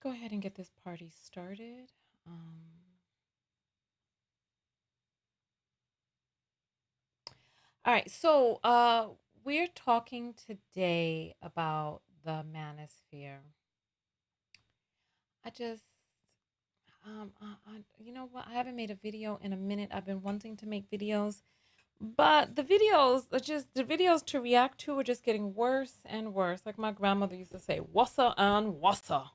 go ahead and get this party started. Um, all right, so we're talking today about the Manosphere. I just, you know what? I haven't made a video in a minute. I've been wanting to make videos, but the videos are just the videos to react to are just getting worse and worse. Like my grandmother used to say, "Wassa and wassa."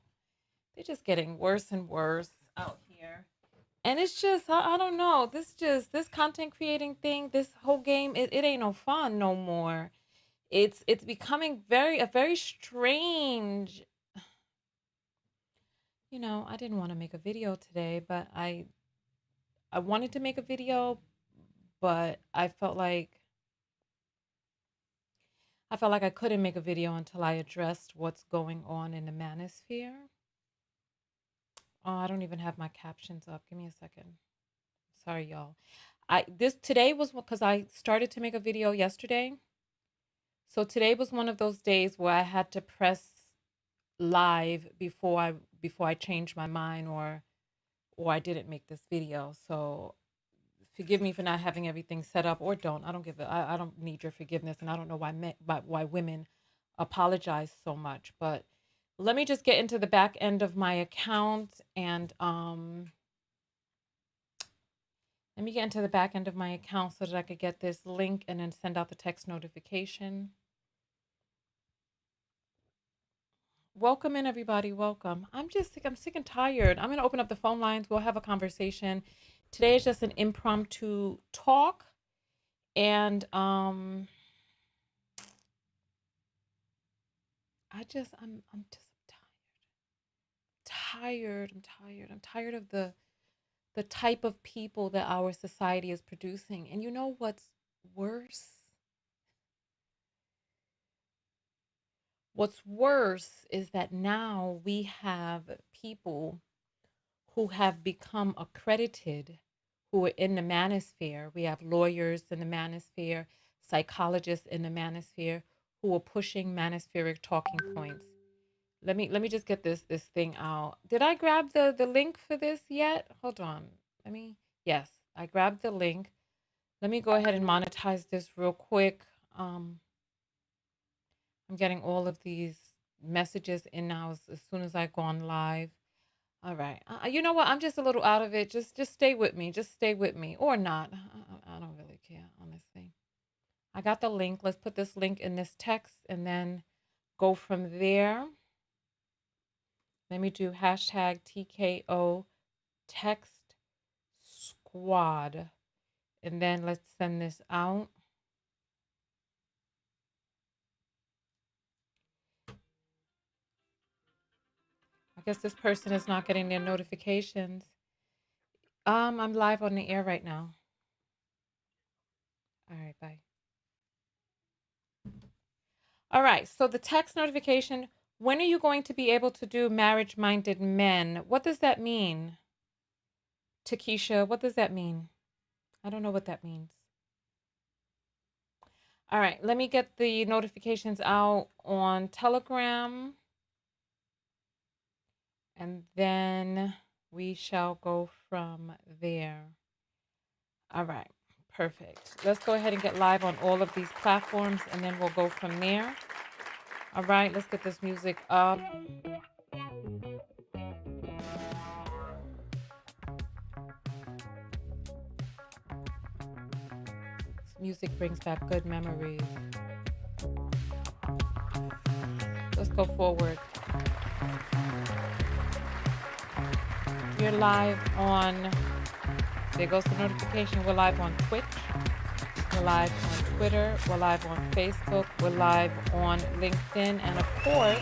They're just getting worse and worse out here. And it's just I don't know, this content creating thing, this whole game, it ain't no fun no more. It's becoming very strange. I didn't want to make a video today, but I wanted to make a video, but I felt like I couldn't make a video until I addressed what's going on in the manosphere. Oh, I don't even have my captions up. Give me a second. Sorry, y'all. I this today was because I started to make a video yesterday. So today was one of those days where I had to press live before I changed my mind or I didn't make this video. So forgive me for not having everything set up, or don't. I don't give I don't need your forgiveness, and I don't know why women apologize so much. But let me just get into the back end of my account and let me get into the back end of my account so that I could get this link and then send out the text notification. Welcome in, everybody. Welcome. I'm sick and tired. I'm going to open up the phone lines. We'll have a conversation. Today is just an impromptu talk. And I'm just tired. I'm tired of the type of people that our society is producing. And you know what's worse? What's worse is that now we have people who have become accredited, who are in the manosphere. We have lawyers in the manosphere, psychologists in the manosphere who are pushing manospheric talking points. Let me just get this thing out. Did I grab the link for this yet? Hold on. Yes, I grabbed the link. Let me go ahead and monetize this real quick. I'm getting all of these messages in now as soon as I go on live. All right. You know what? I'm just a little out of it. Just stay with me. Just stay with me or not. I don't really care, honestly. I got the link. Let's put this link in this text and then go from there. Let me do hashtag TKO text squad. And then let's send this out. I guess this person is not getting their notifications. I'm live on the air right now. All right, bye. All right, so the text notification, when are you going to be able to do marriage-minded men? What does that mean? Takesha, what does that mean? I don't know what that means. All right, let me get the notifications out on Telegram. And then we shall go from there. All right, perfect. Let's go ahead and get live on all of these platforms, and then we'll go from there. All right, let's get this music up. This music brings back good memories. Let's go forward. We're live on, there goes the notification, we're live on Twitch, we're live on Twitter, we're live on Facebook, we're live on LinkedIn, and of course,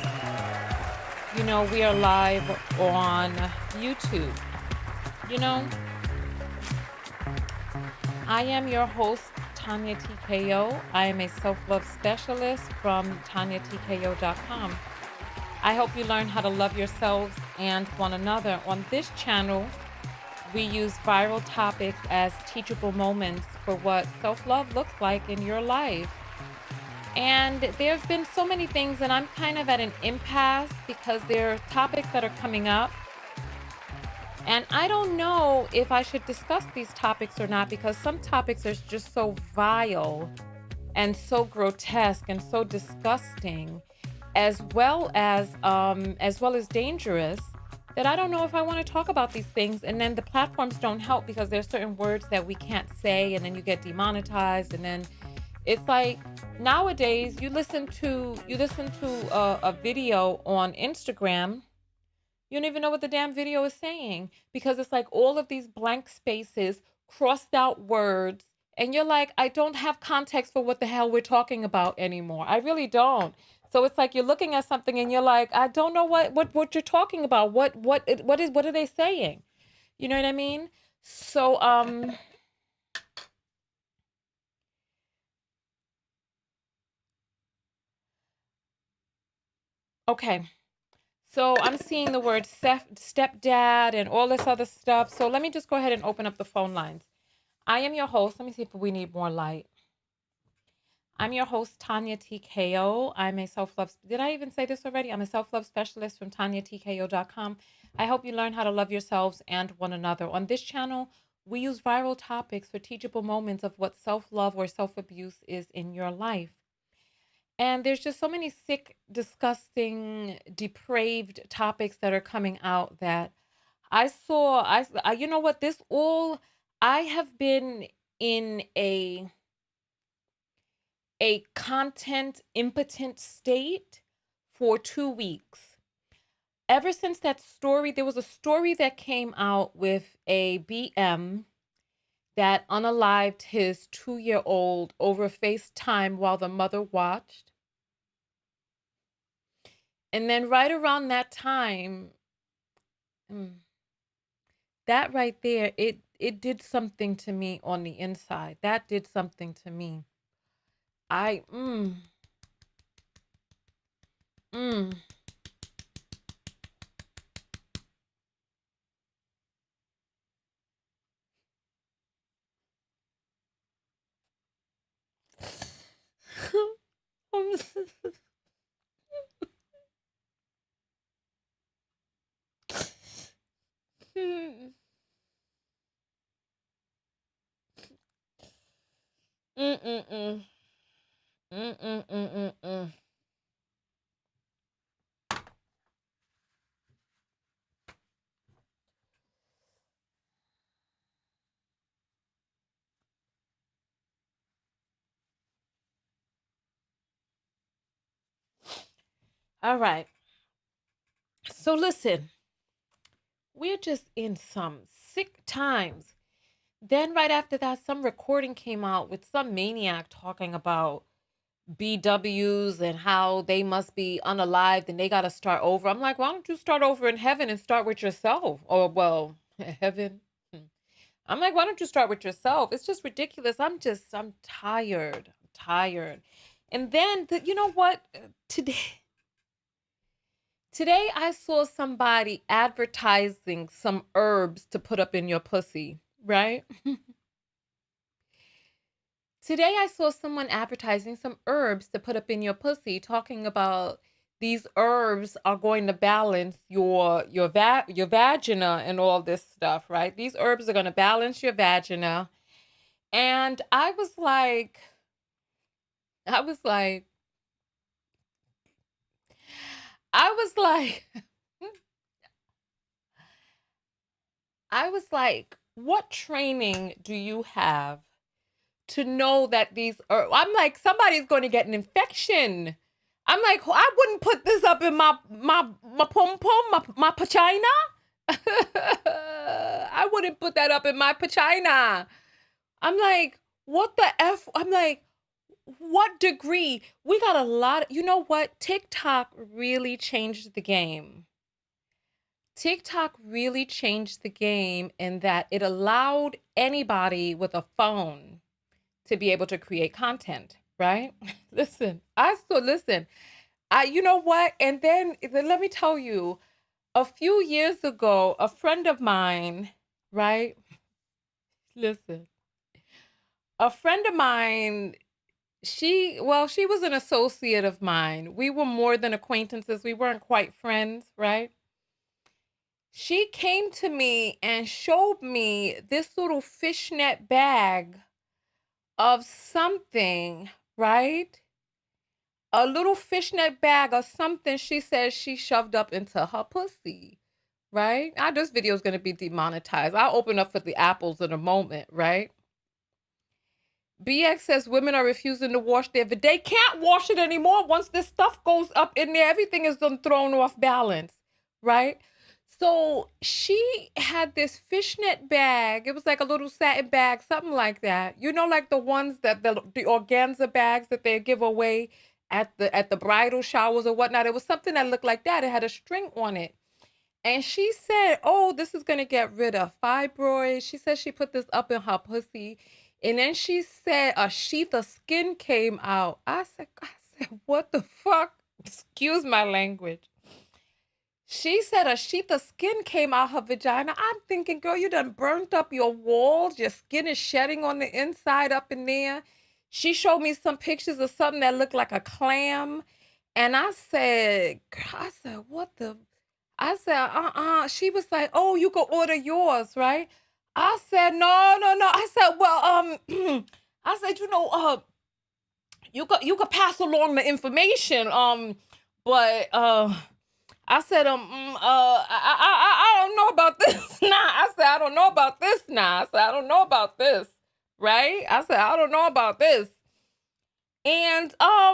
you know, we are live on YouTube. You know, I am your host, Tonya TKO. I am a self-love specialist from TonyaTKO.com. I hope you learn how to love yourselves and one another. On this channel, we use viral topics as teachable moments for what self-love looks like in your life. And there have been so many things, and I'm kind of at an impasse because there are topics that are coming up. And I don't know if I should discuss these topics or not because some topics are just so vile and so grotesque and so disgusting, as well as dangerous, that I don't know if I want to talk about these things. And then the platforms don't help because there's certain words that we can't say, and then you get demonetized, and then it's like nowadays you listen to a video on Instagram, you don't even know what the damn video is saying because it's like all of these blank spaces, crossed out words, and you're like, I don't have context for what the hell we're talking about anymore. I really don't. So it's like you're looking at something and you're like, I don't know what you're talking about. What are they saying? You know what I mean? So okay. So I'm seeing the word stepdad and all this other stuff. So let me just go ahead and open up the phone lines. I am your host. Let me see if we need more light. I'm your host, Tonya TKO. I'm a self-love. Did I even say this already? I'm a self-love specialist from TonyaTKO.com. I help you learn how to love yourselves and one another. On this channel, we use viral topics for teachable moments of what self-love or self-abuse is in your life. And there's just so many sick, disgusting, depraved topics that are coming out that you know what, I have been in a content impotent state for 2 weeks. Ever since that story, there was a story that came out with a BM that unalived his 2-year-old over FaceTime while the mother watched. And then right around that time, that right there, it did something to me on the inside. That did something to me. I mm. Mm-mm-mm. Mm-mm-mm-mm-mm. All right. So listen, we're just in some sick times. Then right after that, some recording came out with some maniac talking about BWs and how they must be unalived and they got to start over. I'm like, why don't you start over in heaven and start with yourself? Or, well, heaven. I'm like, why don't you start with yourself? It's just ridiculous. I'm tired. I'm tired. And then, you know what? Today I saw somebody advertising some herbs to put up in your pussy, right? Today I saw someone advertising some herbs to put up in your pussy, talking about these herbs are going to balance your vagina and all this stuff, right? These herbs are going to balance your vagina. And I was like, I was like, I was like, what training do you have to know that these are, I'm like, somebody's going to get an infection. I'm like, I wouldn't put this up in my pom pom, my vagina. I wouldn't put that up in my vagina. I'm like, what the F? I'm like, what degree? We got a lot. You know what? TikTok really changed the game. TikTok really changed the game in that it allowed anybody with a phone to be able to create content, right? Listen. You know what? And then let me tell you, a few years ago, a friend of mine, right? Listen, a friend of mine She was an associate of mine. We were more than acquaintances. We weren't quite friends, right? She came to me and showed me this little fishnet bag of something, right? A little fishnet bag of something she says she shoved up into her pussy, right? Now, this video is going to be demonetized. I'll open up for the apples in a moment, right? BX says women are refusing to wash their, but they can't wash it anymore. Once this stuff goes up in there, everything is done thrown off balance, right? So she had this fishnet bag. It was like a little satin bag, something like that. You know, like the ones that the organza bags that they give away at the bridal showers or whatnot. It was something that looked like that. It had a string on it. And she said, "Oh, this is gonna get rid of fibroids." She said she put this up in her pussy, and then she said a sheath of skin came out. I said, what the fuck? Excuse my language. She said a sheath of skin came out her vagina. I'm thinking, girl, you done burnt up your walls. Your skin is shedding on the inside up in there. She showed me some pictures of something that looked like a clam. And I said, what the? I said, She was like, oh, you could order yours, right? I said, no, no, no. I said, well, I said, you could pass along the information. But I said, I don't know about this. Nah, I said, I don't know about this. Nah, I said, I don't know about this. Right? I said, I don't know about this. And I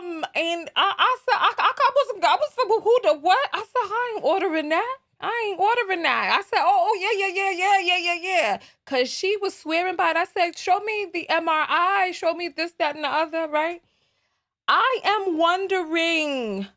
said, I was like, who the what? I said, I ain't ordering that. I ain't ordering that. I said, yeah. Cause she was swearing by it. I said, show me the MRI, show me this, that, and the other, right? I am wondering,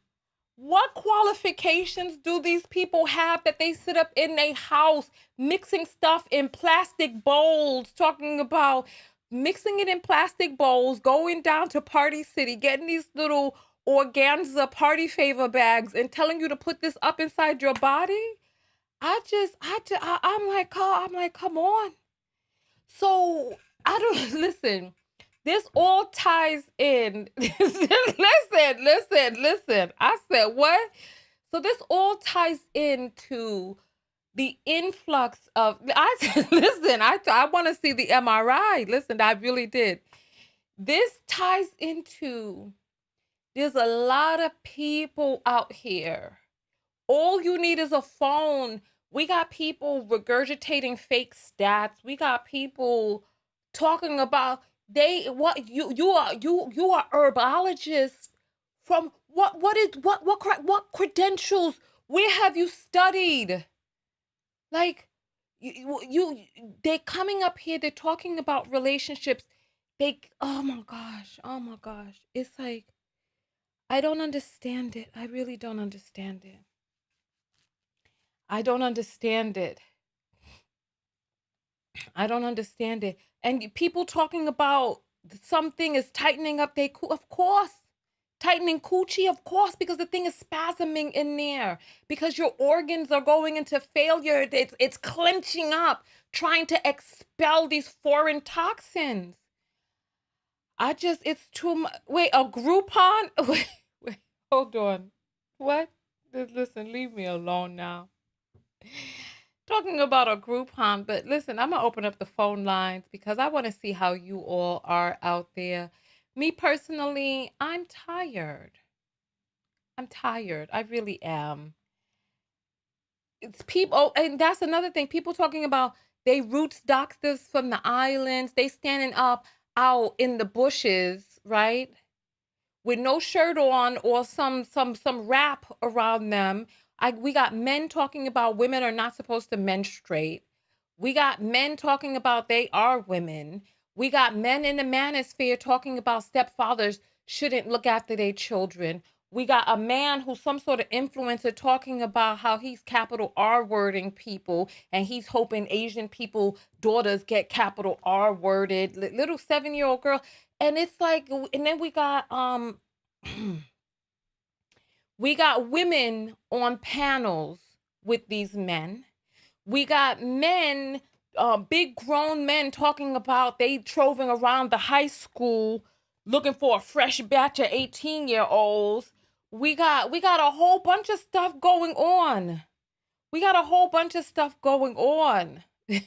what qualifications do these people have that they sit up in their house mixing stuff in plastic bowls, talking about mixing it in plastic bowls, going down to Party City, getting these little organza party favor bags and telling you to put this up inside your body? I'm like, oh, I'm like, come on. So I don't listen. This all ties in. Listen. I said, what? So this all ties into the influx of listen, I want to see the MRI. Listen, I really did. This ties into, there's a lot of people out here. All you need is a phone. We got people regurgitating fake stats. We got people talking about you are herbologists from what credentials? Where have you studied? Like they coming up here, they're talking about relationships. Oh my gosh. It's like, I don't understand it. I really don't understand it. I don't understand it. I don't understand it. And people talking about something is tightening up their of course. Tightening coochie, of course, because the thing is spasming in there. Because your organs are going into failure. It's clenching up, trying to expel these foreign toxins. It's too much. Wait, a Groupon? Wait, hold on. What? Listen, leave me alone now. Talking about a Groupon, but listen, I'm gonna open up the phone lines because I want to see how you all are out there. Me personally, I'm tired. I'm tired. I really am. It's people, oh, and that's another thing. People talking about they roots doctors from the islands. They standing up out in the bushes, right? With no shirt on or some wrap around them. We got men talking about women are not supposed to menstruate. We got men talking about they are women. We got men in the manosphere talking about stepfathers shouldn't look after their children. We got a man who's some sort of influencer talking about how he's capital R wording people and he's hoping Asian people daughters get capital R worded. Little 7-year-old girl. And it's like, and then we got we got women on panels with these men. We got men, big grown men talking about they droving around the high school looking for a fresh batch of 18-year-olds. We got a whole bunch of stuff going on. We got a whole bunch of stuff going on. Let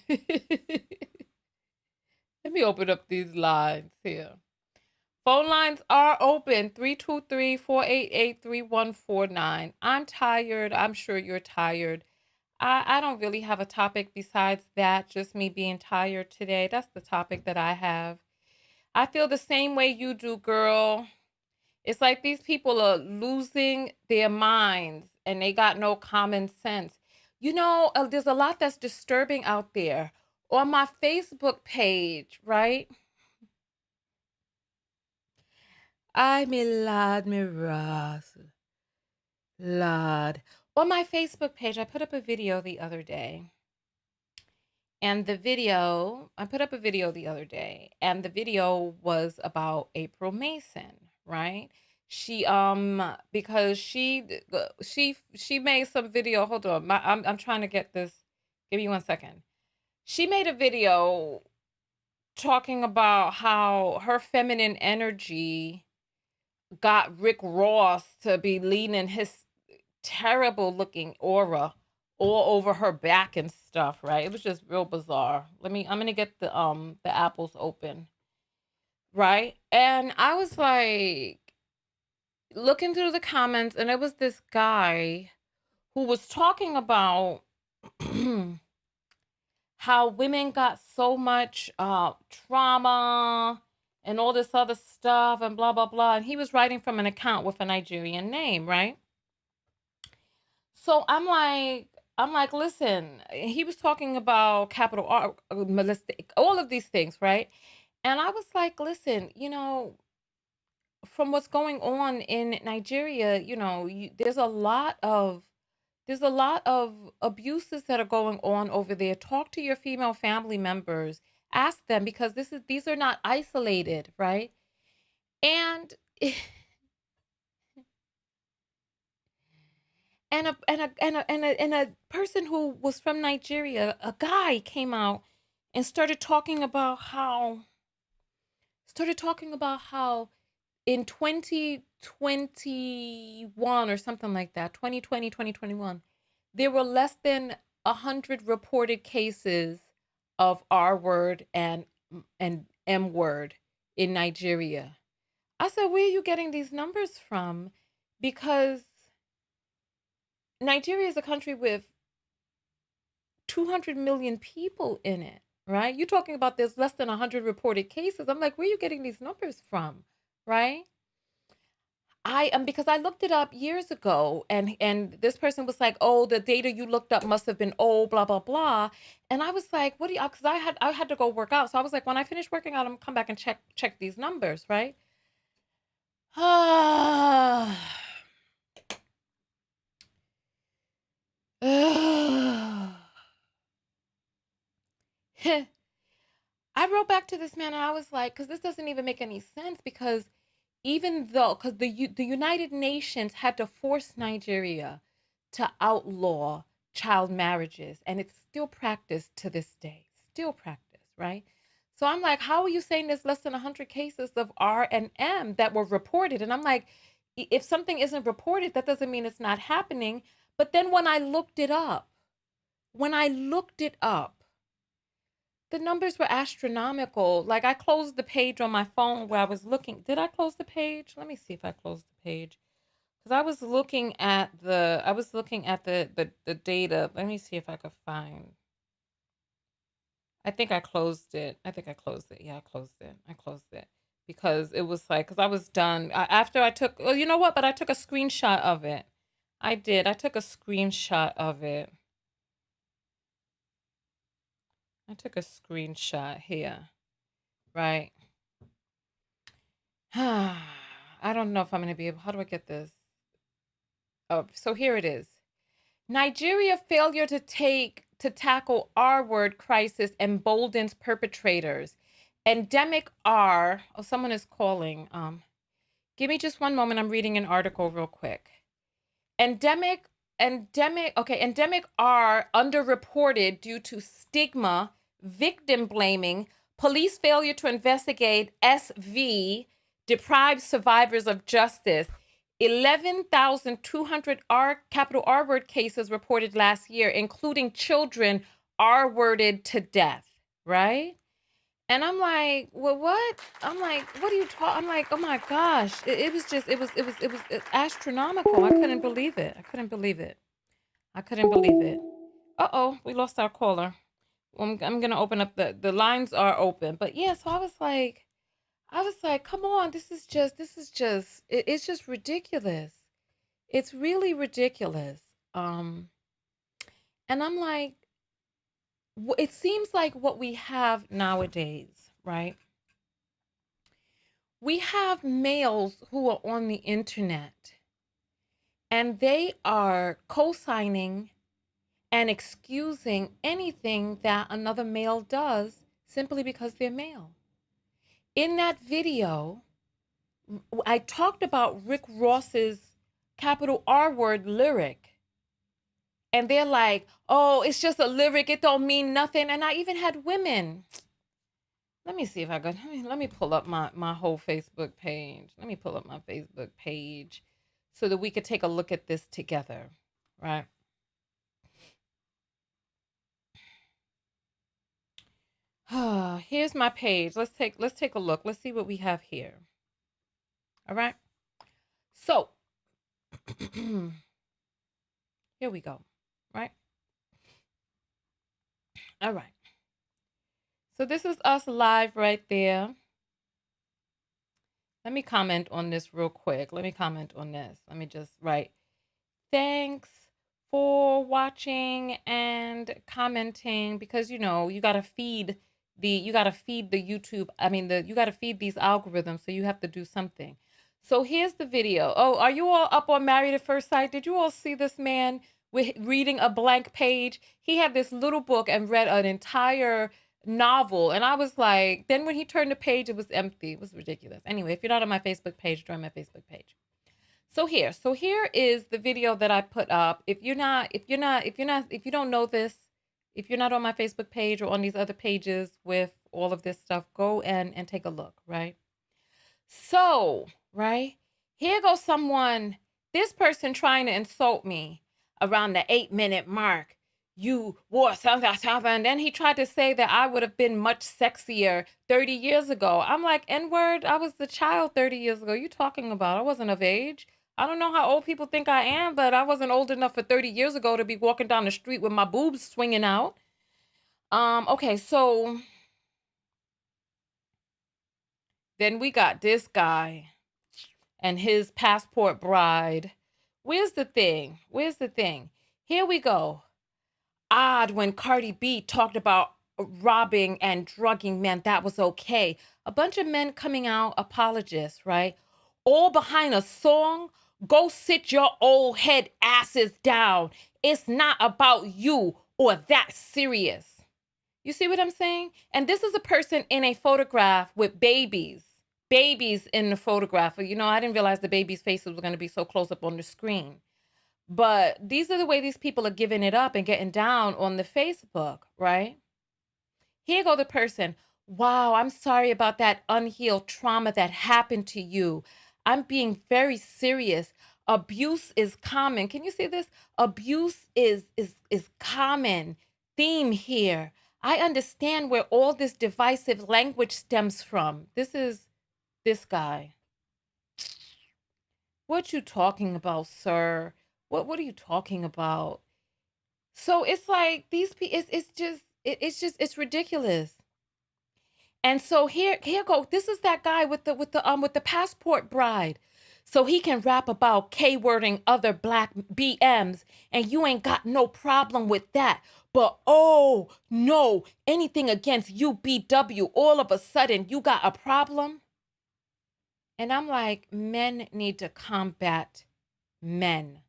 me open up these lines here. Phone lines are open 323-488-3149. I'm tired. I'm sure you're tired. I don't really have a topic besides that, just me being tired today. That's the topic that I have. I feel the same way you do, girl. It's like these people are losing their minds and they got no common sense. There's a lot that's disturbing out there. On my Facebook page, right? I me lad me ras. Lad. On my Facebook page, I put up a video the other day. And I put up a video the other day, and the video was about April Mason, right? She because she made some video. Hold on, I'm trying to get this. Give me 1 second. She made a video talking about how her feminine energy got Rick Ross to be leaning his terrible looking aura all over her back and stuff, right? It was just real bizarre. I'm gonna get the apples open, right? And I was like looking through the comments, and it was this guy who was talking about how women got so much trauma and all this other stuff and blah blah blah. And he was writing from an account with a Nigerian name, right? So I'm like, listen, he was talking about capital R, molestic, all of these things, right? And I was like, listen, from what's going on in Nigeria, there's a lot of abuses that are going on over there. Talk to your female family members, ask them, because these are not isolated, right? And and a person who was from Nigeria, a guy came out and started talking about how in 2021 or something like that, 2020, 2021, there were less than 100 reported cases of R word and M word in Nigeria. I said, where are you getting these numbers from? Because Nigeria is a country with 200 million people in it, right? You're talking about there's less than 100 reported cases. I'm like, where are you getting these numbers from, right? Because I looked it up years ago, and this person was like, "Oh, the data you looked up must have been old, blah blah blah," and I was like, "What do you?" Because I had to go work out, so I was like, when I finish working out, I'm gonna come back and check these numbers, right? I wrote back to this man and I was like, because this doesn't even make any sense, because the United Nations had to force Nigeria to outlaw child marriages, and it's still practiced to this day, still practiced, right? So I'm like, how are you saying there's less than 100 cases of R and M that were reported? And I'm like, if something isn't reported, that doesn't mean it's not happening. But then when I looked it up, the numbers were astronomical. Like, I closed the page on my phone where I was looking. Did I close the page? Let me see if I closed the page. Because I was looking at the data. Let me see if I could find. I think I closed it. Yeah, I closed it. Because it was like, because I was done. After I took, well, you know what? But I took a screenshot of it. I did. I took a screenshot of it. I took a screenshot here. Right. I don't know if I'm going to be able, how do I get this? Oh, so here it is. Nigeria failure to tackle R word crisis emboldens perpetrators. Endemic R. Oh, someone is calling. Give me just one moment. I'm reading an article real quick. Endemic R underreported due to stigma, victim blaming, police failure to investigate SV, deprives survivors of justice. 11,200 capital R word cases reported last year, including children R worded to death, right? And I'm like, well, what? I'm like, what are you talking? I'm like, oh my gosh. It was just, it was astronomical. I couldn't believe it. I couldn't believe it. I couldn't believe it. Uh-oh, we lost our caller. I'm going to open up the lines are open. But yeah, so I was like, come on, it's just ridiculous. It's really ridiculous. Um, and I'm like, it seems like what we have nowadays, right? We have males who are on the internet and they are co-signing and excusing anything that another male does simply because they're male. In that video, I talked about Rick Ross's capital R word lyric. And they're like, oh, it's just a lyric. It don't mean nothing. And I even had women. Let me see if I got, let me pull up my whole Facebook page. Let me pull up my Facebook page so that we could take a look at this together, right? Here's my page. Let's take a look. Let's see what we have here. All right. So here we go. Right. All right. So this is us live right there. Let me comment on this real quick. Let me comment on this. Let me just write, thanks for watching and commenting, because you know, you got to feed the YouTube. I mean, you got to feed these algorithms, so you have to do something. So here's the video. Oh, are you all up on Married at First Sight? Did you all see this man with reading a blank page? He had this little book and read an entire novel, and I was like, then when he turned the page, it was empty. It was ridiculous. Anyway, if you're not on my Facebook page, join my Facebook page. So here is the video that I put up. If you don't know this, if you're not on my Facebook page or on these other pages with all of this stuff, go and take a look, right? So, right? Here goes this person trying to insult me around the 8-minute mark. You wore something, and then he tried to say that I would have been much sexier 30 years ago. I'm like, N-word, I was the child 30 years ago. You talking about? I wasn't of age. I don't know how old people think I am, but I wasn't old enough for 30 years ago to be walking down the street with my boobs swinging out. Okay, so then we got this guy and his passport bride. Where's the thing? Here we go. Odd when Cardi B talked about robbing and drugging men, that was okay. A bunch of men coming out, apologists, right? All behind a song. Go sit your old head asses down. It's not about you or that serious. You see what I'm saying? And this is a person in a photograph with babies in the photograph. You know, I didn't realize the babies' faces were going to be so close up on the screen. But these are the way these people are giving it up and getting down on the Facebook, right? Here go the person. Wow, I'm sorry about that unhealed trauma that happened to you. I'm being very serious. Abuse is common. Can you see this? Abuse is common theme here. I understand where all this divisive language stems from. This is this guy. What you talking about, sir? What are you talking about? So it's like these people. It's ridiculous. And so here go. This is that guy with the passport bride. So he can rap about K-wording other black BMs, and you ain't got no problem with that. But oh no, anything against UBW, all of a sudden you got a problem. And I'm like, men need to combat men.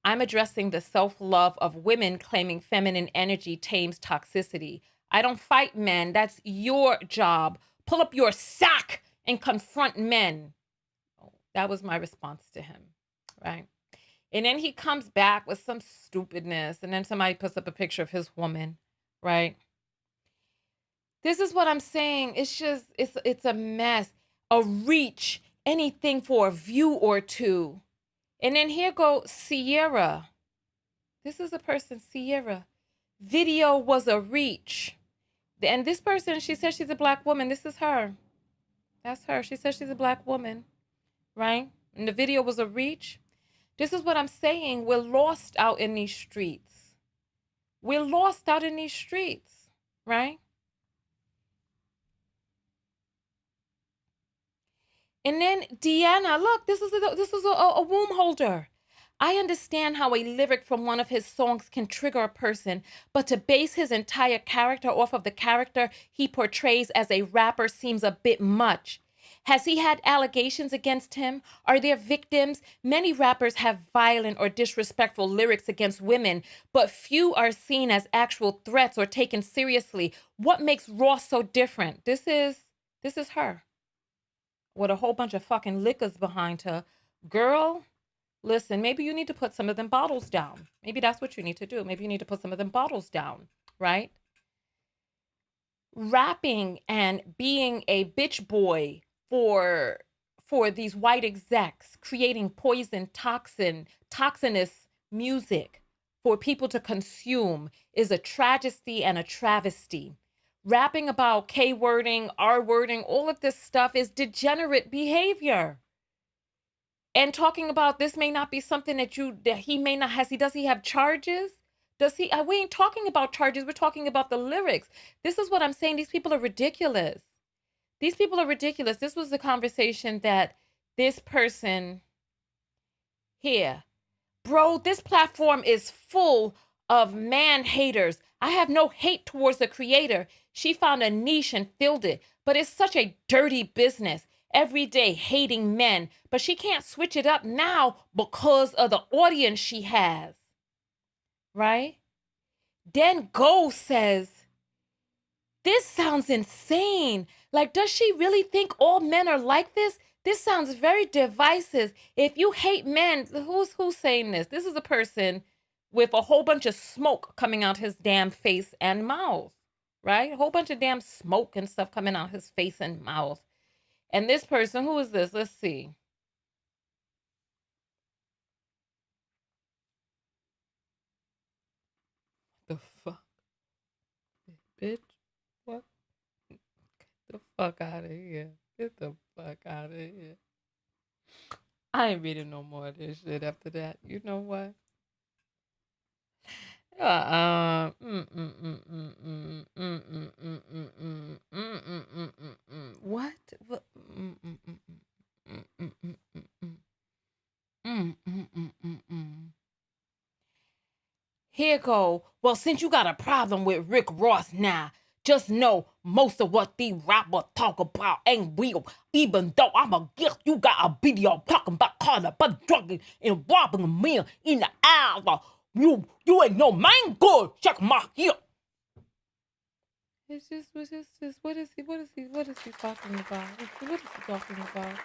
I'm addressing the self-love of women claiming feminine energy tames toxicity. I don't fight men. That's your job. Pull up your sack and confront men. Oh, that was my response to him, right? And then he comes back with some stupidness, and then somebody puts up a picture of his woman, right? This is what I'm saying. It's just, it's a mess. A reach anything for a view or two. And then here go Sierra. This is a person, Sierra. Video was a reach. And this person, she says she's a black woman. This is her. That's her. She says she's a black woman, right? And the video was a reach. This is what I'm saying. We're lost out in these streets. We're lost out in these streets, right? And then Deanna, look, this is a womb holder. I understand how a lyric from one of his songs can trigger a person, but to base his entire character off of the character he portrays as a rapper seems a bit much. Has he had allegations against him? Are there victims? Many rappers have violent or disrespectful lyrics against women, but few are seen as actual threats or taken seriously. What makes Ross so different? This is her with a whole bunch of fucking liquors behind her. Girl, listen, maybe you need to put some of them bottles down. Maybe that's what you need to do. Maybe you need to put some of them bottles down, right? Rapping and being a bitch boy for these white execs, creating toxinous music for people to consume is a tragedy and a travesty. Rapping about K-wording, R-wording, all of this stuff is degenerate behavior. And talking about this may not be something that he may not does he have charges? Does he? We ain't talking about charges. We're talking about the lyrics. This is what I'm saying. These people are ridiculous. These people are ridiculous. This was the conversation that this person here, bro, this platform is full of man haters. I have no hate towards the creator. She found a niche and filled it, but it's such a dirty business. Every day hating men, but she can't switch it up now because of the audience she has, right? Then Go says, this sounds insane. Like, does she really think all men are like this? This sounds very divisive. If you hate men, who's saying this? This is a person with a whole bunch of smoke coming out his damn face and mouth, right? A whole bunch of damn smoke and stuff coming out his face and mouth. And this person, who is this? Let's see. The fuck? Bitch, what? Get the fuck out of here. Get the fuck out of here. I ain't reading no more of this shit after that. You know what? What? Here go. Well, since you got a problem with Rick Ross now, just know most of what these rappers talk about ain't real. Even though I'm a guest, you got a video talking about calling but drugging and robbing a man in the hour. You ain't no man good. Check my heel. It's just what is he talking about? What is he talking about?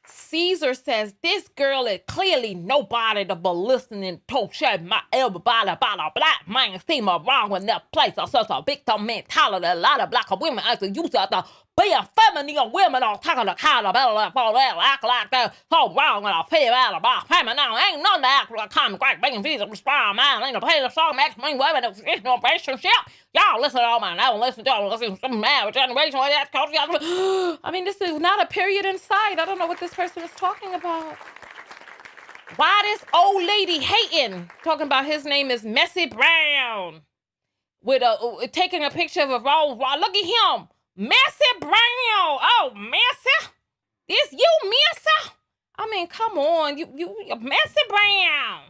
Caesar says this girl is clearly nobody to be listening to. Shut my everybody about a black man seem wrong in that place. Or such a victim mentality. A lot of black women as the use of the being feminine women are talking to kind of for that act like they're so wrong and I feel out about feminine. Ain't none of that act like common great being Jesus respond man. Ain't a play the song next mean women it's no relationship. Y'all listen to all my now listen to all listen to some marriage generation like that culture. I mean, this is not a period in sight. I don't know what this person is talking about. Why this old lady hating? Talking about his name is Messy Brown. With taking a picture of a raw. Look at him. Messy Brown. Oh, Messy. This you, Messy? I mean, come on. You Messy Brown.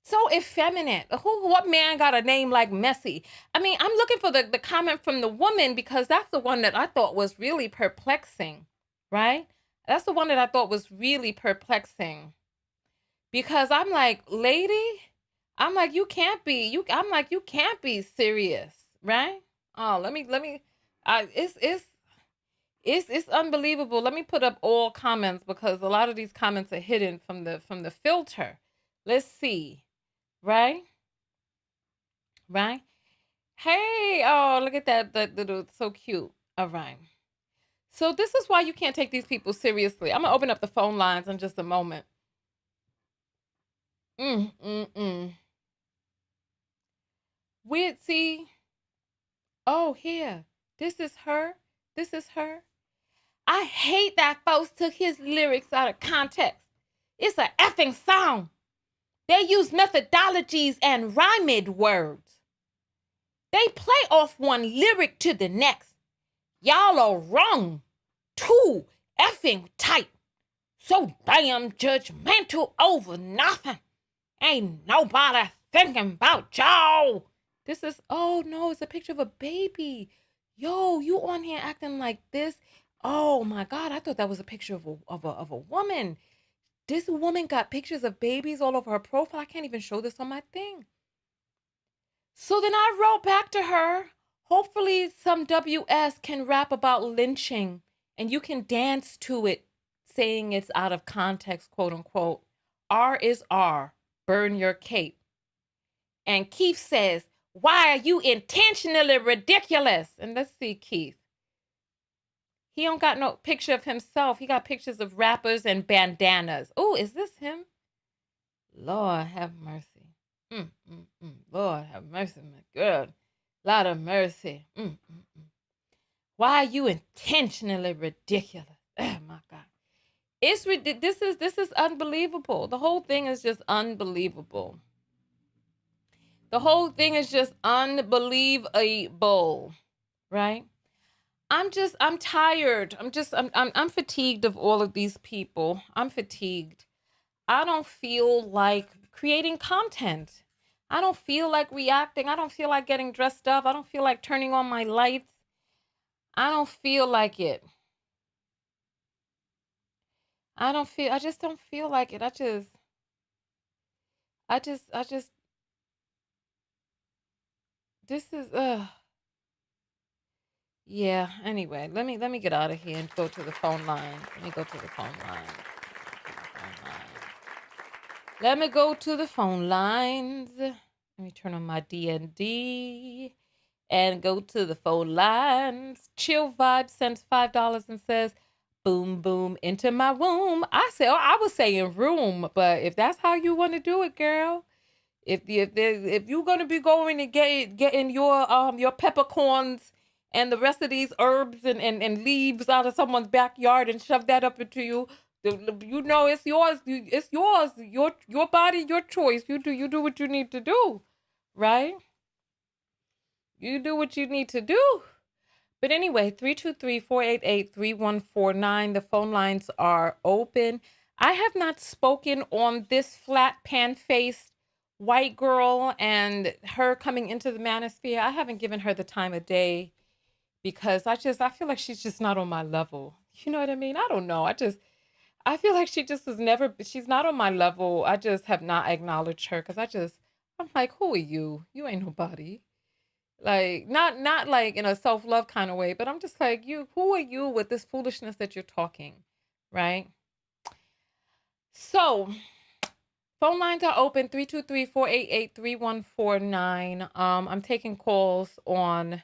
So effeminate. What man got a name like Messy? I mean, I'm looking for the comment from the woman because that's the one that I thought was really perplexing, right? That's the one that I thought was really perplexing. Because I'm like, lady, I'm like, you can't be serious, right? Oh, let me, it's unbelievable. Let me put up all comments because a lot of these comments are hidden from the filter. Let's see. Right? Right? Hey, oh, look at that. That little, so cute. All right. So this is why you can't take these people seriously. I'm gonna open up the phone lines in just a moment. Mm, mm, mm. Weird, see? Oh, here. This is her. This is her. I hate that folks took his lyrics out of context. It's a effing song. They use methodologies and rhymed words. They play off one lyric to the next. Y'all are wrong. Too effing tight. So damn judgmental over nothing. Ain't nobody thinking about y'all. This is, oh no, it's a picture of a baby. Yo, you on here acting like this? Oh my God, I thought that was a picture of a woman. This woman got pictures of babies all over her profile. I can't even show this on my thing. So then I wrote back to her. Hopefully, some WS can rap about lynching and you can dance to it, saying it's out of context, quote unquote. R is R, burn your cape. And Keith says, why are you intentionally ridiculous? And let's see, Keith. He don't got no picture of himself. He got pictures of rappers and bandanas. Oh, is this him? Lord have mercy. Lord have mercy, my girl. Lot of mercy. Why are you intentionally ridiculous? Oh my God. It's this is unbelievable. The whole thing is just unbelievable. The whole thing is just unbelievable, right? I'm tired. I'm fatigued of all of these people. I'm fatigued. I don't feel like creating content. I don't feel like reacting. I don't feel like getting dressed up. I don't feel like turning on my lights. I don't feel like it. I just don't feel like it. I just, this is, yeah. Anyway, let me get out of here and go to the phone line. Let me go to the phone line. Let me go to the phone lines. Let me turn on my D&D and go to the phone lines. Chill Vibe sends $5 and says, boom, boom, into my womb. I was saying room, but if that's how you want to do it, girl, if you're gonna be going and getting your peppercorns and the rest of these herbs and leaves out of someone's backyard and shove that up into you, you know it's yours. It's yours. Your body, your choice. You do what you need to do, right? You do what you need to do. But anyway, 323-488-3149. The phone lines are open. I have not spoken on this flat pan-faced white girl and her coming into the manosphere. I haven't given her the time of day because I feel like she's just not on my level. You know what I mean? I don't know. I feel like she just she's not on my level. I just have not acknowledged her because I'm like, who are you? You ain't nobody. Like not like in a self-love kind of way, but I'm just like, who are you with this foolishness that you're talking, right? So, phone lines are open 323-488-3149. I'm taking calls on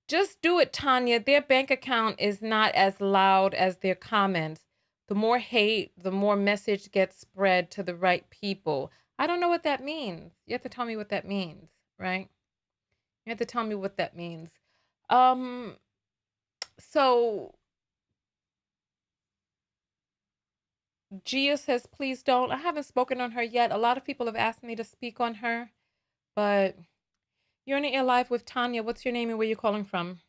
just do it, Tonya. Their bank account is not as loud as their comments. The more hate, the more message gets spread to the right people. I don't know what that means. You have to tell me what that means, right? You have to tell me what that means. Um, so Gia says, please don't. I haven't spoken on her yet. A lot of people have asked me to speak on her, but you're in the air live with Tonya. What's your name and where you're calling from?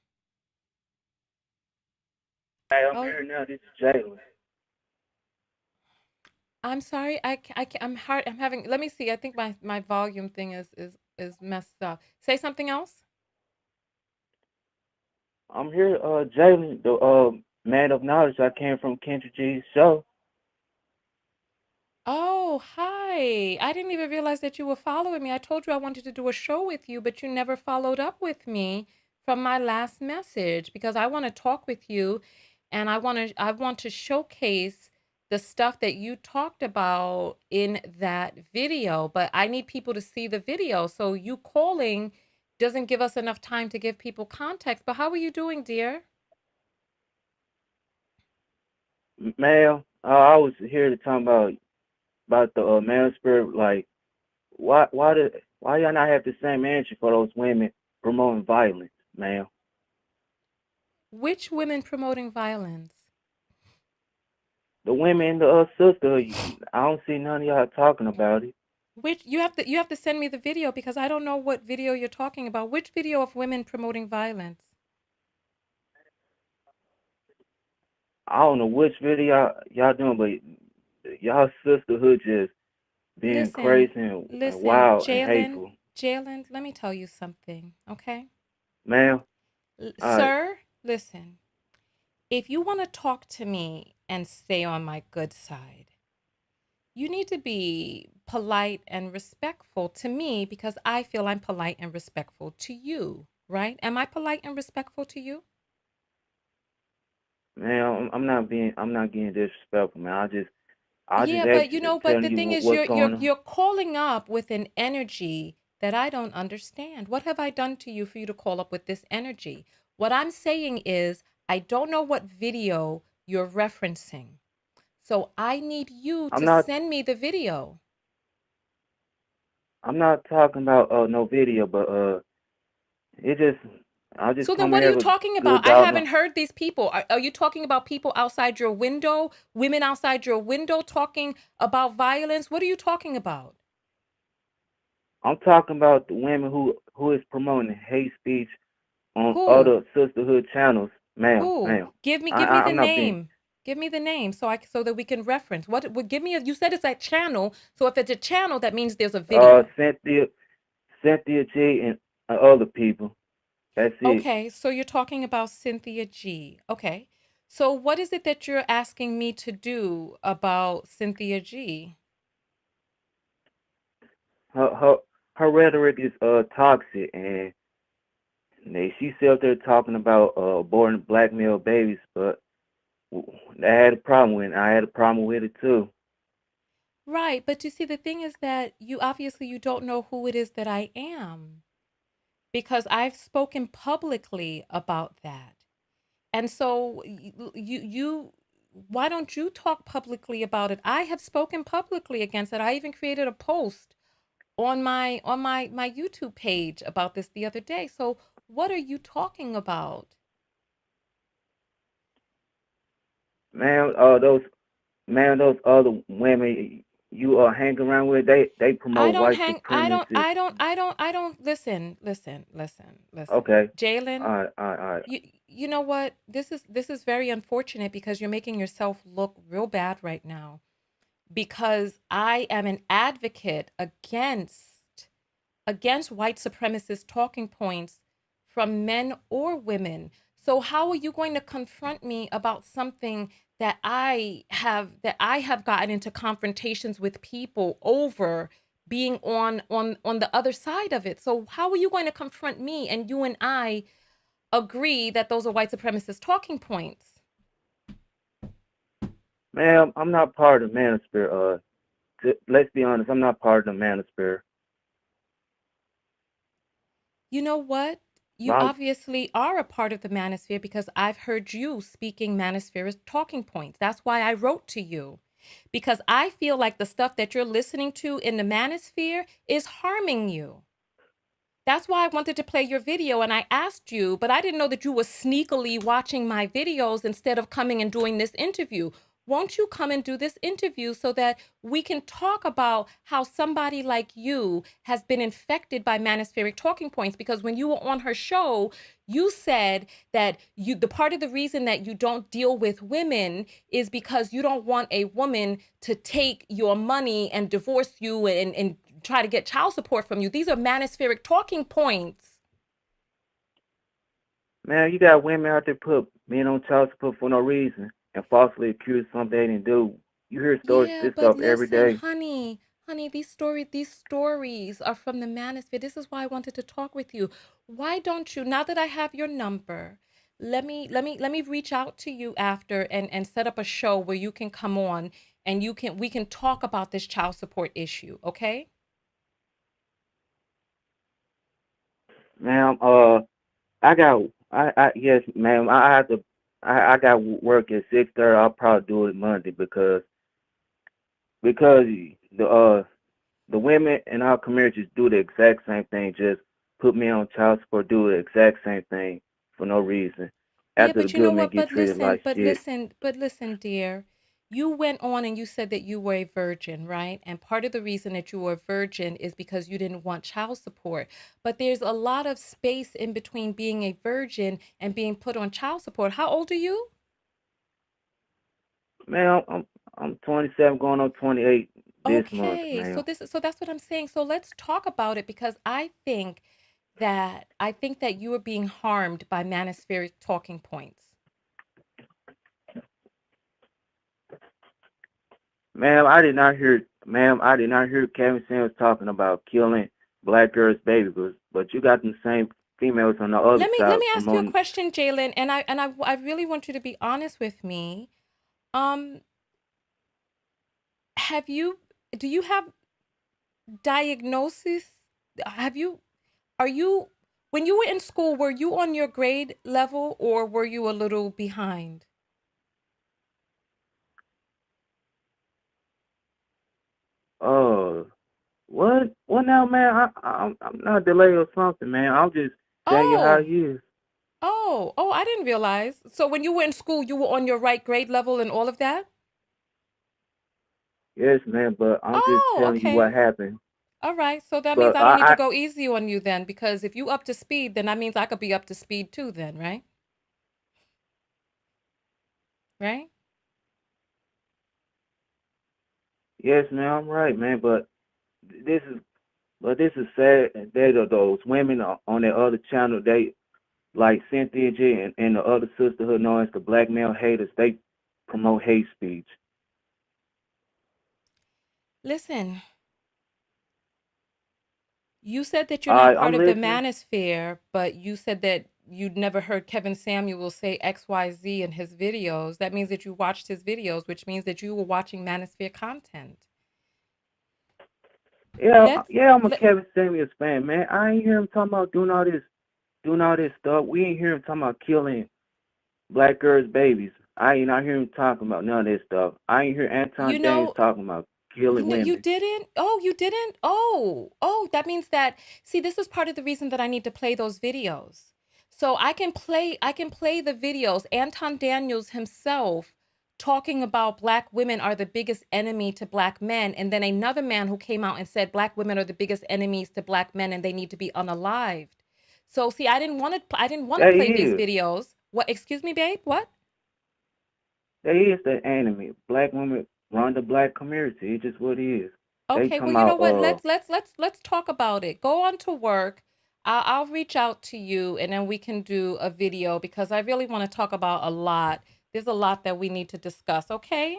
Hey, I'm Oh, here now. This is Jalen. I'm sorry. I'm hard. I'm having, let me see. I think my volume thing is messed up. Say something else. I'm here, Jalen, the man of knowledge. I came from Kendra G's show. Oh, hi. I didn't even realize that you were following me. I told you I wanted to do a show with you, but you never followed up with me from my last message because I want to talk with you and I want to showcase the stuff that you talked about in that video, but I need people to see the video. So you calling doesn't give us enough time to give people context. But how are you doing, dear? Ma'am, I was here to talk about the Manosphere. Like, why y'all not have the same energy for those women promoting violence, ma'am? Which women promoting violence? The women in the sisterhood, I don't see none of y'all talking about it. Which you have to send me the video because I don't know what video you're talking about. Which video of women promoting violence? I don't know which video y'all doing, but y'all sisterhood just being Listen, crazy and listen, wild and Jalen, hateful, Jalen, let me tell you something, okay? ma'am. All right, Sir, listen. If you want to talk to me and stay on my good side, you need to be polite and respectful to me because I feel I'm polite and respectful to you, right? Am I polite and respectful to you? ma'am. I'm not getting disrespectful, man. I just Yeah, but actually but the telling you thing is what's you're going you're on. you're calling up with an energy that I don't understand. What have I done to you for you to call up with this energy? What I'm saying is I don't know what video you're referencing. So I need you I'm to not send me the video. I'm not talking about no video, but it just I just So then come what and are you have a talking about? good I dog. haven't heard these people. Are you talking about people outside your window, women outside your window talking about violence? What are you talking about? I'm talking about the women who is promoting hate speech on Who? other sisterhood channels, ma'am, Who? ma'am. Give me the I'm not being name. Give me the name so that we can reference. What give me a you said it's a channel. So if it's a channel, that means there's a video. Cynthia G and other people. That's it. Okay, so you're talking about Cynthia G. Okay. So what is it that you're asking me to do about Cynthia G? Her her her rhetoric is toxic, and she out there talking about aborting black male babies, but I had a problem with it. I had a problem with it too. Right, but you see the thing is that you don't know who it is that I am because I've spoken publicly about that. And so you why don't you talk publicly about it? I have spoken publicly against it. I even created a post on my YouTube page about this the other day. So what are you talking about? Man, those other women you hang around with, they I promote don't white hang supremacy. I don't listen. Okay, Jalen, all right. you know what? This is very unfortunate because you're making yourself look real bad right now because I am an advocate against white supremacist talking points from men or women. So how are you going to confront me about something that I have gotten into confrontations with people over being on the other side of it? So how are you going to confront me and you and I agree that those are white supremacist talking points? Ma'am, I'm not part of the Manosphere. Let's be honest, I'm not part of the Manosphere. You know what? You Wrong, obviously are a part of the manosphere because I've heard you speaking manosphere talking points. That's why I wrote to you. Because I feel like the stuff that you're listening to in the manosphere is harming you. That's why I wanted to play your video and I asked you, but I didn't know that you were sneakily watching my videos instead of coming and doing this interview. Won't you come and do this interview so that we can talk about how somebody like you has been infected by manospheric talking points? Because when you were on her show, you said that the part of the reason that you don't deal with women is because you don't want a woman to take your money and divorce you and try to get child support from you. These are manospheric talking points. man. You got women out there put men on child support for no reason and falsely accuse something they didn't do. You hear stories Yeah, this but stuff every listen, day. honey, these stories are from the manosphere. This is why I wanted to talk with you. Why don't you, now that I have your number, let me reach out to you after and set up a show where you can come on and we can talk about this child support issue, okay? Ma'am, I got, I yes, ma'am. I have to. I got work at 6:30. I'll probably do it Monday because the women in our communities do the exact same thing. Just put me on child support, do the exact same thing for no reason. Yeah, After the but you know good men what? get treated like shit. But listen, dear. You went on and you said that you were a virgin, right? And part of the reason that you were a virgin is because you didn't want child support. But there's a lot of space in between being a virgin and being put on child support. How old are you? Man, I'm 27, going on 28 this month, Okay, man. so that's what I'm saying. So let's talk about it because I think that you are being harmed by Manosphere talking points. Ma'am, I did not hear Kevin Samuels talking about killing black girls' babies, but you got them same females on the other Let side me ask you a promoting. question, Jalen, and I really want you to be honest with me. Um, have you do you have diagnosis? Have you are you when you were in school, were you on your grade level or were you a little behind? Uh, what? What now, man? I'm not delayed or something, man. I'm just telling you how it Oh, is. I didn't realize. So when you were in school, you were on your right grade level and all of that? Yes, man, but I'm just Oh, telling you what okay. happened. All right. So that means But I don't need to go easy on you then, because if you up to speed, then that means I could be up to speed too then, right? Right? yes, man, I'm right, man. This is this is sad. That those women on that other channel, they like Cynthia G and the other sisterhood known as the Black Male Haters. They promote hate speech. Listen, you said that you're not part I'm of the listening. manosphere, but you said that you'd never heard Kevin Samuel say XYZ in his videos. That means that you watched his videos, which means that you were watching manosphere content. Yeah, Let's yeah, I'm a let, Kevin Samuels fan, man. I ain't hear him talking about doing all this stuff. We ain't hear him talking about killing black girls' babies. I ain't not hear him talking about none of this stuff. I ain't hear you Anton Daniels know talking about killing you women. didn't? Oh, you didn't? Oh, that means that, see, this is part of the reason that I need to play those videos. So I can play the videos. Anton Daniels himself talking about black women are the biggest enemy to black men. And then another man who came out and said black women are the biggest enemies to black men and they need to be unalived. So see, I didn't want to They play these is. videos. What, excuse me, babe? What? They is the enemy. Black women run the black community. It's just what it is. They Okay, well, talking you know about what? Let's talk about it. Go on to work. I'll reach out to you and then we can do a video because I really want to talk about a lot. There's a lot that we need to discuss, okay?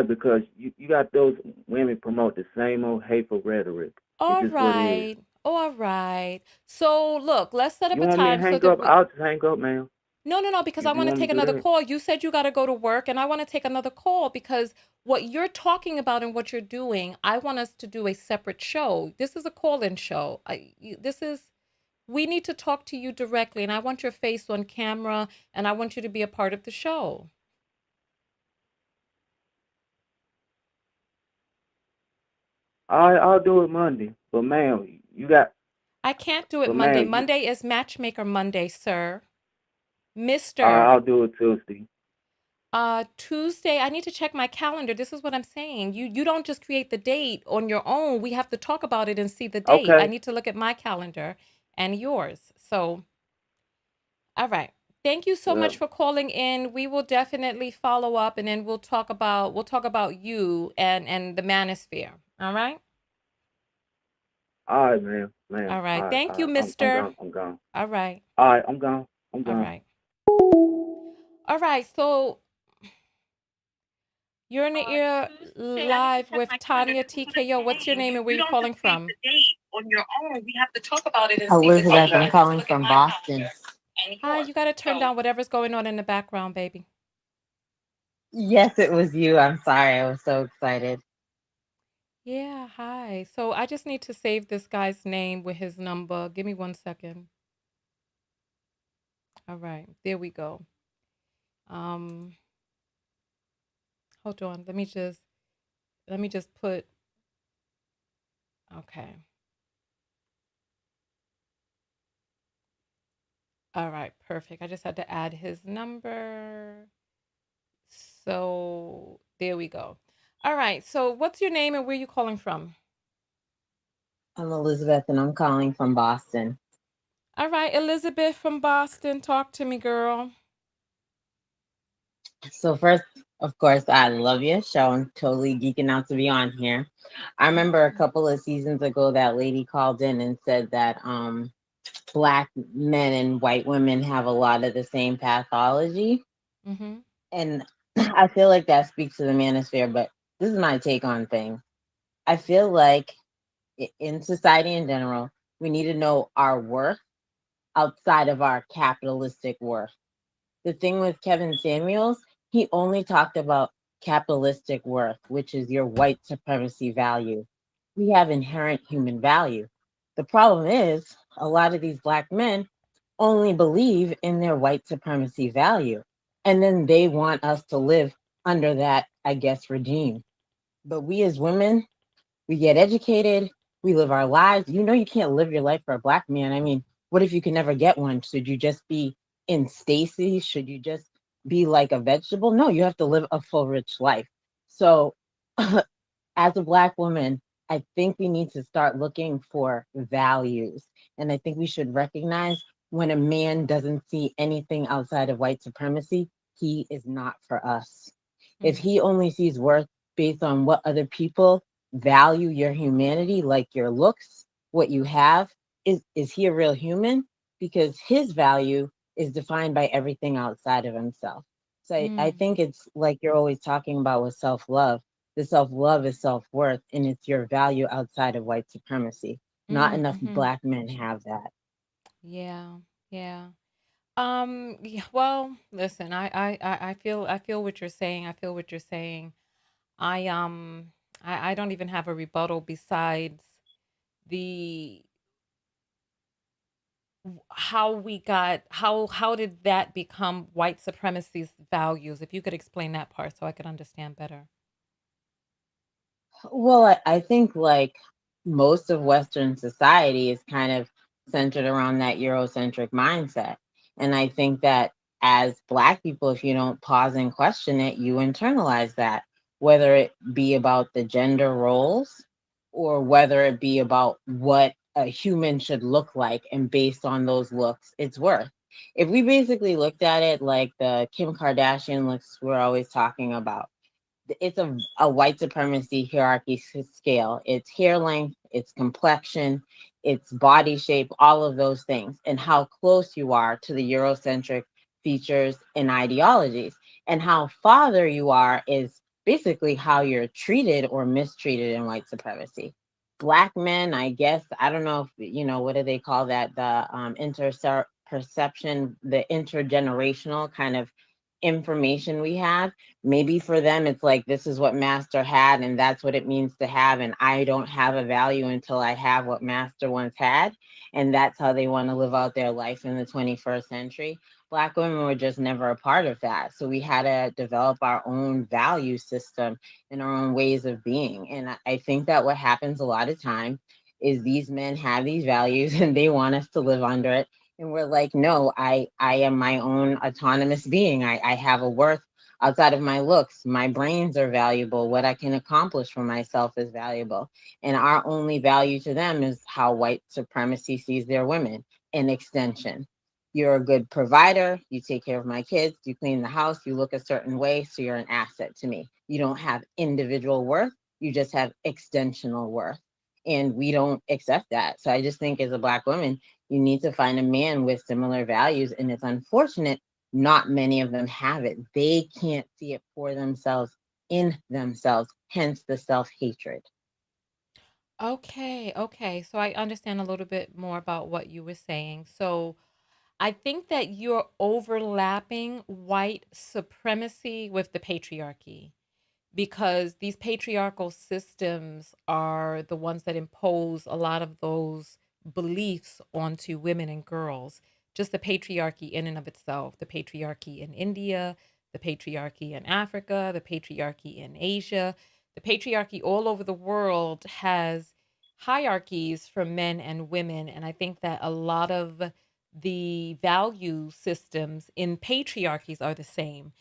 because you got those women promote the same old hateful rhetoric. It's All just what it is. right. All right. So, look, let's set up You a want me to time so hang that up? we I'll just hang up, man. No, because I If you want to want me take to do another that. call. You said you got to go to work, and I want to take another call because what you're talking about and what you're doing, I want us to do a separate show. This is a call-in show. This is we need to talk to you directly, and I want your face on camera, and I want you to be a part of the show. I'll do it Monday. But ma'am, you got. I can't do it But Monday. ma'am, Monday is Matchmaker Monday, sir. Mister. I'll do it Tuesday. Tuesday, I need to check my calendar. This is what I'm saying. You don't just create the date on your own. We have to talk about it and see the date. I Okay. need to look at my calendar and yours. So, all right. Thank you so much Well, for calling in. We will definitely follow up and then we'll talk about you and the manosphere. All right? all right, ma'am, ma'am. All All right. right, Thank all you, right. I'm mister. gone. I'm gone. All right. All right, I'm gone. I'm All gone. right. All right. So, you're in the ear live with Tanya TKO. What's your name and where you calling from? Elizabeth, I'm calling from Boston. Hi, you got to turn down whatever's going on in the background, baby. Yes, it was you. I'm sorry. I was so excited. Yeah, hi. So I just need to save this guy's name with his number. Give me 1 second. All right, there we go. Um, hold on. Let me just put. Okay. All right, perfect. I just had to add his number. So there we go. All right. So what's your name and where you calling from? I'm Elizabeth and I'm calling from Boston. All right, Elizabeth from Boston. Talk to me, girl. So first, of course, I love your show. I'm totally geeking out to be on here. I remember a Mm, couple of seasons ago that lady called in and said that black men and white women have a lot of the same pathology. mm-hmm. And I feel like that speaks to the manosphere, but this is my take on things. I feel like in society in general, we need to know our worth outside of our capitalistic worth. The thing with Kevin Samuels, he only talked about capitalistic worth, which is your white supremacy value. We have inherent human value. The problem is, a lot of these black men only believe in their white supremacy value. And then they want us to live under that, I guess, regime. But we as women, we get educated, we live our lives. You know, you can't live your life for a black man. I mean, what if you can never get one? Should you just be in stasis? Should you just be like a vegetable? No, you have to live a full, rich life. So, as a black woman, I think we need to start looking for values. And I think we should recognize when a man doesn't see anything outside of white supremacy, he is not for us. If Mm, he only sees worth based on what other people value your humanity, like your looks, what you have, is he a real human? Because his value is defined by everything outside of himself. So I mm, think it's like you're always talking about with self love. The self love is self worth, and it's your value outside of white supremacy. Not mm, enough mm-hmm. black men have that. Yeah, yeah. Yeah, well, listen, I feel what you're saying. I feel what you're saying. I um I don't even have a rebuttal besides the how we got how did that become white supremacy's values? If you could explain that part so I could understand better. Well, I think like most of Western society is kind of centered around that Eurocentric mindset. And I think that as Black people, if you don't pause and question it, you internalize that, whether it be about the gender roles or whether it be about what a human should look like. And based on those looks, it's worth. If we basically looked at it like the Kim Kardashian looks we're always talking about, it's a white supremacy hierarchy scale. It's hair length, it's complexion, it's body shape, all of those things, and how close you are to the Eurocentric features and ideologies. And how farther you are is basically how you're treated or mistreated in white supremacy. Black men, I guess, I don't know if, what do they call that? The perception, the intergenerational kind of information we have. Maybe for them it's like this is what master had and that's what it means to have, and I don't have a value until I have what master once had, and that's how they want to live out their life in the 21st century. Black women were just never a part of that, so we had to develop our own value system and our own ways of being. And I think that what happens a lot of time is these men have these values and they want us to live under it, and we're like, no, I am my own autonomous being. I have a worth outside of my looks. My brains are valuable. What I can accomplish for myself is valuable. And our only value to them is how white supremacy sees their women. An extension. You're a good provider. You take care of my kids. You clean the house. You look a certain way. So you're an asset to me. You don't have individual worth. You just have extensional worth. And we don't accept that. So I just think as a Black woman, you need to find a man with similar values. And it's unfortunate not many of them have it. They can't see it for themselves in themselves, hence the self hatred. Okay, okay. So I understand a little bit more about what you were saying. So I think that you're overlapping white supremacy with the patriarchy, because these patriarchal systems are the ones that impose a lot of those beliefs onto women and girls just the patriarchy in and of itself, the patriarchy in India, the patriarchy in Africa, the patriarchy in Asia, the patriarchy all over the world has hierarchies for men and women. And I think that a lot of the value systems in patriarchies are the same,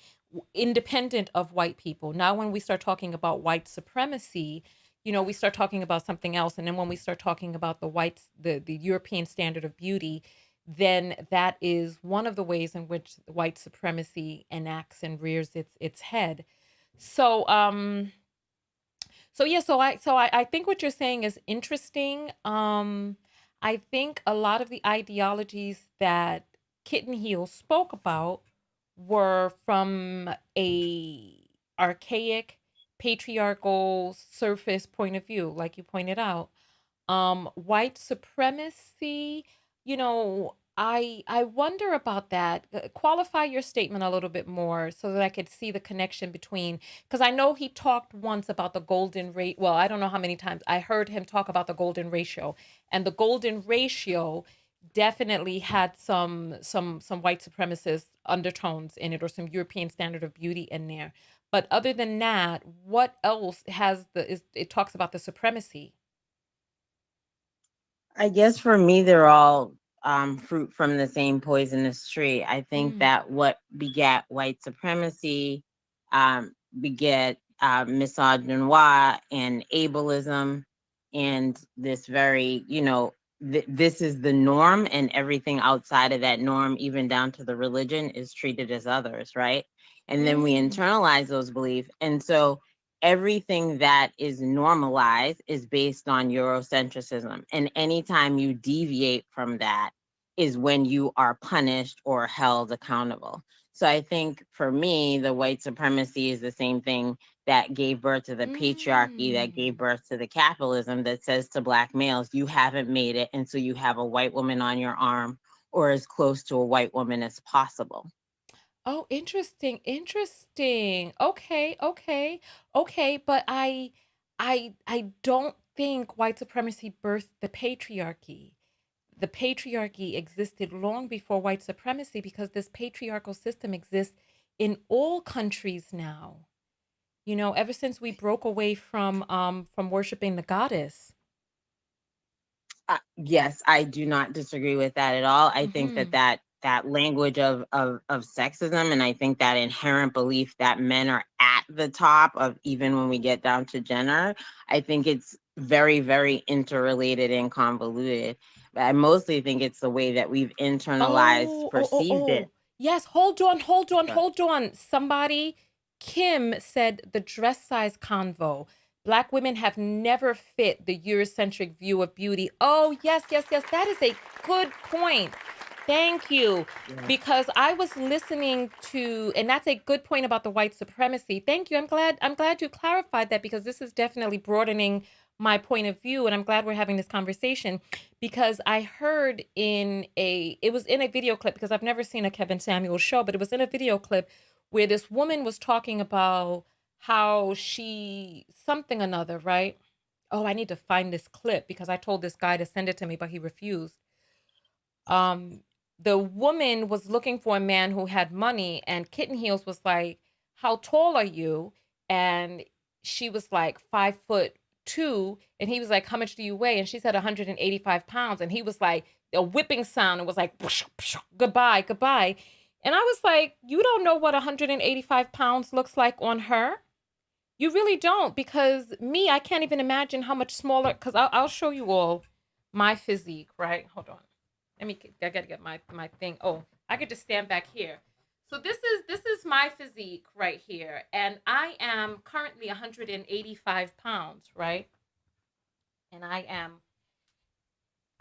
independent of white people. Now, when we start talking about white supremacy, we start talking about something else. And then when we start talking about the European standard of beauty, then that is one of the ways in which white supremacy enacts and rears its head. So I think what you're saying is interesting. I think a lot of the ideologies that Kitten Heel spoke about were from a archaic patriarchal surface point of view, like you pointed out. White supremacy, I wonder about that. Qualify your statement a little bit more so that I could see the connection between, because I know he talked once about the golden rate. Well, I don't know how many times I heard him talk about the golden ratio, and the golden ratio definitely had some white supremacist undertones in it, or some European standard of beauty in there. But other than that, what else has it talks about the supremacy? I guess for me, they're all fruit from the same poisonous tree. I think Mm. that what begat white supremacy beget misogynoir and ableism, and this very, this is the norm, and everything outside of that norm, even down to the religion, is treated as others, right? And then we Mm. internalize those beliefs. And so everything that is normalized is based on Eurocentrism. And anytime you deviate from that is when you are punished or held accountable. So I think for me, the white supremacy is the same thing that gave birth to the patriarchy, that gave Mm. birth to the capitalism that says to Black males, you haven't made it. And so you have a white woman on your arm, or as close to a white woman as possible. Oh, interesting, interesting. Okay, okay, okay. But I don't think white supremacy birthed the patriarchy. The patriarchy existed long before white supremacy because this patriarchal system exists in all countries now. Ever since we broke away from worshiping the goddess. Yes, I do not disagree with that at all. I think that Mm-hmm. that language of sexism, and I think that inherent belief that men are at the top of, even when we get down to gender, I think it's very, very interrelated and convoluted. But I mostly think it's the way that we've internalized, Oh, oh, oh, perceived it. oh. Yes, hold on, hold on, hold on. Somebody, Kim said the dress size convo. Black women have never fit the Eurocentric view of beauty. Oh, yes, yes, yes. That is a good point. Thank you. Yeah. Because I was listening to, and that's a good point about the white supremacy. Thank you. I'm glad you clarified that, because this is definitely broadening my point of view. And I'm glad we're having this conversation, because I heard it was in a video clip, because I've never seen a Kevin Samuels show, but it was in a video clip where this woman was talking about how she something another, right? Oh, I need to find this clip because I told this guy to send it to me, but he refused. um the woman was looking for a man who had money, and Kitten Heels was like, how tall are you? And she was like 5'2", and he was like, how much do you weigh? And she said 185 pounds, and he was like, a whipping sound, and was like, goodbye, goodbye. And I was like, you don't know what 185 pounds looks like on her. You really don't, because me, I can't even imagine how much smaller. Because I'll show you all my physique. Right? Hold on. I gotta get my thing. Oh, I could just stand back here. So this is my physique right here, and I am currently 185 pounds, right? And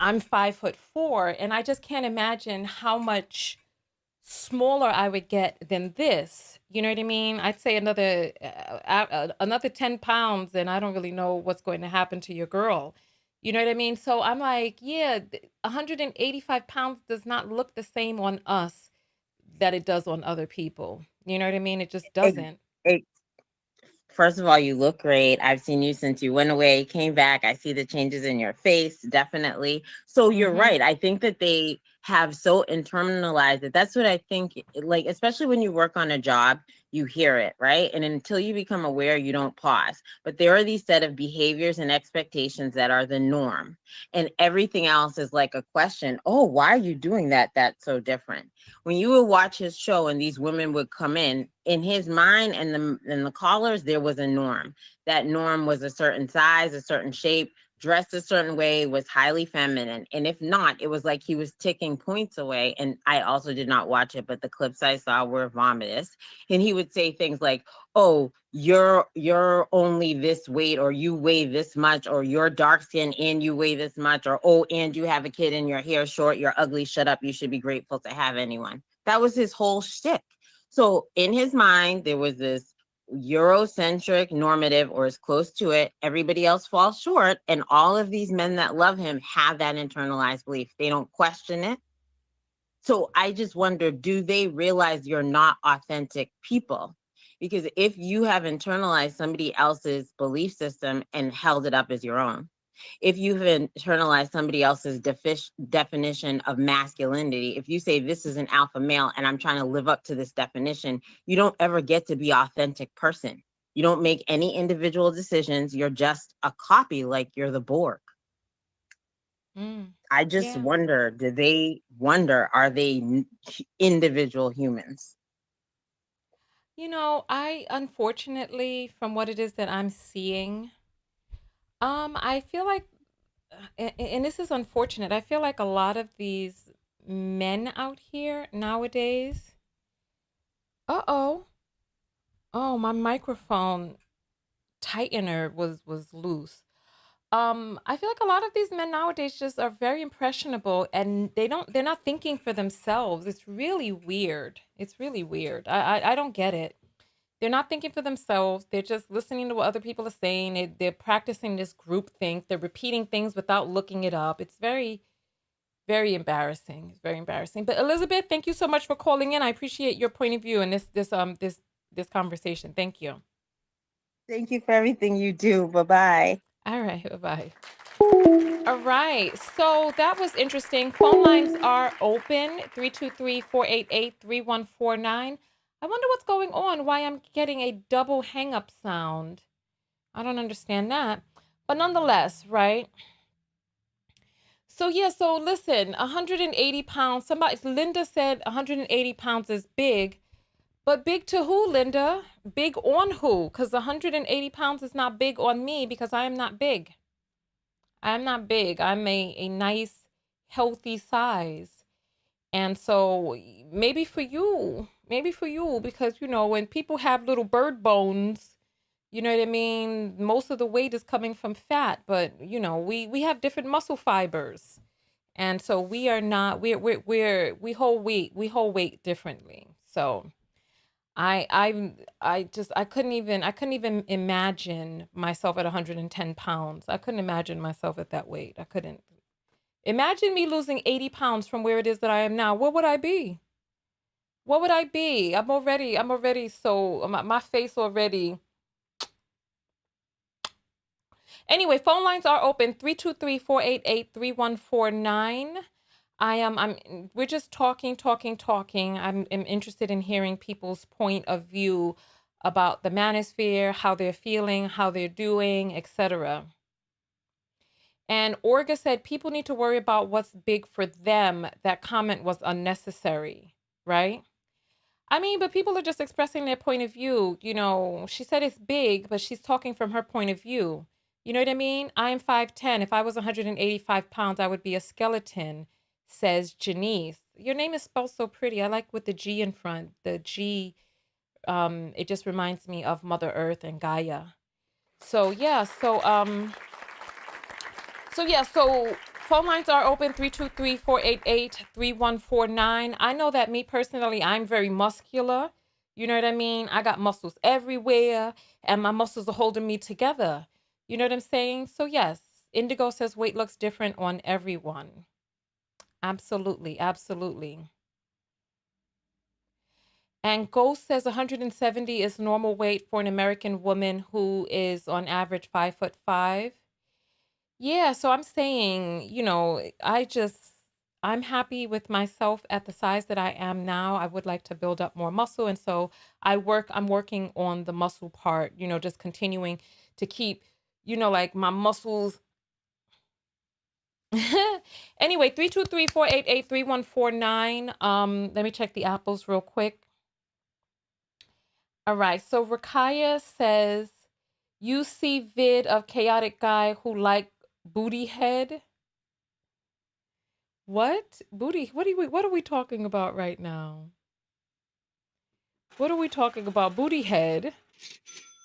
I'm 5'4", and I just can't imagine how much smaller I would get than this. You know what I mean? I'd say another 10 pounds, and I don't really know what's going to happen to your girl. You know what I mean? So I'm like, yeah, 185 pounds does not look the same on us that it does on other people. You know what I mean? It just It, doesn't. it, First of all, you look great. I've seen you since you went away, came back. I see the changes in your face, definitely. So you're Mm-hmm. right. I think that they have so internalized it. That's what I think, like, especially when you work on a job, you hear it, right? And until you become aware, you don't pause. But there are these set of behaviors and expectations that are the norm. And everything else is like a question. Oh, why are you doing that? That's so different. When you would watch his show and these women would come in his mind and the callers, there was a norm. That norm was a certain size, a certain shape, dressed a certain way, was highly feminine. And if not, it was like he was ticking points away. And I also did not watch it, but the clips I saw were vomitous. And he would say things like, oh, you're only this weight, or you weigh this much, or you're dark skinned and you weigh this much, or oh, and you have a kid and your hair short, you're ugly, shut up, you should be grateful to have anyone. That was his whole shtick. So in his mind, there was this Eurocentric normative, or as close to it. Everybody else falls short. And all of these men that love him have that internalized belief. They don't question it. So I just wonder, do they realize you're not authentic people? Because if you have internalized somebody else's belief system and held it up as your own, if you've internalized somebody else's definition of masculinity, if you say this is an alpha male and I'm trying to live up to this definition, you don't ever get to be authentic person. You don't make any individual decisions. You're just a copy, like you're the Borg. Mm. I just Yeah. wonder, do they wonder, are they individual humans? I unfortunately, from what it is that I'm seeing, I feel like, and this is unfortunate. I feel like a lot of these men out here nowadays. Uh-oh. Oh, my microphone tightener was loose. I feel like a lot of these men nowadays just are very impressionable, and they're not thinking for themselves. It's really weird. It's really weird. I don't get it. They're not thinking for themselves. They're just listening to what other people are saying. They're practicing this group think. They're repeating things without looking it up. It's very, very embarrassing. It's very embarrassing. But Elizabeth, thank you so much for calling in. I appreciate your point of view in this conversation. Thank you. Thank you for everything you do. Bye bye. All right. Bye bye. All right. So that was interesting. Phone lines are open 323-488-3149. I wonder what's going on, why I'm getting a double hang up sound. I don't understand that. But nonetheless, right? So yeah, so listen, 180 pounds. Linda said 180 pounds is big. But big to who, Linda? Big on who? Because 180 pounds is not big on me because I am not big. I'm not big. I'm a nice, healthy size. And so maybe for you, because, when people have little bird bones, you know what I mean? Most of the weight is coming from fat, but, we have different muscle fibers. And so we are not, we hold weight differently. So I couldn't even imagine myself at 110 pounds. I couldn't imagine myself at that weight. I couldn't imagine me losing 80 pounds from where it is that I am now. What would I be? What would I be? I'm already so, my face already. Anyway, phone lines are open 323-488-3149. We're just talking. I'm interested in hearing people's point of view about the manosphere, how they're feeling, how they're doing, etc. And Orga said people need to worry about what's big for them. That comment was unnecessary, right? I mean, but people are just expressing their point of view. She said it's big, but she's talking from her point of view. You know what I mean? I am 5'10". If I was 185 pounds, I would be a skeleton, says Janice. Your name is spelled so pretty. I like with the G in front. The G, it just reminds me of Mother Earth and Gaia. So yeah, so phone lines are open 323-488-3149. I know that me personally, I'm very muscular. You know what I mean? I got muscles everywhere and my muscles are holding me together. You know what I'm saying? So yes, Indigo says weight looks different on everyone. Absolutely, absolutely. And Ghost says 170 is normal weight for an American woman who is on average 5'5". Yeah, so I'm saying, I just I'm happy with myself at the size that I am now. I would like to build up more muscle. And so I'm working on the muscle part, just continuing to keep, like my muscles. Anyway, 323-488-3149. Let me check the apples real quick. All right. So Rakaya says, you see vid of chaotic guy who like booty head. What? Booty? What are we talking about right now? What are we talking about? Booty head?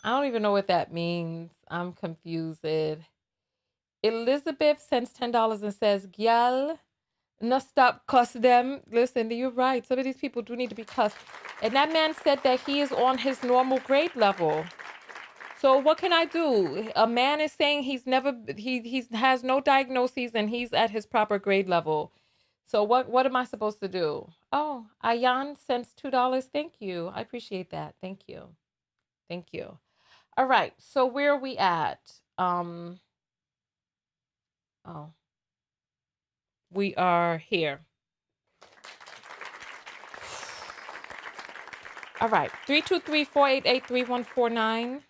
I don't even know what that means. I'm confused. Elizabeth sends $10 and says, Gyal, no stop cuss them. Listen, you're right. Some of these people do need to be cussed. And that man said that he is on his normal grade level. So what can I do? A man is saying he has no diagnoses and he's at his proper grade level. So what am I supposed to do? Oh, Ayan sends $2. Thank you. I appreciate that. Thank you. Thank you. All right. So where are we at? Oh, we are here. All right. 323-488-3149.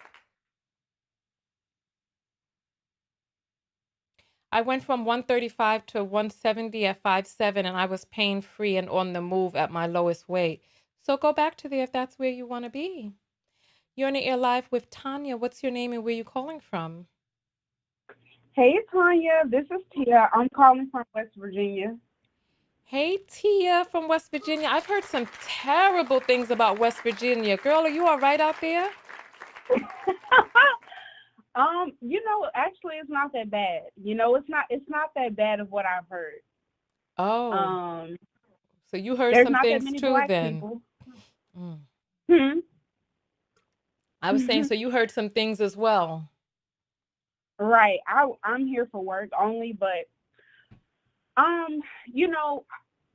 I went from 135 to 170 at 5'7", and I was pain free and on the move at my lowest weight. So go back to there if that's where you want to be. You're on the air live with Tonya. What's your name and where you calling from? Hey, Tonya. This is Tia. I'm calling from West Virginia. Hey, Tia from West Virginia. I've heard some terrible things about West Virginia. Girl, are you all right out there? Actually, it's not that bad. It's not that bad of what I've heard. Oh, Um, so you heard there's some not that things many too black then. people. Mm. Hmm. I was saying, so you heard some things as well. Right. I'm here for work only, but um, you know,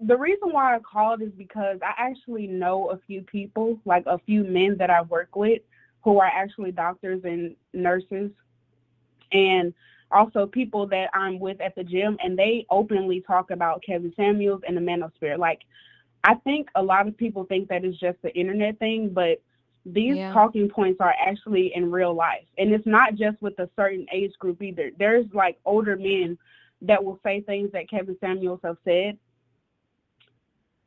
the reason why I called is because I actually know a few people, like a few men that I work with, who are actually doctors and nurses, and also people that I'm with at the gym, and they openly talk about Kevin Samuels and the Manosphere. Like, I think a lot of people think that it's just the internet thing, but these Yeah. talking points are actually in real life. And it's not just with a certain age group either. There's like older men that will say things that Kevin Samuels have said.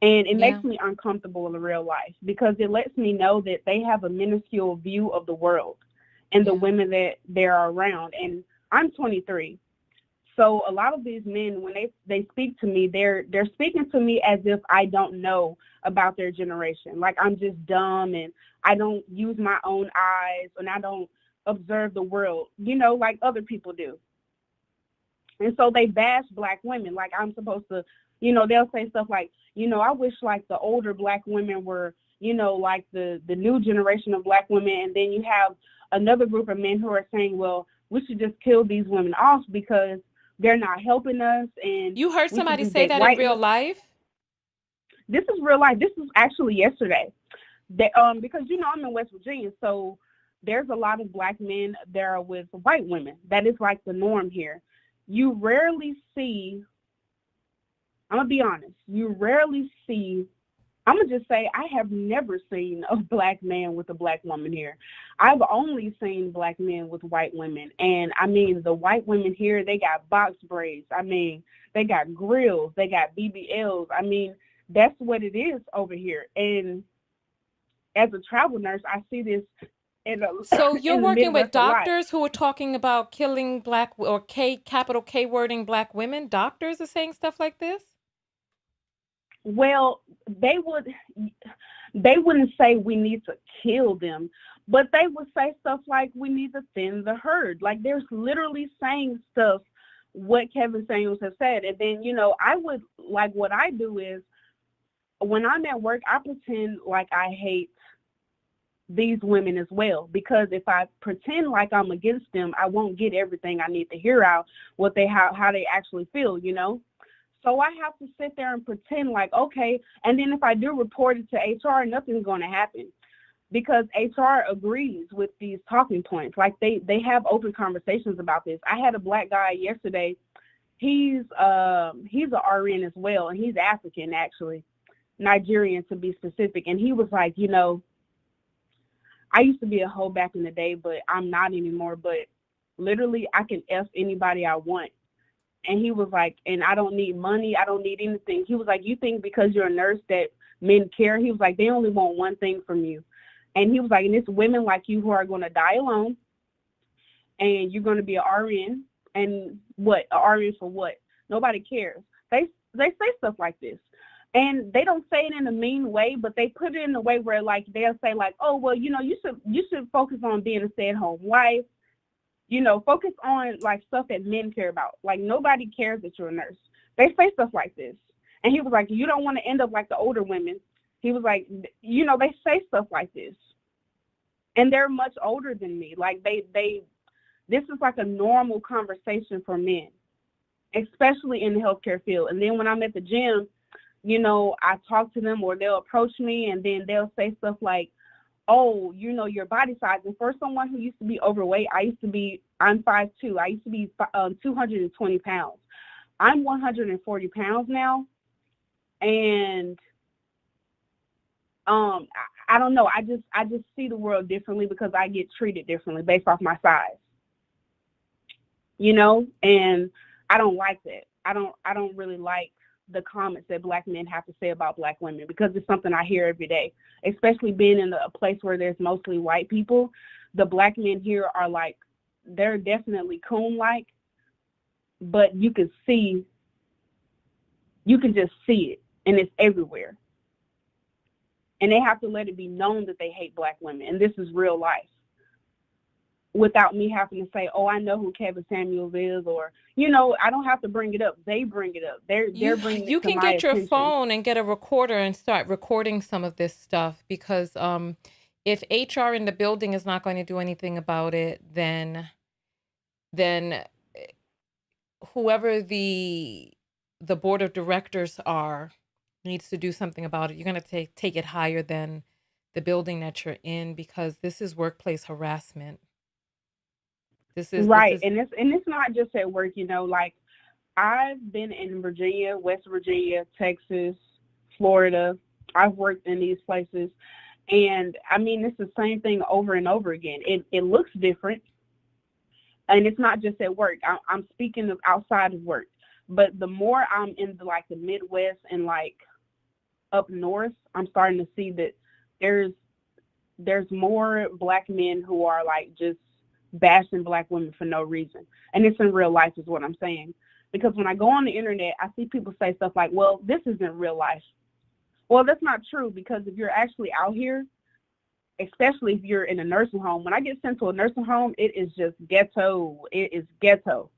And it Yeah. makes me uncomfortable in real life because it lets me know that they have a minuscule view of the world and the Yeah. women that they're around. And I'm 23. So a lot of these men, when they speak to me, they're speaking to me as if I don't know about their generation. Like I'm just dumb and I don't use my own eyes and I don't observe the world, like other people do. And so they bash black women like I'm supposed to, they'll say stuff like, I wish like the older black women were, like the new generation of black women. And then you have another group of men who are saying, well, we should just kill these women off because they're not helping us and You heard we should somebody just say date that in white real women. life? This is real life. This was actually yesterday. Because I'm in West Virginia, so there's a lot of black men there with white women. That is like the norm here. You rarely see, I'm gonna be honest, you rarely see, I'm gonna just say I have never seen a black man with a black woman here. I've only seen black men with white women. And I mean the white women here, they got box braids. I mean, they got grills, they got BBLs. I mean, that's what it is over here. And as a travel nurse, I see this in the, So you're in the working with Midwest a lot. doctors who are talking about killing black or capital K wording black women? Doctors are saying stuff like this? Well, they wouldn't say we need to kill them, but they would say stuff like we need to thin the herd. Like there's literally saying stuff what Kevin Samuels has said. And then, I would like what I do is when I'm at work, I pretend like I hate these women as well, because if I pretend like I'm against them, I won't get everything I need to hear out what they how they actually feel. So I have to sit there and pretend like okay, and then if I do report it to HR, nothing's going to happen because HR agrees with these talking points. Like they have open conversations about this. I had a black guy yesterday. He's a RN as well, and he's African actually, Nigerian to be specific. And he was like, I used to be a hoe back in the day, but I'm not anymore. But literally, I can F anybody I want. And he was like, and I don't need money. I don't need anything. He was like, you think because you're a nurse that men care? He was like, they only want one thing from you. And he was like, and it's women like you who are going to die alone. And you're going to be an RN. And what? A RN for what? Nobody cares. They say stuff like this. And they don't say it in a mean way, but they put it in a way where, like, they'll say, like, oh, well, you should focus on being a stay-at-home wife. Focus on, like, stuff that men care about. Like, nobody cares that you're a nurse. They say stuff like this. And he was like, you don't want to end up like the older women. He was like, they say stuff like this. And they're much older than me. Like, this is like a normal conversation for men, especially in the healthcare field. And then when I'm at the gym, I talk to them, or they'll approach me, and then they'll say stuff like, oh, your body size. And for someone who used to be overweight, I'm 5'2". I used to be 220 pounds. I'm 140 pounds now. And I don't know. I just see the world differently because I get treated differently based off my size. And I don't like that. I don't really like the comments that Black men have to say about Black women, because it's something I hear every day, especially being in a place where there's mostly white people. The Black men here are like, they're definitely coon-like, but you can just see it, and it's everywhere. And they have to let it be known that they hate Black women, and this is real life, without me having to say, oh, I know who Kevin Samuels is, or, I don't have to bring it up. They bring it up. They're bringing it You to can my get your attention. phone and get a recorder and start recording some of this stuff, because if HR in the building is not going to do anything about it, then whoever the board of directors needs to do something about it. You're going to take it higher than the building that you're in, because this is workplace harassment. This is right. And it's not just at work, like, I've been in Virginia, West Virginia, Texas, Florida. I've worked in these places, and I mean, it's the same thing over and over again. It looks different, and it's not just at work. I'm speaking of outside of work, but the more I'm in the Midwest and like up north, I'm starting to see that there's more Black men who are like just bashing Black women for no reason, and it's in real life is what I'm saying. Because when I go on the internet, I see people say stuff like, well, this isn't real life. Well, that's not true, because if you're actually out here, especially if you're in a nursing home, when I get sent to a nursing home, it is just ghetto. It is ghetto.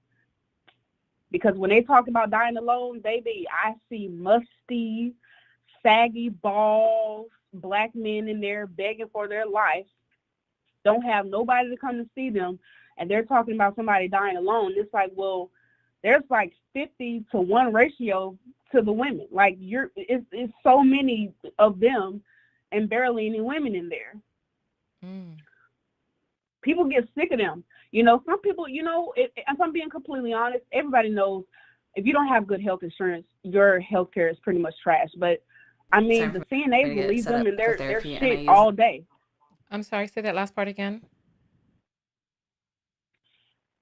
Because when they talk about dying alone, baby, I see musty, saggy, bald Black men in there begging for their life, don't have nobody to come to see them, and they're talking about somebody dying alone. It's like, well, there's like 50-1 ratio to the women. Like, it's so many of them and barely any women in there. People get sick of them. Some people, if I'm being completely honest, everybody knows if you don't have good health insurance, your health care is pretty much trash. But I mean, the CNAs will leave them in their shit all day. I'm sorry, say that last part again.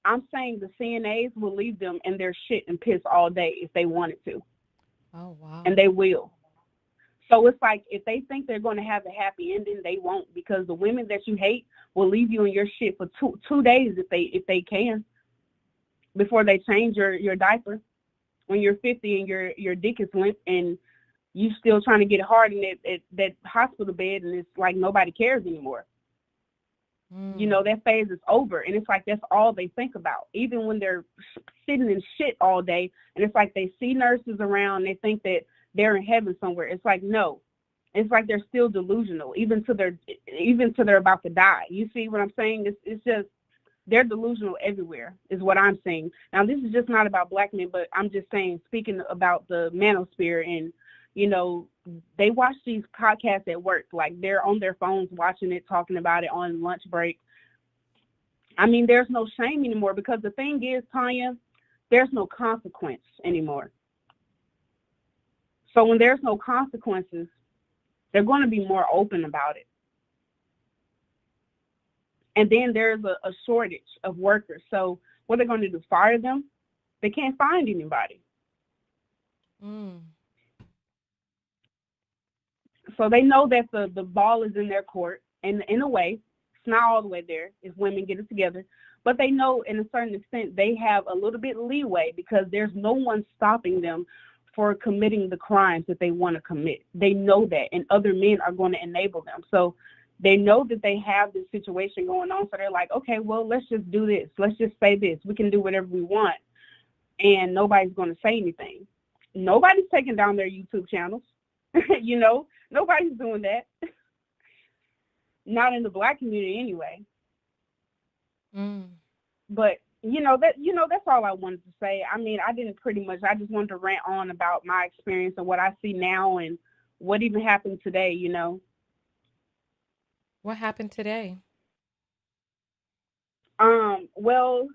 I'm saying the CNAs will leave them in their shit and piss all day if they wanted to. Oh, wow. And they will. So it's like, if they think they're going to have a happy ending, they won't, because the women that you hate will leave you in your shit for two days if they can, before they change your diaper. When you're 50 and your dick is limp and you still trying to get hard in that hospital bed, and it's like nobody cares anymore. That phase is over, and it's like that's all they think about. Even when they're sitting in shit all day, and it's like they see nurses around, they think that they're in heaven somewhere. It's like, no, it's like they're still delusional, even till they're about to die. You see what I'm saying? It's just they're delusional everywhere, is what I'm saying. Now, this is just not about Black men, but I'm just saying, speaking about the Manosphere, and they watch these podcasts at work, like they're on their phones watching it, talking about it on lunch break. I mean, there's no shame anymore, because the thing is, Tonya, there's no consequence anymore. So when there's no consequences, they're going to be more open about it. And then there's a shortage of workers. So what are they going to do? Fire them? They can't find anybody. Mm. So they know that the ball is in their court. And in a way, it's not all the way there if women get it together. But they know in a certain extent they have a little bit leeway because there's no one stopping them for committing the crimes that they want to commit. They know that, and other men are going to enable them. So they know that they have this situation going on. So they're like, okay, well, let's just do this. Let's just say this. We can do whatever we want, and nobody's going to say anything. Nobody's taking down their YouTube channels. Nobody's doing that. Not in the Black community anyway. Mm. But that's all I wanted to say. I mean, I just wanted to rant on about my experience and what I see now and what even happened today, What happened today? Well,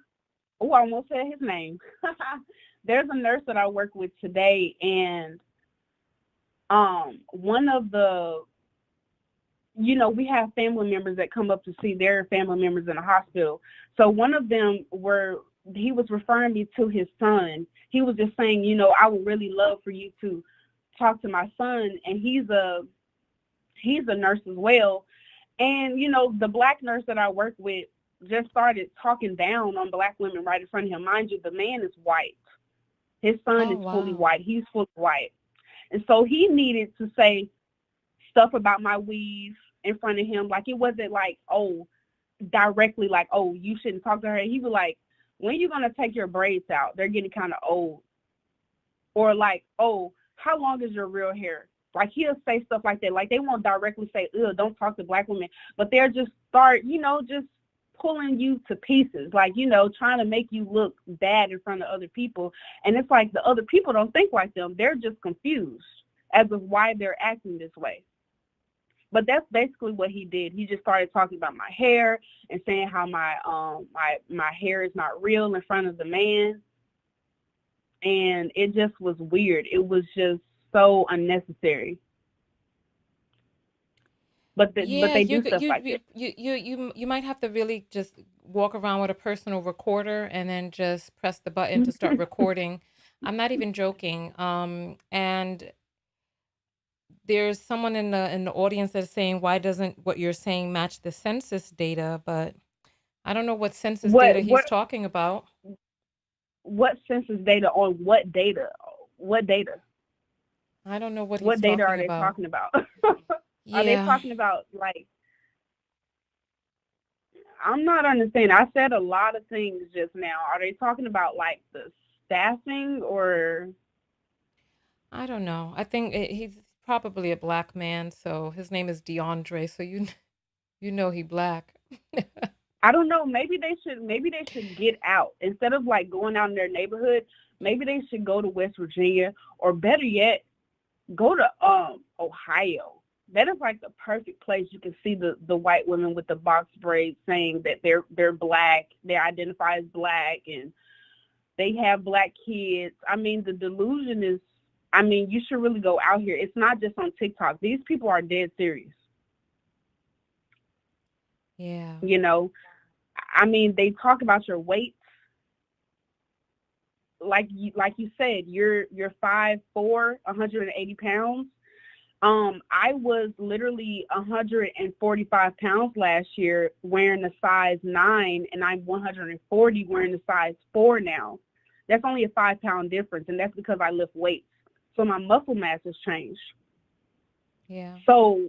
I almost said his name. There's a nurse that I work with today, and one of the, we have family members that come up to see their family members in the hospital. So one of them he was referring me to his son. He was just saying, I would really love for you to talk to my son, and he's a nurse as well. And the Black nurse that I work with just started talking down on Black women right in front of him. Mind you, the man is white. His son is fully white. He's fully white. And so he needed to say stuff about my weave in front of him. Like, it wasn't like, directly like, you shouldn't talk to her. He was like, when are you going to take your braids out? They're getting kind of old. Or like, how long is your real hair? Like, he'll say stuff like that. Like, they won't directly say, don't talk to Black women. But they'll just start, just pulling you to pieces. Like, trying to make you look bad in front of other people. And it's like the other people don't think like them. They're just confused as of why they're acting this way. But that's basically what he did. He just started talking about my hair and saying how my hair is not real in front of the man. And it just was weird. It was just so unnecessary. But they do stuff like that. You might have to really just walk around with a personal recorder and then just press the button to start recording. I'm not even joking. And there's someone in the audience that's saying, why doesn't what you're saying match the census data? But I don't know what census data he's talking about. What census data on what data? What data? I don't know what data are they talking about? Yeah. Are they talking about, like, I'm not understanding. I said a lot of things just now. Are they talking about like the staffing or? I don't know. I think he's probably a Black man, so his name is DeAndre. So he Black. I don't know. Maybe they should get out instead of like going out in their neighborhood. Maybe they should go to West Virginia, or better yet, go to Ohio. That is like the perfect place. You can see the white women with the box braids saying that they're Black, they identify as Black, and they have Black kids. I mean, the delusion is, you should really go out here. It's not just on TikTok. These people are dead serious. Yeah. They talk about your weight. Like you said, you're 5'4", 180 pounds. I was literally 145 pounds last year wearing a size 9, and I'm 140 wearing a size 4 now. That's only a 5-pound difference, and that's because I lift weights. So my muscle mass has changed. Yeah. So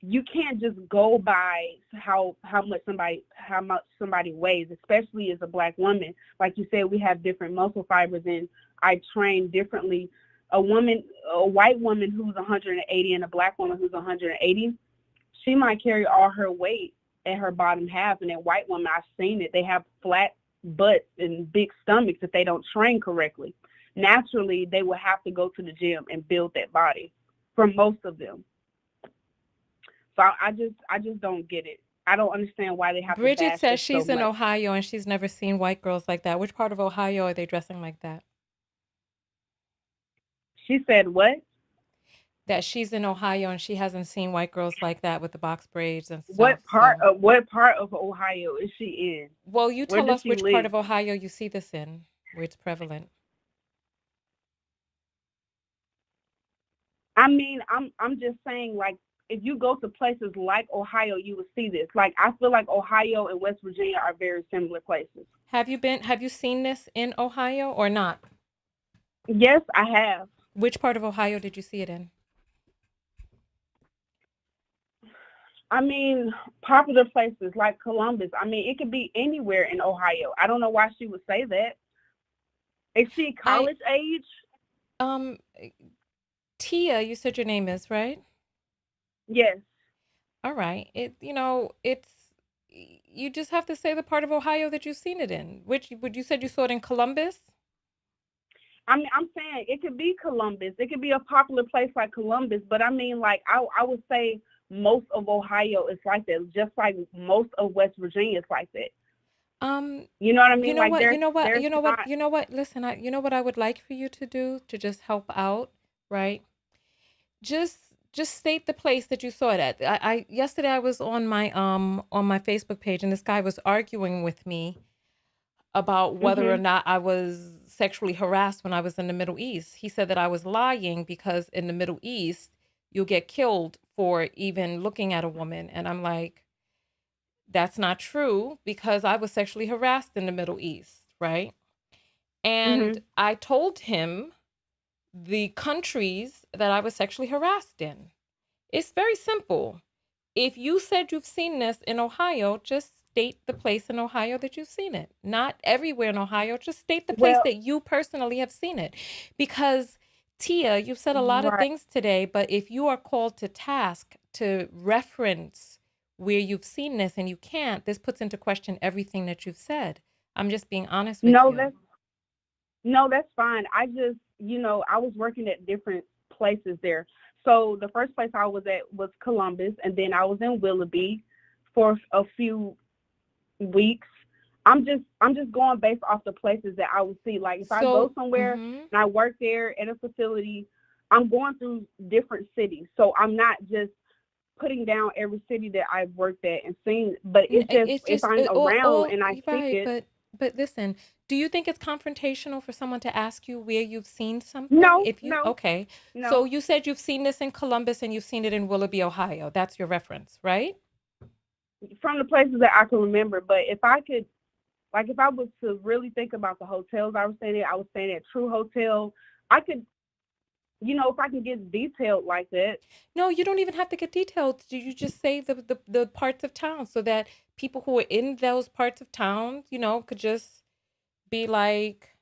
you can't just go by how much somebody weighs, especially as a Black woman. Like you said, we have different muscle fibers, and I train differently. A white woman who's 180 and a Black woman who's 180, she might carry all her weight at her bottom half. And that white woman, I've seen it, they have flat butts and big stomachs if they don't train correctly. Naturally, they will have to go to the gym and build that body for most of them. So I just don't get it. I don't understand why they have to Bridget bash us says so she's in much. Ohio and she's never seen white girls like that. Which part of Ohio are they dressing like that? She said what? That she's in Ohio and she hasn't seen white girls like that with the box braids and stuff. So, What part of Ohio is she in? well, you Where tell does us she which part live? of Ohio you see this in, where it's prevalent. I mean, I'm just saying, like, if you go to places like Ohio, you will see this. Like, I feel like Ohio and West Virginia are very similar places. Have you seen this in Ohio or not? Yes, I have. Which part of Ohio did you see it in? I mean, popular places like Columbus. I mean, it could be anywhere in Ohio. I don't know why she would say that. Is she I college age? um Tia, you said your name is, right? Yes. All right. It's you just have to say the part of Ohio that you've seen it in. Which would you said you saw it in Columbus? I mean, I'm saying it could be Columbus. It could be a popular place like Columbus, but I mean, like, I would say most of Ohio is like that, just like most of West Virginia is like that. Um, You know what I you mean? know Like, what? You know what? there's You know what? not. You know what? Listen, you know what I would like for you to do to just help out, right? Just just state the place that you saw it at. I yesterday I was on my Facebook page and this guy was arguing with me about whether or Mhm. not I was sexually harassed when I was in the Middle East. He said that I was lying because in the Middle East you'll get killed for even looking at a woman, and I'm like, that's not true because I was sexually harassed in the Middle East, right? And Mhm. I told him the countries that I was sexually harassed in. It's very simple. If you said you've seen this in Ohio, just state the place in Ohio that you've seen it. Not everywhere in Ohio, just state the place Well, that you personally have seen it. Because Tia, you've said a lot of right. things today, but if you are called to task to reference where you've seen this and you can't, this puts into question everything that you've said. I'm just being honest with No, you. that's no, that's fine. I just, I was working at different places there. So the first place I was at was Columbus, and then I was in Willoughby for a few weeks. I'm just going based off the places that I would see. Like if I go So, somewhere and I work there at a facility, I'm going through different cities. So I'm not just putting down every city that I've worked at and seen, but it's just It's if just I'm around and I you're see right, it. but listen, do you think it's confrontational for someone to ask you where you've seen something? No, If you no, okay, so no. you said you've seen this in Columbus and you've seen it in Willoughby, Ohio. That's your reference, right? From the places that I can remember. But if I could, like, if I was to really think about the hotels I was staying at, I was staying at True Hotel. I could, if I can get detailed like that. No, you don't even have to get detailed. You just say the parts of town so that people who are in those parts of town, could just be like,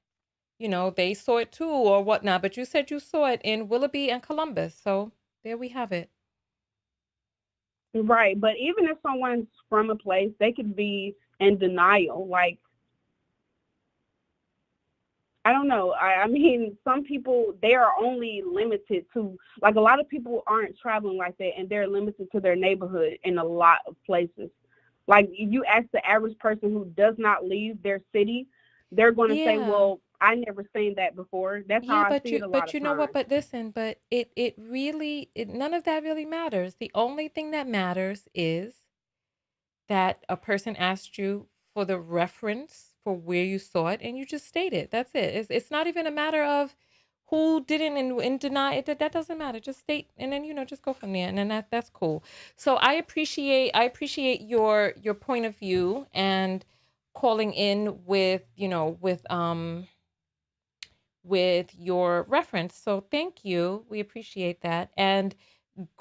they saw it too or whatnot. But you said you saw it in Willoughby and Columbus, so there we have it. Right. But even if someone's from a place, they could be in denial. Like, I don't know. I mean, some people, they are only limited to, like, a lot of people aren't traveling like that, and they're limited to their neighborhood in a lot of places. Like, if you ask the average person who does not leave their city, they're going to say, Yeah. well, I never seen that before. That's how Yeah, I but see it you a lot but of you know what? times. But listen, but it really none of that really matters. The only thing that matters is that a person asked you for the reference for where you saw it and you just state it. That's it. It's not even a matter of who didn't and deny it. That doesn't matter. Just state and then just go from there and then that's cool. So I appreciate your point of view and calling in with your reference. So thank you. We appreciate that. And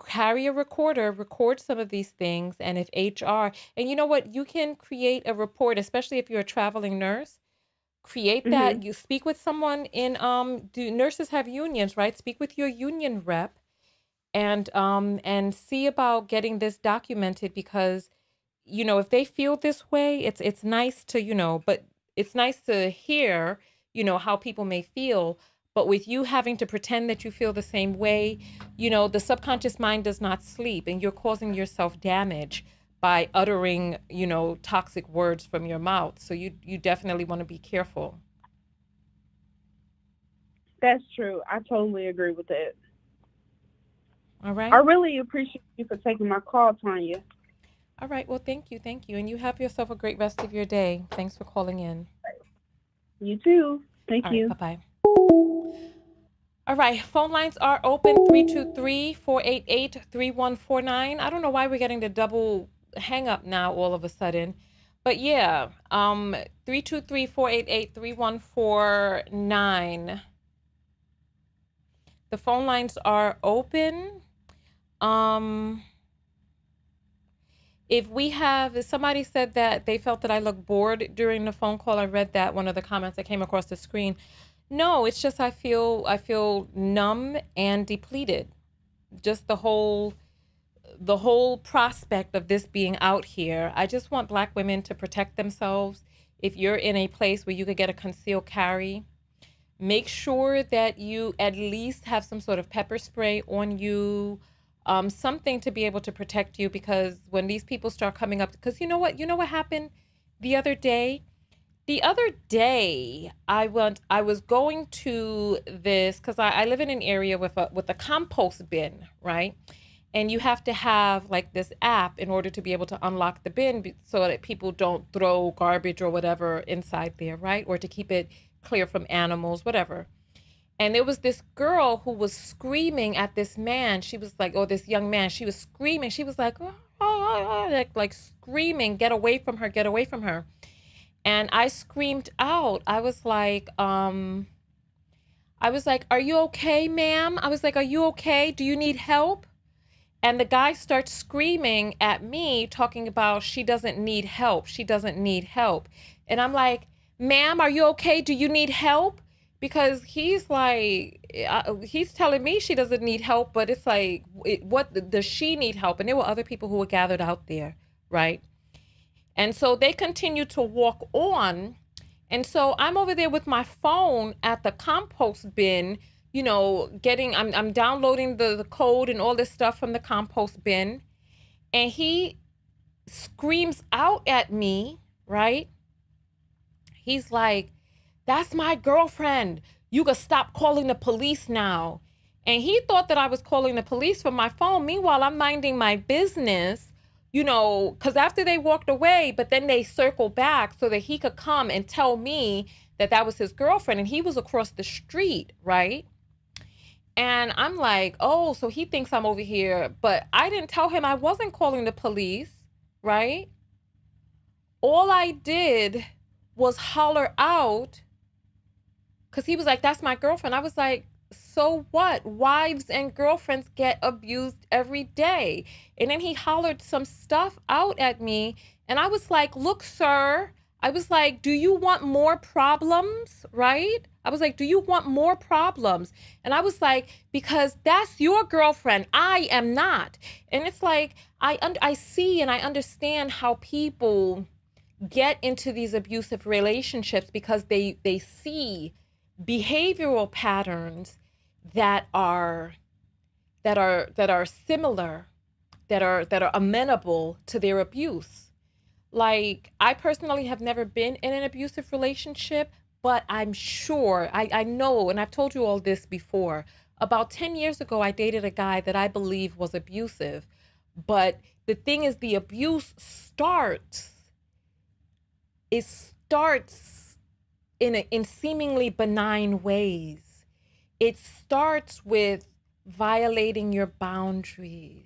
carry a recorder, record some of these things. And if HR, and you know what, you can create a report, especially if you're a traveling nurse. Create that. Mhm. You speak with someone in do nurses have unions, right? Speak with your union rep and see about getting this documented because if they feel this way, it's nice to, but it's nice to hear, how people may feel. But with you having to pretend that you feel the same way, the subconscious mind does not sleep and you're causing yourself damage by uttering, toxic words from your mouth. So you definitely want to be careful. That's true. I totally agree with that. All right. I really appreciate you for taking my call, Tonya. All right. Well, thank you. And you have yourself a great rest of your day. Thanks for calling in. You too. Thank All right. you. Bye-bye. All right, phone lines are open 323-488-3149. I don't know why we're getting the double hang up now all of a sudden. But yeah, 323-488-3149. The phone lines are open. If somebody said that they felt that I looked bored during the phone call, I read that one of the comments that came across the screen. No, it's just I feel numb and depleted. Just the whole prospect of this being out here. I just want Black women to protect themselves. If you're in a place where you could get a concealed carry, make sure that you at least have some sort of pepper spray on you, something to be able to protect you, because when these people start coming up, because you know what happened the other day? The other day, I was going to this because I live in an area with a compost bin, right? And you have to have like this app in order to be able to unlock the bin so that people don't throw garbage or whatever inside there, right? Or to keep it clear from animals, whatever. And there was this girl who was screaming at this man. She was like, oh, this young man. She was screaming. She was like, like screaming, get away from her, get away from her. And I screamed out. I was like, are you okay, ma'am? I was like, are you okay? Do you need help? And the guy starts screaming at me, talking about she doesn't need help. She doesn't need help. And I'm like, ma'am, are you okay? Do you need help? Because he's like, he's telling me she doesn't need help, but it's like, what does she need help? And there were other people who were gathered out there, right? And so they continue to walk on. And so I'm over there with my phone at the compost bin, I'm downloading the code and all this stuff from the compost bin. And he screams out at me, right? He's like, that's my girlfriend. You gotta stop calling the police now. And he thought that I was calling the police from my phone. Meanwhile, I'm minding my business, because after they walked away, but then they circled back so that he could come and tell me that that was his girlfriend. And he was across the street, right? And I'm like, oh, so he thinks I'm over here. But I didn't tell him I wasn't calling the police, right? All I did was holler out because he was like, that's my girlfriend. I was like, so what? Wives and girlfriends get abused every day. And then he hollered some stuff out at me. And I was like, look, sir. I was like, do you want more problems? Right? I was like, do you want more problems? And I was like, because that's your girlfriend. I am not. And it's like, I see and I understand how people get into these abusive relationships because they see behavioral patterns that are similar, that are amenable to their abuse. Like, I personally have never been in an abusive relationship, but I'm sure, I know, and I've told you all this before. About 10 years ago, I dated a guy that I believe was abusive. But the thing is, the abuse starts in seemingly benign ways. It starts with violating your boundaries.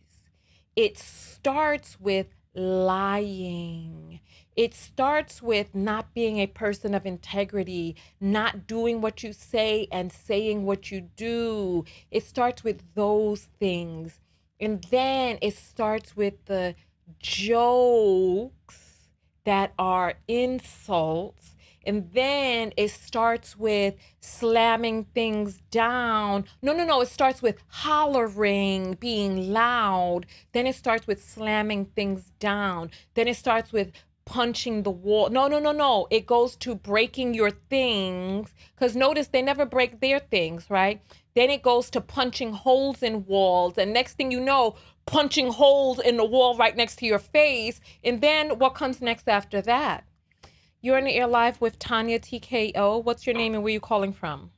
It starts with lying. It starts with not being a person of integrity, not doing what you say and saying what you do. It starts with those things. And then it starts with the jokes that are insults. And then it starts with slamming things down. No. It starts with hollering, being loud. Then it starts with slamming things down. Then it starts with punching the wall. No, no, no, no. It goes to breaking your things. Because notice they never break their things, right? Then it goes to punching holes in walls. And next thing you know, punching holes in the wall right next to your face. And then what comes next after that? You're in the air live with Tonya TKO. What's your name and where you calling from?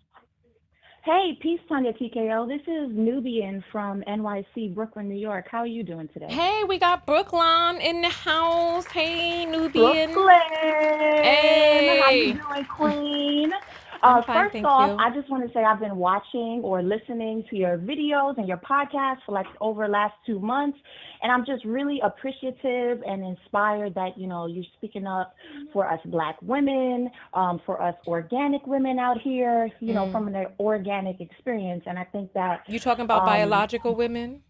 Hey, peace, Tonya TKO. This is Nubian from NYC, Brooklyn, New York. How are you doing today? Hey, we got Brooklyn in the house. Hey, Nubian. Brooklyn, how you Hey. doing, Queen? I'm fine, First thank off, you. I just want to say I've been watching or listening to your videos and your podcast for like over the last 2 months, and I'm just really appreciative and inspired that you're speaking up for us Black women, for us organic women out here, from an organic experience, and I think that You talking about um, biological women?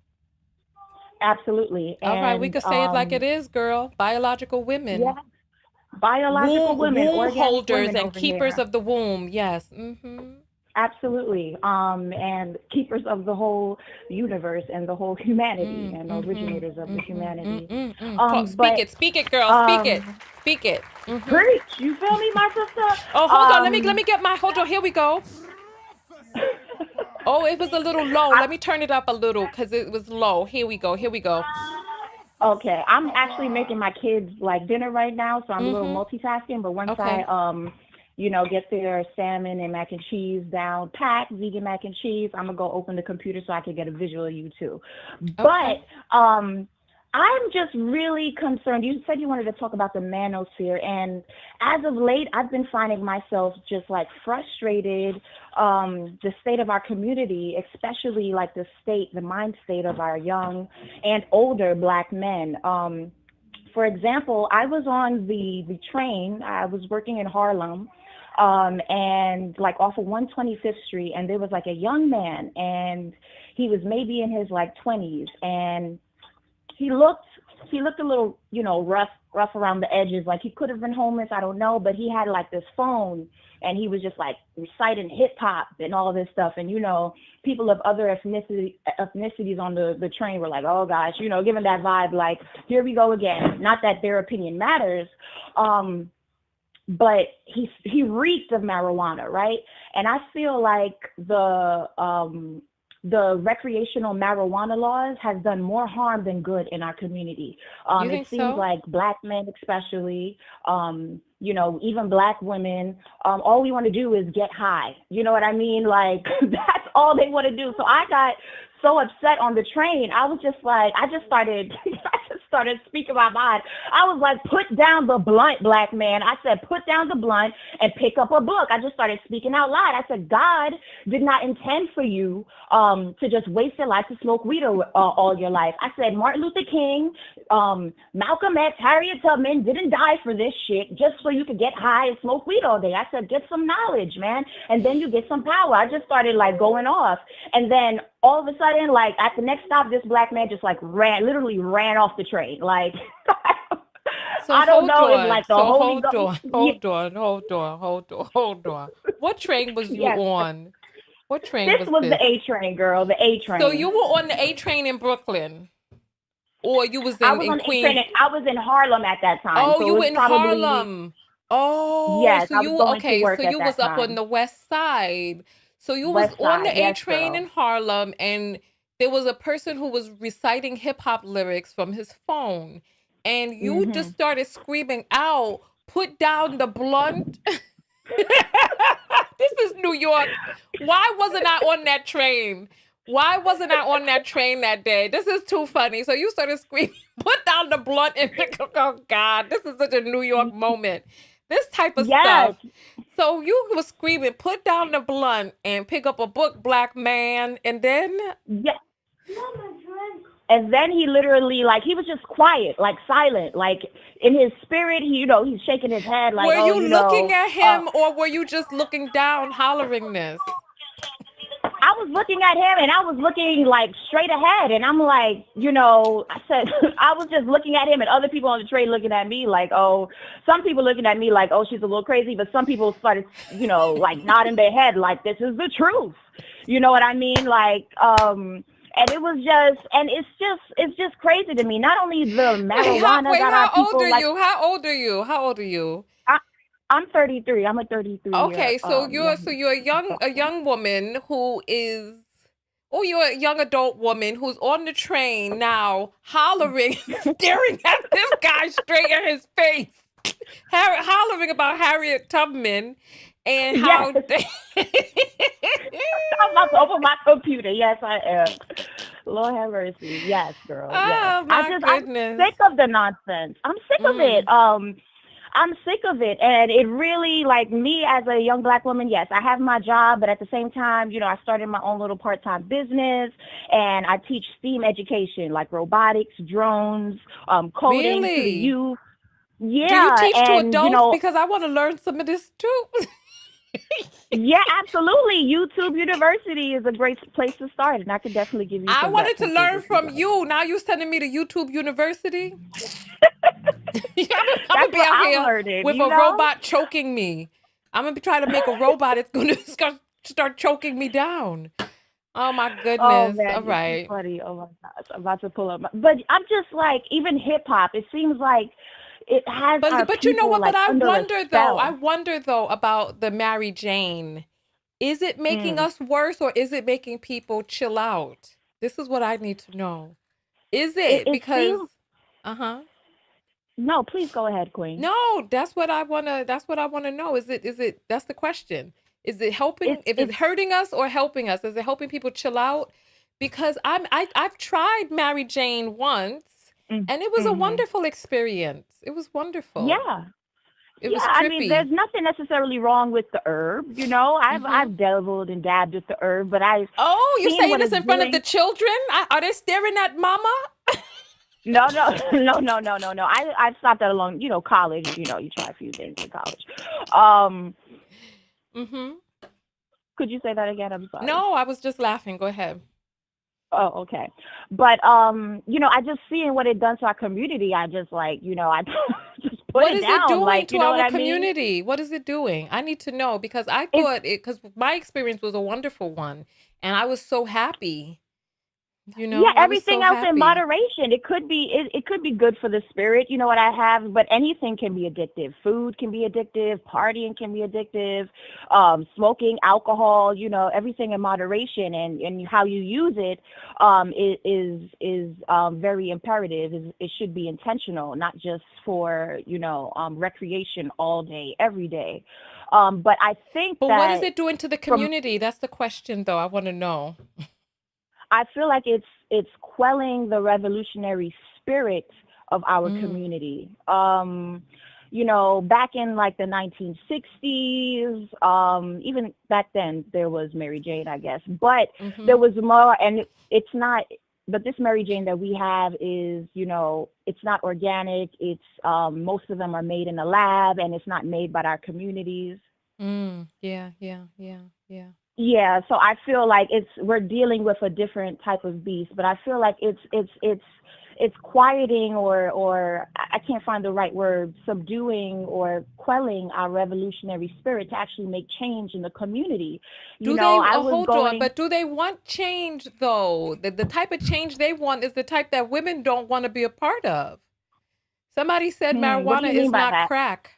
absolutely, All right, we and could say it like it is, girl. Biological yeah, women. biological women, Womb organic holders women and over keepers here. of the womb. Yes. Mm-hmm. Absolutely. And keepers of the whole universe and the whole humanity Mm, and mm-hmm. originators of the Mm-hmm. humanity. Mm-mm. Speak But it. Speak it, girl. Speak it. um Speak it. Mm-hmm. preach, you feel me, my Oh, sister? hold on. Let me get my hold on. Here we go. Oh, it was a little low. I, Let me turn it up a little because it was low. Here we go. Here we go. okay, I'm actually making my kids like dinner right now, so I'm a little Mm-hmm. multitasking, but once I Okay. get their salmon and mac and cheese down pat, vegan mac and cheese, I'm gonna go open the computer so I can get a visual of you too. Okay. But I'm just really concerned. You said you wanted to talk about the manosphere, and as of late, I've been finding myself just like frustrated. The state of our community, especially like the mind state of our young and older Black men. For example, I was on the train. I was working in Harlem, and like off of 125th Street, and there was like a young man, and he was maybe in his like 20s, and he looked he looked a little, rough around the edges. Like he could have been homeless, I don't know, but he had like this phone and he was just like reciting hip hop and all this stuff. And people of other ethnicities on the train were like, oh gosh, giving that vibe like, here we go again. Not that their opinion matters. But he reeked of marijuana, right? And I feel like the recreational marijuana laws has done more harm than good in our community. You It think seems so? like Black men, especially, even Black women, all we want to do is get high. You know what I mean? Like that's all they want to do. So I got so upset on the train. I was just like, I just started, I just started speaking my mind. I was like, put down the blunt, Black man. I said, put down the blunt and pick up a book. I just started speaking out loud. I said, God did not intend for you to just waste your life to smoke weed all your life. I said, Martin Luther King, Malcolm X, Harriet Tubman didn't die for this shit just so you could get high and smoke weed all day. I said, get some knowledge, man, and then you get some power. I just started like going off. And then all of a sudden, like at the next stop, this Black man just like literally ran off the train. Like, So I don't hold know if on. like the So Holy hold Ghost. on. Yeah, Hold on. Hold on. Hold on. Hold on. What train was you yes. on? What train This was was the this? A train, girl, the A So train. you were on the A train in Brooklyn, or you was I in was in on A Queens? train. I was in Harlem at that time, Oh, so you it were was in probably, Harlem. Oh, yes, so I you was were going to okay. So work at you was that up on time. the west side. So you was West on Side, the A yes, train girl. in Harlem, and there was a person who was reciting hip hop lyrics from his phone, and you just Mhm. started screaming out, "Put down the blunt." This is New York. Why wasn't I on that train? Why wasn't I on that train that day? This is too funny. So you started screaming, put down the blunt and pick up. Oh God, this is such a New York moment. This type of Yes, stuff. So you was screaming, put down the blunt and pick up a book, Black man. And then yes. And then he literally, like, he was just quiet, like silent, like in his spirit. He's shaking his head, like, were oh, you looking at him or were you just looking down, hollering this? I was looking at him and I was looking like straight ahead. And I'm like, I said, I was just looking at him and other people on the train looking at me like, oh, some people looking at me like, oh, she's a little crazy. But some people started, like nodding their head like, this is the truth. You know what I mean? Like, And it was just, and it's just crazy to me. Not only the marijuana Wait, that our how old people are like. you? How old are you? How old are you? I, I'm 33. I'm a 33 year Okay, so young you're black a woman. young woman who is, oh, you're a young adult woman who's on the train now hollering, staring at this guy straight in his face, hollering about Harriet Tubman and Yes, how I'm about to open my computer. Yes, I am. Lord have mercy. Yes, girl. Yes. Oh my I'm goodness. sick of the nonsense. I'm sick of it. Mm. I'm sick of it. And it really, like me as a young black woman, yes, I have my job, but at the same time, I started my own little part-time business and I teach STEAM education like robotics, drones, coding to the Really? youth. Do you Yeah. teach to And, adults? Because I want to learn some of this too. yeah, absolutely. YouTube University is a great place to start, and I could definitely give you I some wanted to references learn if you from like. you. Now you're sending me to YouTube University. I'm gonna That's be where out I'm here learning, with you a know? robot choking me. I'm gonna be trying to make a robot. It's gonna start choking me down. Oh my Oh goodness. man, All it's too right. funny. Oh my gosh, I'm about to pull up. But I'm just like, even hip hop, it seems like it has our But you know people what? But like under a I spell. wonder though about the Mary Jane. Is it making Mm. us worse or is it making people chill out? This is what I need to know. Is it It because seems. uh-huh. No, please go ahead, Queen. No, that's what I wanna know. Is it that's the question. Is it helping if It's. it's hurting us or helping us? Is it helping people chill out? Because I've tried Mary Jane once and it was a Mm-hmm. wonderful experience. It was wonderful. Yeah. It Yeah, was I mean, there's trippy. nothing necessarily wrong with the herb. Mhm. I've dabbled and dabbed with the herb, but I've Oh, you seen saying what this it's in front of the doing. children? Are they staring at mama? No, no, no. I stopped at along, college. You try a few things in college. Um, Mhm. could you say that again? I'm sorry. No, I was just laughing. Go ahead. Oh, okay. But I just seeing what it done to our community. I just like, I just put What it is it down. doing Like, you to know what our I mean? community? What is it doing? I need to know because I It's thought it because my experience was a wonderful one and I was so happy. You Yeah, know, I was everything so else in happy. moderation. It could be good for the spirit, you know what I have, but anything can be addictive. Food can be addictive, partying can be addictive, smoking, alcohol, everything in moderation, and how you use it is very imperative. It should be intentional, not just for, recreation all day, every day. But I think But what is that it doing to the from community? That's the question though. I want to know. I feel like it's quelling the revolutionary spirit of our Mm, community. Back in like the 1960s, even back then there was Mary Jane, I guess, but there mhm. was more, and it's not. But this Mary Jane that we have is, it's not organic. It's most of them are made in a lab, and it's not made by our communities. Mm, yeah, yeah, yeah, yeah. Yeah, so I feel like we're dealing with a different type of beast, but I feel like it's quieting or I can't find the right word, subduing or quelling our revolutionary spirit to actually make change in the community. Do they I was hold on, going. but do they want change though? The type of change they want is the type that women don't want to be a part of. Somebody said What do marijuana you is mean by not that? crack.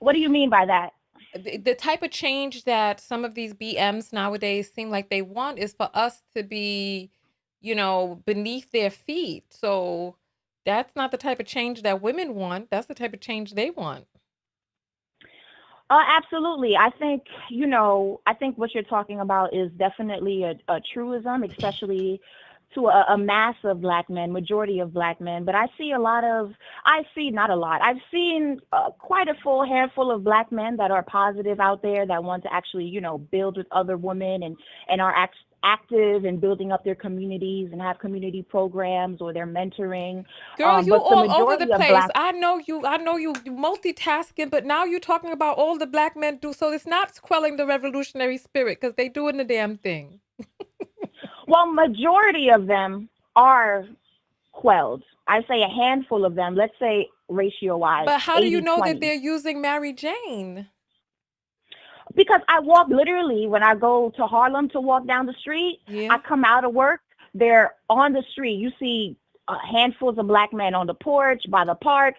What do you mean by that? The type of change that some of these BMs nowadays seem like they want is for us to be, beneath their feet. So that's not the type of change that women want. That's the type of change they want. Absolutely. I think what you're talking about is definitely a truism, especially to a mass of black men, majority of black men. But I see not a lot. I've seen quite a full handful of black men that are positive out there that want to actually, build with other women and are active in building up their communities and have community programs or they're mentoring. Girl, you But the all over the majority of place. black. I know you multitasking, but now you're talking about all the black men do. So it's not quelling the revolutionary spirit because they doing the damn thing. Well, majority of them are quelled. I say a handful of them, let's say ratio wise, But how do you know that 80-20. they're using Mary Jane? because I walk literally when I go to Harlem to walk down the street. Yeah. I come out of work, they're on the street. You see handfuls of black men on the porch by the park,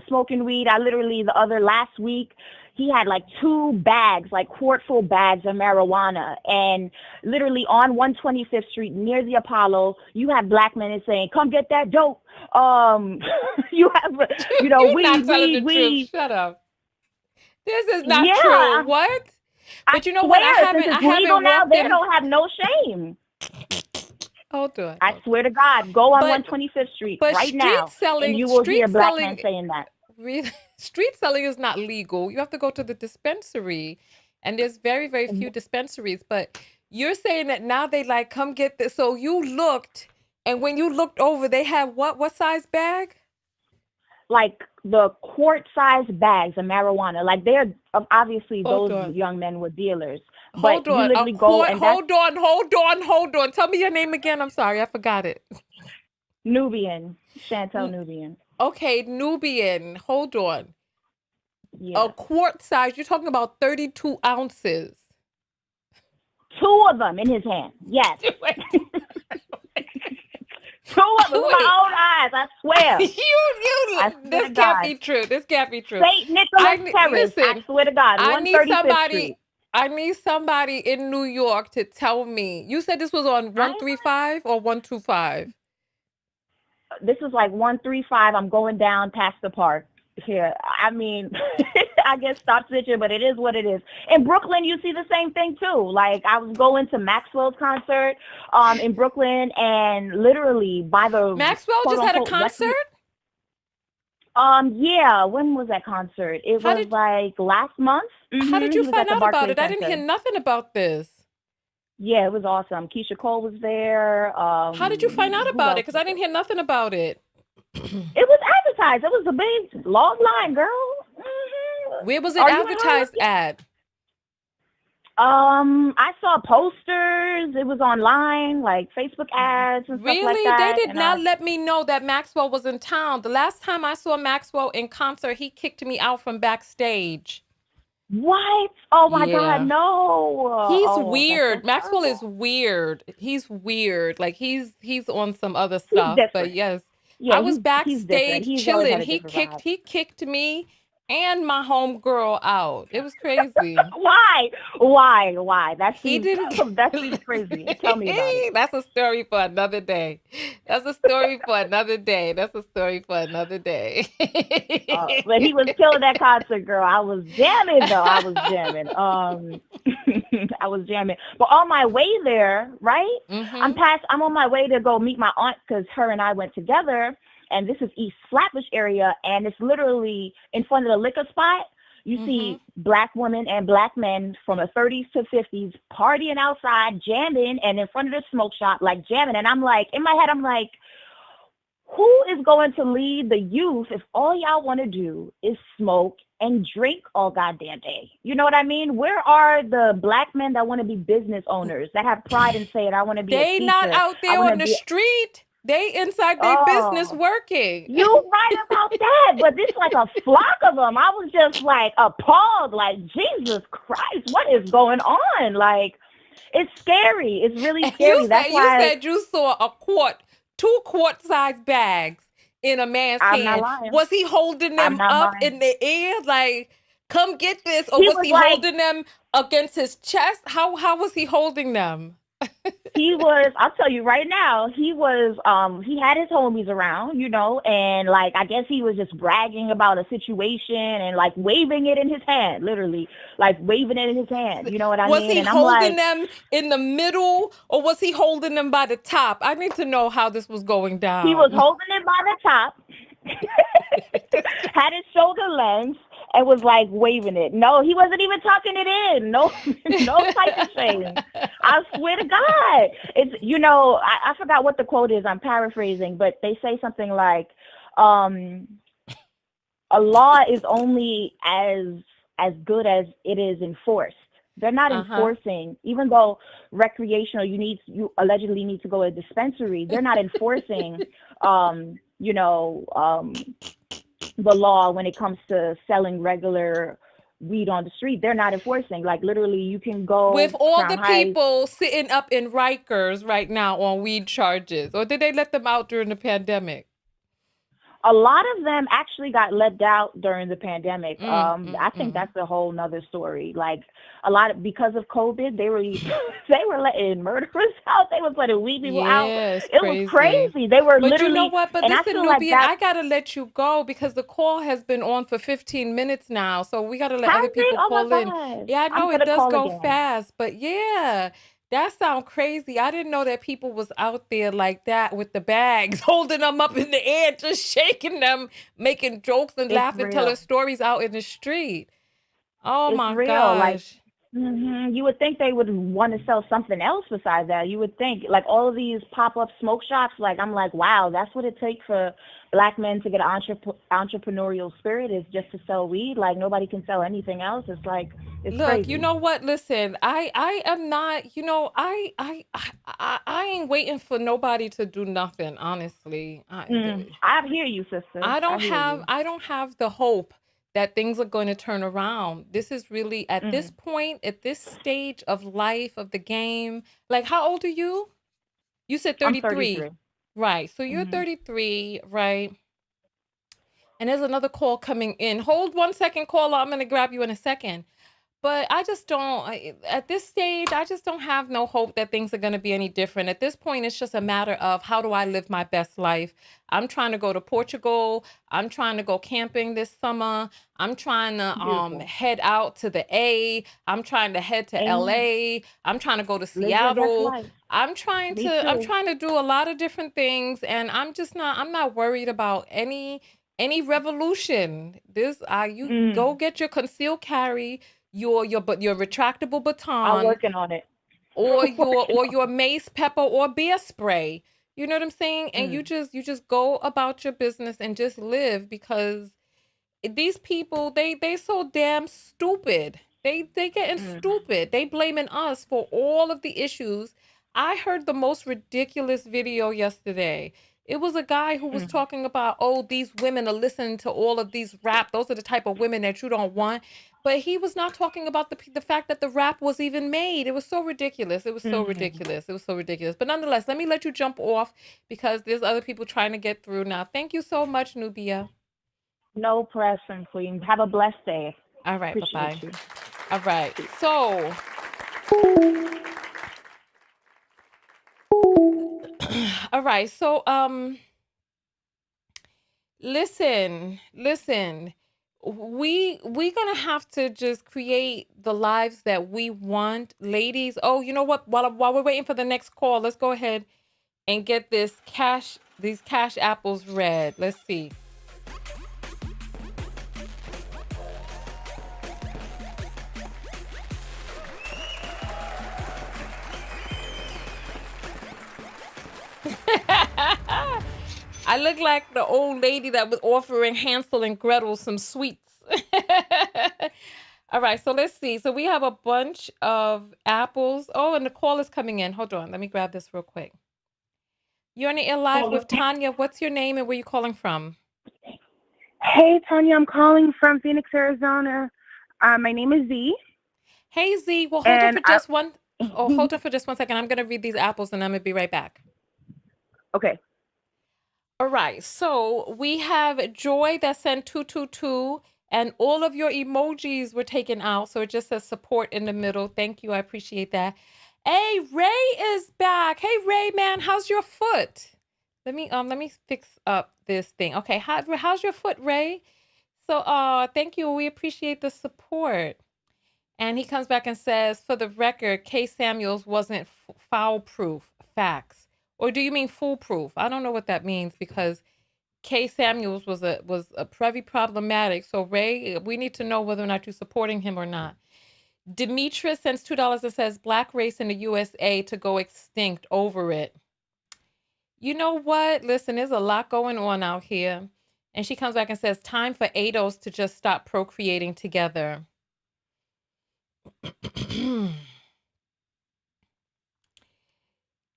smoking weed. I literally last week he had like 2 bags, like quart-full bags of marijuana, and literally on 125th Street near the Apollo, you have black men saying, "Come get that dope." You have, You're not weed, telling weed, the truth. weed. Shut up. This is not Yeah, true. What? I But you know what? I swear, since haven't I it's legal haven't now, walked they in. don't have no shame. Hold on. I Hold on. swear to God, go on But 125th Street but right now, and you will hear street black men selling saying that. really street selling is not legal. You have to go to the dispensary, and there's very, very few dispensaries. But you're saying that now they like come get this. So you looked, and when you looked over, they had what? What size bag? Like the quart-sized bags of marijuana. Like they're obviously Hold those on. young men were dealers, but Hold you on. A literally go quart. and that's Hold on. Tell me your name again. I'm sorry, I forgot it. Nubian, Chantel N- Nubian. Okay, Nubian. Hold on. A Yeah, quart size. You're talking about 32 ounces. 2 of them in his hand. Yes, Wait, 2 of them with wait. my own eyes. I swear. I swear This to can't God. be true. This can't be true. St. Nicholas Terrace. I Listen. swear to God. I need 135th somebody. Street. I need somebody in New York to tell me. You said this was on I 135 or 125? This is like 135. I'm going down past the park here. I mean, I guess stop stitching, but it is what it is. In Brooklyn, you see the same thing too. Like I was going to Maxwell's concert in Brooklyn, and literally by the Maxwell quote just had a unquote concert? yeah, when was that concert? It How was did like last month. how did He you was at find the out about Barclays it? I didn't hear Center. nothing about this. Yeah, it was awesome. Keisha Cole was there. How did you find out Who about it? else Because was I there? didn't hear nothing about it. It was advertised. It was a big long line, girl. Where was it Are you in Harlem? advertised at? I saw posters. It was online, like Facebook ads and stuff like Really? They that. did And I, not let me know that Maxwell was in town. The last time I saw Maxwell in concert, he kicked me out from backstage. what? Oh my God, Yeah. no. He's Oh, that's so weird. Maxwell is terrible. weird. He's weird. Like he's on some other He's stuff. But different. yes, Yeah, I was he's different. backstage He's always chilling. had a different vibe. He kicked me and my homegirl out. It was crazy. Why? Why? He didn't. That seems crazy. Tell me about it. That's a story for another day. That's a story for another day. That's a story for another day. But he was killing that concert, girl. I was jamming though. I was jamming. I was jamming. But on my way there, right? Mm-hmm. I'm on my way to go meet my aunt because her and I went together. And this is East Flatbush area, and it's literally in front of the liquor spot. You Mm-hmm. see black women and black men from the 30s to 50s partying outside, jamming, and in front of the smoke shop, like jamming. And I'm like, in my head, I'm like, who is going to lead the youth if all y'all want to do is smoke and drink all goddamn day? You know what I mean? Where are the black men that want to be business owners, that have pride and say, I want to be a They not teacher, out I there want to on the be, street. They inside their business oh. working. You right about that, but this like a flock of them. I was just like appalled, like Jesus Christ, what is going on? Like, it's scary. It's really And scary. That's you why said you saw two quart size bags in a man's I'm not hand. lying. Was he holding I'm them not up lying. in the air like, come get this? Or He was was he like, holding them against his chest? How was he holding them? I'll tell you right now, he had his homies around, and like, I guess he was just bragging about a situation and like waving it in his hand, literally, like waving it in his hand. You know what I Was mean? he And I'm holding like, them in the middle or was he holding them by the top? I need to know how this was going he was down. holding it by the top, had his shoulder length, and was like waving it. No, he wasn't even tucking it in. No, no type of thing. I swear to God. It's, I forgot what the quote is. I'm paraphrasing, but they say something like, a law is only as good as it is enforced. They're not enforcing, even though recreational, you allegedly need to go to a dispensary. They're not enforcing, the law when it comes to selling regular weed on the street. They're not enforcing. Like literally, you can With go all Crown the Heights. people sitting up in Rikers right now on weed charges, or did they let them out during the pandemic? A lot of them actually got let out during the pandemic. Mm, mm, I think mm. that's a whole nother story. Like a lot of because of COVID, they were they were letting murderers out. They was letting weed people out. Yeah, it's It was crazy. crazy. They were But you know literally, what? But and I listen, feel like Nubian, that I gotta let you go because the call has been on for 15 minutes now. So we gotta let other has it. people Oh my call in. gosh, Yeah, I I'm know it gonna does call go again. fast, but yeah, that sounds crazy. I didn't know that people was out there like that with the bags, holding them up in the air, just shaking them, making jokes and It's laughing, telling real. stories out in the street. Oh It's my real. Like, gosh. you would think they would want to sell something else besides that. You would think, like, all of these pop-up smoke shops, like, I'm like, wow, that's what it takes for black men to get an entrepreneurial spirit is just to sell weed. Like, nobody can sell anything else. It's like, it's Look, you crazy. know what? Listen, I am not, I ain't waiting for nobody to do nothing, honestly. I hear you, sister. I hear you. I don't have the hope that things are going to turn around. This is really at this Mm. point, at this stage of life of the game. Like, how old are you? You said I'm 33. 33. Right. So you're Mm-hmm. 33, right? And there's another call coming in. Hold 1 second, caller. I'm going to grab you in a second. But I just don't, at this stage, I just don't have no hope that things are going to be any different. At this point, it's just a matter of how do I live my best life? I'm trying to go to Portugal. I'm trying to go camping this summer. I'm trying to Beautiful. head out to the A. I'm trying to head to Amen. LA. I'm trying to go to Live your best Seattle. life. Me I'm too. trying to do a lot of different things, and I'm not worried about any revolution. This you go Mm. get your concealed carry, your retractable I'm baton, working on it. Working or on your mace pepper or beer spray. You know what I'm saying? it. And you just go about your business and just live because these people they so damn stupid. They getting Mm. stupid. They blaming us for all of the issues. I heard the most ridiculous video yesterday. It was a guy who was Mm. talking about, oh, these women are listening to all of these rap. Those are the type of women that you don't want. But he was not talking about the fact that the rap was even made. It was so ridiculous. It was so Mm. ridiculous. It was so ridiculous. But nonetheless, let me let you jump off because there's other people trying to get through now. Thank you so much, Nubia. No pressing, queen. Have a blessed day. All right, Appreciate bye-bye. you. All right. Peace. So, all right. So, listen. We gonna have to just create the lives that we want, ladies. Oh, you know what? While we're waiting for the next call, let's go ahead and get these cash apples read. Let's see. I look like the old lady that was offering Hansel and Gretel some sweets. All right, so let's see. So we have a bunch of apples. Oh, and the call is coming in. Hold on. Let me grab this real quick. You're on the air live with Tanya. What's your name and where you calling from? Hey, Tonya, I'm calling from Phoenix, Arizona. My name is Z, Hey, Z. Well, hold on and for I. just one. Oh, hold on for just 1 second. I'm going to read these apples and I'm going to be right back. Okay. All right. So we have Joy that sent 222 and all of your emojis were taken out. So it just says support in the middle. Thank you. I appreciate that. Hey, Ray is back. Hey, Ray, man, how's your foot? Let me fix up this thing. Okay. How's your foot, Ray? So thank you. We appreciate the support. And he comes back and says, for the record, Kay Samuels wasn't foul proof. Facts. Or do you mean foolproof? I don't know what that means because Kay Samuels was a very problematic. So Ray, we need to know whether or not you're supporting him or not. Demetra sends $2 and says black race in the USA to go extinct over it. You know what? Listen, there's a lot going on out here. And she comes back and says, time for ADOS to just stop procreating together.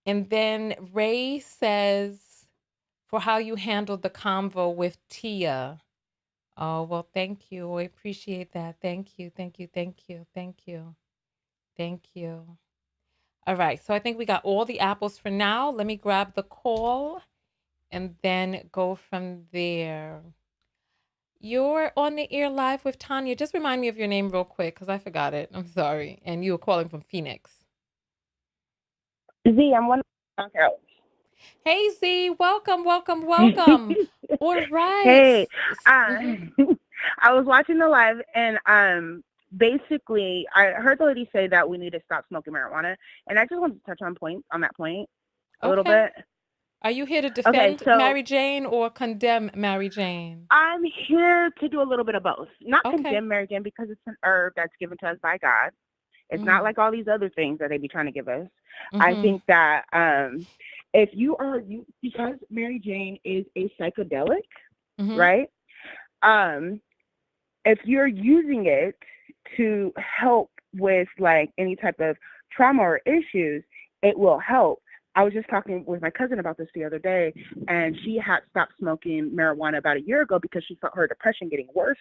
And then Ray says, for how you handled the convo with Tia. Oh, well, thank you. I appreciate that. Thank you. Thank you. Thank you. Thank you. Thank you. All right. So I think we got all the apples for now. Let me grab the call and then go from there. You're on the air live with Tonya. Just remind me of your name real quick because I forgot it. I'm sorry. And you were calling from Phoenix. Z, I'm one of the knockouts. Hey, Z. Welcome, welcome, welcome. All right. Hey, Mhm. I was watching the live and basically I heard the lady say that we need to stop smoking marijuana, and I just wanted to touch on that point a little Okay. bit. Are you here to Okay, defend so Mary Jane or condemn Mary Jane? I'm here to do a little bit of both. Not Okay. condemn Mary Jane because it's an herb that's given to us by God. It's not Mm. like all these other things that they be trying to give us. I Mm-hmm. think that if because Mary Jane is a psychedelic, Mm-hmm. right? Um, if you're using it to help with like any type of trauma or issues, it will help. I was just talking with my cousin about this the other day, and she had stopped smoking marijuana about a year ago because she felt her depression getting worse,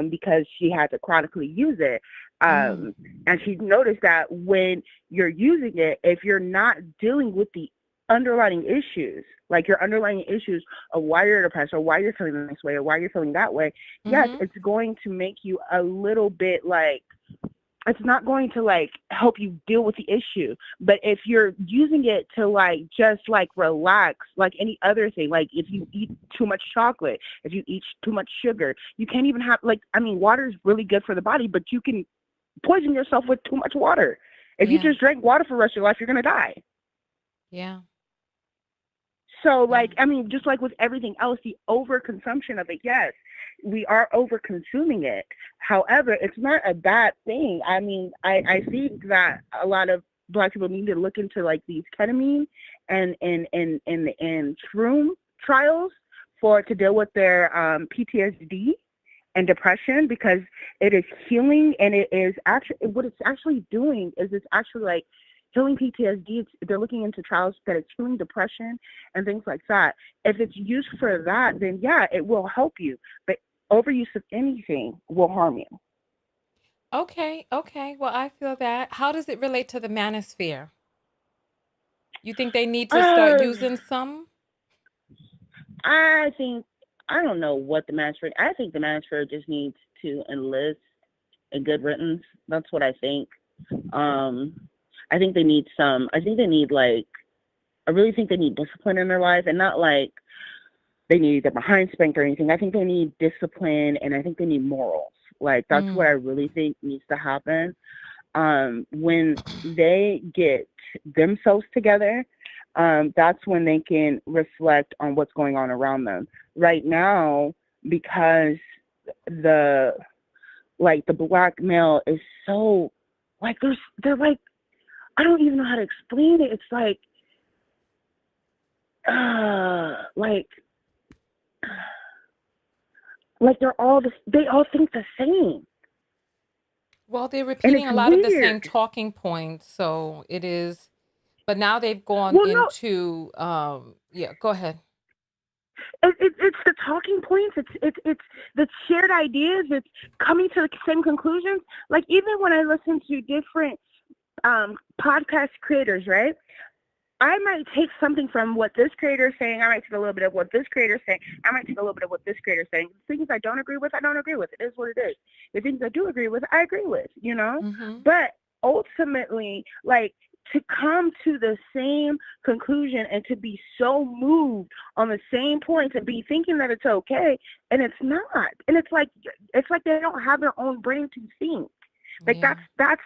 because she had to chronically use it. Mm. And she noticed that when you're using it, if you're not dealing with the underlying issues, like your underlying issues of why you're depressed or why you're feeling this way or why you're feeling that way, yes, Mm-hmm. it's going to make you a little bit like it's not going to like help you deal with the issue. But if you're using it to like just like relax, like any other thing, like if you eat too much chocolate, if you eat too much sugar, you can't even have like I mean, water is really good for the body, but you can poison yourself with too much water. If you Yeah. just drink water for the rest of your life, you're gonna die. Yeah. So, Yeah. like, I mean, just like with everything else, the overconsumption of it, yes, we are over consuming it. However, it's not a bad thing. I mean, I think that a lot of Black people need to look into like these ketamine and shroom trials for to deal with their PTSD and depression because it is healing and it is actually what it's actually doing is it's actually like healing PTSD. They're looking into trials that it's healing depression and things like that. If it's used for that, then yeah, it will help you. But overuse of anything will harm you. Okay. Okay. Well, I feel that. How does it relate to the manosphere? You think they need to start Uh, using some? I think I don't know what the manager. I think the manager just needs to enlist a good riddance. That's what I think. Um, I think they need some. I think they need like. I really think they need discipline in their life, and not like they need their behind spanked or anything. I think they need discipline, and I think they need morals. Like that's what I Mm. really think needs to happen. When they get themselves together, that's when they can reflect on what's going on around them. Right now, because the the black male is so like they're like I don't even know how to explain it. It's like they all think the same, Well, they're and repeating it's a lot of the weird. same talking points, so it is. But now they've gone Well, no, into. Yeah. Go ahead. it's the talking points. It's the shared ideas. It's coming to the same conclusions. Like even when I listen to different podcast creators, right? I might take something from what this creator is saying. I might take a little bit of what this creator is saying. I might take a little bit of what this creator is saying. The things I don't agree with, I don't agree with. It is what it is. The things I do agree with, I agree with. Mm-hmm. But ultimately, like to come to the same conclusion and to be so moved on the same points and be thinking that it's okay and it's not. And it's like they don't have their own brain to think. Like Yeah. that's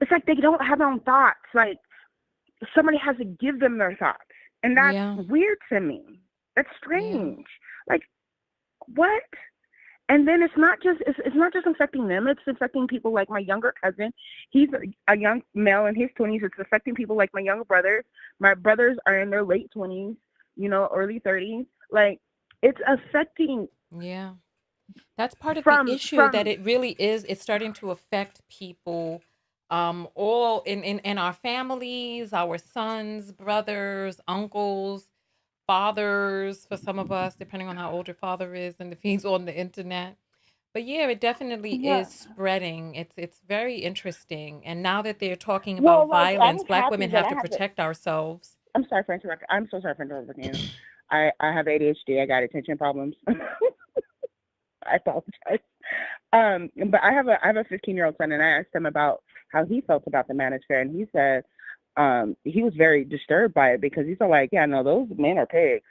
it's like they don't have their own thoughts. Like somebody has to give them their thoughts. And that's Yeah. weird to me. That's Yeah. strange. Like what? And then it's not just affecting them, it's affecting people like my younger cousin. He's a young male in his 20s. It's affecting people like my younger brothers. My brothers are in their late 20s, early 30s. Like it's affecting Yeah. That's part of the from issue that from it really is. It's starting to affect people, all in our families, our sons, brothers, uncles. fathers for some of us, depending on how old your father is and if he's on the internet. But yeah, it definitely Yeah. is spreading. It's very interesting. And now that they're talking Well, about like I'm violence, Black happy women that have I to have the. protect ourselves. I'm sorry for interrupting. I'm so sorry for interrupting you. I have ADHD. I got attention problems. I apologize. But I have a 15-year-old son, and I asked him about how he felt about the manosphere, and he said he was very disturbed by it because he's all like, yeah, no, those men are pigs.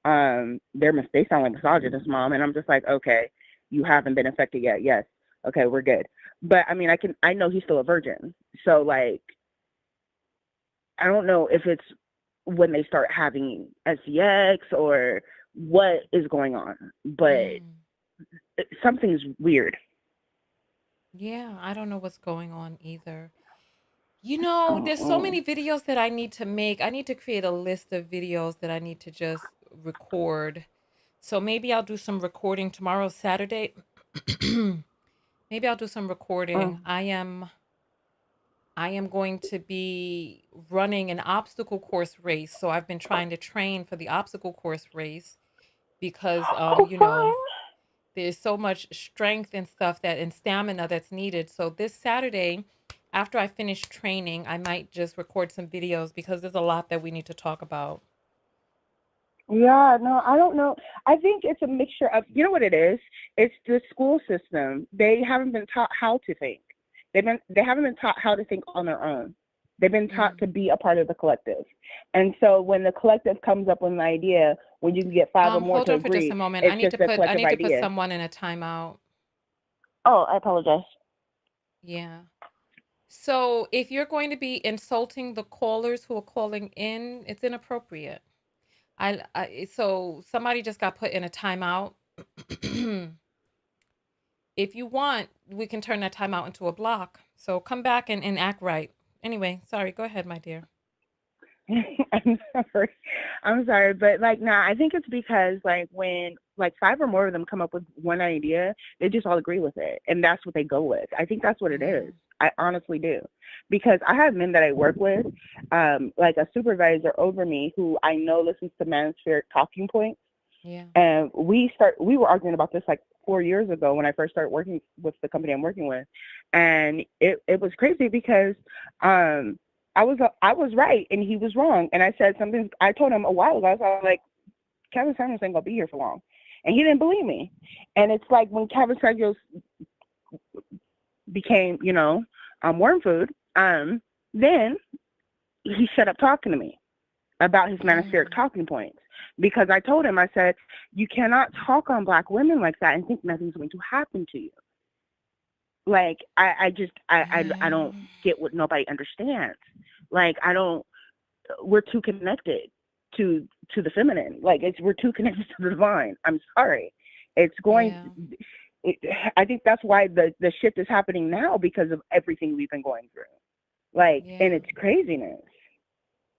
They sound like misogynists, mom, and I'm just like, okay, you haven't been affected yet. Yes, okay, we're good. But I mean, I know he's still a virgin, so like, I don't know if it's when they start having SEX or what is going on, but Mm. something's weird. Yeah, I don't know what's going on either. There's so Mm-mm. many videos that I need to make. I need to create a list of videos that I need to just record. So maybe I'll do some recording tomorrow, Saturday. Maybe I'll do some recording. Mm. I am going to be running an obstacle course race. So I've been trying to train for the obstacle course race because Oh, fun. there's so much strength and stuff and stamina that's needed. So this Saturday, after I finish training, I might just record some videos because there's a lot that we need to talk about. Yeah, no, I don't know. I think it's a mixture of, you know what it is? It's the school system. They haven't been taught how to think. They haven't been taught how to think on their own. They've been taught Mm. to be a part of the collective. And so when the collective comes up with an idea, when you can get five or more Hold to on for just a agree, moment. it's just a I collective need to put idea. someone in a timeout. Oh, I apologize. Yeah. So if you're going to be insulting the callers who are calling in, it's inappropriate. So somebody just got put in a timeout. If you want, we can turn that timeout into a block. So come back and act right. Anyway, sorry. Go ahead, my dear. I'm sorry. I'm sorry, but like, nah, I think it's because like when like five or more of them come up with one idea, they just all agree with it, and that's what they go with. I think that's what it Yeah. is. I honestly do, because I have men that I work with, like a supervisor over me who I know listens to Manosphere talking points, Yeah. and we were arguing about this like 4 years ago when I first started working with the company I'm working with, and it was crazy because I was right and he was wrong, and I said something. I told him a while ago. I was like, Kevin Samuels ain't gonna be here for long, and he didn't believe me. And it's like when Kevin Samuels became, worm food, then he shut up talking to me about his Manosphere Mm. talking points, because I told him, I said, you cannot talk on Black women like that and think nothing's going to happen to you. Like, I don't Mm. get what nobody understands. Like, we're too connected to the feminine. Like, we're too connected to the divine. I'm sorry. It's going, Yeah. I think that's why the shift is happening now, because of everything we've been going through. Like, and Yeah. it's craziness.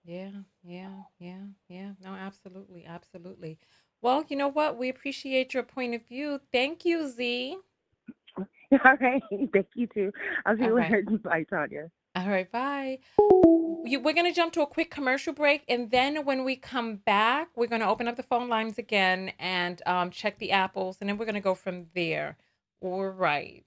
Yeah. Yeah. Yeah. Yeah. No, absolutely. Absolutely. Well, you know what? We appreciate your point of view. Thank you, Z. All right. Thank you too. I'll see All you right. later. Bye, Tonya. All right. Bye. We're going to jump to a quick commercial break. And then when we come back, we're going to open up the phone lines again and check the apples. And then we're going to go from there. All right.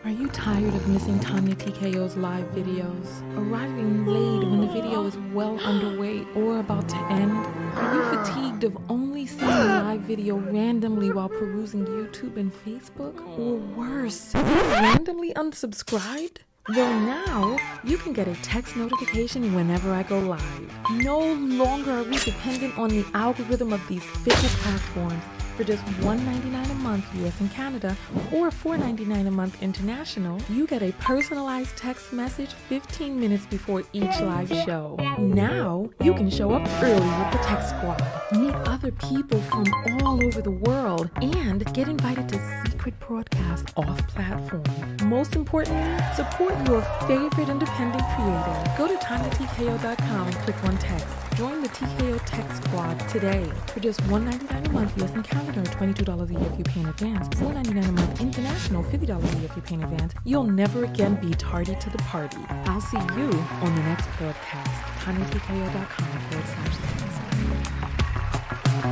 Are you tired of missing Tonya TKO's live videos? Arriving late when the video is well underway or about to end? Are you fatigued of only seeing a live video randomly while perusing YouTube and Facebook? Or worse, randomly unsubscribed? Well, now you can get a text notification whenever I go live. No longer are we dependent on the algorithm of these fickle platforms. For just $1.99 a month US and Canada, or $4.99 a month international, you get a personalized text message 15 minutes before each live show. Now, you can show up early with the Text Squad, meet other people from all over the world, and get invited to secret broadcasts off-platform. Most importantly, support your favorite independent creator. Go to TonyaTKO.com and click on text. Join the TKO Text Squad today. For just $1.99 a month US and Canada, or $22 a year if you pay in advance, $4.99 a month international, $50 a year if you pay in advance, you'll never again be tardy to the party. I'll see you on the next broadcast. TonyaTKO.com/text. Are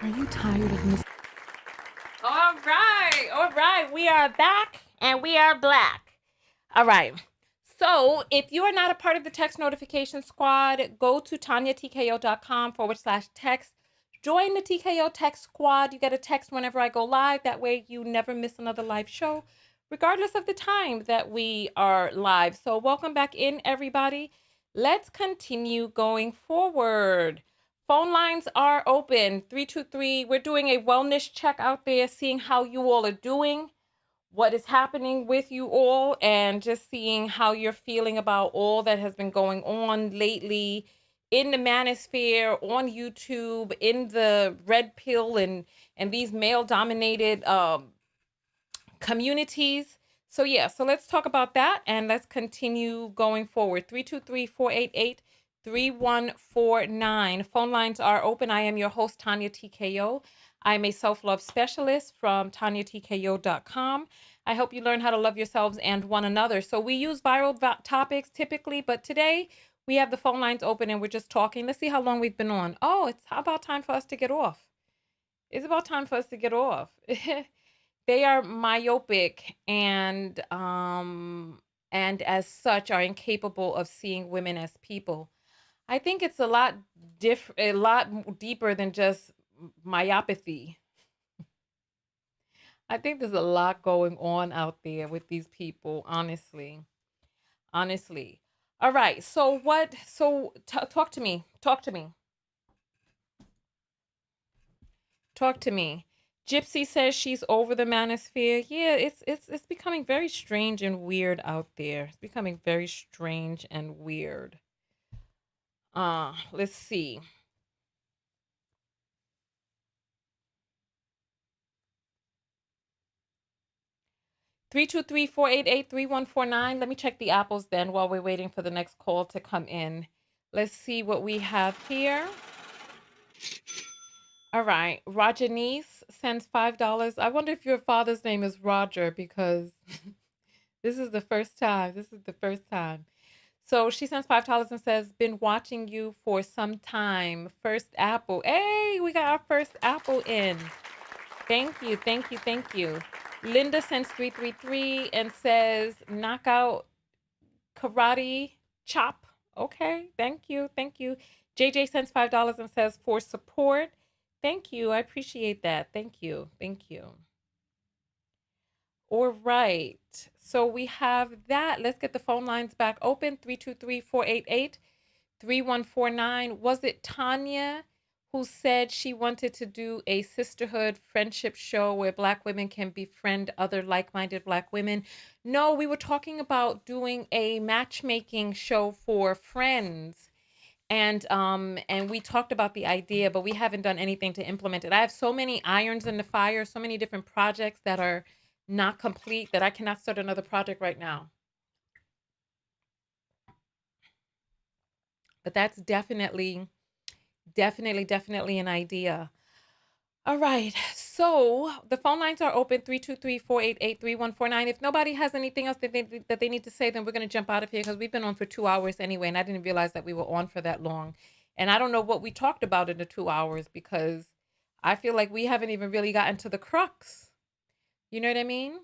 you tired of Miss? All right, all right. We are back and we are black. All right. So if you are not a part of the text notification squad, go to tonyatko.com/text. Join the TKO text squad. You get a text whenever I go live. That way you never miss another live show, regardless of the time that we are live. So welcome back in, everybody. Let's continue going forward. Phone lines are open 323. We're doing a wellness check out there, seeing how you all are doing, what is happening with you all, and just seeing how you're feeling about all that has been going on lately in the manosphere, on YouTube, in the red pill and these male dominated communities. So yeah, so let's talk about that and let's continue going forward. 323-488-3149. Phone lines are open. I am your host, Tonya TKO. I'm a self-love specialist from tonyatko.com. I help you learn how to love yourselves and one another. So we use viral topics typically, but today we have the phone lines open and we're just talking. Let's see how long we've been on. Oh, it's about time for us to get off. It's about time for us to get off. They are myopic and as such are incapable of seeing women as people. I think it's a lot deeper than just myopathy. I think there's a lot going on out there with these people, honestly. Honestly. All right. So what talk to me. Talk to me. Talk to me. Gypsy says she's over the manosphere. Yeah, it's becoming very strange and weird out there. It's becoming very strange and weird. Let's see. Three two three 488-3149. Let me check the apples then while we're waiting for the next call to come in. Let's see what we have here. All right. Rajanice sends $5. I wonder if your father's name is Roger because this is the first time. This is the first time. So she sends $5 and says, been watching you for some time. First apple. Hey, we got our first apple in. Thank you, thank you, thank you. Linda sends 333 and says, knockout karate chop. Okay, thank you, thank you. JJ sends $5 and says, for support. Thank you, I appreciate that. Thank you, thank you. All right. So we have that. Let's get the phone lines back open. 323-488-3149. Was it Tonya who said she wanted to do a sisterhood friendship show where Black women can befriend other like-minded Black women? No, we were talking about doing a matchmaking show for friends. And we talked about the idea, but we haven't done anything to implement it. I have so many irons in the fire, so many different projects that are not complete that I cannot start another project right now. But that's definitely an idea. All right. So the phone lines are open 323-488-3149. If nobody has anything else that they need to say, then we're going to jump out of here because we've been on for 2 hours anyway, and I didn't realize that we were on for that long. And I don't know what we talked about in the 2 hours because I feel like we haven't even really gotten to the crux. You know what I mean?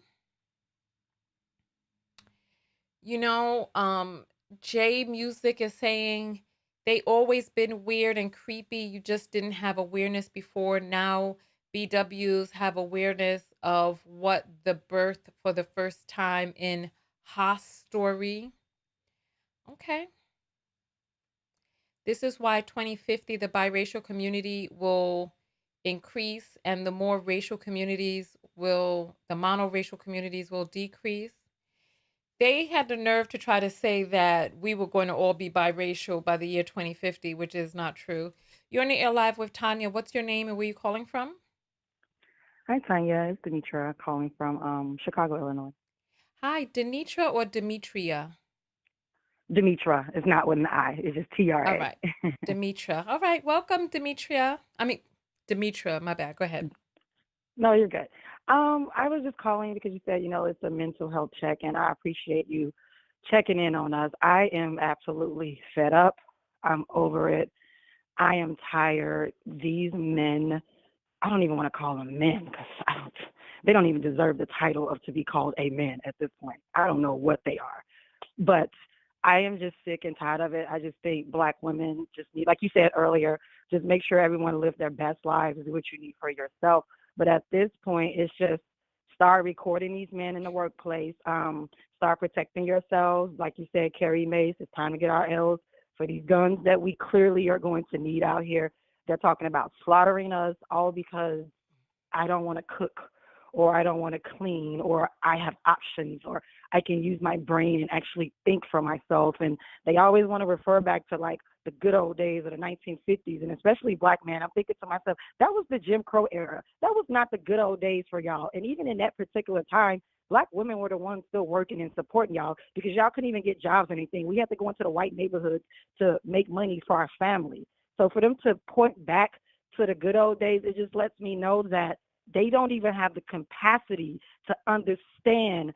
You know, J Music is saying they always been weird and creepy. You just didn't have awareness before. Now BWs have awareness of what the birth for the first time in Haas story. Okay. This is why 2050 the biracial community will increase and the more racial communities the monoracial communities will decrease. They had the nerve to try to say that we were going to all be biracial by the year 2050, which is not true. You're on the air live with Tonya. What's your name and where are you calling from? Hi, Tonya. It's Demetra calling from Chicago, Illinois. Hi, Denitra or Demetria? Demetra. It's not with an I. It's just T-R-A. All right. Demetra. All right. Welcome, Demetria. Demetra. My bad. Go ahead. No, you're good. I was just calling because you said, it's a mental health check, and I appreciate you checking in on us. I am absolutely fed up. I'm over it. I am tired. These men, I don't even want to call them men because they don't even deserve the title of to be called a man at this point. I don't know what they are. But I am just sick and tired of it. I just think Black women just need, like you said earlier, just make sure everyone live their best lives, do what you need for yourself. But at this point, it's just start recording these men in the workplace. Start protecting yourselves. Like you said, carry mace. It's time to get our L's for these guns that we clearly are going to need out here. They're talking about slaughtering us all because I don't want to cook or I don't want to clean or I have options or I can use my brain and actually think for myself. And they always want to refer back to like the good old days of the 1950s and especially Black men. I'm thinking to myself, that was the Jim Crow era. That was not the good old days for y'all. And even in that particular time, Black women were the ones still working and supporting y'all because y'all couldn't even get jobs or anything. We had to go into the white neighborhoods to make money for our family. So for them to point back to the good old days, it just lets me know that they don't even have the capacity to understand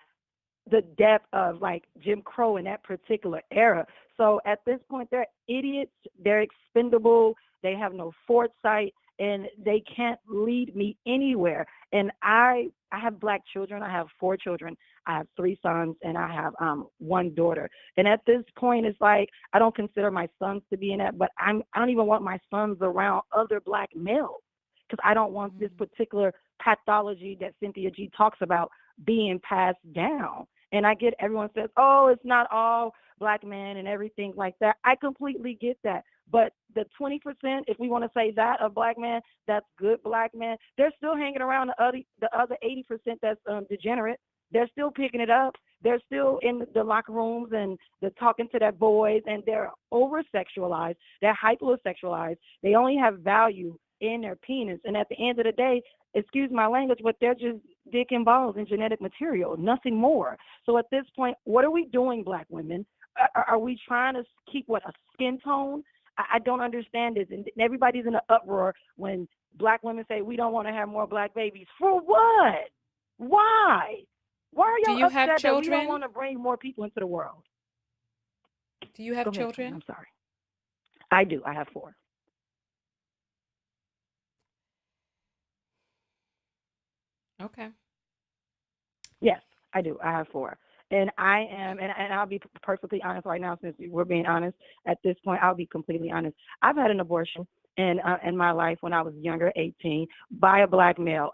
the depth of like Jim Crow in that particular era. So at this point, they're idiots, they're expendable, they have no foresight, and they can't lead me anywhere. And I have Black children. I have 4 children. I have 3 sons, and I have one daughter. And at this point, it's like I don't consider my sons to be in that, but I don't even want my sons around other Black males because I don't want this particular pathology that Cynthia G talks about being passed down. And I get everyone says, oh, it's not all Black men and everything like that. I completely get that. But the 20%, if we want to say that of Black men, that's good Black men, they're still hanging around the other 80% that's degenerate. They're still picking it up. They're still in the locker rooms and they're talking to their boys and they're over sexualized. They're hypersexualized. They only have value in their penis. And at the end of the day, excuse my language, but they're just dick and balls and genetic material, nothing more. So at this point, what are we doing, Black women? Are we trying to keep what, a skin tone? I don't understand this. And everybody's in an uproar when Black women say we don't want to have more Black babies. For what? Why? Why are Do y'all you have upset that we don't want children? to bring more people into the world? Do you have Go ahead, Tonya. children? I'm sorry. I do. I have 4. Okay. Yes, I do. I have 4. And I am, and I'll be perfectly honest right now, since we're being honest at this point, I'll be completely honest. I've had an abortion in my life when I was younger, 18, by a Black male.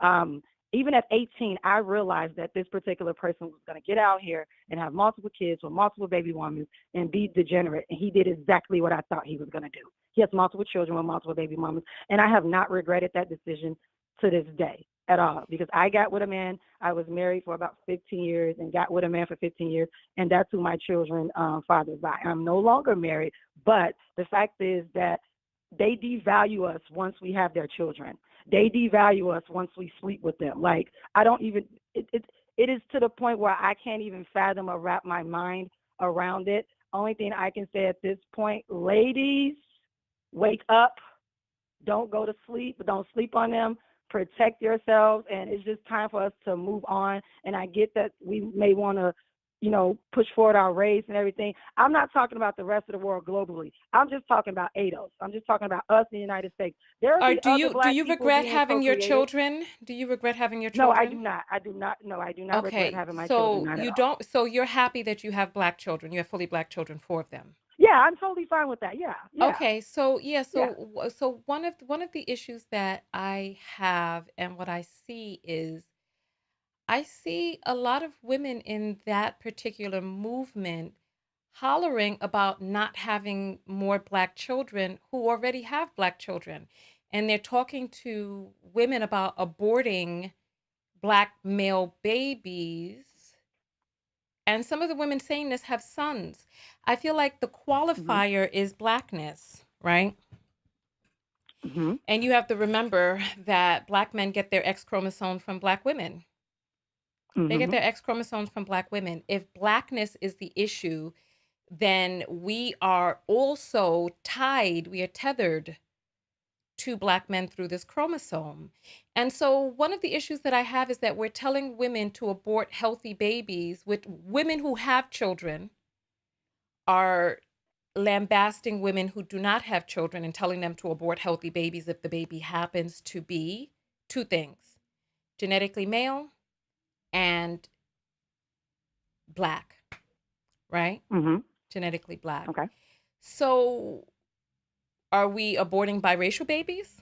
Even at 18, I realized that this particular person was going to get out here and have multiple kids with multiple baby mamas and be degenerate. And he did exactly what I thought he was going to do. He has multiple children with multiple baby mamas. And I have not regretted that decision to this day at all because I got with a man. I was married for about 15 years and got with a man for 15 years, and that's who my children fathers by. I'm no longer married, but the fact is that they devalue us once we have their children. They devalue us once we sleep with them. Like I don't even it is to the point where I can't even fathom or wrap my mind around it. Only thing I can say at this point, ladies, wake up, don't go to sleep, but don't sleep on them. Protect yourselves, and it's just time for us to move on. And I get that we may want to, push forward our race and everything. I'm not talking about the rest of the world globally. I'm just talking about ADOS. I'm just talking about us in the United States. There will Or be other do Black you people regret being having your procreated. children? Do you regret having your No, I do children? not. I do not. No, I do not regret Okay. having my children. So Not at you all. don't, so you're happy that you have Black children. You have fully Black children, 4 of them. Yeah, I'm totally fine with that. Yeah, yeah, Okay, so yeah, yeah. so one of the issues that I have and what I see is I see a lot of women in that particular movement hollering about not having more Black children who already have Black children. And they're talking to women about aborting Black male babies. And some of the women saying this have sons. I feel like the Mhm. qualifier is Blackness, right? Mhm. And you have to remember that Black men get their X chromosome from Black women. They get Mhm. their X chromosomes from Black women. If Blackness is the issue, then we are also tied, we are tethered two Black men through this chromosome. And so one of the issues that I have is that we're telling women to abort healthy babies, with women who have children are lambasting women who do not have children and telling them to abort healthy babies if the baby happens to be two things: genetically male and Black, right? Mhm. Genetically Black. Okay. So are we aborting biracial babies?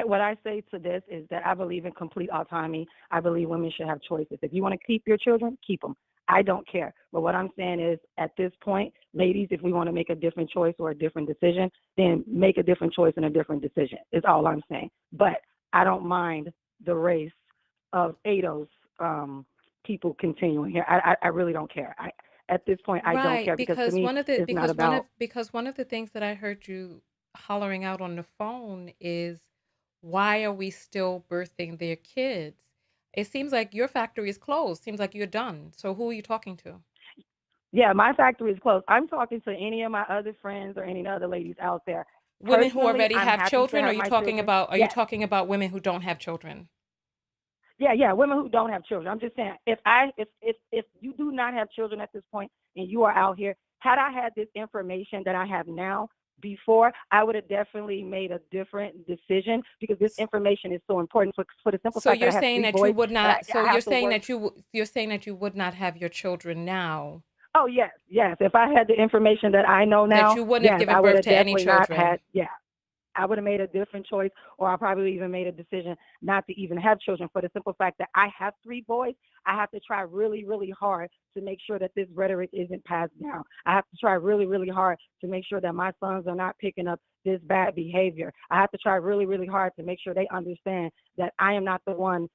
What I say to this is that I believe in complete autonomy. I believe women should have choices. If you want to keep your children, keep them. I don't care. But what I'm saying is, at this point, ladies, if we want to make a different choice or a different decision, then make a different choice and a different decision. Is all I'm saying. But I don't mind the race of ADOS people continuing here. I really don't care. At this point, I don't Right, care, because to me, it's not about. because one of the things that I heard you hollering out on the phone is, why are we still birthing their kids? It seems like your factory is closed. Seems like you're done. So who are you talking to? Yeah, my factory is closed. I'm talking to any of my other friends or any other ladies out there. Women who Personally, already I'm have happy to children, or are have you my talking children. about Yes. women who don't have children? Yeah, women who don't have children. I'm just saying, if you do not have children at this point and you are out here, had I had this information that I have now before, I would have definitely made a different decision, because this information is so important, for the simple So fact that you're I have saying three that you boys would that not. So I you're have to saying work. that you're saying that you would not have your children now. Oh yes, yes. If I had the information that I know That now, you wouldn't have yes, given I would birth have to any definitely not had. children. Yeah, I would have made a different choice, or I probably even made a decision not to even have children, for the simple fact that I have three boys. I have to try really, really hard to make sure that this rhetoric isn't passed down. I have to try really, really hard to make sure that my sons are not picking up this bad behavior. I have to try really, really hard to make sure they understand that I am not the one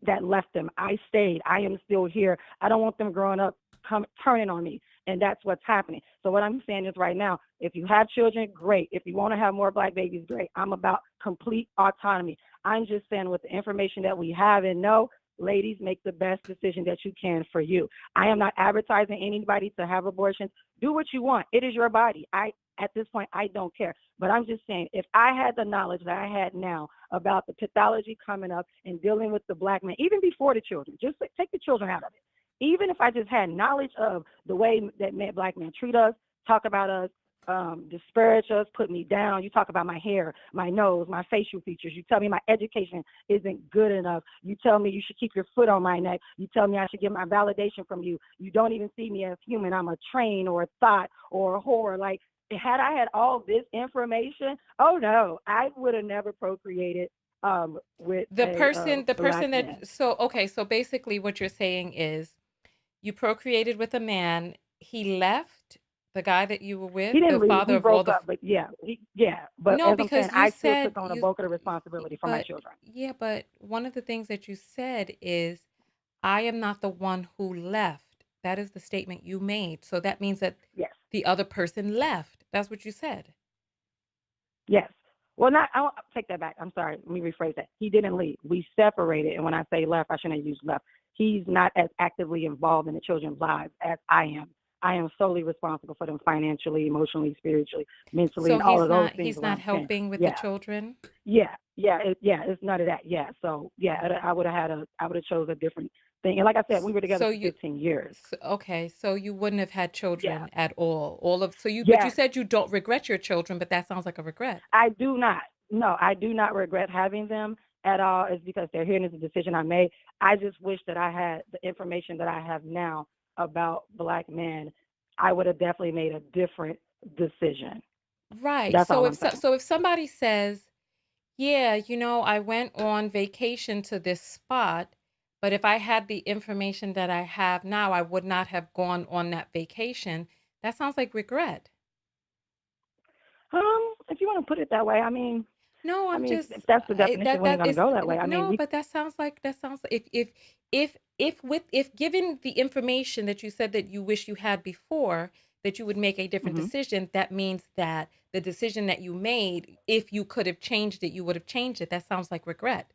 that left them. I stayed. I am still here. I don't want them growing up turning on me. And that's what's happening. So what I'm saying is, right now, if you have children, great. If you want to have more Black babies, great. I'm about complete autonomy. I'm just saying, with the information that we have and know, ladies, make the best decision that you can for you. I am not advertising anybody to have abortions. Do what you want. It is your body. At this point, I don't care. But I'm just saying, if I had the knowledge that I had now about the pathology coming up and dealing with the Black man, even before the children, just take the children out of it. Even if I just had knowledge of the way that Black men treat us, talk about us, disparage us, put me down. You talk about my hair, my nose, my facial features. You tell me my education isn't good enough. You tell me you should keep your foot on my neck. You tell me I should get my validation from you. You don't even see me as human. I'm a train or a thought or a whore. Like, had I had all this information, oh no, I would have never procreated with The a person, the Black person man. that, so, okay, so basically what you're saying is, you procreated with a man, he left, the guy that you were with, He the didn't leave. father We of all broke the, up, but yeah. But no, as I'm saying, because you I still said took on a you, bulk of the responsibility for my but children. yeah, but one of the things that you said is, I am not the one who left. That is the statement you made. So that means that Yes, the other person left. That's what you said. yes. Well, not. I'll take that back. I'm sorry. Let me rephrase that. He didn't leave. We separated, and when I say left, I shouldn't use left. He's not as actively involved in the children's lives as I am. I am solely responsible for them financially, emotionally, spiritually, mentally, So and all of those things he's not around the 10. helping with the Yeah, children. it's none of that. Yeah, so yeah, I would have chose a different thing. And like I said, we were together So for you, 15 years. okay, so you wouldn't have had Yeah, children at all. All of, so you, but you yes, said you don't regret your children, but that sounds like a regret. I do not. No, I do not regret having them at all. It's because they're here, and it's a decision I made. I just wish that I had the information that I have now about Black men. I would have definitely made a different decision. Right. That's So all if I'm saying. so if somebody says, "Yeah, I went on vacation to this spot, but if I had the information that I have now, I would not have gone on that vacation." That sounds like regret. If you want to put it that way, No, I I'm mean, just if that's the definition, that we ain't that gonna is go that way. I mean, no, we. but that sounds like, if given the information that you said that you wish you had before, that you would make a different Hmm. decision, that means that the decision that you made, if you could have changed it, you would have changed it. That sounds like regret.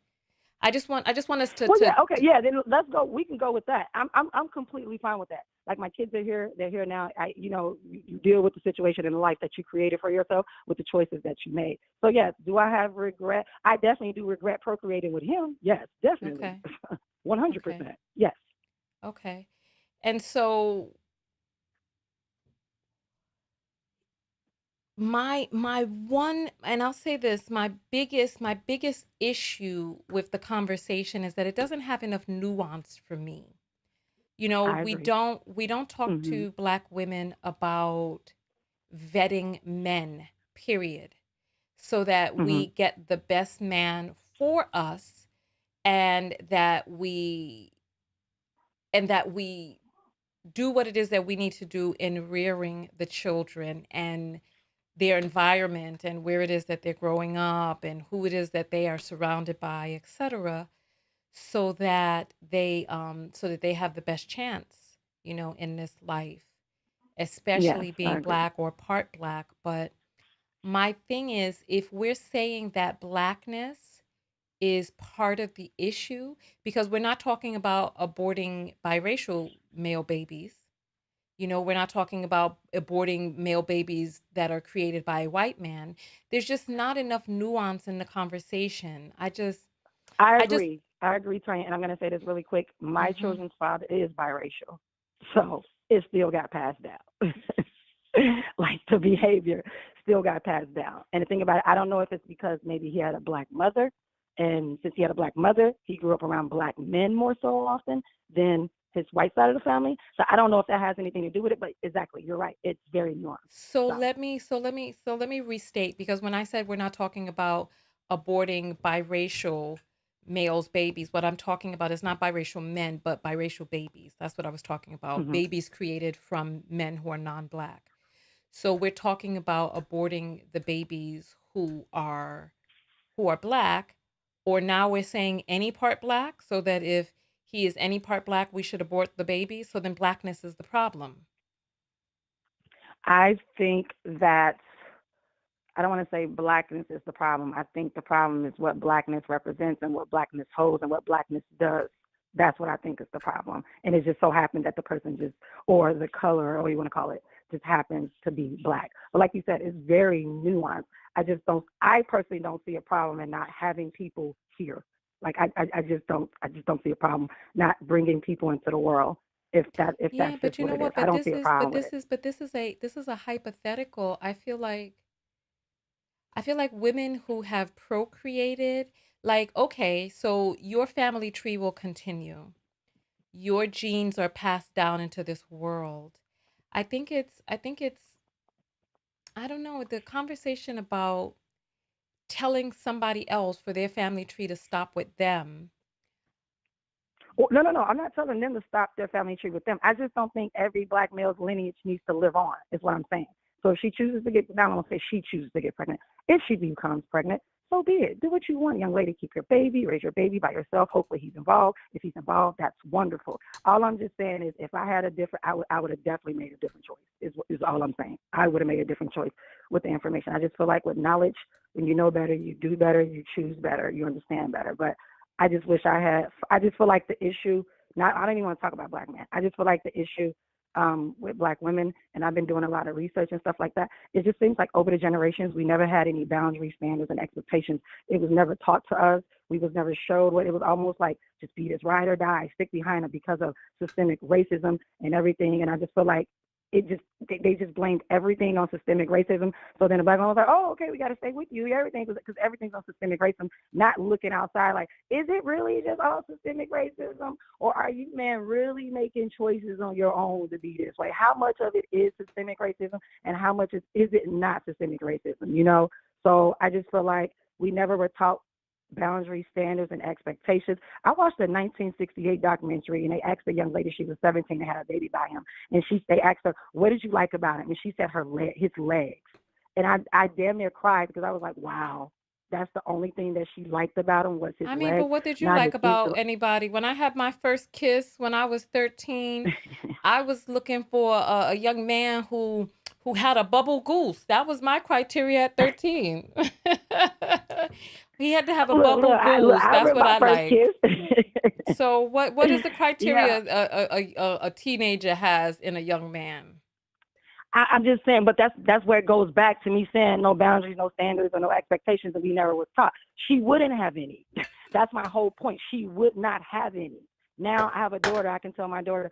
I just want us to Well, yeah, to, okay, to yeah. Then let's go. We can go with that. I'm completely fine with that. Like my kids are here. They're here now. You deal with the situation in life that you created for yourself with the choices that you made. So yes, do I have regret? I definitely do regret procreating with him. Yes, definitely, okay. 100%. Okay. Yes, Okay. And so my one, and I'll say this, my biggest issue with the conversation is that it doesn't have enough nuance for me. I We agree. don't talk Mhm. to black women about vetting men, period, so that we Mhm. get the best man for us, and that we do what it is that we need to do in rearing the children and their environment and where it is that they're growing up and who it is that they are surrounded by, etc., so that they have the best chance, in this life, Yes, especially I being agree. black or part black. But my thing is, if we're saying that blackness is part of the issue, because we're not talking about aborting biracial male babies. We're not talking about aborting male babies that are created by a white man. There's just not enough nuance in the conversation. I I just, agree. I agree, Tonya. And I'm going to say this really quick. My hmm children's father is biracial, so it still got passed down. Like the behavior still got passed down. And the thing about it, I don't know if it's because maybe he had a black mother, and since he had a black mother, he grew up around black men more so often than his white side of the family. So I don't know if that has anything to do with it. But exactly, you're right. It's very nuanced. so So. let me restate, because when I said we're not talking about aborting biracial males babies, what I'm talking about is not biracial men, but biracial babies. That's what I was talking about. Hmm. Babies created from men who are non-black. So we're talking about aborting the babies who are black, or now we're saying any part black, so that if he is any part black, we should abort the baby. So then blackness is the problem. I think that I don't want to say blackness is the problem. I think the problem is what blackness represents and what blackness holds and what blackness does. That's what I think is the problem. And it just so happened that the person just, or the color, or what you want to call it, just happens to be black. But like you said, it's very nuanced. I personally don't see a problem in not having people here. Like I just don't see a problem not bringing people into the world if Yeah, that's but just you what know it is. what? I But don't this see a is, but problem with this it. is, but this is a hypothetical. I feel like women who have procreated, like, okay, so your family tree will continue. Your genes are passed down into this world. I think it's I don't know, the conversation about telling somebody else for their family tree to stop with them. Well, no, no, no. I'm not telling them to stop their family tree with them. I just don't think every black male's lineage needs to live on, is what I'm saying. So if she chooses to get, now I'm going to say she chooses to get pregnant. If she becomes pregnant, so be it. Do what you want, young lady. Keep your baby, raise your baby by yourself. Hopefully he's involved. If he's involved, that's wonderful. All I'm just saying is if I had a different, I would have definitely made a different choice, is all I'm saying. I would have made a different choice with the information. I just feel like with knowledge, when you know better, you do better, you choose better, you understand better. But I just wish I had. I just feel like the issue. Not. I don't even want to talk about black men. I just feel like the issue with black women, and I've been doing a lot of research and stuff like that. It just seems like over the generations, we never had any boundary standards and expectations. It was never taught to us. We was never showed what it was. Almost like just be this ride or die, stick behind it because of systemic racism and everything. And I just feel like they just blamed everything on systemic racism. So then the black one was like, oh, okay, we got to stay with you. Everything because everything's on systemic racism. Not looking outside like, is it really just all systemic racism, or are you man really making choices on your own to be this way? How much of it is systemic racism, and how much is it not systemic racism? So I just feel like we never were taught boundaries, standards, and expectations. I watched a 1968 documentary, and they asked a young lady, she was 17, and had a baby by him, and they asked her, "What did you like about him?" And she said his legs, and I damn near cried because I was like, wow, that's the only thing that she liked about him was his I mean, but legs, what did you not his like about intellect. anybody? When I had my first kiss when I was 13, I was looking for a young man who had a bubble goose. That was my criteria at 13. He had to have a Look, bubble look, goose. I That's remember what my I first like. kiss. So what is the Yeah, criteria a teenager has in a young man? I'm just saying, but that's where it goes back to me saying no boundaries, no standards, or no expectations, and we never was taught. She wouldn't have any. That's my whole point. She would not have any. Now I have a daughter. I can tell my daughter,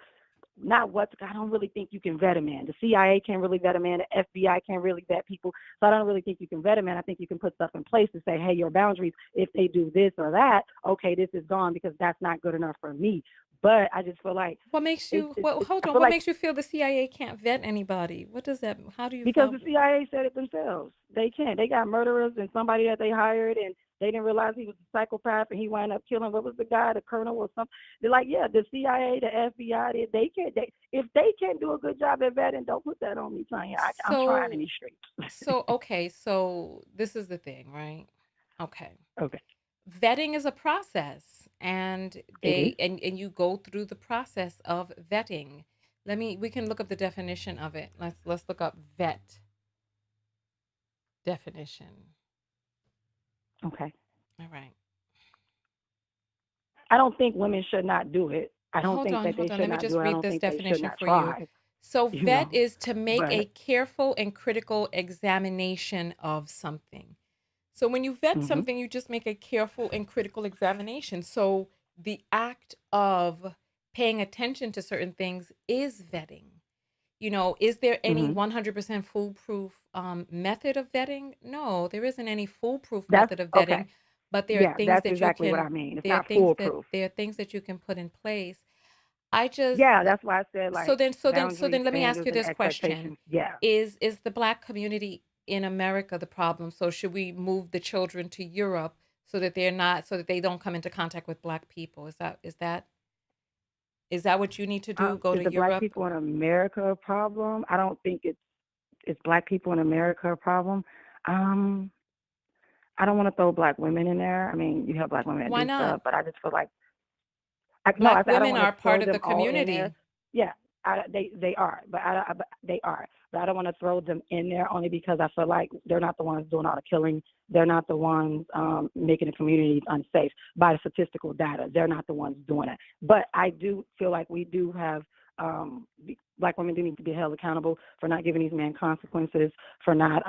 not what I don't really think you can vet a man. The CIA can't really vet a man. The FBI can't really vet people. So I don't really think you can vet a man. I think you can put stuff in place to say, hey, your boundaries, if they do this or that, okay, this is gone because that's not good enough for me. But I just feel like What makes it's you it's, well, it's hold I on. feel What like makes you feel the CIA can't vet anybody? What does that how do you because feel? the CIA said it themselves. They can't. They got murderers and somebody that they hired and they didn't realize he was a psychopath and he wound up killing what was the guy, the colonel or something. They're like, yeah, the CIA, the FBI, they can't. If they can't do a good job at vetting, don't put that on me, Tonya. I'm trying in So these streets. okay, so this is the thing, right? Okay. Okay, Vetting is a process and it is. and you go through the process of vetting. We can look up the definition of it. Let's look up vet definition. Okay. All right. I don't think women should not do it. I don't think that they Hold on. should Let me not just do it. I read don't this think they should definition not for you. try. So, You vet know, is to make a but careful and critical examination of something. So, when you vet hmm something, you just make a careful and critical examination. So, the act of paying attention to certain things is vetting. Is there any hmm 100% foolproof method of vetting? No, there isn't any foolproof that's method of okay. vetting, but Yeah, that's exactly what I mean. It's not foolproof. there are things that you can put in place. I just Yeah, that's why I said so like then so then so boundaries, then let me ask standards, you and this question. expectations. Yeah. Is the black community in America the problem? So should we move the children to Europe so that they don't come into contact with black people? Is that what you need to do? Go Is to the black Europe? people in America a problem? I don't think it's black people in America a problem. Um, I don't want to throw black women in there. I mean, you have black women that Why do not? stuff, but I just feel like no, Black I don't women want to are part throw of the them all in there. community. Yeah, they are, but they are. But I don't want to throw them in there only because I feel like they're not the ones doing all the killing. They're not the ones making the communities unsafe by the statistical data. They're not the ones doing it. But I do feel like we do have black women do need to be held accountable for not giving these men consequences, for not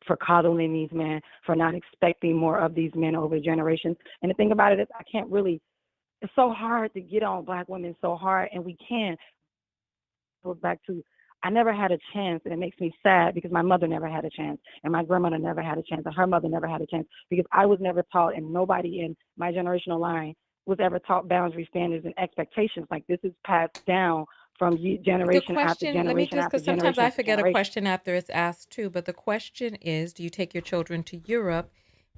for coddling these men, for not expecting more of these men over generations. And the thing about it is, I can't really it's so hard to get on black women so hard and we can. It goes back to I never had a chance and it makes me sad because my mother never had a chance and my grandmother never had a chance and her mother never had a chance because I was never taught and nobody in my generational line was ever taught boundary standards and expectations. Like this is passed down from The generation after question, let me generation just, after because sometimes generation I after forget a generation. question after it's asked too, but the question is, do you take your children to Europe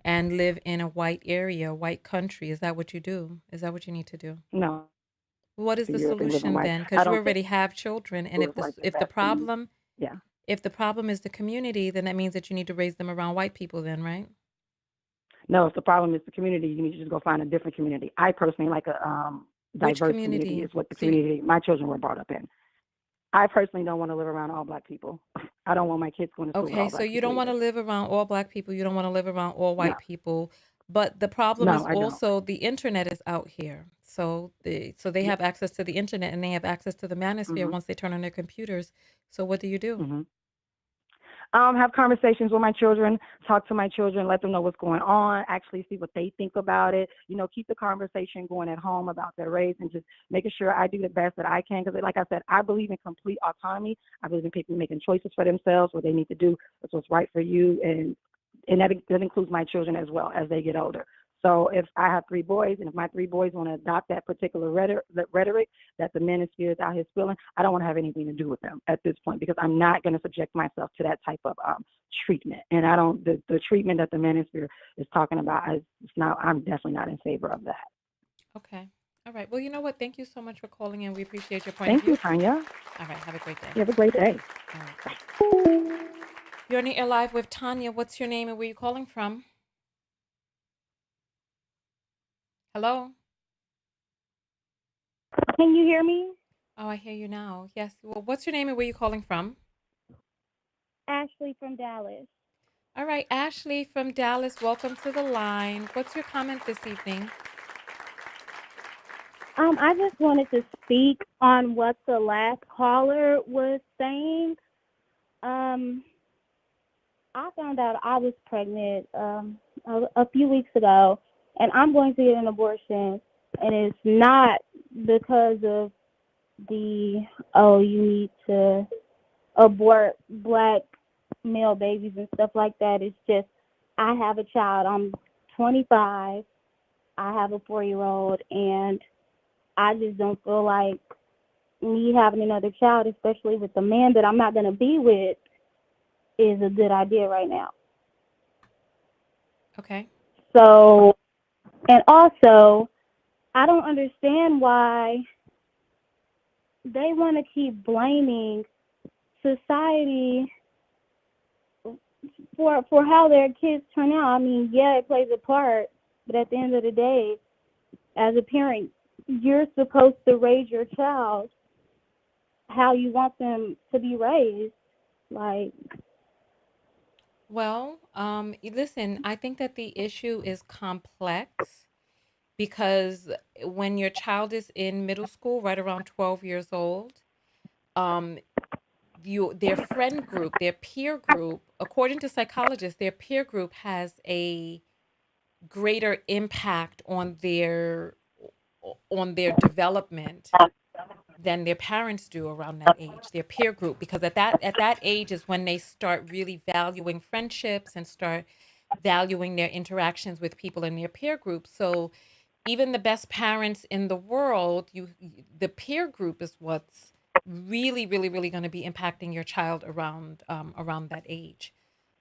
and live in a white area, white country? Is that what you do? Is that what you need to do? No, What is to the Europe and live in solution white. then? I Because you don't think already have children, and it was like if the that. problem Yeah. if the problem is the community, then that means that you need to raise them around white people, then, right? No, if the problem is the community, you need to just go find a different community. I personally like a Which diverse community community? is what the See, community my children were brought up in. I personally don't want to live around all black people. I don't want my kids going to school with okay, all so black you people don't want either. to live around all black people. You don't want to live around all No, white people. But the problem no, is I don't. also the internet is out here. So they Yeah. have access to the internet and they have access to the manosphere Mhm. once they turn on their computers. So what do you do? Mhm. Have conversations with my children, talk to my children, let them know what's going on, actually see what they think about it. Keep the conversation going at home about their race and just making sure I do the best that I can. Because, like I said, I believe in complete autonomy. I believe in people making choices for themselves, what they need to do, what's right for you, and that includes my children as well as they get older. So if I have three boys, and if my three boys want to adopt that particular rhetoric that the manosphere is out here spilling, I don't want to have anything to do with them at this point because I'm not going to subject myself to that type of treatment. And I don't the treatment that the manosphere is talking about is it's not. I'm definitely not in favor of that. Okay. All right. Well, you know what? Thank you so much for calling in. We appreciate your point of Thank you, view. Tanya. All right. Have a great day. You have a great day. All right. Bye. You're on the air live with Tonya. What's your name and where you calling from? Hello? Can you hear me? Oh, I hear you now. Yes. Well, what's your name and where you calling from? Ashley from Dallas. All right, Ashley from Dallas, welcome to the line. What's your comment this evening? I just wanted to speak on what the last caller was saying. Um, I found out I was pregnant a few weeks ago, and I'm going to get an abortion, and it's not because of the you need to abort black male babies and stuff like that. It's just I have a child. I'm 25. I have a 4-year old, and I just don't feel like me having another child, especially with the man that I'm not going to be with, is a good idea right now. Okay. So, and also, I don't understand why they want to keep blaming society for how their kids turn out. I mean, yeah, it plays a part, but at the end of the day, as a parent, you're supposed to raise your child how you want them to be raised. Like, Well, listen, I think that the issue is complex because when your child is in middle school, right around 12 years old, um, their friend group, their peer group, according to psychologists, their peer group has a greater impact on their development than their parents do around that age, their peer group, because at that age is when they start really valuing friendships and start valuing their interactions with people in their peer group. So even the best parents in the world, the peer group is what's really, really, really going to be impacting your child around that age.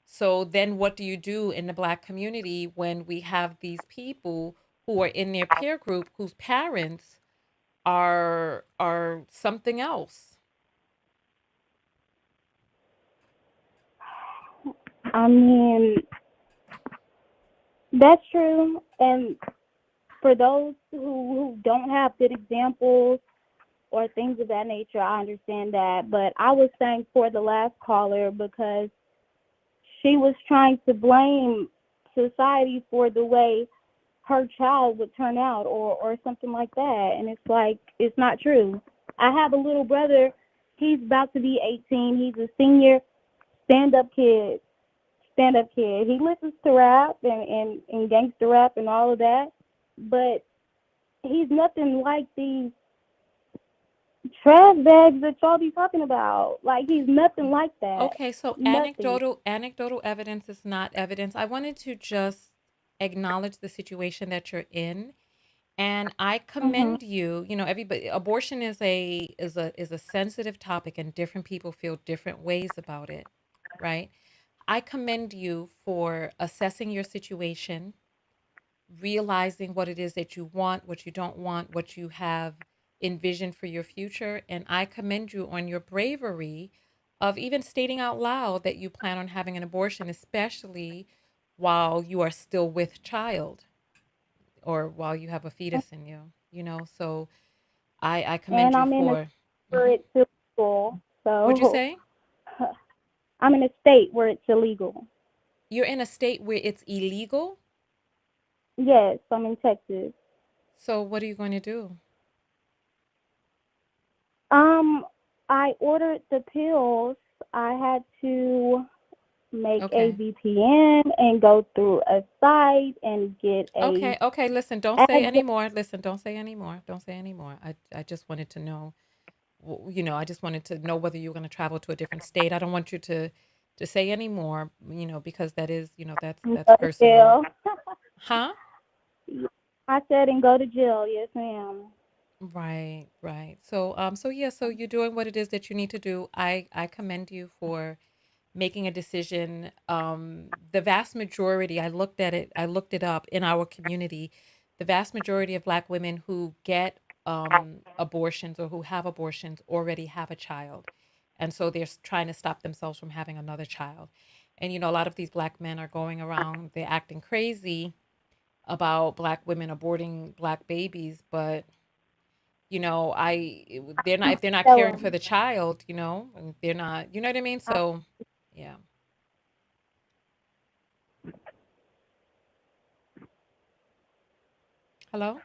So then what do you do in the black community when we have these people who are in their peer group whose parents are something else? I mean, that's true. And for those who don't have good examples or things of that nature, I understand that. But I was saying for the last caller because she was trying to blame society for the way her child would turn out or something like that. And it's like, it's not true. I have a little brother. He's about to be 18. He's a senior stand up kid. Stand up kid. He listens to rap and gangster rap and all of that. But he's nothing like these trash bags that y'all be talking about. Like, he's nothing like that. Okay, so Nothing. anecdotal evidence is not evidence. I wanted to just acknowledge the situation that you're in, and I Mhm. commend you. You know, everybody, abortion is a sensitive topic, and different people feel different ways about it, right? I commend you for assessing your situation, realizing what it is that you want, what you don't want, what you have envisioned for your future. And I commend you on your bravery of even stating out loud that you plan on having an abortion, especially while you are still with child or while you have a fetus in you, So I commend And you I'm in a for. where Mhm. it's illegal. What'd you So say? I'm in a state where it's illegal. You're in a state where it's illegal. Yes, I'm in Texas. So what are you going to do? Um, I ordered the pills. I had to make a Okay. VPN and go through a site and get a Okay, okay. Listen, don't say address. anymore. Listen, don't say anymore. Don't say anymore. I just wanted to know, I just wanted to know whether you were going to travel to a different state. I don't want you to say anymore, because that is, And that's go to personal. jail. Huh? I said and go to jail. Yes, ma'am. Right, right. So yeah, so you're doing what it is that you need to do. I commend you for making a decision. The vast majority, I looked it up in our community. The vast majority of Black women who get abortions or who have abortions already have a child. And so they're trying to stop themselves from having another child. And, a lot of these Black men are going around, they're acting crazy about Black women aborting Black babies. But, they're not, if they're not Tell caring for them. the child, and they're not, you know what I mean? So, yeah. Hello?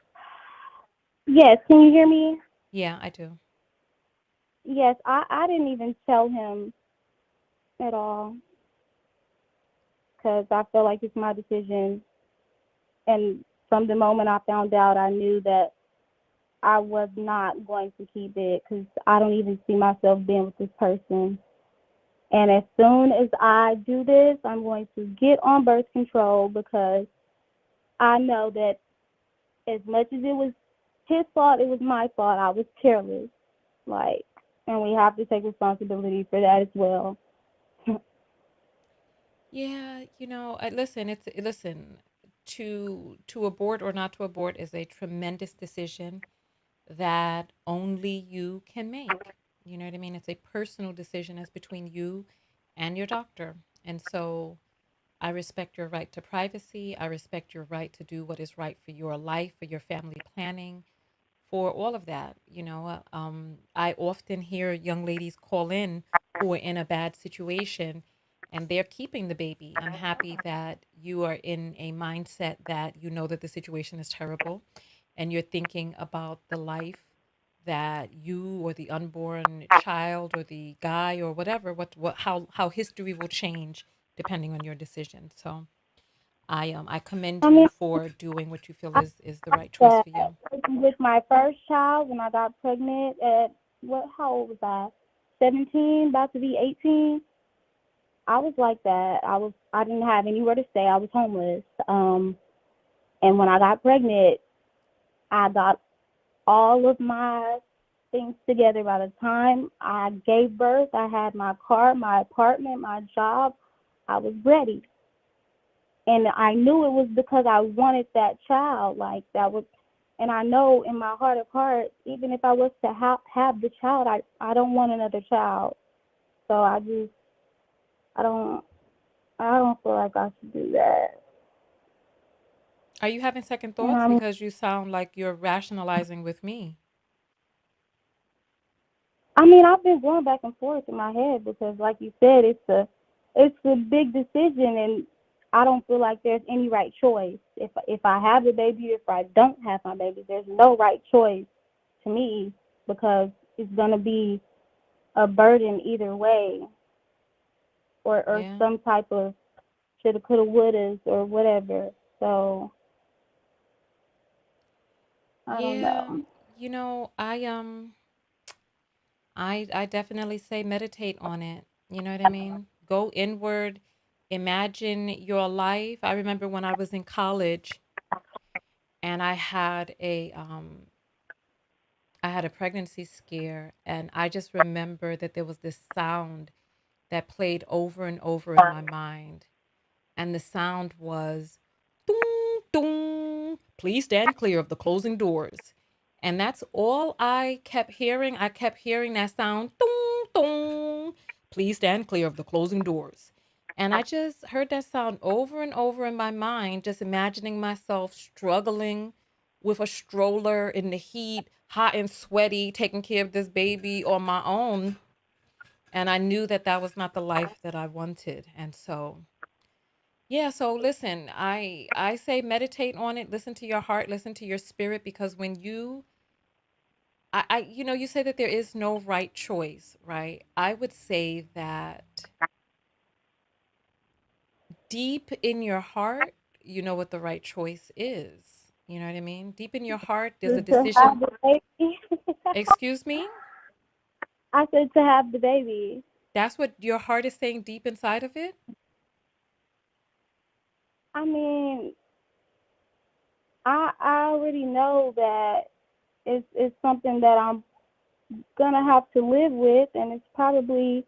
Yes, can you hear me? Yeah, I do. Yes, I didn't even tell him at all because I feel like it's my decision. And from the moment I found out, I knew that I was not going to keep it because I don't even see myself being with this person. And as soon as I do this, I'm going to get on birth control because I know that as much as it was his fault, it was my fault. I was careless. Like, and we have to take responsibility for that as well. Yeah, listen, listen, to abort or not to abort is a tremendous decision that only you can make. You know what I mean? It's a personal decision. It's between you and your doctor. And so I respect your right to privacy. I respect your right to do what is right for your life, for your family planning, for all of that. I often hear young ladies call in who are in a bad situation and they're keeping the baby. I'm happy that you are in a mindset that you know that the situation is terrible and you're thinking about the life that you or the unborn child or the guy or whatever, how history will change depending on your decision. So I commend I you mean, for doing what you feel I is the right choice that for you. with my first child when I got pregnant at what? How old was I? 17, about to be 18. I was like that. I didn't have anywhere to stay. I was homeless. And when I got pregnant, I got all of my things together. By the time I gave birth, I had my car, my apartment, my job. I was ready. And I knew it was because I wanted that child. Like that was, and I know in my heart of hearts, even if I was to have the child, I don't want another child. So I don't, I don't feel like I should do that. Are you having second And thoughts? Because you sound like you're rationalizing with me. I've been going back and forth in my head because, like you said, it's a big decision, and I don't feel like there's any right choice. If I have the baby, if I don't have my baby, there's no right choice to me because it's gonna be a burden either way, or Yeah. some type of shoulda, coulda, wouldas, or whatever. So I don't Yeah. know. I definitely say meditate on it. You know what I mean? Go inward, imagine your life. I remember when I was in college and I had a pregnancy scare and I just remember that there was this sound that played over and over in my mind. And the sound was dong, dong, please stand clear of the closing doors. And that's all I kept hearing. I kept hearing that sound, dong, dong, please stand clear of the closing doors. And I just heard that sound over and over in my mind, just imagining myself struggling with a stroller in the heat, hot and sweaty, taking care of this baby on my own. And I knew that that was not the life that I wanted. And so yeah, so listen, I say meditate on it, listen to your heart, listen to your spirit because when you say that there is no right choice, right? I would say that deep in your heart, you know what the right choice is. You know what I mean? Deep in your heart, there's a To have decision. the baby, Excuse me? I said to have the baby. That's what your heart is saying deep inside of it? I mean, I already know that it's something that I'm gonna have to live with, and it's probably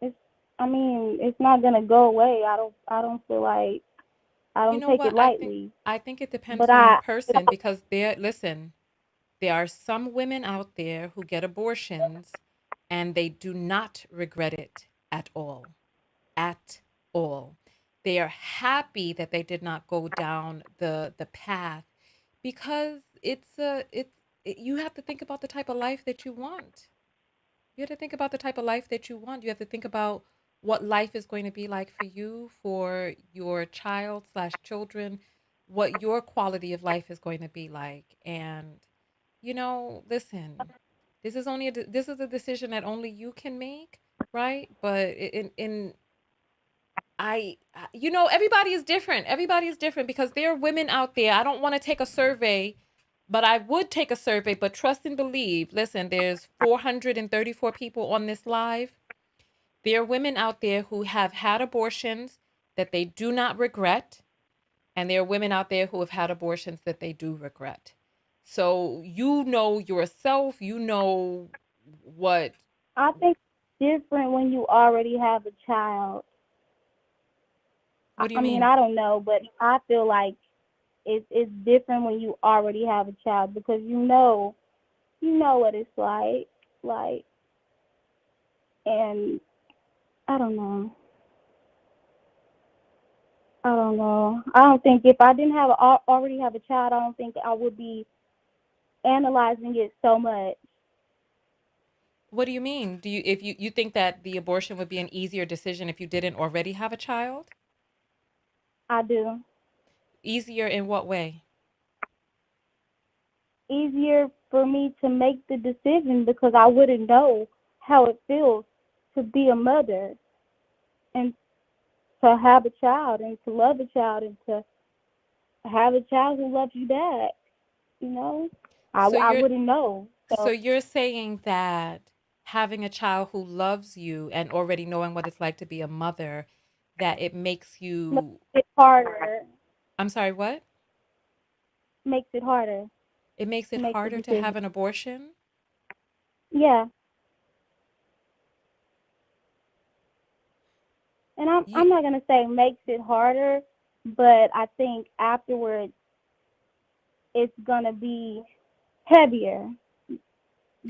it's. I mean, it's not gonna go away. I don't feel like I You don't know take it what? lightly. I think it depends But on the I, person because listen, there are some women out there who get abortions and they do not regret it at all. At all. They are happy that they did not go down the path because you have to think about the type of life that you want. You have to think about the type of life that you want. You have to think about what life is going to be like for you, for your child slash children. what your quality of life is going to be like. And, listen, this is a decision that only you can make, right? But everybody is different. Everybody is different because there are women out there. I don't want to take a survey, but I would take a survey. But trust and believe. Listen, there's 434 people on this live. There are women out there who have had abortions that they do not regret. And there are women out there who have had abortions that they do regret. So you know yourself, you know what. I think it's different when you already have a child. What do you I mean, mean? I don't know, but I feel like it's different when you already have a child because you know what it's like, and I don't know. I don't know. I don't think if I didn't already have a child, I don't think I would be analyzing it so much. What do you mean? Do you if you think that the abortion would be an easier decision if you didn't already have a child? I do. Easier in what way? Easier for me to make the decision because I wouldn't know how it feels to be a mother and to have a child and to love a child and to have a child who loves you back. You know, So I you're wouldn't know. so So you're saying that having a child who loves you and already knowing what it's like to be a mother, that it makes makes you. it harder. I'm sorry, what? Makes it harder It makes to it make the harder to decision. have an abortion? Yeah, and I'm You I'm not gonna say makes it harder, but I think afterwards it's gonna be heavier.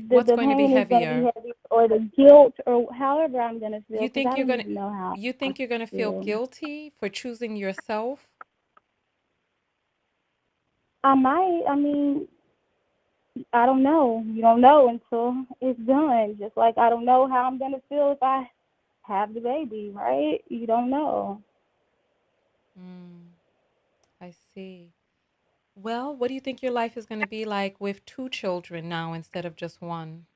What's The going to be pain is gonna be heavier? heavier, or the guilt, or however I'm gonna feel, You because think I you're don't going to even know how you I think you're going to feel feel. guilty for choosing yourself? I might. I mean, I don't know. You don't know until it's done. Just like I don't know how I'm gonna feel if I have the baby, right? You don't know. Mm, I see. Well, what do you think your life is going to be like with two children now instead of just one?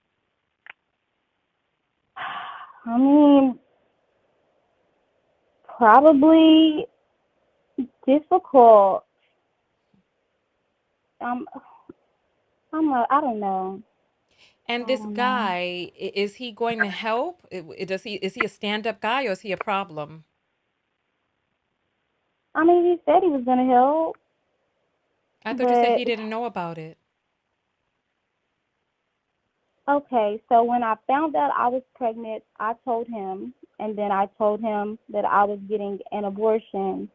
I mean, probably difficult. Um, I don't know. And I this don't know. guy, is he going to help? Does he is he a stand-up guy or is he a problem? I mean, he said he was gonna help, I thought you said but he didn't know about it. okay. So when I found out I was pregnant, I told him, and then I told him that I was getting an abortion,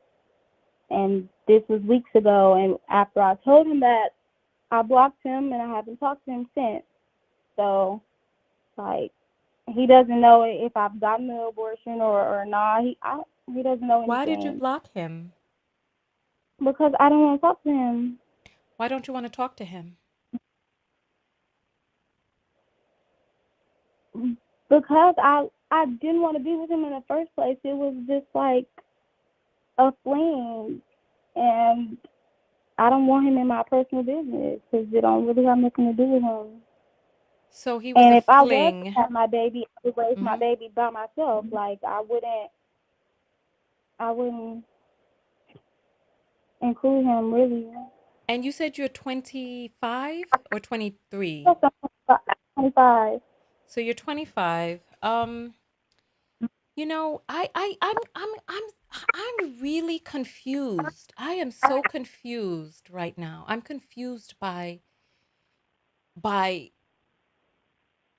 and this was weeks ago. And after I told him that, I blocked him, and I haven't talked to him since. So like, he doesn't know if I've gotten an abortion or not. He doesn't know Why did you anything block him? because I don't want to talk to him. Why don't you want to talk to him? Because I didn't want to be with him in the first place. It was just like a fling, and I don't want him in my personal business because it don't really have nothing to do with him. So he was And a if I was to fling. have my baby, I would raise my Hmm. baby by myself. Like I wouldn't include him really. And you said you're 25 or 23? Yes, I'm 25. So you're 25. I'm really confused. I am so confused right now. I'm confused by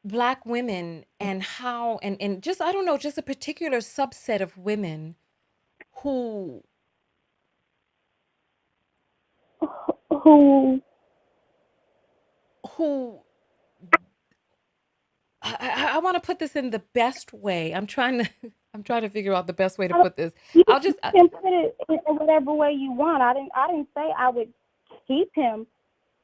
black women and how and just I don't know, just a particular subset of women who Who who I want to put this in the best way. I'm trying to I'm trying to figure out the best way to I don't, put this. you I'll just can put it in whatever way you want. I didn't say I would keep him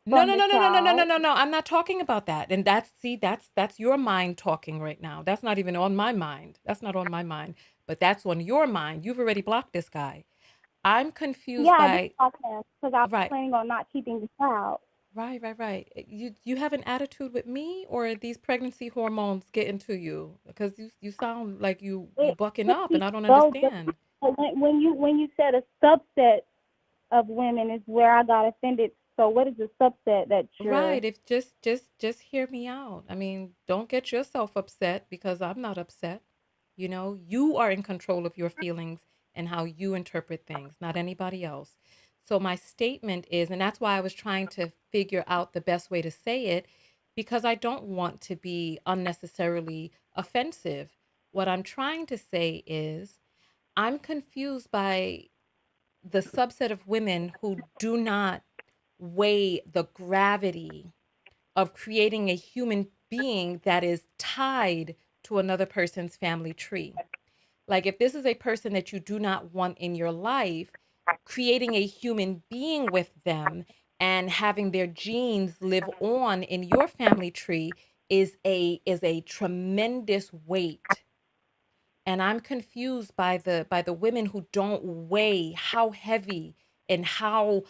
No, from no, the no, no, no, no, no, no, child. no, no. I'm not talking about that. And that's see, that's your mind talking right now. That's not even on my mind. That's not on my mind. But that's on your mind. You've already blocked this guy. I'm Yeah, confused I did by talk to him because I was right. planning on not keeping the child. Right. You have an attitude with me, or are these pregnancy hormones getting to you? Because you sound like you It bucking could up, be and I don't both, understand. but when you said a subset of women is where I got offended. So what is the subset that you're? Right. If just hear me out. I mean, don't get yourself upset because I'm not upset. You know, you are in control of your feelings and how you interpret things, not anybody else. So my statement is, and that's why I was trying to figure out the best way to say it, because I don't want to be unnecessarily offensive. What I'm trying to say is, I'm confused by the subset of women who do not weigh the gravity of creating a human being that is tied to another person's family tree. Like, if this is a person that you do not want in your life, creating a human being with them and having their genes live on in your family tree is a tremendous weight. And I'm confused by the women who don't weigh how heavy and how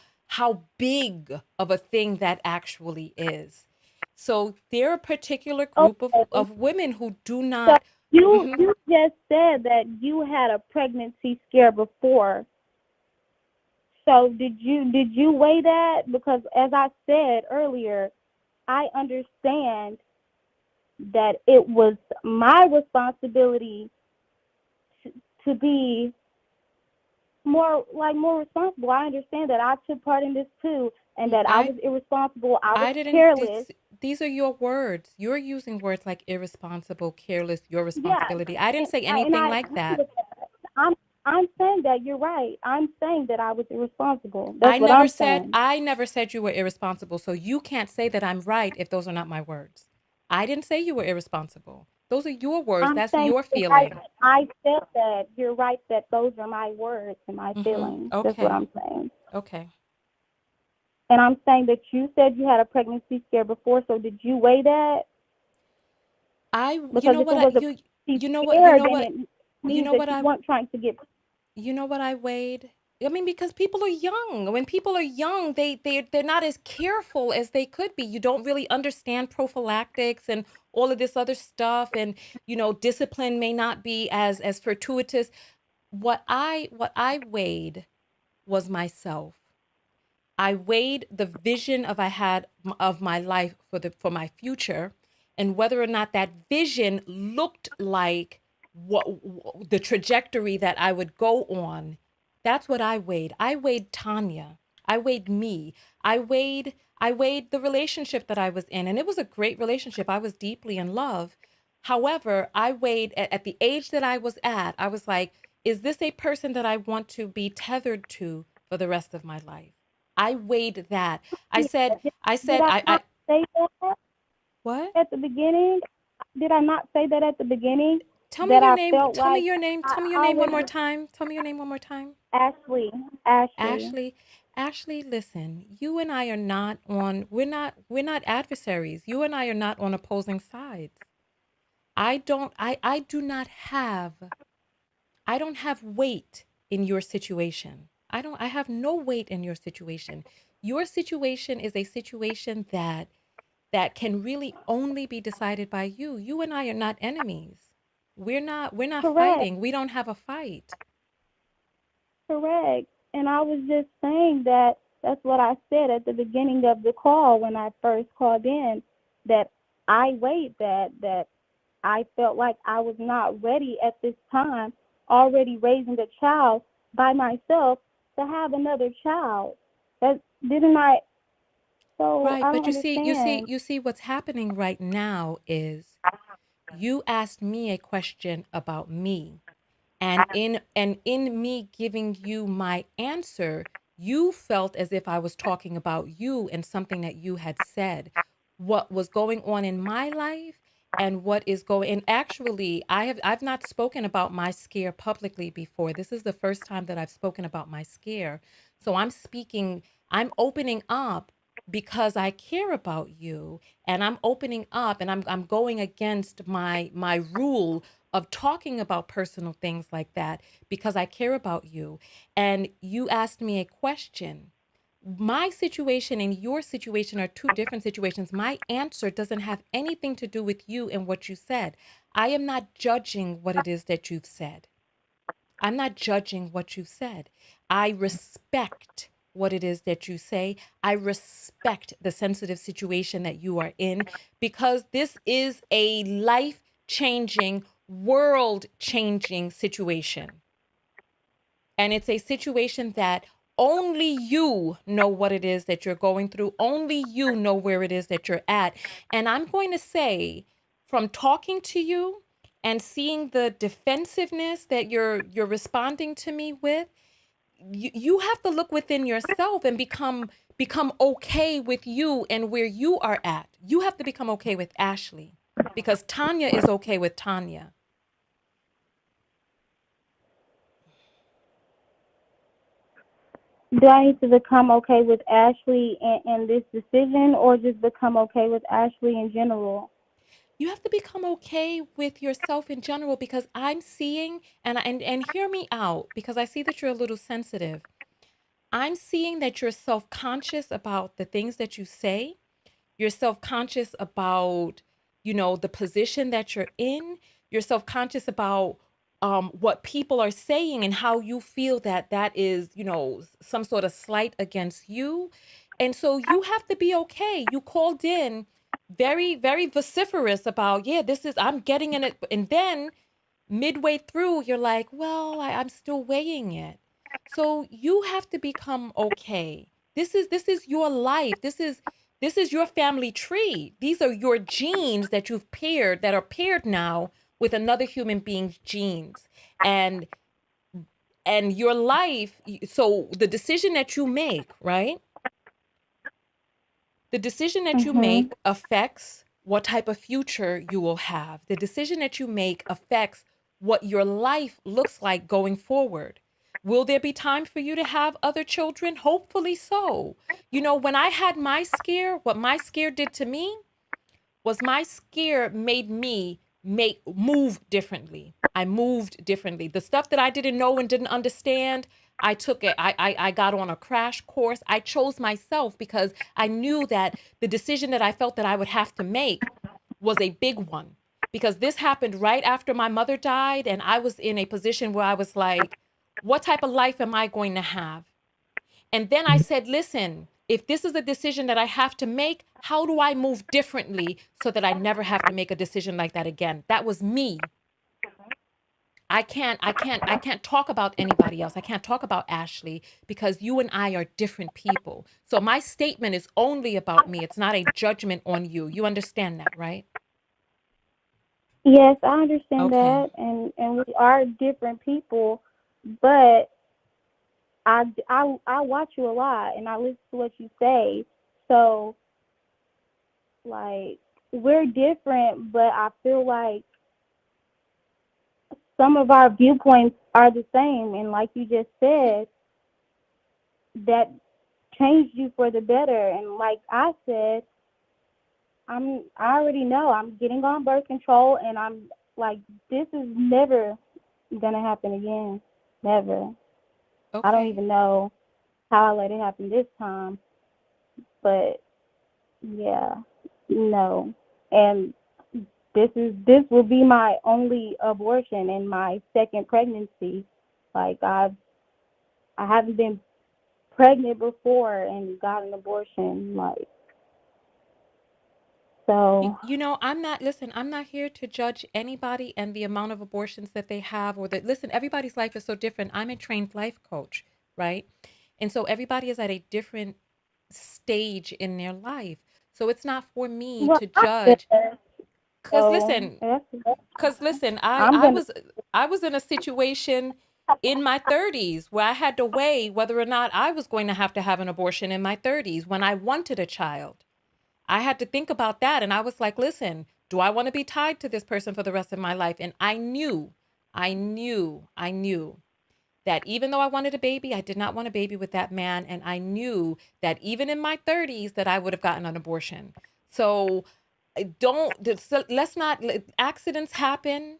big of a thing that actually is. So there are a particular group Okay, of women who do so not. you Mhm. you just said that you had a pregnancy scare before. So did you weigh that? Because as I said earlier, I understand that it was my responsibility to be more responsible. I understand that I took part in this too, and that I I was irresponsible. I was I didn't careless. these are your words. You're using words like irresponsible, careless, your Yeah, responsibility. I didn't and say I anything like agree that. with that. I'm saying that you're right. I'm saying that I was irresponsible. That's I what never I'm said saying. I never said you were irresponsible. So you can't say that I'm right if those are not my words. I didn't say you were irresponsible. Those are your words. I'm That's saying your you're right. feeling. I said that you're right. That those are my words and my feelings. That's what Okay. I'm saying. Okay. And I'm saying that you said you had a pregnancy scare before. So did you weigh that? You Because know if what it was a pregnancy you know what scare, then it you means know that what you I weren't trying to get. you know what I weighed? I mean, because people are young. When people are young, they're not as careful as they could be. You don't really understand prophylactics and all of this other stuff, and discipline may not be as fortuitous. What I weighed was myself. I weighed the vision of I had of my life for my future, and whether or not that vision looked like the trajectory that I would go on. That's what I weighed. I weighed Tonya. I weighed me. I weighed the relationship that I was in, and it was a great relationship. I was deeply in love. However, I weighed at the age that I was at. I was like, is this a person that I want to be tethered to for the rest of my life? I weighed that. I Yeah, said, did, I did said, I I not say that what? at the beginning? Did I not say that at the beginning? Tell me That your I name. felt Tell me like your name. Tell me your I name one already more time. Tell me your name one more time. Ashley. Ashley. Ashley. Ashley, listen. You and I are not on. We're not adversaries. You and I are not on opposing sides. I don't. I do not have. I don't have weight in your situation. I have no weight in your situation. Your situation is a situation that can really only be decided by you. You and I are not enemies. We're not Correct. fighting. We don't have a fight. Correct. And I was just saying that that's what I said at the beginning of the call when I first called in, that I weighed that I felt like I was not ready at this time, already raising a child by myself, to have another child. That didn't I so Right, I but don't you see you see understand. you see what's happening right now is you asked me a question about me. And in me giving you my answer, you felt as if I was talking about you and something that you had said. What was going on in my life and what is going, and actually I've not spoken about my scare publicly before. This is the first time that I've spoken about my scare. So I'm opening up because I care about you, and I'm opening up, and I'm going against my rule of talking about personal things like that because I care about you. And you asked me a question. My situation and your situation are two different situations. My answer doesn't have anything to do with you and what you said. I am not judging what it is that you've said. I'm not judging what you said. I respect what it is that you say. I respect the sensitive situation that you are in because this is a life changing, world changing situation. And it's a situation that only you know what it is that you're going through. Only you know where it is that you're at. And I'm going to say, from talking to you and seeing the defensiveness that you're responding to me with, you have to look within yourself and become okay with you and where you are at. You have to become okay with Ashley because Tonya is okay with Tonya. Do I need to become okay with Ashley and this decision, or just become okay with Ashley in general? You have to become okay with yourself in general because I'm seeing and hear me out because I see that you're a little sensitive. I'm seeing that you're self-conscious about the things that you say. You're self-conscious about, the position that you're in. You're self-conscious about what people are saying and how you feel that that is, some sort of slight against you. And so you have to be okay. You called in very, very vociferous about, yeah, I'm getting in it. And then midway through, you're like, well, I'm still weighing it. So you have to become okay. This is your life. This is your family tree. These are your genes that you've paired that are paired now with another human being's genes. And your life, so the decision that you make, right? The decision that you Mhm. make affects what type of future you will have. The decision that you make affects what your life looks like going forward. Will there be time for you to have other children? Hopefully so. When I had my scare, what my scare did to me was my scare made me make move differently. I moved differently. The stuff that I didn't know and didn't understand, I took it. I got on a crash course. I chose myself because I knew that the decision that I felt that I would have to make was a big one. Because this happened right after my mother died, and I was in a position where I was like, what type of life am I going to have? And then I said, listen, if this is a decision that I have to make, how do I move differently so that I never have to make a decision like that again? That was me. I can't talk about anybody else. I can't talk about Ashley because you and I are different people. So my statement is only about me. It's not a judgment on you. You understand that, right? Yes, I understand Okay. that, and we are different people, but I watch you a lot, and I listen to what you say. So, like, we're different, but I feel like some of our viewpoints are the same, and like you just said, that changed you for the better. And like I said, I already know I'm getting on birth control, and I'm like, this is never gonna happen again. Never. I don't Okay. even know how I let it happen this time, but yeah, no. And this will be my only abortion in my second pregnancy. Like I haven't been pregnant before and got an abortion. Like, so. I'm not here to judge anybody and the amount of abortions that they have or that, listen, everybody's life is so different. I'm a trained life coach, right? And so everybody is at a different stage in their life. So it's not for me Well, to I said, judge. Cause so listen, that's cause listen, I I'm I gonna. was I was in a situation in my 30s where I had to weigh whether or not I was going to have an abortion in my 30s when I wanted a child. I had to think about that. And I was like, listen, do I want to be tied to this person for the rest of my life? And I knew. that even though I wanted a baby, I did not want a baby with that man. And I knew that even in my 30s that I would have gotten an abortion. So let's not, accidents happen.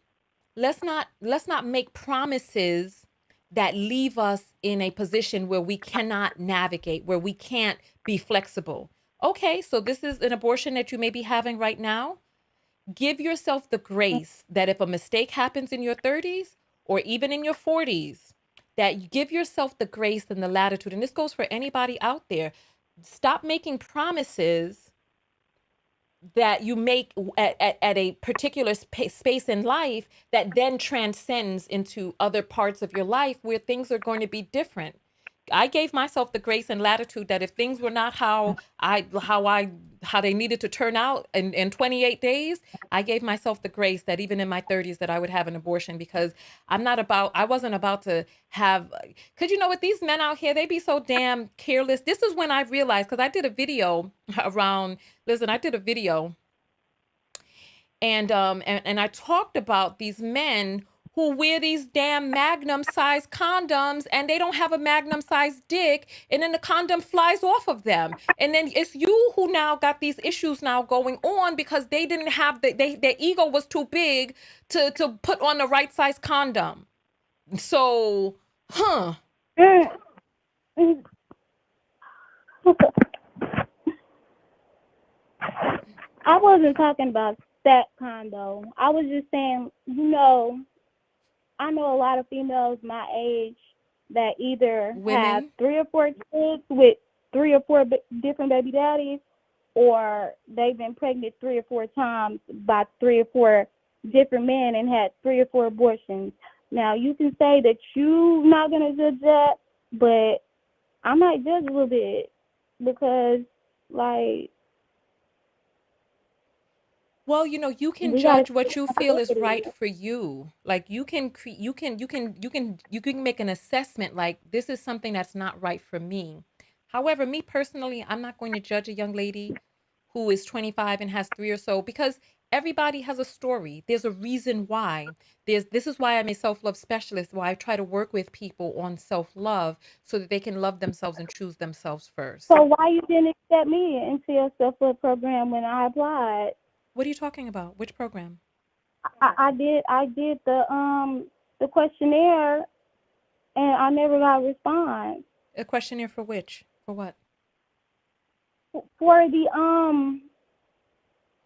Let's not make promises that leave us in a position where we cannot navigate, where we can't be flexible. Okay, so this is an abortion that you may be having right now. Give yourself the grace that if a mistake happens in your 30s or even in your 40s, that you give yourself the grace and the latitude. And this goes for anybody out there. Stop making promises that you make at a particular space in life that then transcends into other parts of your life where things are going to be different. I gave myself the grace and latitude that if things were not how they needed to turn out in 28 days, I gave myself the grace that even in my 30s that I would have an abortion, because I wasn't about to have, cuz you know what, these men out here, they be so damn careless. This is when I realized, cuz I did a video around, listen, I did a video and I talked about these men who wear these damn magnum size condoms and they don't have a magnum size dick, and then the condom flies off of them, and then it's you who now got these issues now going on because they didn't have their ego was too big to put on the right size condom. So Mm, mm. I wasn't talking about that condo. I was just saying, I know a lot of females my age that either have women, 3 or 4 kids with 3 or 4 different baby daddies, or they've been pregnant 3 or 4 times by 3 or 4 different men and had 3 or 4 abortions. Now you can say that you're not gonna judge that, but I might judge a little bit because, like, well, you can we gotta judge see what you what feel is it right is. for you. Like you can make an assessment like this is something that's not right for me. However, me personally, I'm not going to judge a young lady who is 25 and has three or so, because everybody has a story. There's a reason why. This is why I'm a self-love specialist, why I try to work with people on self-love so that they can love themselves and choose themselves first. So why you didn't accept me into your self-love program when I applied? What are you talking about? Which program? I did the questionnaire and I never got a response. A questionnaire for which? For what? For the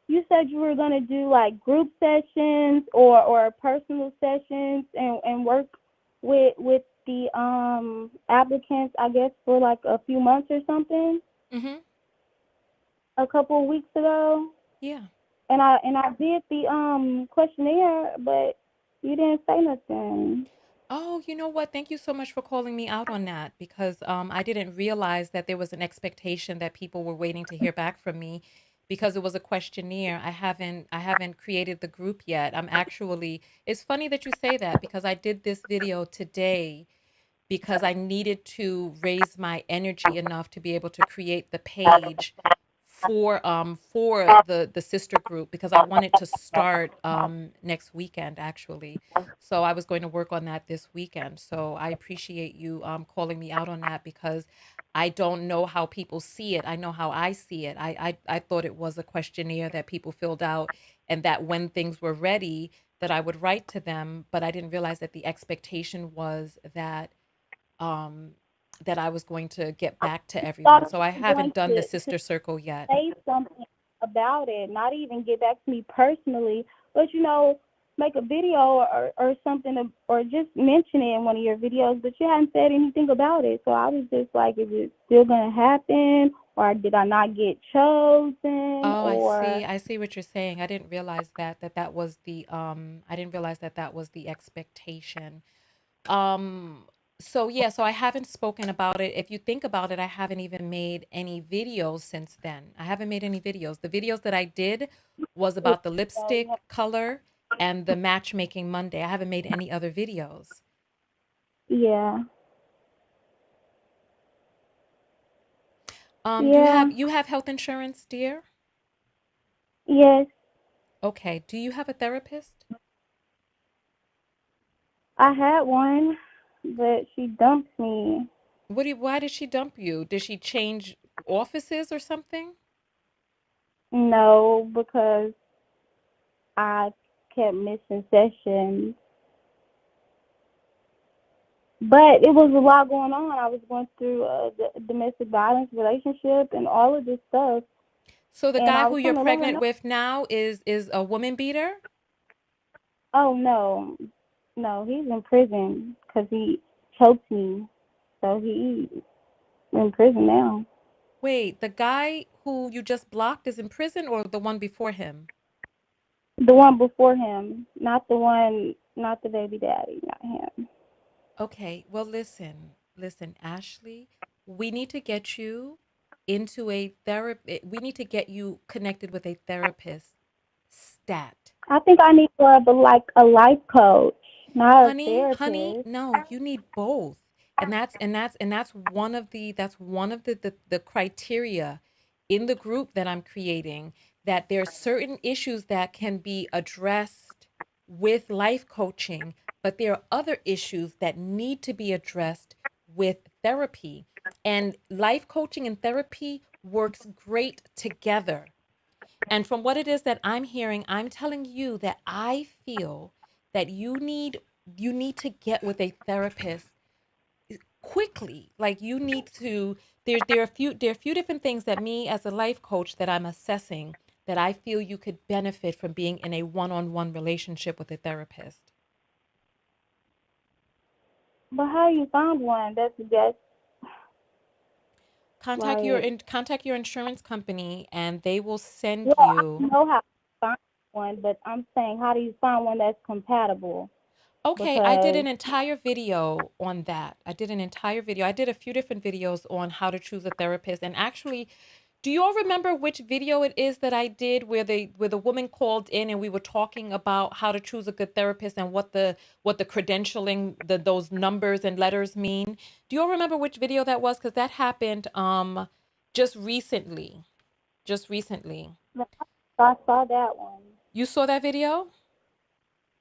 you said you were gonna do like group sessions or personal sessions and work with the applicants, I guess, for like a few months or something Mhm. a couple of weeks ago. Yeah. And I did the questionnaire, but you didn't say nothing. Oh, you know what? Thank you so much for calling me out on that, because I didn't realize that there was an expectation that people were waiting to hear back from me because it was a questionnaire. I haven't created the group yet. I'm actually, it's funny that you say that because I did this video today because I needed to raise my energy enough to be able to create the page for the sister group, because I wanted to start next weekend actually. So I was going to work on that this weekend. So I appreciate you calling me out on that, because I don't know how people see it. I know how I see it. I thought it was a questionnaire that people filled out, and that when things were ready that I would write to them, but I didn't realize that the expectation was um that I was going to get back to everyone. Thought So I you were going haven't done the to sister circle yet. say something about it, not even get back to me personally, but make a video or something, or just mention it in one of your videos, but you hadn't said anything about it. So I was just like, is it still going to happen, or did I not get chosen, Oh, I or see. I see what you're saying. I didn't realize that was the I didn't realize that was the expectation. Um so yeah, so I haven't spoken about it. If you think about it, I haven't even made any videos since then. I haven't made any videos. The videos that I did was about the lipstick color and the matchmaking Monday. I haven't made any other videos. yeah, Do yeah, you have health insurance, dear? yes, Okay. Do you have a therapist? I had one. but she dumped me. Why did she dump you? Did she change offices or something? No, because I kept missing sessions. But it was a lot going on. I was going through a domestic violence relationship and all of this stuff. So the And guy I who was you're trying to let her pregnant know. with now is a woman beater? Oh, no. No, he's in prison because he choked me. So he's in prison now. Wait, the guy who you just blocked is in prison or the one before him? The one before him, not the one, not the baby daddy, not him. Okay, well, listen, Ashley, we need to get you into a therapy. We need to get you connected with a therapist. Stat. I think I need more of a life coach, not a Honey, therapist. no, you need both. And that's one of the criteria in the group that I'm creating, that there's certain issues that can be addressed with life coaching, but there are other issues that need to be addressed with therapy. And life coaching and therapy works great together. And from what it is that I'm hearing, I'm telling you that I feel that you need to get with a therapist quickly. Like you need to there are a few different things that me as a life coach that I'm assessing that I feel you could benefit from being in a one-on-one relationship with a therapist. But how you find one? That's like, Contact your insurance company and they will send well, I you. know how to find one, but I'm saying, how do you find one that's compatible? Okay, I did Because an entire video on that. I did an entire video. I did a few different videos on how to choose a therapist. And actually, do you all remember which video it is that I did where the woman called in and we were talking about how to choose a good therapist and what the credentialing, those numbers and letters mean? Do you all remember which video that was? Because that happened just recently. Just recently. I saw that one. You saw that video?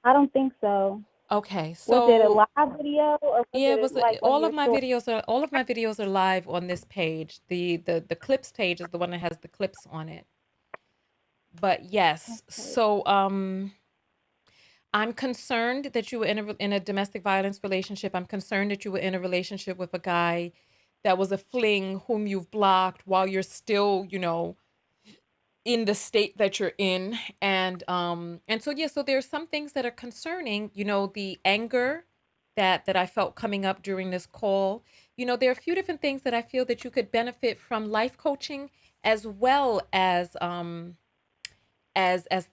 I don't think so. Okay, Was it a so live video or was yeah, it it was like one of your short? all of my videos are live on this page. The clips page is the one that has the clips on it. But yes, Okay. so I'm concerned that you were in a domestic violence relationship. I'm concerned that you were in a relationship with a guy that was a fling whom you've blocked while you're still, in the state that you're in. And so yeah, so there's some things that are concerning, the anger that I felt coming up during this call. There are a few different things that I feel that you could benefit from life coaching as well as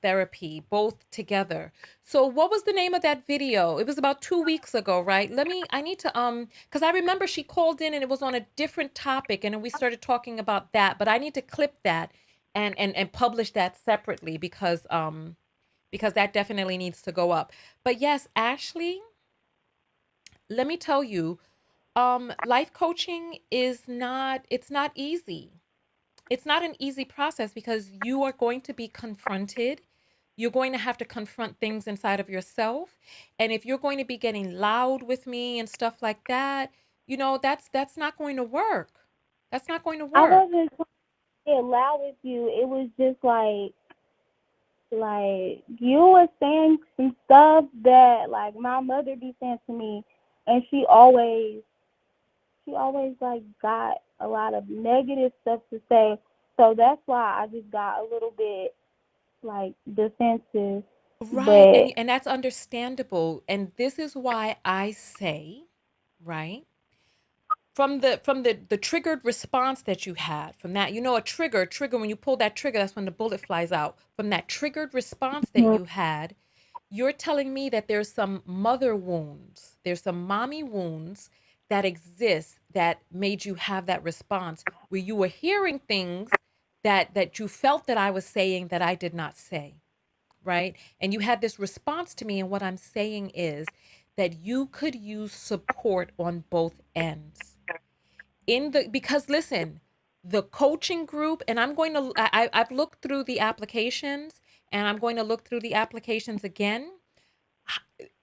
therapy, both together. So what was the name of that video? It was about 2 weeks ago, right? I need to because I remember she called in and it was on a different topic and then we started talking about that, but I need to clip that and publish that separately because that definitely needs to go up. But yes, Ashley, let me tell you, life coaching it's not easy. It's not an easy process because you are going to be confronted. You're going to have to confront things inside of yourself. And if you're going to be getting loud with me and stuff like that, that's not going to work. That's not going to I work. wasn't trying to get loud with you. It was just like you were saying some stuff that like my mother be saying to me, and she always like got a lot of negative stuff to say. So that's why I just got a little bit like defensive. Right. And But and that's understandable. And this is why I say, right? From the triggered response that you had from that, a trigger, when you pull that trigger, that's when the bullet flies out. From that triggered response that you had, you're telling me that there's some mother wounds, there's some mommy wounds that exist that made you have that response, where you were hearing things that you felt that I was saying that I did not say, right? And you had this response to me, and what I'm saying is that you could use support on both ends because listen, the coaching group, and I've looked through the applications, and I'm going to look through the applications again.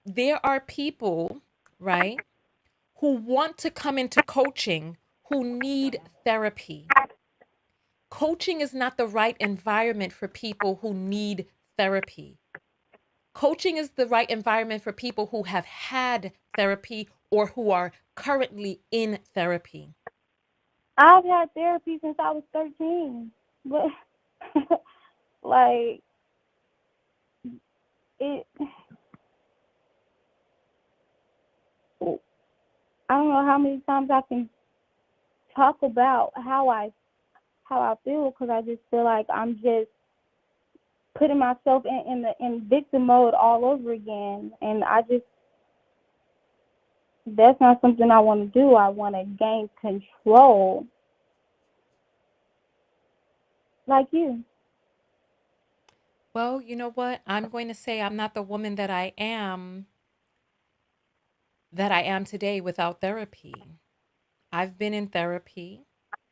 There are people, right, who want to come into coaching who need therapy. Coaching is not the right environment for people who need therapy. Coaching is the right environment for people who have had therapy or who are currently in therapy. I've had therapy since I was 13, but like it. I don't know how many times I can talk about how I feel, because I just feel like I'm just putting myself in victim mode all over again, and that's not something I want to do. I want to gain control, like you. Well, you know what? I'm going to say I'm not the woman that I am today without therapy. I've been in therapy,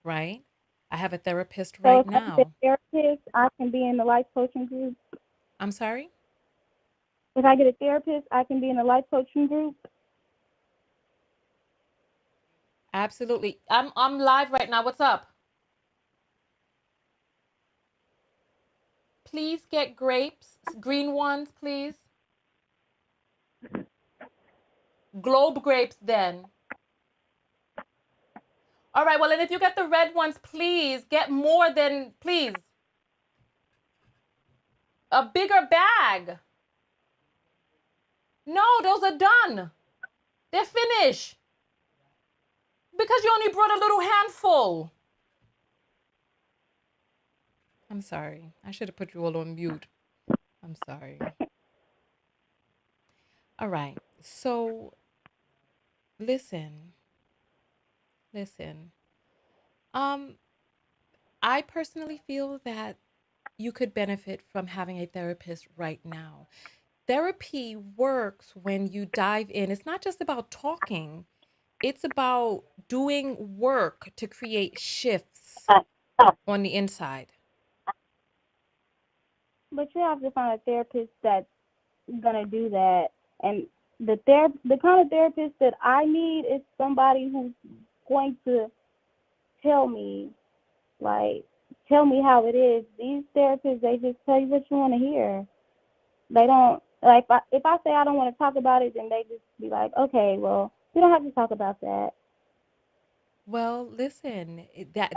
right? I have a therapist So right if I get a now. therapist, I can be in the life coaching group. I'm sorry? If I get a therapist, I can be in the life coaching group. Absolutely. I'm live right now. What's up? Please get grapes, green ones, please. Globe grapes then. All right, well, and if you get the red ones, please get more than, please, a bigger bag. No, those are done. They're finished. Because you only brought a little handful. I'm sorry. I should have put you all on mute. I'm sorry. All right. So listen. Listen. Um, I personally feel that you could benefit from having a therapist right now. Therapy works when you dive in. It's not just about talking, it's about doing work to create shifts on the inside. But you have to find a therapist that's gonna do that. And the kind of therapist that I need is somebody who's going to tell me, like, tell me how it is. These therapists, they just tell you what you want to hear. They don't, like, if I say I don't want to talk about it, then they just be like, okay, well, we don't have to talk about that. Well, listen,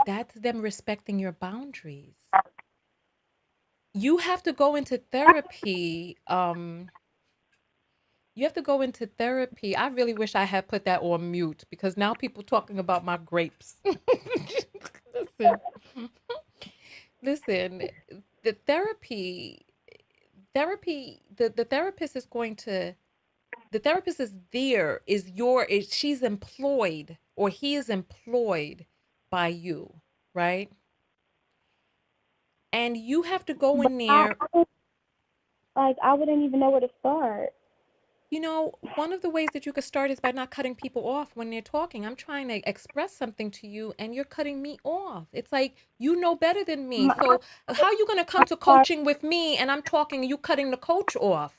that's them respecting your boundaries. You have to go into therapy. You have to go into therapy. I really wish I had put that on mute because now people talking about my grapes. Listen, listen, the therapy, the therapist is going to, the therapist is there, she's employed or he is employed by you, right? And you have to go But in there. I wouldn't even know where to start. One of the ways that you could start is by not cutting people off when they're talking. I'm trying to express something to you and you're cutting me off. It's like you know better than me. My, So how are you going to come to coaching with me and I'm talking and you cutting the coach off?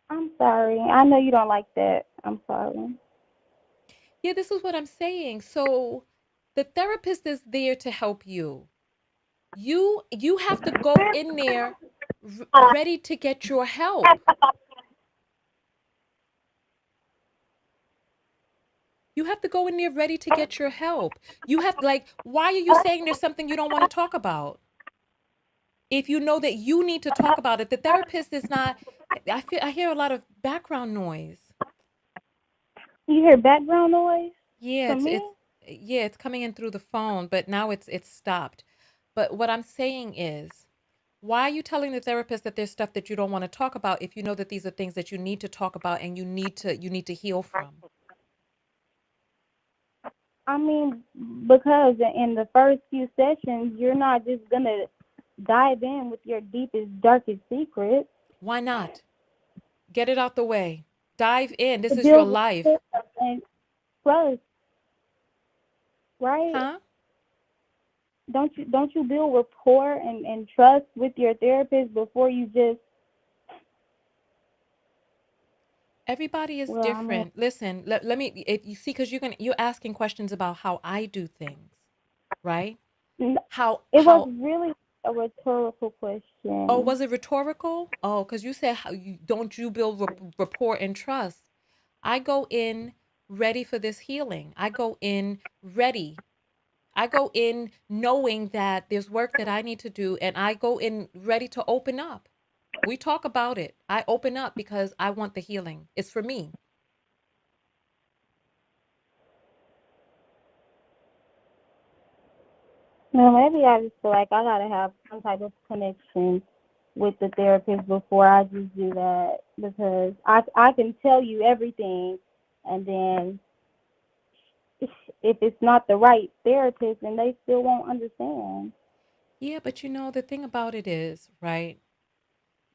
I'm sorry. I know you don't like that. I'm sorry. Yeah, this is what I'm saying. So the therapist is there to help you. You have to go in there ready to get your help. You have to go in there ready to get your help. You have, like, why are you saying there's something you don't want to talk about? If you know that you need to talk about it, the therapist is not. I hear a lot of background noise. You hear background noise Yeah, from it's me? it's yeah, it's coming in through the phone, but now it's stopped. But what I'm saying is, why are you telling the therapist that there's stuff that you don't want to talk about if you know that these are things that you need to talk about and you need to heal from? I mean, because in the first few sessions, you're not just gonna dive in with your deepest, darkest secrets. Why not? Get it out the way. Dive in. To This is your build life. rapport and trust, right? Huh? Don't you build rapport and trust with your therapist before you just Everybody is Well, I mean, different. Listen, let me, if you see, because you're asking questions about how I do things, right? n- it was How really a rhetorical Oh, question. was it rhetorical? Oh, because you said how you don't you build rapport and trust. I go in ready for this healing. I go in ready. I go in knowing that there's work that I need to do, and I go in ready to open up. We talk about it. I open up because I want the healing. It's for me. Well, maybe I just feel like I gotta have some type of connection with the therapist before I just do that because I can tell you everything, and then if it's not the right therapist, then they still won't understand. Yeah, but the thing about it is, right?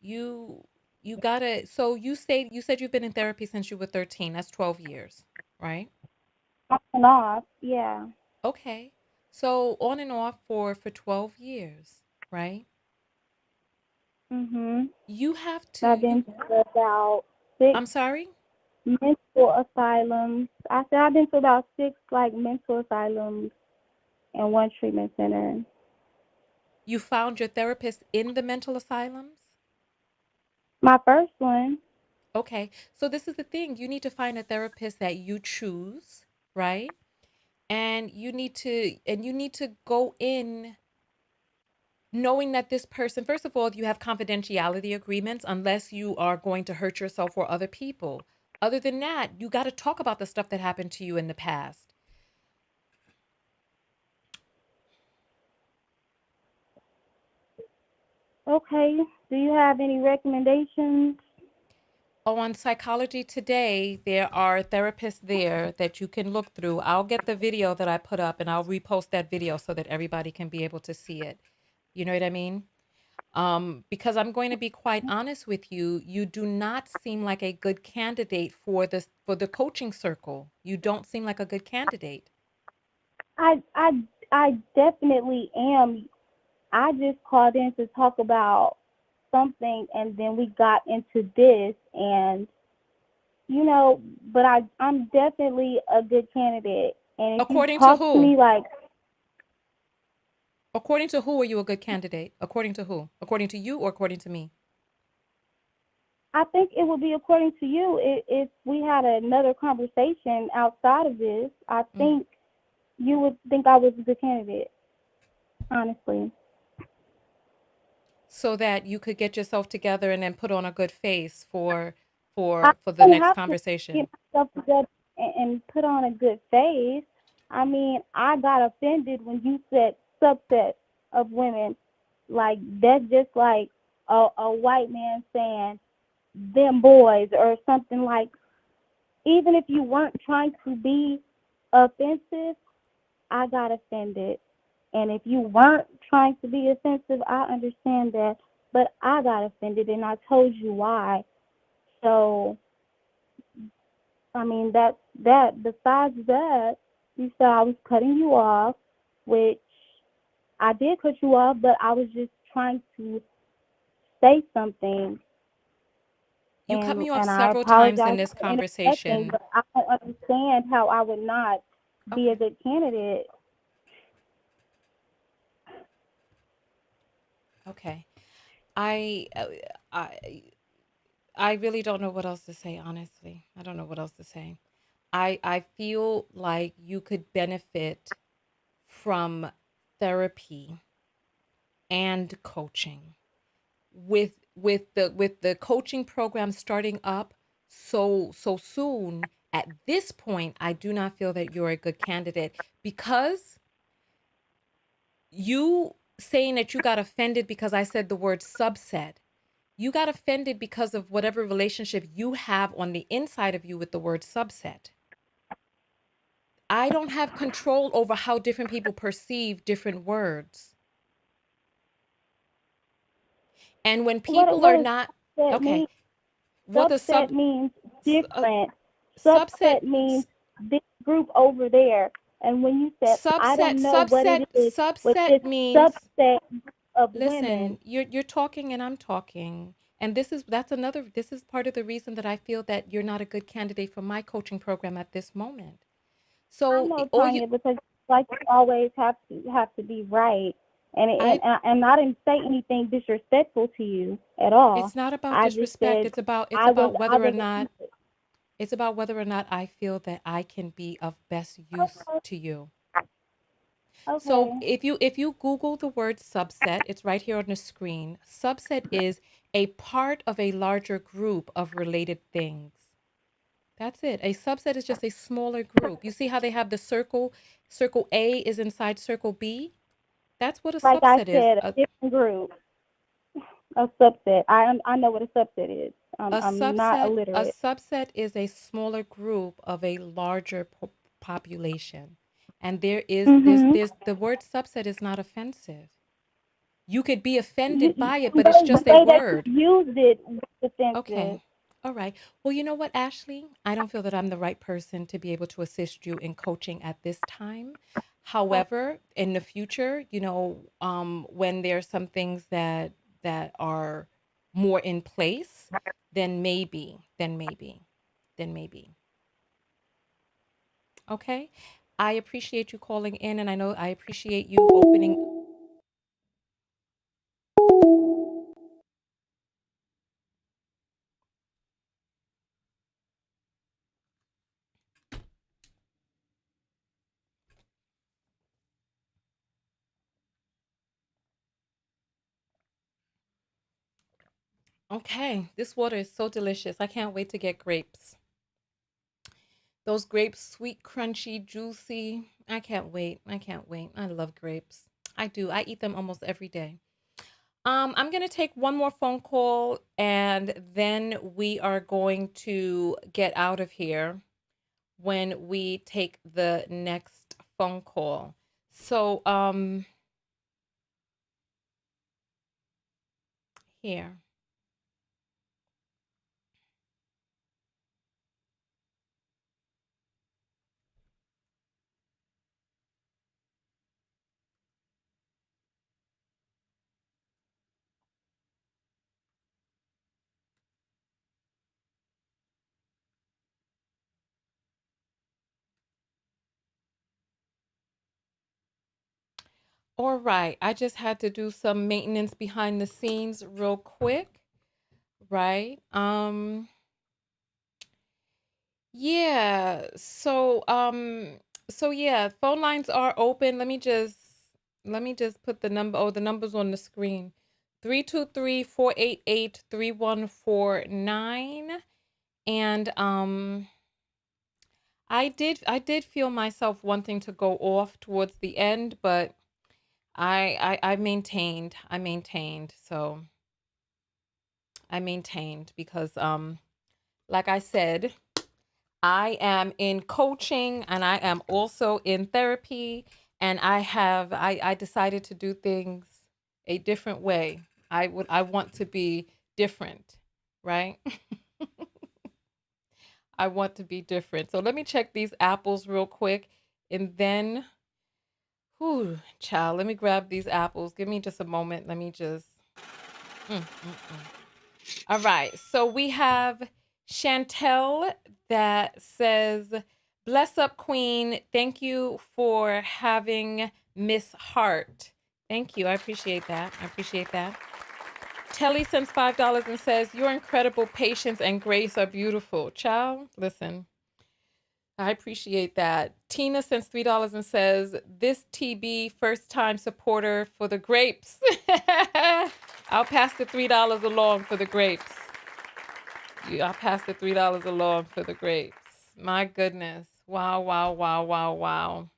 You you gotta. So you said you've been in therapy since you were 13. That's 12 years, right? On and off, yeah. Okay. So on and off for 12 years, right? Mhm. You have to I've been to about six I'm sorry? mental asylums. I said I've been to about six like mental asylums and one treatment center. You found your therapist in the mental asylums? My first one, Okay. So this is the thing. You need to find a therapist that you choose, right? And you need to go in knowing that this person, first of all, you have confidentiality agreements unless you are going to hurt yourself or other people. Other than that, you got to talk about the stuff that happened to you in the past. okay. Do you have any recommendations? On Psychology Today, there are therapists there that you can look through. I'll get the video that I put up and I'll repost that video so that everybody can be able to see it. You know what I mean? Because I'm going to be quite honest with you, you do not seem like a good candidate for the coaching circle. You don't seem like a good candidate. I I I definitely am. I just called in to talk about something, and then we got into this, and but I'm definitely a good candidate. And if you According to talk to who? me like, According to who are you a good candidate? According to who? According to you or according to me? I think it would be according to you if we had another conversation outside of this. I Mm. think you would think I was a good candidate, honestly. So that you could get yourself together and then put on a good face for I for the don't next have to get conversation. myself together and put on a good face. I mean, I got offended when you said subset of women. Like that's just like a white man saying them boys or something like. Even if you weren't trying to be offensive, I got offended. And if you weren't trying to be offensive, I understand that. But I got offended and I told you why. So I mean, that. Besides that, you said I was cutting you off, which I did cut you off, but I was just trying to say something, You cut me off and I several times in apologize this for interjecting, conversation. but I don't understand how I would not be a Okay. good candidate. Okay. I I I really don't know what else to say, honestly. I don't know what else to say. I feel like you could benefit from therapy and coaching with the coaching program starting up so soon. At this point, I do not feel that you're a good candidate because you saying that you got offended because I said the word subset. You got offended because of whatever relationship you have on the inside of you with the word subset. I don't have control over how different people perceive different words. And when people What are does not subset okay, mean? what the Subset sub means s- different. subset Subset means this group over there. And when you said, I subset don't know what subset it is with subset this means subset of women, listen, you're talking and I'm talking, And this is part of the reason that I feel that you're not a good candidate for my coaching program at this moment. I So know, all you Tonya, because like you always have to be right, I and I didn't say anything disrespectful to you at all. it's not about I just disrespect. said It's I was about I whether or was not offended. it's about whether or not I feel that I can be of best use Okay, to you. So okay. if you Google the word subset, it's right here on the screen. Subset is a part of a larger group of related things. That's it. A subset is just a smaller group. You see how they have the circle? Circle A is inside circle B? That's what a Like I subset is. said, a different group, a subset. I know what a subset is. I'm not A illiterate. subset is a smaller group of a larger population. And Mhm. there's the word subset is not offensive. You could be offended by it, but it's The just a way that you word. used it was offensive. Okay. All right. Well, you know what, Ashley? I don't feel that I'm the right person to be able to assist you in coaching at this time. However, in the future, when there's some things that are more in place, then maybe. Okay. I appreciate you calling in, and I know I appreciate you opening. Okay, this water is so delicious. I can't wait to get grapes. Those grapes, sweet, crunchy, juicy. I can't wait. I can't wait. I love grapes. I do. I eat them almost every day. I'm going to take one more phone call and then we are going to get out of here when we take the next phone call. So, here. All right. I just had to do some maintenance behind the scenes real quick, right? Yeah. So yeah, phone lines are open. Let me just put the number. Oh, the number's on the screen. 323-488-3149. And I did feel myself wanting to go off towards the end, but I maintained. So I maintained because like I said, I am in coaching and I am also in therapy, and I decided to do things a different way. I want to be different, right? I want to be different. So let me check these apples real quick, and then whew, child, let me grab these apples. Give me just a moment. Let me just mm, mm, mm. All right. So we have Chantel that says, "Bless up, Queen. Thank you for having Miss Hart." Thank you. I appreciate that. I appreciate that. Telly sends $5 and says, "Your incredible patience and grace are beautiful." Child, listen, I appreciate that. Tina sends $3 and says, "This TB first time supporter for the grapes." I'll pass the $3 along for the grapes. I passed the $3 along for the grapes. My goodness. Wow, wow, wow, wow, wow.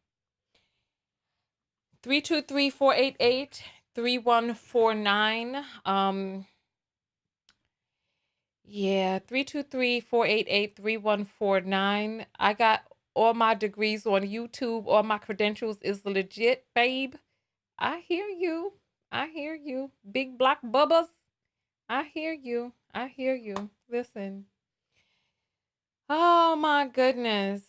323-488-3149. Yeah, 323-488-3149. I got all my degrees on YouTube. All my credentials is legit, babe. I hear you. I hear you. Big black bubbas. I hear you. I hear you. Listen. Oh my goodness.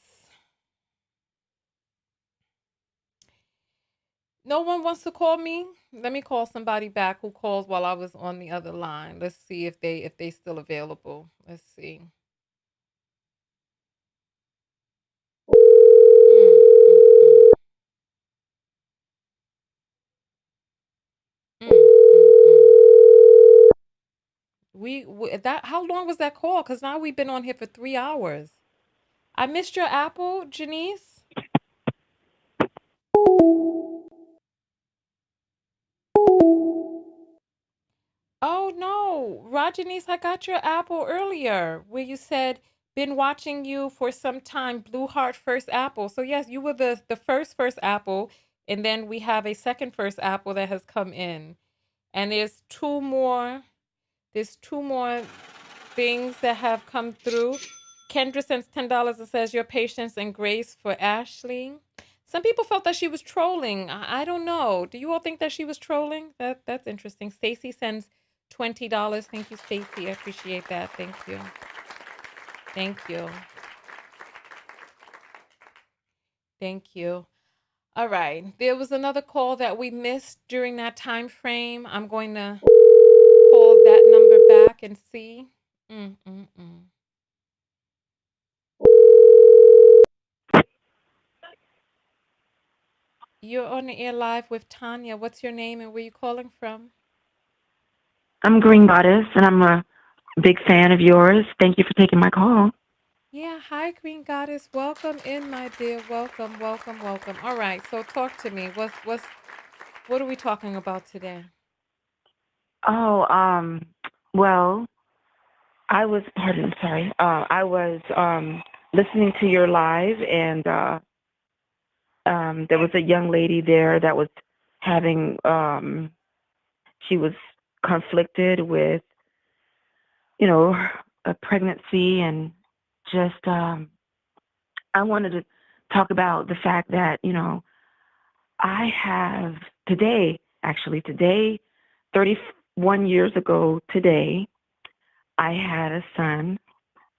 No one wants to call me? Let me call somebody back who called while I was on the other line. Let's see if they still available. Let's see. Mm, mm, mm. Mm, mm, mm. We that how long was that call? Because now we've been on here for 3 hours. I missed your apple, Janice. Oh no, Rajanice, I got your apple earlier where you said been watching you for some time, Blue Heart First Apple. So yes, you were the first apple, and then we have a second first apple that has come in. And there's two more things that have come through. Kendra sends $10 and says your patience and grace for Ashley. Some people felt that she was trolling. I don't know. Do you all think that she was trolling? That's interesting. Stacy sends $20. Thank you, Stacy. I appreciate that. Thank you. Thank you. Thank you. All right. There was another call that we missed during that time frame. I'm going to call that number back and see. Mm, mm, mm. You're on the air live with Tonya. What's your name and where you calling from? I'm Green Goddess, and I'm a big fan of yours. Thank you for taking my call. Yeah, hi, Green Goddess. Welcome in, my dear. Welcome, welcome, welcome. All right, so talk to me. What are we talking about today? Oh, well, I was listening to your live, and there was a young lady there that was having, she was conflicted with, you know, a pregnancy, and just, I wanted to talk about the fact that, I have today, 31 years ago today, I had a son,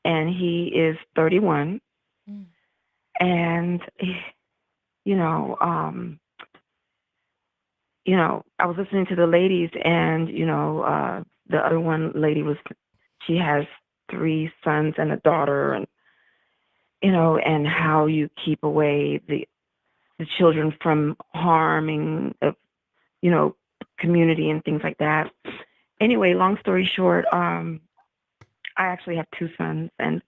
and he is 31. Mm, And, you know, um, I was listening to the ladies, and, the other one lady she has 3 sons and a daughter, and, and how you keep away the children from harming, you know, community and things like that. Anyway, long story short, I actually have 2 sons, and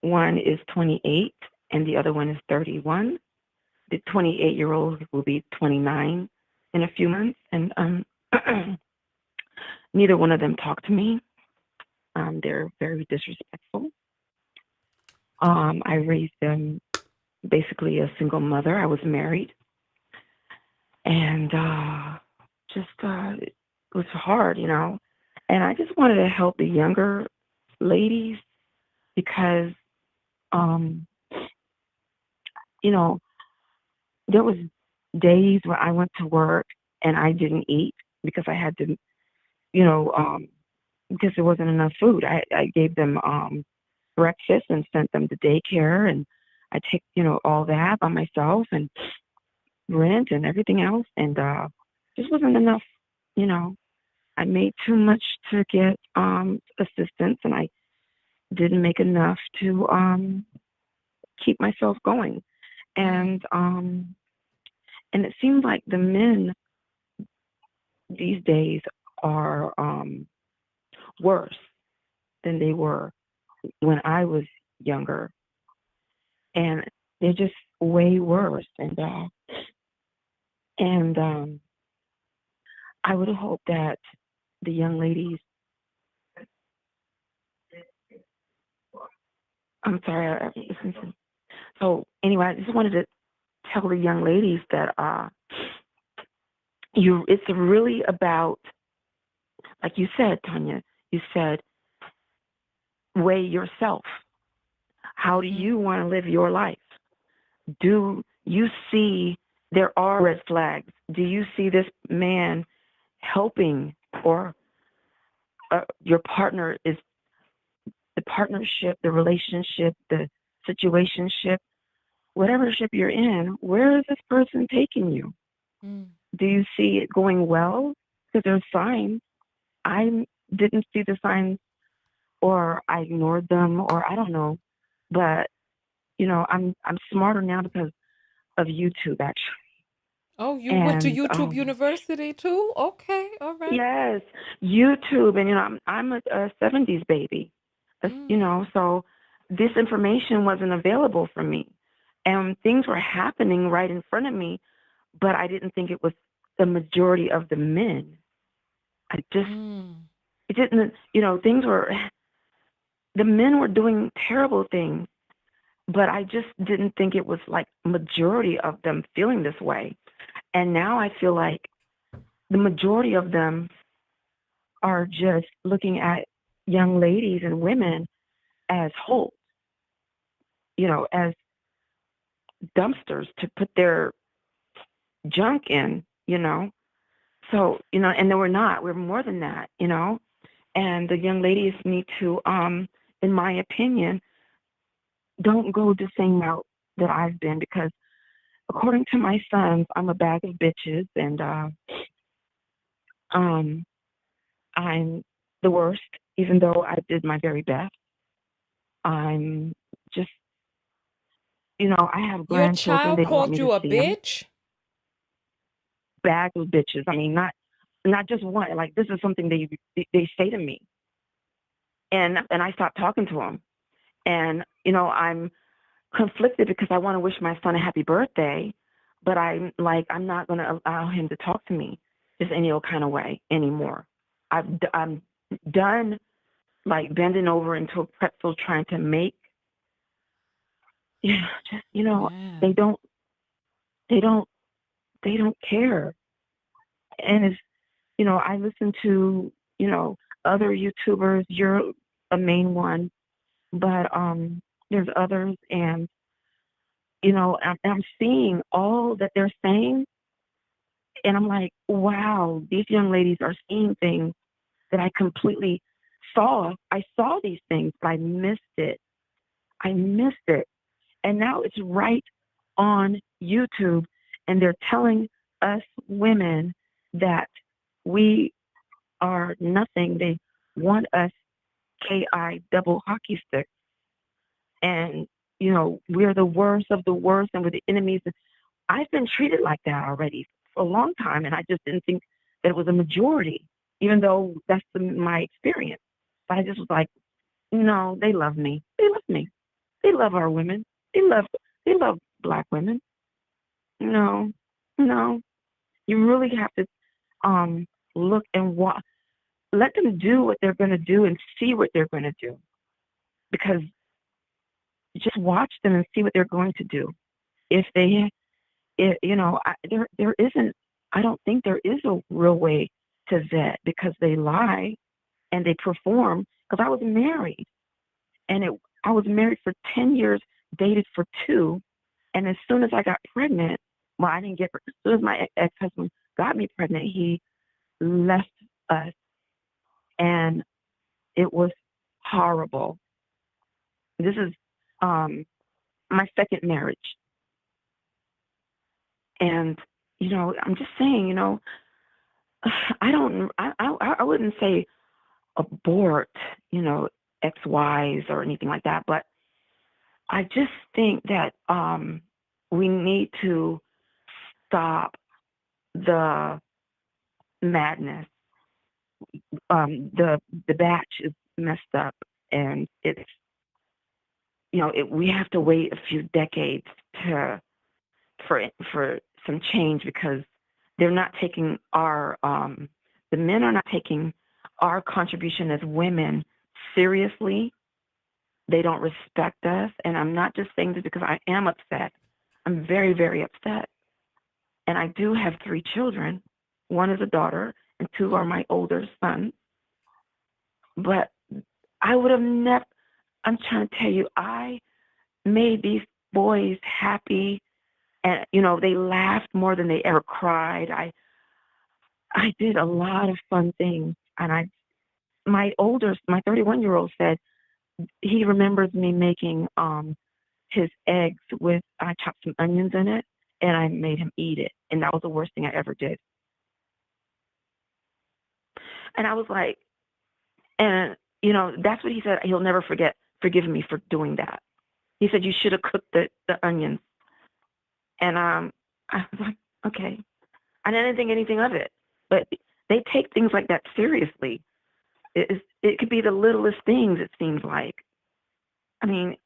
one is 28 and the other one is 31. The 28-year-old will be 29 in a few months, and neither one of them talk to me. They're very disrespectful. I raised them basically a single mother. I was married, and it was hard, And I just wanted to help the younger ladies because, um, you know, there was days where I went to work and I didn't eat because I had to, you know, because there wasn't enough food. I gave them breakfast and sent them to daycare, and I take, all that by myself, and rent and everything else, and just wasn't enough, you know. I made too much to get assistance, and I didn't make enough to keep myself going. mm, And it seems like the men these days are worse than they were when I was younger, and they're just way worse. And I would hope that the young ladies. I'm sorry, I listened to. So anyway, I just wanted to tell the young ladies that it's really about, like you said, Tonya. You said weigh yourself. How do mm-hmm, you want to live your life? Do you see there are red flags? Do you see this man helping, or your partner is the partnership, the relationship, the situationship, whatever ship you're in? Where is this person taking you? mm, Do you see it going well? Because there's signs. I didn't see the signs, or I ignored them, or I don't know. But I'm smarter now because of YouTube, actually. Oh, you went to And YouTube University too? Okay, all right. yes, YouTube, and I'm a 70s baby, Mm. so this information wasn't available for me, and things were happening right in front of me, but I didn't think it was the majority of the men. I just Mm. it didn't, things were the men were doing terrible things, but I just didn't think it was like majority of them feeling this way. And now I feel like the majority of them are just looking at young ladies and women as holes, as dumpsters to put their junk in, So, and then we're not. We're more than that. And the young ladies need to, in my opinion, don't go the same route that I've been, because according to my sons, I'm a bag of bitches, and um I'm the worst, even though I did my very best. I'm just, I have Your grandchildren. child They don't want called me to you a see them. bitch? Bag of bitches. I mean, not just one. Like, this is something they say to me, and I stopped talking to them. And I'm conflicted because I want to wish my son a happy birthday, but I'm not going to allow him to talk to me just any old kind of way anymore. I'm done, like, bending over into a pretzel trying to make, just, they Man. don't they don't they don't care. And it's, I listen to, other YouTubers. You're a main one, but there's others, and I'm seeing all that they're saying, and I'm like, wow, these young ladies are seeing things that I completely saw. I saw these things, but I missed it. I missed it. And now it's right on YouTube, and they're telling us women that we are nothing. They want us KI double hockey stick. And, we're the worst of the worst, and we're the enemies. I've been treated like that already for a long time, and I just didn't think that it was a majority, even though that's my experience. But I just was like, no, they love me. They love me. They love our women. They love they love black women. No, no. You really have to look and let them do what they're going to do and see what they're going to do, because just watch them and see what they're going to do. If they there isn't, I don't think there is a real way to vet, because they lie and they perform. Because I was married, and I was married for 10 years, dated for 2, and as soon as I got pregnant, well, I didn't get, as soon as my ex-husband got me pregnant, he left us, and it was horrible. This is my second marriage, and I'm just saying, I don't, I wouldn't say abort, ex-wives or anything like that, but I just think that we need to stop the madness. The batch is messed up, and it's, we have to wait a few decades to for some change, because they're not taking the men are not taking our contribution as women seriously. They don't respect us, and I'm not just saying this because I am upset. I'm very, very upset, and I do have 3 children. One is a daughter, and 2 are my older sons. But I would have never. I'm trying to tell you, I made these boys happy, and they laughed more than they ever cried. I did a lot of fun things, and my 31-year-old said he remembers me making his eggs with, I chopped some onions in it, and I made him eat it. and that was the worst thing I ever did. And I was like, and that's what he said. He'll never forgive me for doing that. He said you should have cooked the onions, and I was like, okay. I didn't think anything of it, but they take things like that seriously. It could be the littlest things. It seems like. I mean,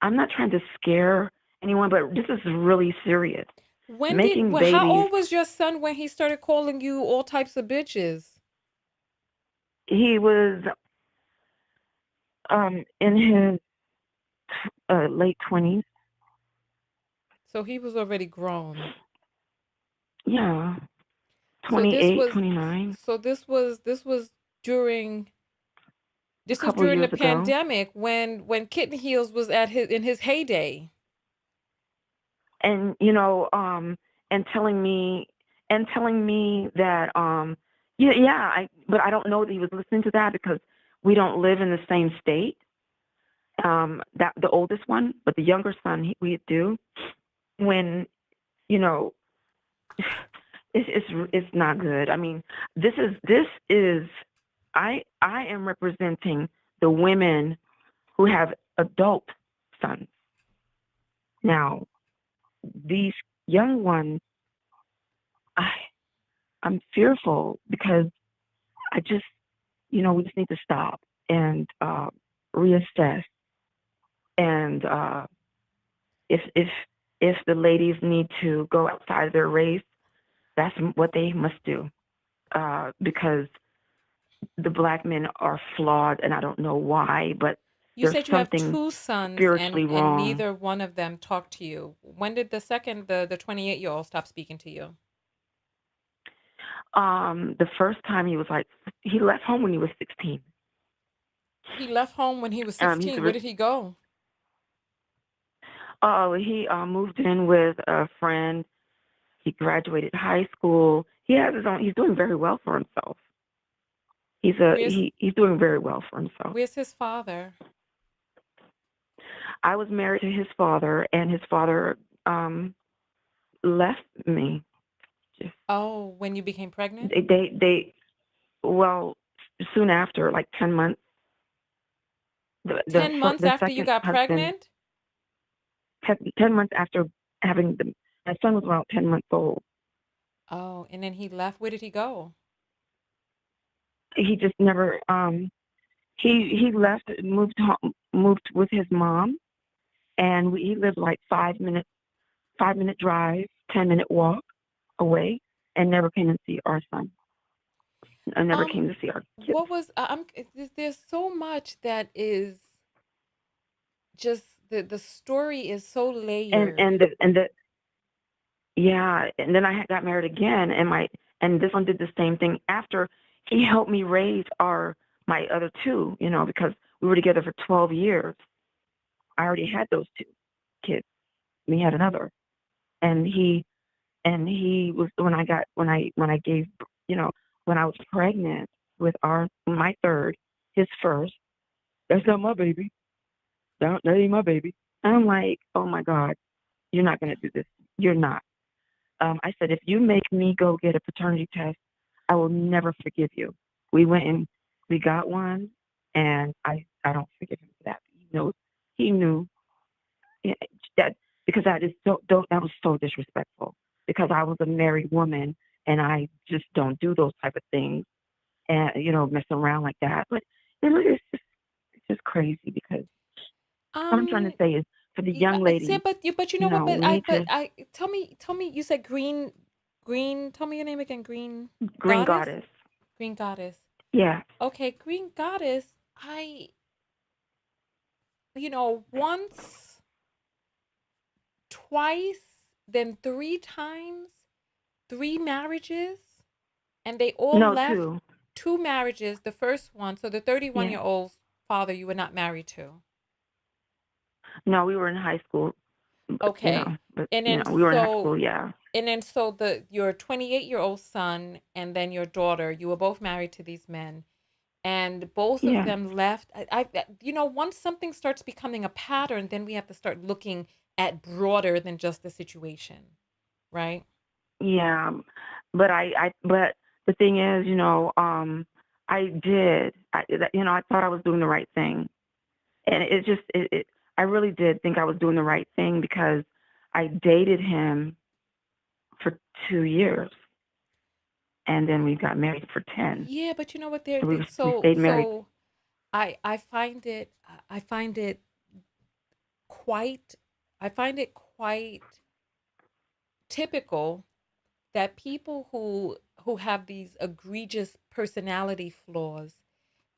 I'm not trying to scare anyone, but this is really serious. Making How babies. old was your son when he started calling you all types of bitches? He was in his late 20s. So he was already grown. Yeah, So this 28, was 29. during A this was couple during the years ago. pandemic when Kitten Heels was at his heyday. And and telling me that but I don't know that he was listening to that because we don't live in the same state. That the oldest one, but the younger son we do. When you know it's not good. I mean, this is I am representing the women who have adult sons. Now, these young ones, I I'm fearful because I just we just need to stop and reassess. And if if if the ladies need to go outside of their race, that's what they must do. Because the black men are flawed, and I don't know why, but You there's said you have something two sons spiritually and wrong. neither one of them talked to you. When did the 28-year-old stop speaking to you? The first time he left home when he was 16. He left home when he was He's 16. Where did he go? he moved in with a friend. He graduated high school. He has his own. He's doing very well for himself. Where's He's doing very well for himself. where's his father? I was married to his father, and his father left me. Just Oh, when you became pregnant? they well soon after, like 10 months. 10 months The after you second got husband, pregnant? 10 months after having my son was around 10 months old. Oh, and then he left. Where did he go? He just never he left, moved home, moved with his mom, and he lived like 5 minute drive, 10 minute walk away, and never came to see our son. I never Um, came to see our kids. what was there's so much that is just the story is so And layered. and the and the yeah, and then I got married again, and this one did the same thing after he helped me raise my other two, because we were together for 12 years. I already had those two kids. We had another, and he was when I gave, when I was pregnant with my third, his first. That's not my baby. That ain't my baby. And I'm like, oh my God, you're not gonna do this. You're not. I said, if you make me go get a paternity test, I will never forgive you. We went and we got one, and I don't forgive him for that. He knew yeah, that because that is that was so disrespectful. Because I was a married woman, and I just don't do those type of things, and messing around like that. But it's just crazy because what I'm trying to Um, say is for the young see, ladies, but you know what? we need to Tell me. You said green. Tell me your name again. Green green goddess. goddess. Green goddess. Yeah. Okay, green goddess. Once, twice, then three times, three marriages, and they all No, left. two. Two marriages. The first one, so the 31 Yeah. year old father you were not married to. No, we were in high school, but Okay, and then we were in high so school. Yeah. so your 28-year-old son and then your daughter, you were both married to these men, and both of Yeah. them left. Once something starts becoming a pattern, then we have to start looking at broader than just the situation, right? yeah, but the thing is, I did, I thought I was doing the right thing, and I really did think I was doing the right thing because I dated him for 2 years, and then we got married for 10. Yeah, but you know what? There, So we so stayed married. so I find it I find it quite I find it quite typical that people who have these egregious personality flaws,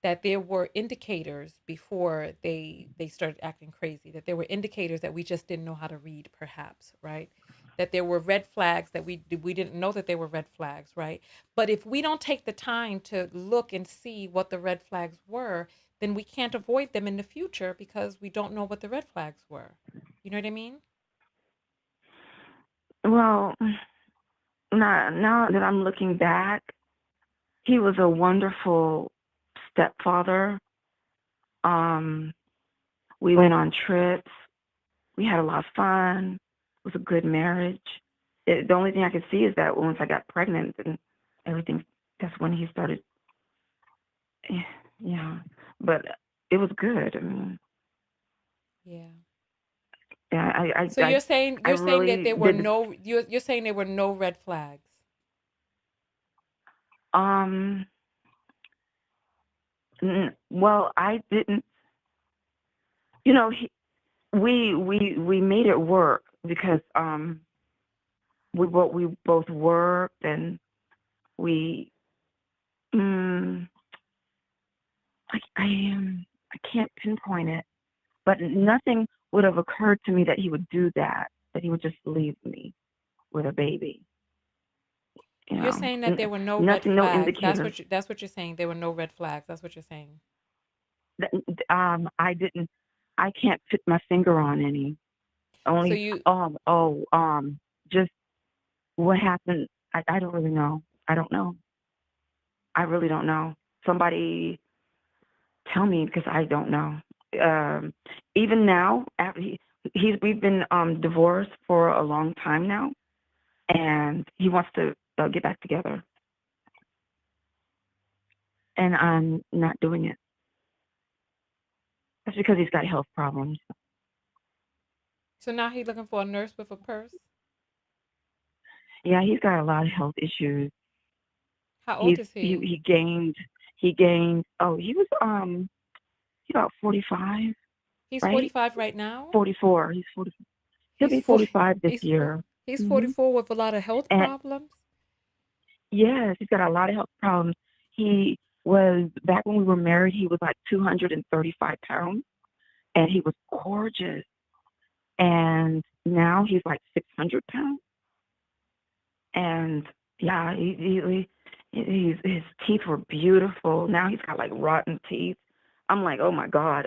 that there were indicators before they started acting crazy, that there were indicators that we just didn't know how to read, perhaps, right? That there were red flags that we didn't know that they were red flags, right? But if we don't take the time to look and see what the red flags were, then we can't avoid them in the future because we don't know what the red flags were. You know what I mean? Well, now that I'm looking back, he was a wonderful stepfather. Um, we went on trips. We had a lot of fun. It was a good marriage. The only thing I could see is that once I got pregnant and everything, that's when he started. eh, Yeah, but it was good. I mean, Yeah. yeah, So I you're saying that really there were did. no you're saying there were no red flags. Um, well, I didn't. You know, we made it work because we both worked and we mm, I can't pinpoint it, but nothing would have occurred to me that he would do that, that he would just leave me with a baby. You You're know, saying that there were no red nothing, no flags. indicators. That's what you're saying. There were no red flags. That's what you're saying. I didn't. I can't put my finger on any. So Only you just what happened. I don't really know. I don't know. I really don't know. Somebody tell me because I don't know. Um, Even now, after we've been divorced for a long time now, and he wants to get back together, and I'm not doing it. That's because he's got health problems. so now he's looking for a nurse with a purse. Yeah, he's got a lot of health issues. How old is He he? gained. Oh, he was he's about 45, He's right? 45 right now. 44. He's 40. He'll He's be 40. 45 this year. He's Hmm 44 with a lot of health And problems. yes, he's got a lot of health problems. He was back when we were married. He was like 235 pounds, and he was gorgeous. And now he's like 600 pounds. And yeah, his teeth were beautiful. Now he's got like rotten teeth. I'm like, oh my God.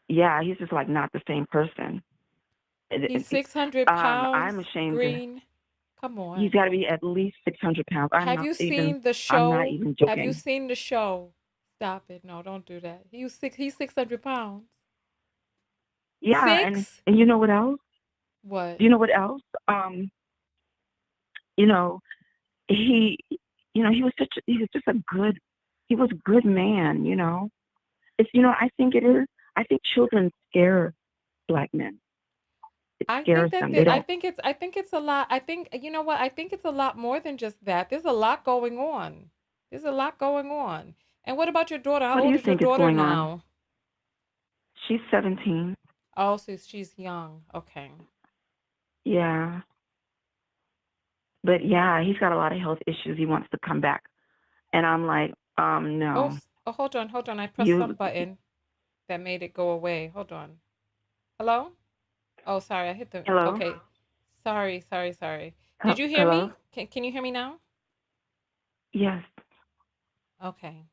Yeah, he's just like not the same person. He's 600 I'm pounds. ashamed to. Green. Come He's on. got to be at least 600 pounds. Have you seen the I'm not show? even Have you joking. seen the show? Stop it. No, don't do that. He's 600 pounds. Yeah, Six? and you know what else? What? Do you know what else? Um, you know, he, he was just a good, he was a good man. I think it is. I think children scare black men. It I think scares that them. They the, don't. I think it's a lot. I think you know what? I think it's a lot more than just that. There's a lot going on. There's a lot going on. And what about your daughter? How What do old you is your think is daughter going on? now? She's 17. Oh, so she's young. Okay. Yeah, but yeah, he's got a lot of health issues. He wants to come back, and I'm like, Oh, no. hold on. I pressed some You button that made it go away. Hold on. Hello? Oh, sorry. I hit the. hello, Okay. Sorry. Did you hear hello. me? Can you hear me now? Yes, Okay.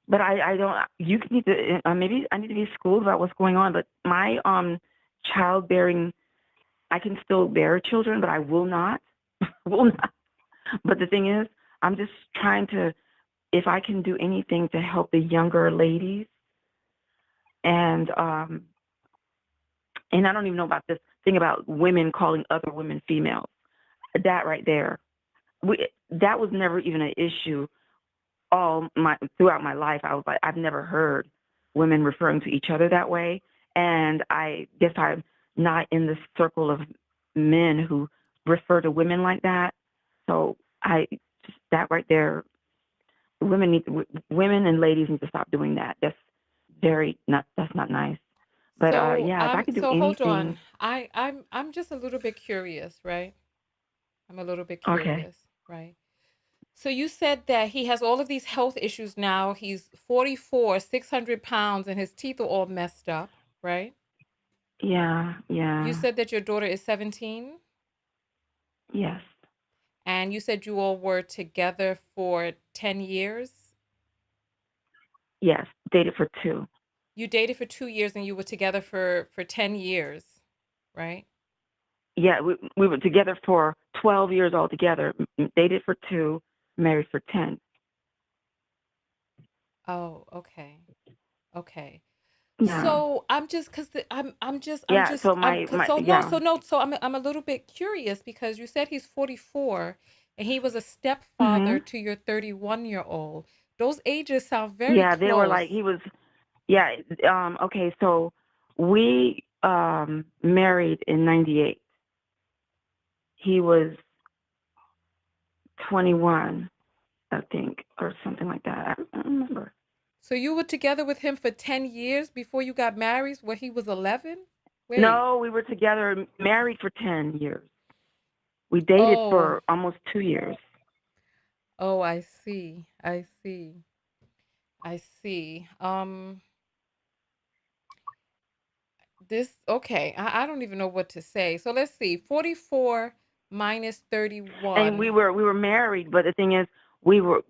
but I don't. You need to maybe I need to be schooled about what's going on. But my childbearing, I can still bear children, but I will not. Will not. But the thing is, I'm just trying to, if I can do anything to help the younger ladies, and um, and I don't even know about this thing about women calling other women females. that right there. That was never even an issue all my throughout my life. I was like, I've never heard women referring to each other that way, and I guess I'm not in the circle of men who refer to women like that. So I just that right there, women and ladies need to stop doing that. That's not nice. But So yeah, if I could do hold anything, on. I'm just a little bit curious, right? I'm a little bit okay. curious, right? So you said that he has all of these health issues now. He's 44, 600 pounds, and his teeth are all messed up, right? Yeah, You yeah, said that your daughter is 17, yes, and you said you all were together for 10 years. yes. Dated for 2. You dated for 2 years and you were together for 10 years, right? Yeah, we were together for 12 years altogether. Dated for 2, married for 10. Oh, okay. Okay. Yeah, So I'm just because yeah. So I'm my 'cause- my so no, yeah. so no, so I'm a little bit curious because you said he's 44 and he was a stepfather Mhm. to your 31-year-old. Those ages sound very Yeah, they were like close. he was. Yeah. Okay. So we married in '98. He was 21, I think, or something like that. I don't remember. So you were together with him for 10 years before you got married where he was 11? Wait. No, we were together, married for 10 years. We dated Oh, for almost 2 years. oh, I see. I see. I see. This okay. I don't even know what to say. So let's see. 44 minus And 31. we were married, but the thing is, we were.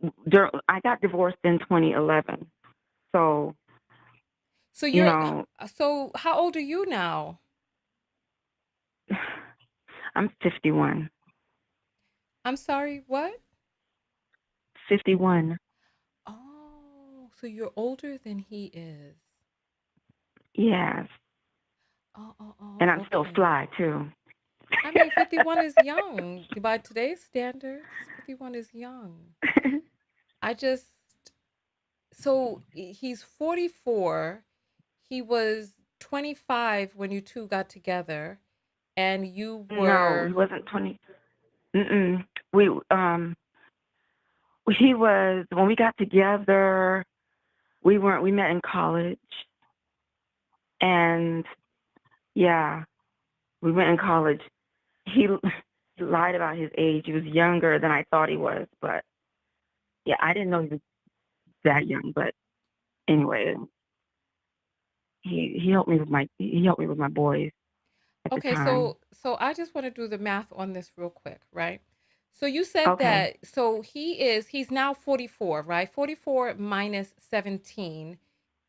I got divorced in 2011. So So you you're know, so how old are you now? I'm 51. I'm sorry, what? 51. Oh, so you're older than he is. Yes, Oh, and I'm still okay. fly too. I mean, 51 is young. By today's standards, 51 is young. I just so he's 44. He was 25 when you two got together, and you No, he were wasn't 20. Mm-mm. He was when we got together. We weren't. We met in college, and yeah, we went in college. He, he lied about his age. He was younger than I thought he was, but yeah, I didn't know he was that young. But anyway, he helped me with my boys at the okay. time. So I just want to do the math on this real quick, right? So you said Okay, that so he's now 44, right? 44 minus 17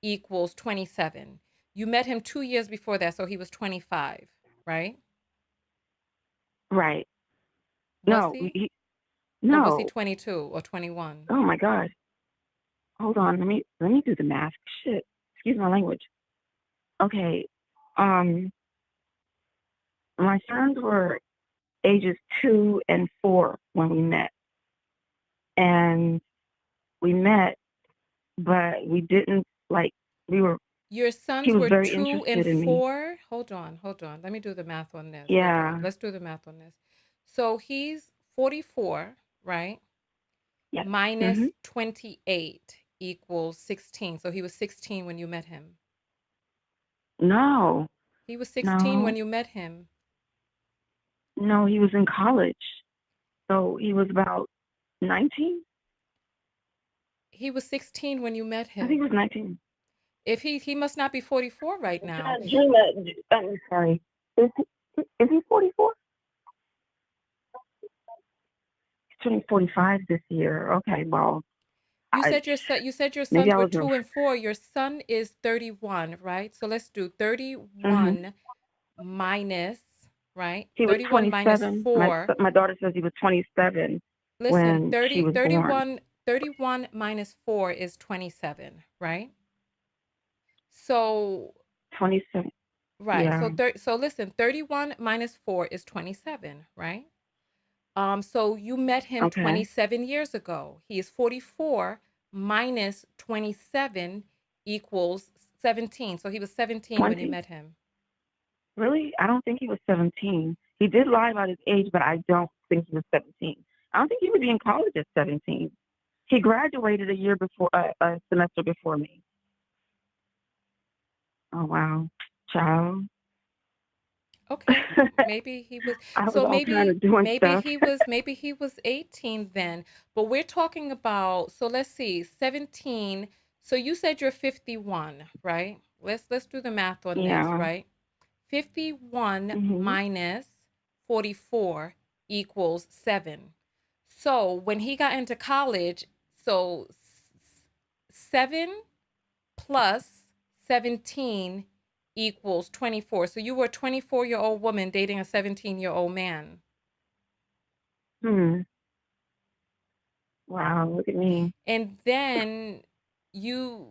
equals 27. You met him 2 years before that, so he was 25, right? right. Was No, he? Or was he no. 22 or 21? Oh my God. Hold on. Let me do the math. Shit. Excuse my language. Okay. Um, my sons were ages 2 and 4 when we met, and we met, but we didn't like. We were. Your He sons was were very 2 and interested in me. 4. Hold on. Let me do the math on this. Hold on. Yeah. Let's do the math on this. So he's 44, right? Yes. Mhm. Minus 28 equals 16. So he was 16 when you met him. No. He was 16 No. when you met him. No. He was in college, so he was about 19. He was 16 when you met I think he was him. 19. If he must not be 44 right now. Gina, I'm sorry. Is he 44? He's turning 45 this year. Okay, well, I You said your maybe sons I were was 2 and 4. Your son is 31, right? So let's do hmm 31 minus, right? He was 31 minus 27. My 4. my daughter says he was 27 Listen, when she was born. 31 minus 4 is 27, right? So, 27. right. Yeah. So listen, 31 minus 4 is 27, right? So you met him Okay. 27 years ago. He is 44 minus 27 equals 17. So he was 17 when you 20? met him. Really? I don't think he was 17. He did lie about his age, but I don't think he was 17. I don't think he would be in college at 17. He graduated a year before, a semester before me. Oh, wow. Child. Okay, maybe he was. I was So all kind maybe of doing stuff. maybe he was 18 then. But we're talking about, so let's see, 17. So you said you're 51, right? Let's do the math on this, Yeah. right? 51 Mhm. minus 44 equals 7. So when he got into college, so 7 plus 17 equals 24. So you were a 24-year-old woman dating a 17-year-old man. Hmm. Wow. Look at me. And then you,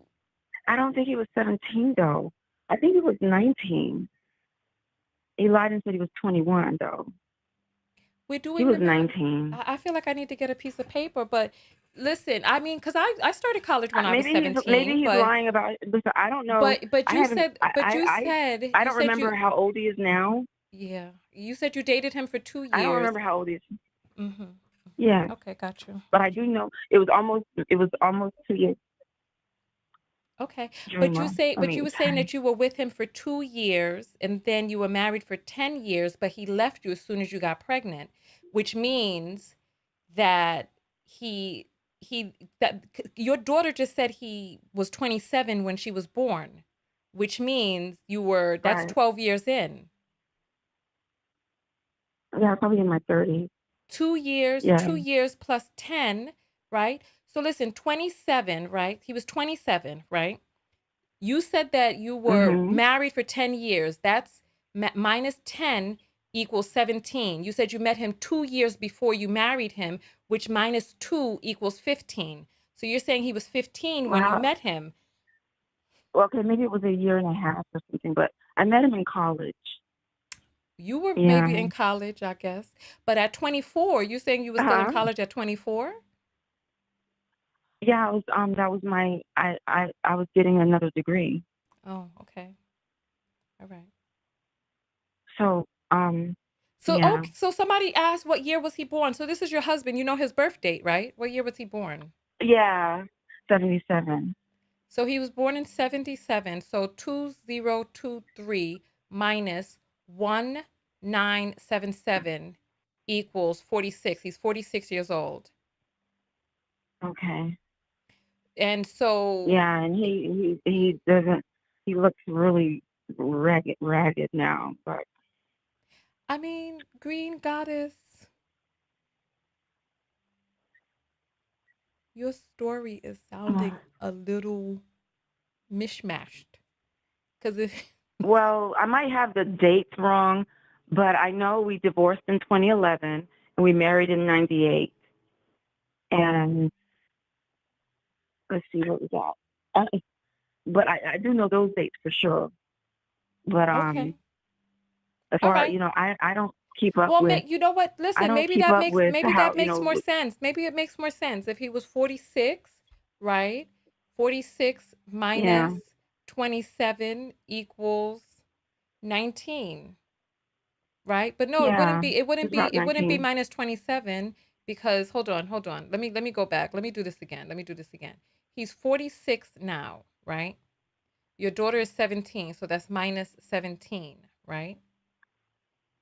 I don't think he was 17 though. I think he was 19. He lied and said he was 21 though. we're He doing was the math. 19. I feel like I need to get a piece of paper, but listen, I mean, because I started college when I was Maybe 17, he's lying about it. Listen, I don't know. but I you haven't. said I you don't said remember you how old he is now. yeah, you said you dated him for two I don't years. remember how old he is. Mm-hmm. Yeah, Okay, got you. but I do know it was almost 2 years. Okay, Dreamer. I but mean, you were saying that you were with him for 2 years, and then you were married for 10 years, but he left you as soon as you got pregnant, which means that he he that your daughter just said he was 27 when she was born, which means that's right. 12 years in. Yeah, probably in my 30s. 2 years, Yeah. 2 years plus 10, right? So listen, 27, right? He was 27, right? You said that you were Mhm. married for 10 years. That's minus 10 equals 17. You said you met him 2 years before you married him, which minus 2 equals 15. So you're saying he was 15 when you Wow. met him. Well, okay, maybe it was a year and a half or something, but I met him in college. You were maybe Yeah. in college, I guess. But at 24, you're saying you were still in Uh-huh. college at 24? Yeah, I was that was my I was getting another degree. Oh, okay. All right. So, So, yeah. okay, so somebody asked what year was he born? So this is your husband. You know his birth date, right? What year was he born? Yeah. 77. So he was born in 77. So 2023 minus 1977 equals 46. He's 46 years old. Okay. And so, Yeah, and he doesn't he looks really ragged now, but I mean, Green Goddess, your story is sounding a little mishmashed. Because if, well, I might have the dates wrong, but I know we divorced in 2011 and we married in 98. And let's see what was that. But I do know those dates for sure. But okay, as all far right. I don't keep up Well, with you know what? I Listen, don't keep up with maybe how that makes more sense. Maybe it makes more sense if he was 46, right? 46 yeah minus 27 equals 19, right? But no, yeah it's about it wouldn't be 19. minus 27 because hold on. Let me go back. Let me do this again. Let me do this again. He's 46 now, right? Your daughter is 17, so that's minus 17, right?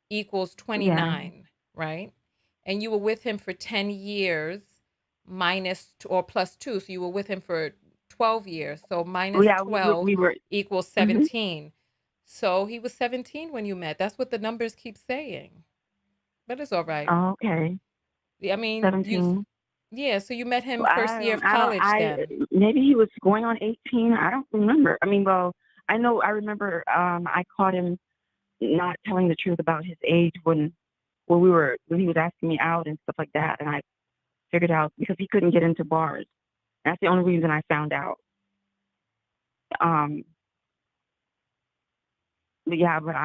Equals Yeah 29, right? And you were with him for 10 years minus or plus 2. So you were with him for 12 years. So minus yeah 12 we were. equals Hmm. 17. So he was 17 when you met. That's what the numbers keep saying. But it's all right. Oh, okay. I mean, 17. yeah, so you met him Well, first year of I don't college I then. maybe he was going on 18. I don't remember. I mean, well, I know I remember I caught him not telling the truth about his age when he was asking me out and stuff like that, and I figured out because he couldn't get into bars. That's the only reason I found out. Um, but yeah, but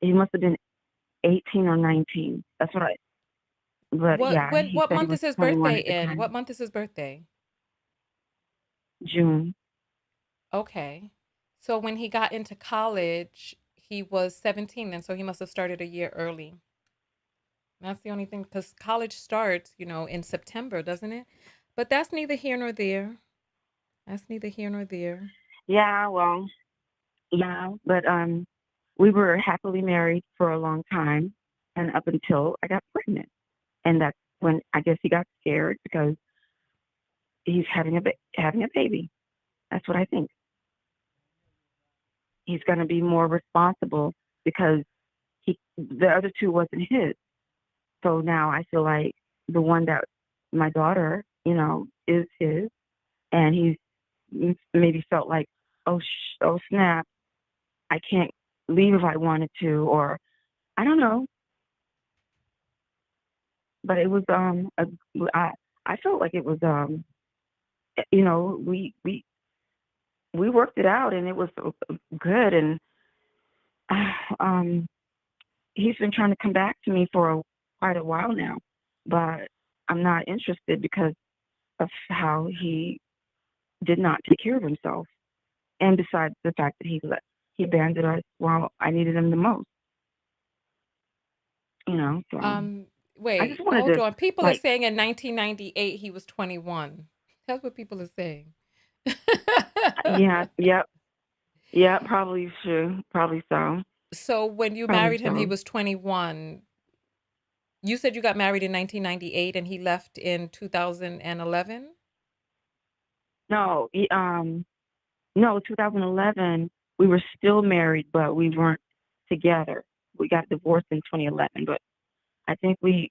he must have been 18 or 19. That's what I. But yeah, he What said he month was is his 21 birthday at the in? time. What month is his birthday? June. Okay. So when he got into college, he was 17, and so he must have started a year early. That's the only thing, because college starts, in September, doesn't it? But that's neither here nor there. That's neither here nor there. Yeah, well, yeah, but we were happily married for a long time, and up until I got pregnant, and that's when I guess he got scared because he's having a baby. That's what I think. He's going to be more responsible because the other two wasn't his. So now I feel like the one that my daughter, is his, and he's maybe felt like, oh snap, I can't leave if I wanted to, or I don't know. But it was I I felt like it was we worked it out and it was good, and um he's been trying to come back to me for quite a while now, but I'm not interested because of how he did not take care of himself, and besides the fact that he abandoned us while I needed him the most. So Um, I just Wait, wanted hold to, on. People are like, saying in 1998 he was 21. That's what people are saying. yeah, yep, yeah, probably true, probably so, So when you probably married him, he so. was 21. You said you got married in 1998 and he left in 2011? No, no, 2011 we were still married, but we weren't together. We got divorced in 2011, but I think we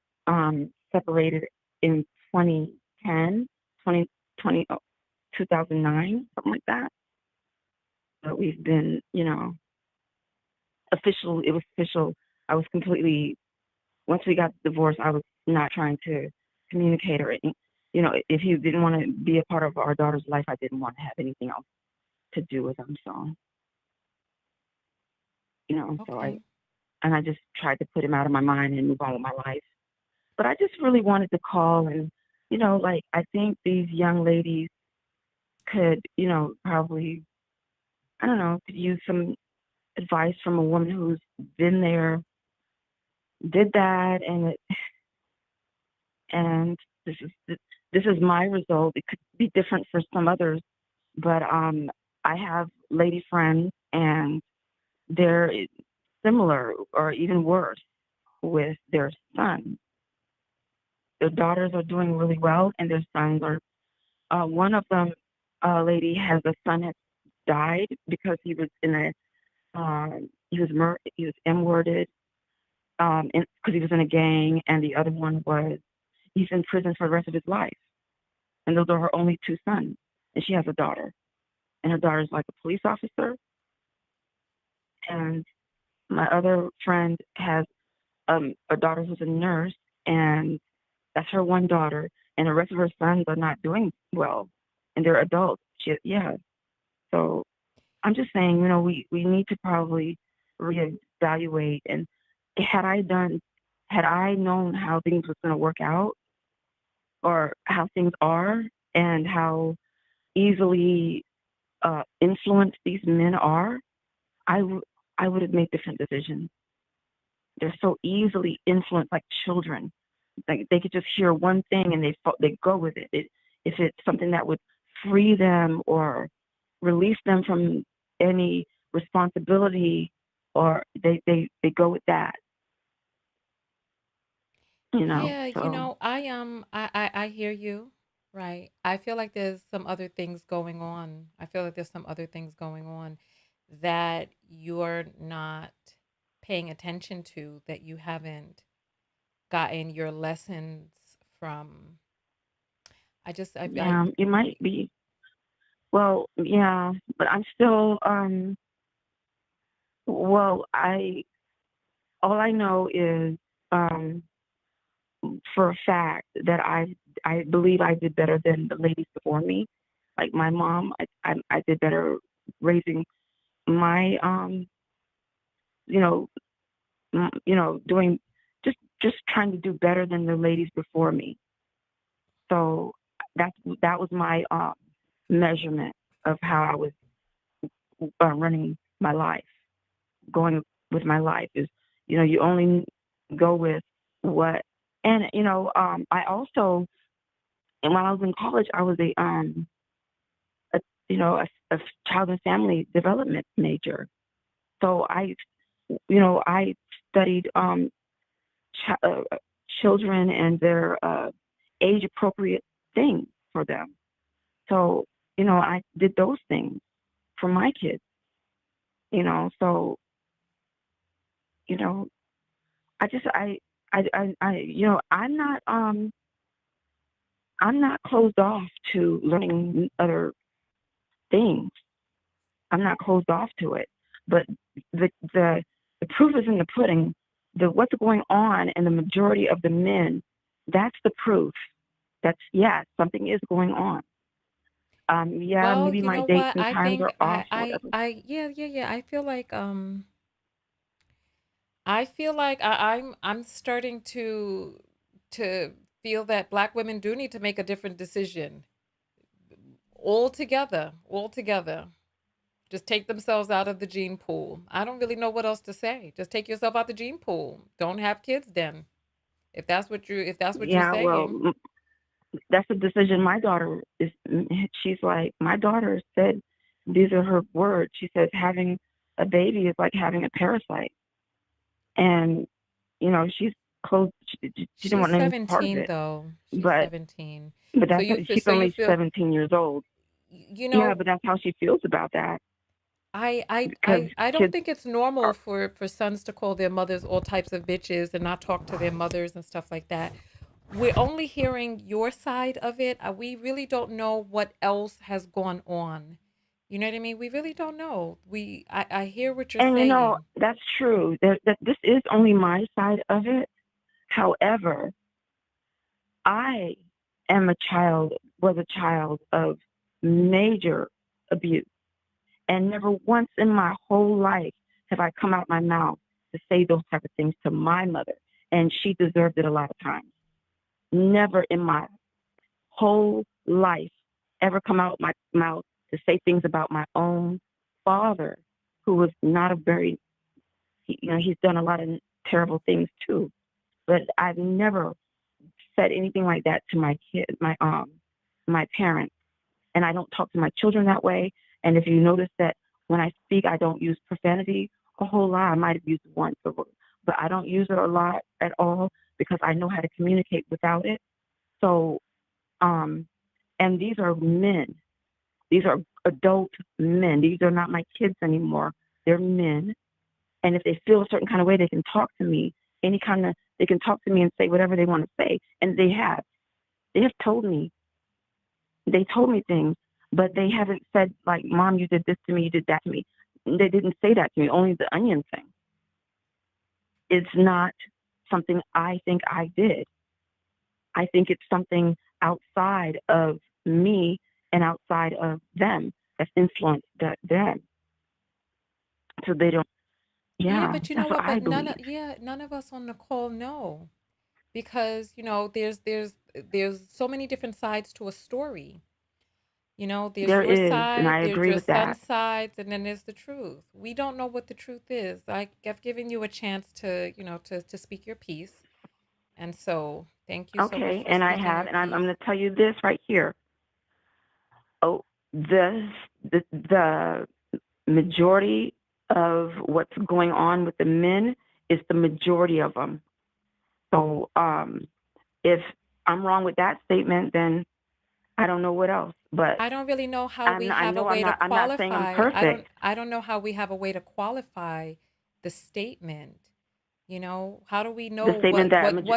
separated in 2010, 2020, 2009, something like that. But we've been, official. It was official. I was completely, once we got divorced, I was not trying to communicate or anything. If he didn't want to be a part of our daughter's life, I didn't want to have anything else to do with him. So, so Okay. I just tried to put him out of my mind and move on with my life. But I just really wanted to call and, like, I think these young ladies could, probably, I don't know, could use some advice from a woman who's been there, did that, and this is my result. It could be different for some others, but I have lady friends, and they're similar or even worse with their sons. Their daughters are doing really well, and their sons are. One of them, lady, has a son that died because he was in a he was M-worded because he was in a gang, and the other one was he's in prison for the rest of his life. And those are her only two sons, and she has a daughter, and her daughter's like a police officer. And my other friend has a daughter who's a nurse, and that's her one daughter, and the rest of her sons are not doing well, and they're adults. Yeah. So I'm just saying, we need to probably reevaluate. And had I done, had I known how things was going to work out, or how things are, and how easily influenced these men are, I would have made different decisions. They're so easily influenced, like children. Like they could just hear one thing and they go with it. If it's something that would free them or release them from any responsibility, or they go with that. Yeah, So I hear you. Right. I feel like there's some other things going on. I feel like there's some other things going on that you're not paying attention to, that you haven't gotten your lessons from. I yeah, it might be. Well, yeah, but I'm still well, I all I know is um for a fact that I believe I did better than the ladies before me. Like my mom, I did better raising my you know doing just just trying to do better than the ladies before me. So that was my measurement of how I was running my life, going with my life is, you only go with what, and I also, and while I was in college, I was a a child and family development major. So I studied children and their age appropriate things for them. So I did those things for my kids. So you know, I just I'm not closed off to learning other things. I'm not closed off to it. But the proof is in the pudding. What's going on in the majority of the men, that's the proof. That's, yeah, something is going on. Yeah, Well, maybe you my know dates what? and I times think are off or whatever. yeah. I feel like I'm starting to feel that black women do need to make a different decision altogether, altogether. Just take themselves out of the gene pool. I don't really know what else to say. Just take yourself out the gene pool. Don't have kids then. If that's what you're Yeah, well, saying. that's a decision my daughter is. She's like, my daughter said, these are her words. She says having a baby is like having a parasite, and she's close. She didn't She's want any part of 17 it, though. She's but 17. So that's you feel she's so you only feel 17 years old. you Yeah, know but that's how she feels about that because I don't kids think it's normal are. for sons to call their mothers all types of bitches and not talk to their mothers and stuff like that. We're only hearing your side of it. We really don't know what else has gone on. You know what I mean? We really don't know. I hear what you're And saying. that's true. That this is only my side of it. However, I was a child of major abuse. And never once in my whole life have I come out my mouth to say those type of things to my mother. And she deserved it a lot of times. Never in my whole life ever come out my mouth to say things about my own father, who was not a very, he's done a lot of terrible things too. But I've never said anything like that to my kid, my parents. And I don't talk to my children that way. And if you notice that when I speak, I don't use profanity a whole lot. I might have used it once, but I don't use it a lot at all because I know how to communicate without it. So, um, and these are men. These are adult men. These are not my kids anymore. They're men. And if they feel a certain kind of way, they can talk to me. They can talk to me and say whatever they want to say. And they have. They have told me. They told me things, but they haven't said, like, Mom, you did this to me, you did that to me. They didn't say that to me, only the onion thing. It's not something I think I did. I think it's something outside of me and outside of them that's influenced them. So they don't, Yeah, yeah, but you know that's what what? I But believe. none of us on the call know because, there's so many different sides to a story. There's There your is, and side, I there's agree your with that. son's sides, and then there's the truth. We don't know what the truth is. I've given you a chance to speak your piece. And so thank you so much Okay, for and I speaking have, your and I'm piece. going to tell you this right here. Oh, the majority of what's going on with the men is the majority of them. So if I'm wrong with that statement, then I don't know what else. But I don't really know how we I have a know way to I'm not saying I'm qualify. perfect. I don't know how we have a way to qualify the statement. How do we know The statement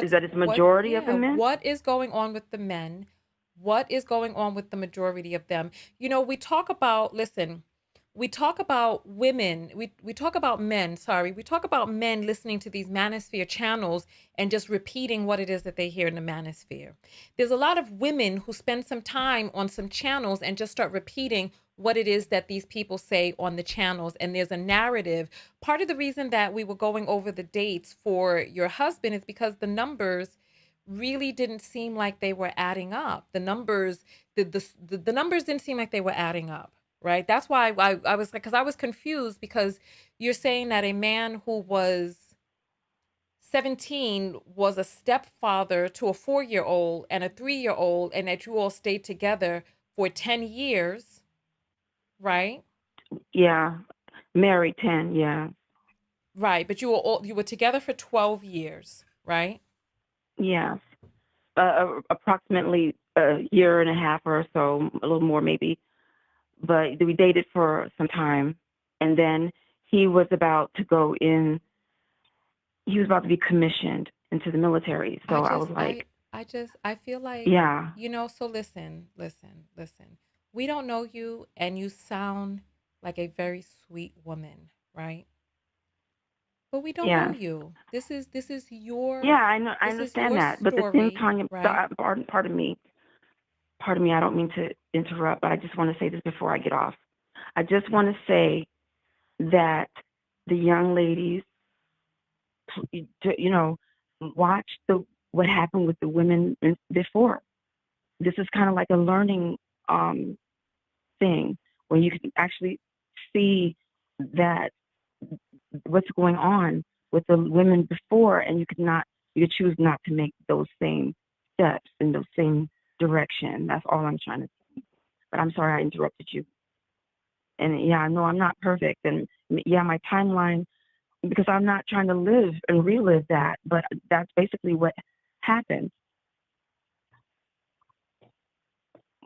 is that it's majority of the men. what is going on with the men? What is going on with the majority of them? We talk about, listen, we talk about women, we talk about men, sorry, we talk about men listening to these manosphere channels and just repeating what it is that they hear in the manosphere. There's a lot of women who spend some time on some channels and just start repeating what it is that these people say on the channels, and there's a narrative. Part of the reason that we were going over the dates for your husband is because the numbers really didn't seem like they were adding up. The numbers, the numbers didn't seem like they were adding up, right? That's why I was like, because I was confused, because you're saying that a man who was 17 was a stepfather to a 4-year-old and a 3-year-old, and that you all stayed together for 10 years, right? Yeah, married 10. Yeah, Right, but you were together for 12 years, right? yeah. Approximately a year and a half or so, a little more maybe. But we dated for some time, and then he was about to go in. He was about to be commissioned into the military. I So I just was like, I feel like, yeah, so listen. We don't know you, and you sound like a very sweet woman, right? But we don't know yes, you. yeah. I know, I This is understand your that. But the thing, story, Tonya, right? pardon me, pardon me. I don't mean to interrupt, but I just want to say this before I get off. I just want to say that the young ladies, you know, watch the what happened with the women before. This is kind of like a learning um, thing where you can actually see that what's going on with the women before, and you could choose not to make those same steps in those same direction. That's all I'm trying to say. But I'm sorry I interrupted you. And yeah, I know I'm not perfect, and yeah, my timeline, because I'm not trying to live and relive that, but that's basically what happened.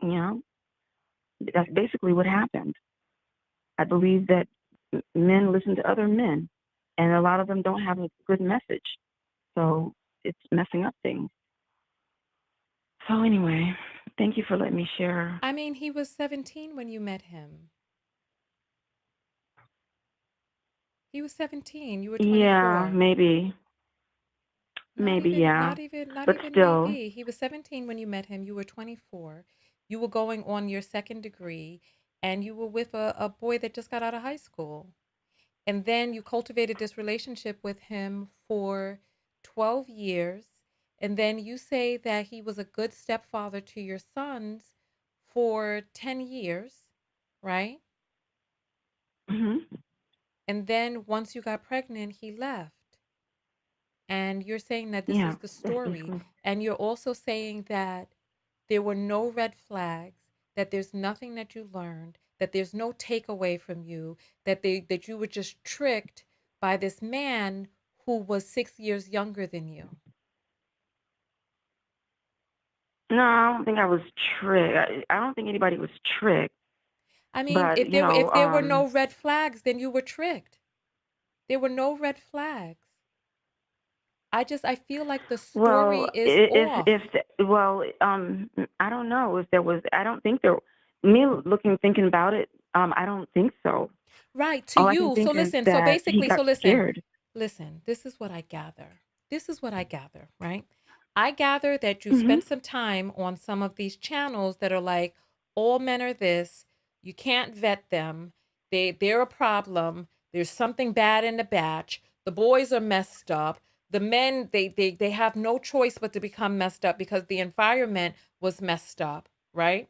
You know, that's basically what happened. I believe that men listen to other men, and a lot of them don't have a good message. So it's messing up things. So anyway, thank you for letting me share. I mean, he was 17 when you met him. He was 17. You were Yeah, 24. maybe, Not maybe, even, yeah, not even, not but even still, maybe. He was 17 when you met him. You were 24. You were going on your second degree, and you were with a boy that just got out of high school. And then you cultivated this relationship with him for 12 years. And then you say that he was a good stepfather to your sons for 10 years, right? hmm And then once you got pregnant, he left. And you're saying that this yeah, is the that's story. basically. And you're also saying that there were no red flags, that there's nothing that you learned, that there's no takeaway from you, that you were just tricked by this man who was 6 years younger than you. No, I don't think I was tricked. I don't think anybody was tricked, I mean, but if there were no red flags, then you were tricked. There were no red flags. I feel like the story well, is if off. well, I don't know if there was. I don't think there. Me looking, thinking about it, I don't think so. Right, to All I can you. So think is listen, so that he basically, got so listen, scared. listen, this is what I gather. This is what I gather, right? I gather that you've hmm spent some time on some of these channels that are like, all men are this, you can't vet them, they're a problem, there's something bad in the batch, the boys are messed up, the men, they have no choice but to become messed up because the environment was messed up, right?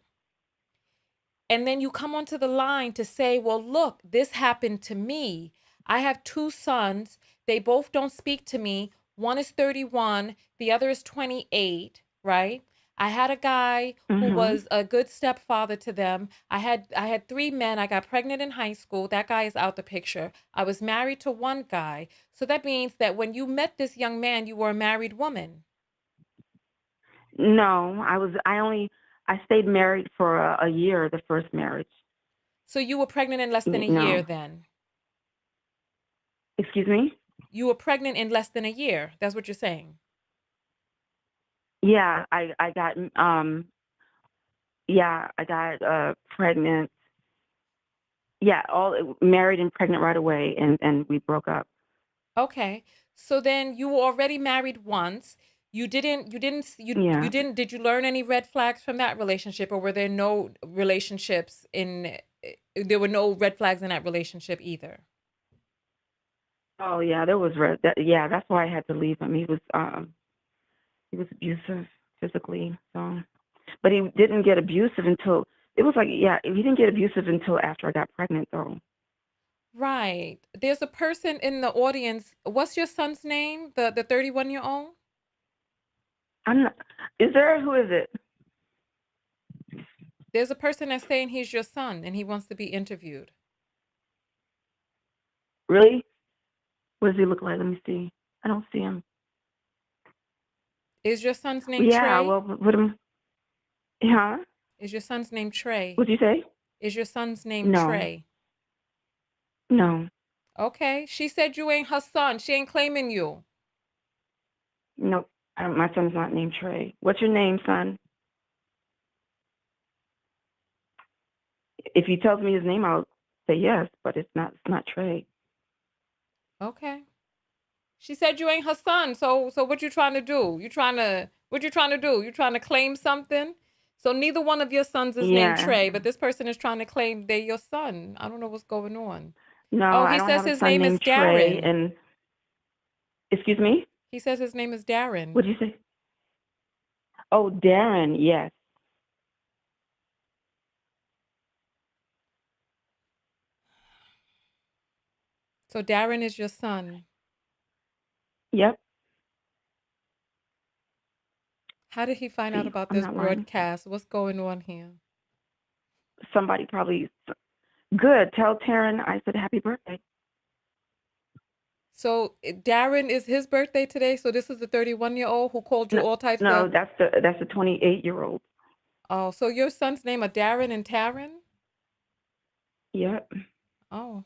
And then you come onto the line to say, well, look, this happened to me. I have two sons. They both don't speak to me. One is 31, the other is 28, right? I had a guy who hmm was a good stepfather to them. I had three men. I got pregnant in high school. That guy is out the picture. I was married to one guy. So that means that when you met this young man, you were a married woman. No, I was. I stayed married for a year. The first marriage. So you were pregnant in less than a year No, then. excuse me. You were pregnant in less than a year. That's what you're saying. Yeah, I got yeah, I got pregnant. Yeah, all married and pregnant right away, and we broke up. Okay. So then you were already married once. Yeah. Did you learn any red flags from that relationship, or were there no relationships in there were no red flags in that relationship either. Oh yeah, there was red. Yeah, that's why I had to leave him. He was abusive physically. So, but he didn't get abusive until it was like he didn't get abusive until after I got pregnant though. Right. There's a person in the audience. What's your son's name? The 31-year-old? I'm not. Is there? Who is it? There's a person that's saying he's your son and he wants to be interviewed. Really? What does he look like? Let me see. I don't see him. Is your son's name Yeah. Trey? Well, what am? Huh? Is your son's name Trey? What'd you say? Is your son's name No. Trey? No. Okay. She said you ain't her son. She ain't claiming you. Nope. My son's not named Trey. What's your name, son? If he tells me his name, I'll say yes, but it's not. It's not Trey. Okay. She said you ain't her son. So what you trying to do? What you trying to do? You trying to claim something? So neither one of your sons is named Yeah. Trey, but this person is trying to claim they're your son. I don't know what's going on. No, Oh, I he don't says have a his son name is named Trey. Darren. And excuse me. He says his name is Darren. What did you say? Oh, Darren. Yes. So Darren is your son. Yep. How did he find out See, about I'm this not lying. broadcast? What's going on here? Somebody probably. Good. Tell Taryn I said happy birthday. So Darren is his birthday today. So this is the 31-year-old who called you No, all types no, of. that's the 28-year-old. Oh, so your son's name are Darren and Taryn? Yep. Oh,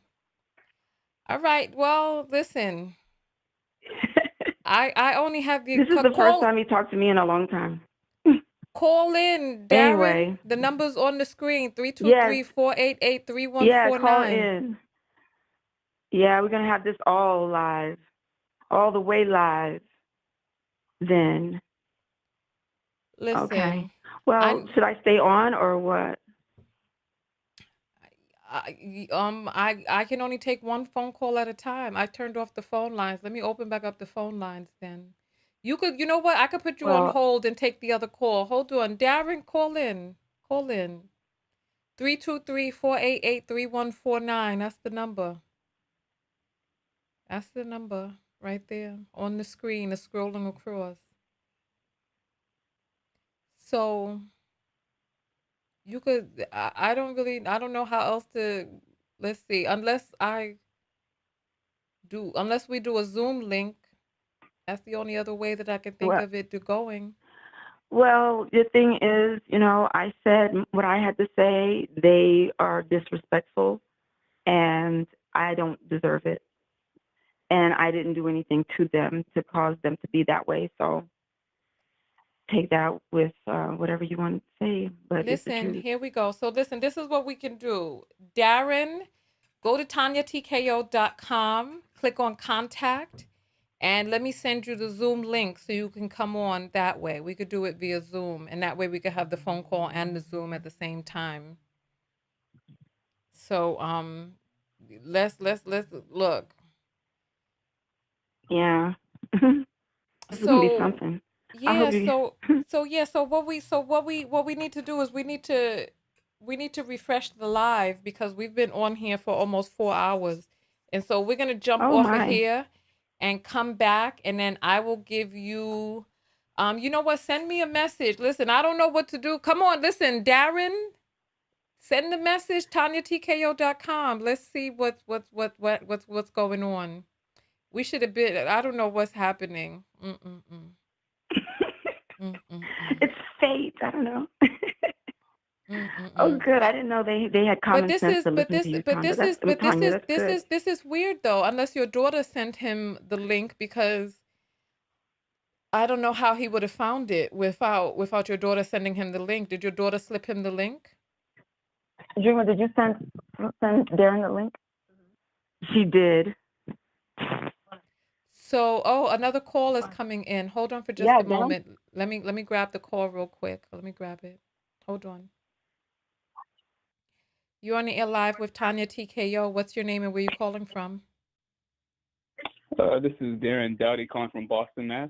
all right. Well, listen, I only have the This is the first call. time he talked to me in a long time. Call in, Darren. Anyway, The number's on the screen: yes, 323-488-3149. call in. Yeah, we're gonna have this all live, all the way live. Then, okay. Listen, Well, I should I stay on or what? I can only take one phone call at a time. I turned off the phone lines. Let me open back up the phone lines then. You know what? I could put you on Well, hold and take the other call. Hold on. Darren, call in. Call in. 323-488-3149. That's the number. That's the number right there on the screen. It's scrolling across. So you could, I don't know how else to, let's see, unless we do a Zoom link. That's the only other way that I can think well, of it to going. well, the thing is, I said what I had to say. They are disrespectful, and I don't deserve it. And I didn't do anything to them to cause them to be that way. So take that with whatever you want to say, but it's the Listen, truth. here we go. So listen, this is what we can do. Darren, go to TonyaTKO.com, click on contact, and let me send you the Zoom link so you can come on that way. We could do it via Zoom, and that way we could have the phone call and the Zoom at the same time. So let's look. Yeah. This is gonna be So something. I yeah, hope you. so what we need to do is we need to refresh the live because we've been on here for almost 4 hours. And so we're gonna jump Oh off of my. here and come back, and then I will give you you know what, send me a message. Listen, I don't know what to do. Come on, listen, Darren, send the message, TonyaTKO.com. Let's see what's going on. We should have been, I don't know what's happening. Mm-mm-mm. Mm-mm-mm. It's fate. I don't know. Oh, Mm-mm-mm. good. I didn't know they had But common this sense is, to but listen this, to you, but Tanya. this is, but this Tanya. is, That's good. this is weird though. Unless your daughter sent him the link, because I don't know how he would have found it without your daughter sending him the link. Did your daughter slip him the link? Dreamer, did you send Darren the link? She did. So, oh, another call is coming in. Hold on for just Yeah, a Darren. moment. Let me grab the call real quick. Let me grab it. Hold on. You're on the air live with Tonya TKO. What's your name and where you calling from? This is Darren Dowdy calling from Boston, Mass.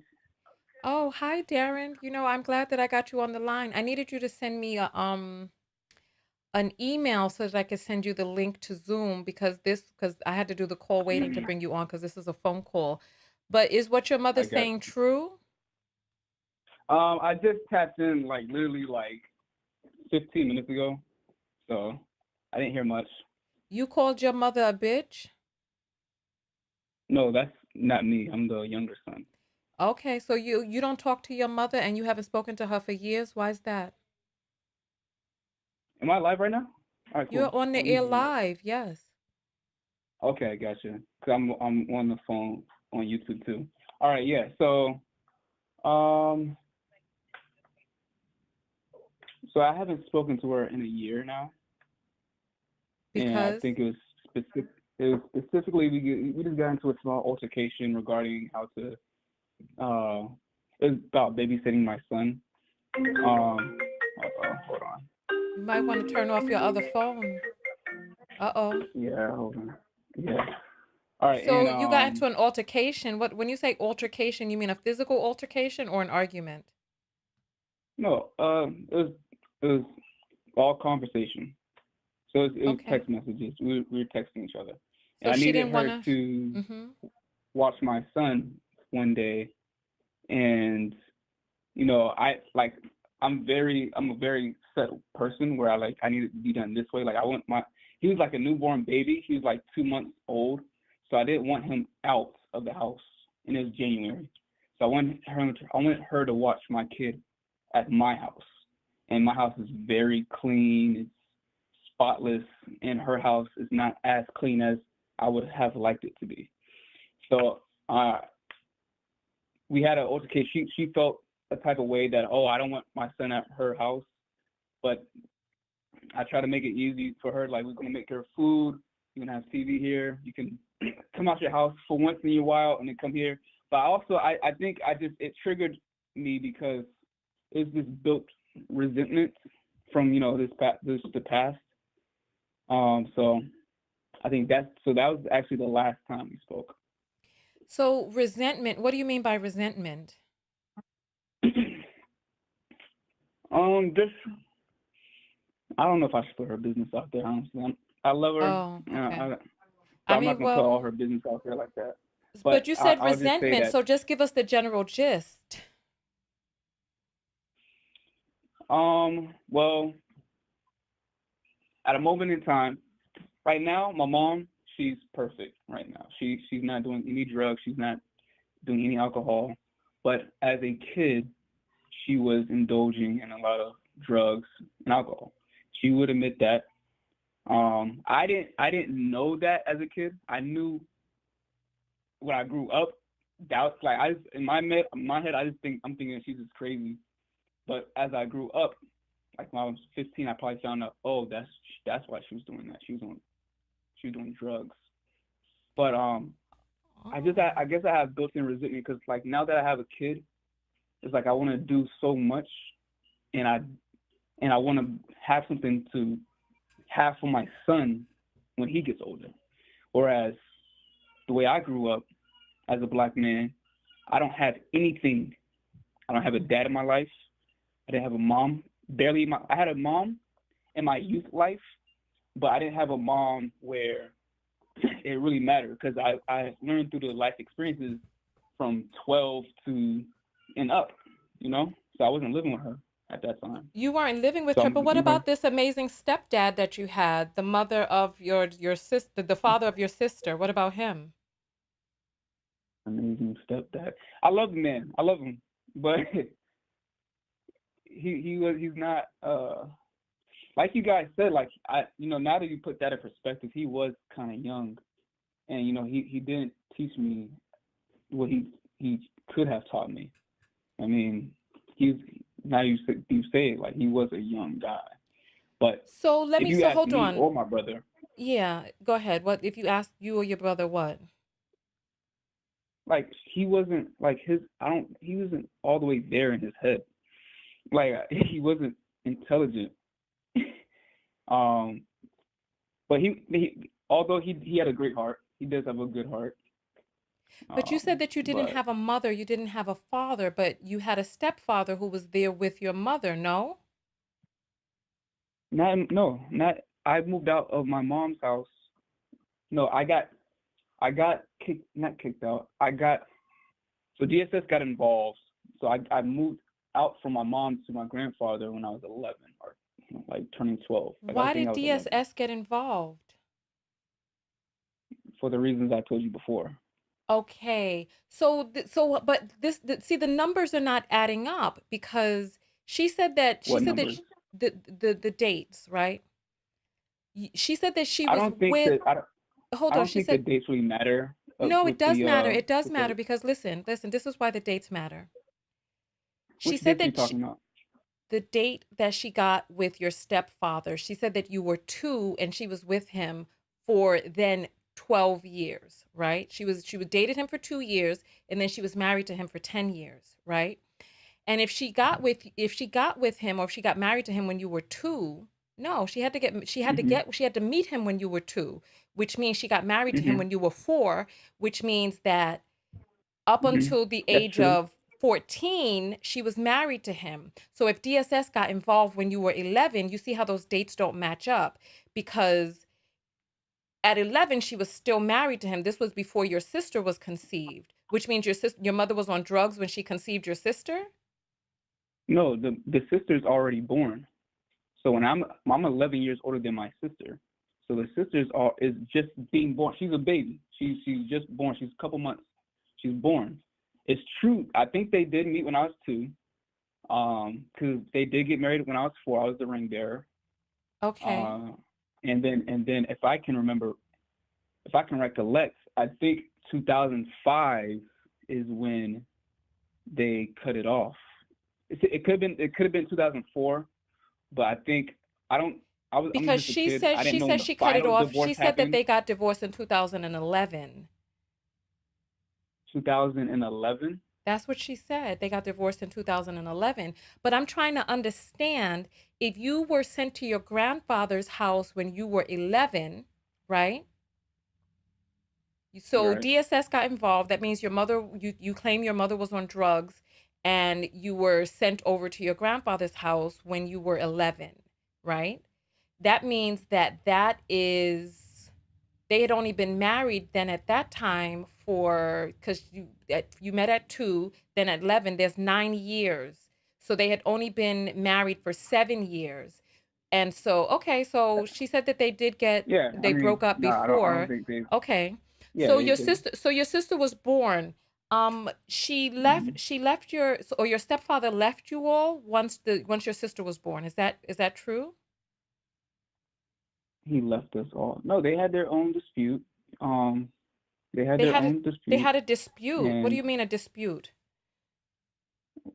Oh, hi, Darren. I'm glad that I got you on the line. I needed you to send me an email so that I could send you the link to Zoom because I had to do the call waiting to bring you on because this is a phone call. But is what your I mother's got saying true? I just tapped in literally 15 minutes ago, so I didn't hear much. You called your mother a bitch? No, that's not me. I'm the younger son. Okay, so you don't talk to your mother and you haven't spoken to her for years. Why is that? Am I live right now? All right, cool. You're on the Let me air hang up. live, yes. Okay, gotcha. Cause I'm on the phone on YouTube too. All right, yeah. So so I haven't spoken to her in a year now, and I Because think it was specific. It was specifically we just got into a small altercation regarding how to it was about babysitting my son. Hold on. you might want to turn off your other phone. Uh-oh. Yeah, hold on. Yeah. All right, So and you got into an altercation. When you say altercation, you mean a physical altercation or an argument? no, it was all conversation. So it was Okay. text messages. We were texting each other, and So I she needed didn't her want to. to Mm-hmm. watch my son one day, and I'm a very settled person where I need it to be done this way. He was like a newborn baby. He was like 2 months old, so I didn't want him out of the house, and it was January. So I wanted her to watch my kid at my house, and my house is very clean. It's spotless, and her house is not as clean as I would have liked it to be. So we had an altercation. She felt a type of way that, oh, I don't want my son at her house, but I try to make it easy for her. Like, we're gonna make her food. You're gonna have TV here. You can come out your house for once in a while and then come here. But also, I think it triggered me because it's this built resentment from the past. So I think that was actually the last time we spoke. So resentment, what do you mean by resentment? Just I don't know if I should put her business out there. Honestly, I love her. Oh, okay. So I I'm not mean, gonna put all well, her business out there like that. but But you said I'll just say resentment, that so just give us the general gist. well, at a moment in time, right now, my mom, she's perfect right now. She's not doing any drugs. She's not doing any alcohol. But as a kid, she was indulging in a lot of drugs and alcohol. She would admit that. I didn't know that as a kid. I knew when I grew up. Doubts like in my head, I'm thinking she's just crazy. But as I grew up, like when I was 15, I probably found out, oh, that's why she was doing that. She was doing drugs. But I Oh. guess I have built-in resentment because like now that I have a kid, it's like I want to do so much, and I want to have something to have for my son when he gets older. Whereas the way I grew up as a black man, I don't have anything. I don't have a dad in my life. I didn't have a mom. I had a mom in my youth life, but I didn't have a mom where it really mattered because I learned through the life experiences from 12 to and up, So I wasn't living with her at that time. You weren't living with So her, but what I'm about this amazing stepdad that you had, the mother of your sister, the father of your sister? What about him? amazing stepdad. I love the man. I love him, but he's not like you guys said. Like now that you put that in perspective, he was kind of young, and he didn't teach me what he could have taught me. I mean, he's now you say it like he was a young guy, but So let if me, you so ask hold me on. or my brother, Yeah, go ahead. What if you ask you or your brother what? like he wasn't like he wasn't all the way there in his head. Like he wasn't intelligent. um But although he had a great heart, he does have a good heart. But you said that you didn't But have a mother, you didn't have a father, but you had a stepfather who was there with your mother, no? not. I moved out of my mom's house. No, I got kicked, not kicked out. So DSS got involved. So I moved out from my mom to my grandfather when I was 11, or like turning 12. Like I Why think did I was 11, DSS get involved? for the reasons I told you before. Okay. But see, the numbers are not adding up because she What said that numbers? the dates, right? She said that she I was don't think with, that I hold on, don't she think the said, dates really matter no, it does matter. It does with the matter because listen, this is why the dates matter. She which said dates are you that talking about? the date that she got with your stepfather, she said that you were 2 and she was with him for then 12 years, right? She was dated him for 2 years and then she was married to him for 10 years, right? And if she got with him or if she got married to him when you were 2, no, Mhm. she had to meet him when you were 2, which means she got married to him Mhm. when you were 4, which means that up Mhm. until the That's age true. of 14, she was married to him. So if DSS got involved when you were 11, you see how those dates don't match up because at 11 she was still married to him. This was before your sister was conceived, which means your mother was on drugs when she conceived your sister? No, the sister's already born. So when I'm 11 years older than my sister. So the is just being born. She's a baby. She's just born. She's a couple months. She's born. It's true. I think they did meet when I was 2. Because they did get married when I was 4. I was the ring bearer. Okay. And then if I can recollect, I think 2005 is when they cut it off. It could have been 2004, but I think I don't. I'm Because just a kid. I didn't know when the she cut it final off. divorce She said that happened. they got divorced in 2011. 2011. That's what she said. They got divorced in 2011. But I'm trying to understand if you were sent to your grandfather's house when you were 11, right? So Right. DSS got involved. That means you claim your mother was on drugs and you were sent over to your grandfather's house when you were 11, right? That means that is they had only been married then at that time for because you met at 2, then at 11 there's 9 years, so they had only been married for 7 years. And so okay, so she said that Yeah. I they mean, broke up no, I don't before. think they. Okay, Yeah, they did. so your sister was born, Mhm. she left or your stepfather left you all once your sister was born. Is that true? He left us all. No, they had their own dispute. Um, they had They their had a own they dispute, had a dispute. What do and you mean a dispute?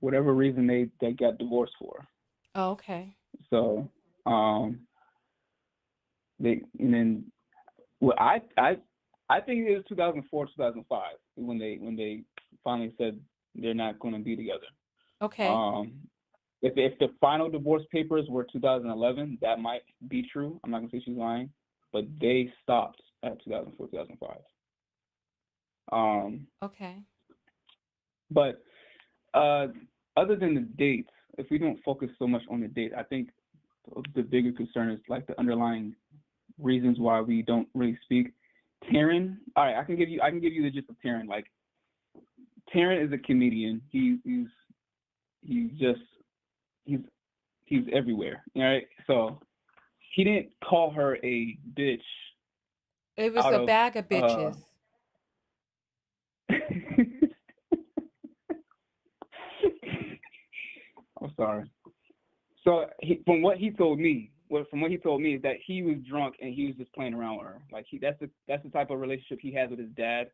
whatever reason they got divorced for. Oh, okay. So, um, and then well, I think it was 2004, 2005 when they finally said they're not going to be together. Okay. Um, if the final divorce papers were 2011, that might be true. I'm not gonna say she's lying, but they stopped at 2004, 2005. Um, Okay. but uh, other than the dates, if we don't focus so much on the date, I think the bigger concern is like the underlying reasons why we don't really speak. Taryn, all right, I can give you the gist of Taryn. Like Taryn is a comedian. He's just he's he's everywhere. All right, so he didn't call her a bitch It was out a of bag of uh. bitches. I'm sorry. So from what he told me, is that he was drunk and he was just playing around with her. Like that's the type of relationship he has with his dad.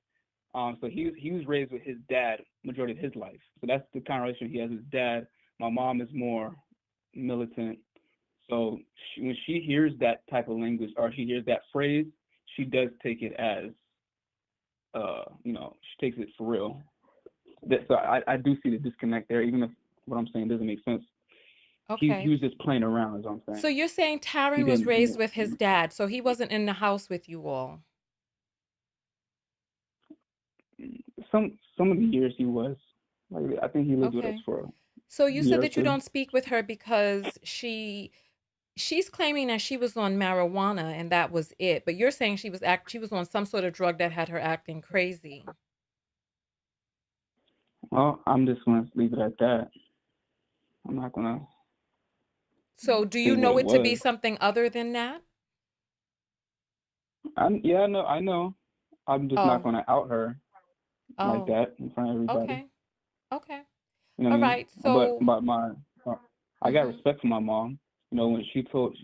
So he was raised with his dad majority of his life. So that's the kind of relationship he has with his dad. My mom is more militant. So when she hears that type of language or she hears that phrase, she does take it as, she takes it for real. So I do see the disconnect there, even if what I'm saying doesn't make sense. He Okay. was just playing around, is what I'm saying. So you're saying He Taryn was didn't. He raised with his didn't. dad, so he wasn't in the house with you all. Some of the years he was. Like I think he lived with us Okay. for a So you said year or that you two. don't speak with her because she's claiming that she was on marijuana and that was it. But you're saying she was on some sort of drug that had her acting crazy. Well, I'm just gonna leave it at that. I'm not gonna So do say you what know it it to be was. something other than that? Yeah, I know. I know. I'm just not Oh, gonna out her like oh, that in front of everybody. okay. Okay. You know what All I mean? right. So, But uh, I got mhm. respect for my mom. You know, when she told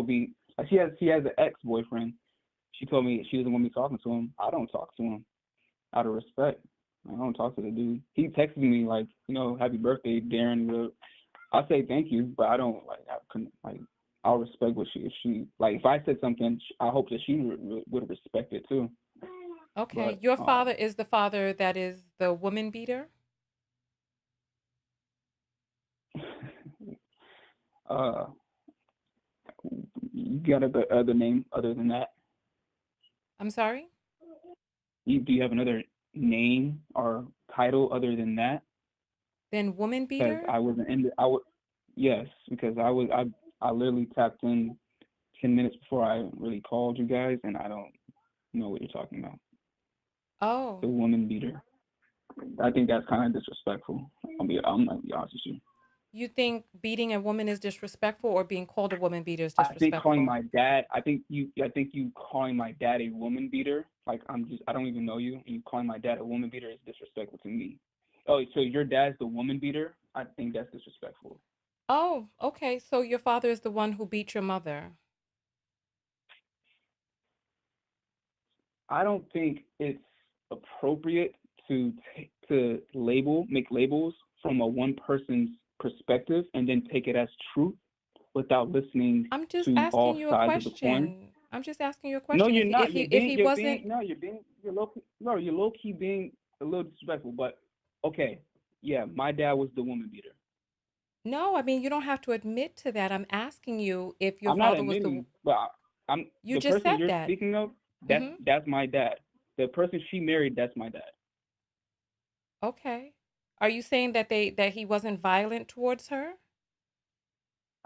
me like she has an ex boyfriend. She told me she doesn't want me talking to him. I don't talk to him out of respect. I don't talk to the dude. He texted me like, happy birthday, Darren. I say thank you, but I don't like. I couldn't like. I'll respect what she like. If I said something, I hope that she would respect it too. Okay. But Your father is the father that is the woman beater? uh, you got a other name other than that? I'm sorry? Do you have another name or title other than that? Then woman Because beater? I wasn't in the. I would. Yes, because I literally tapped in 10 minutes before I really called you guys, and I don't know what you're talking about. Oh. The woman beater. I think that's kind of disrespectful. I'm gonna be honest with you. You think beating a woman is disrespectful or being called a woman beater is I think calling disrespectful? my dad. I think you calling my dad a woman beater. Like I don't even know you, and you calling my dad a woman beater is disrespectful to me. Oh, so your dad's the woman beater? I think that's disrespectful. Oh, okay. So your father is the one who beat your mother. I don't think it's appropriate to make labels from a one person's perspective and then take it as truth without listening I'm just to asking all you a sides of the coin. question. I'm just asking you a No, question. you're If not. if he wasn't, You're low key being a little disrespectful. But okay, yeah, my dad was the woman beater. no, I mean you don't have to admit to that. I'm asking you if your I'm not father was the admitting, but I'm you the just person said you're that. speaking of. That's Mhm. that's my dad. The person she married, that's my dad. Okay. Are you saying that he wasn't violent towards her?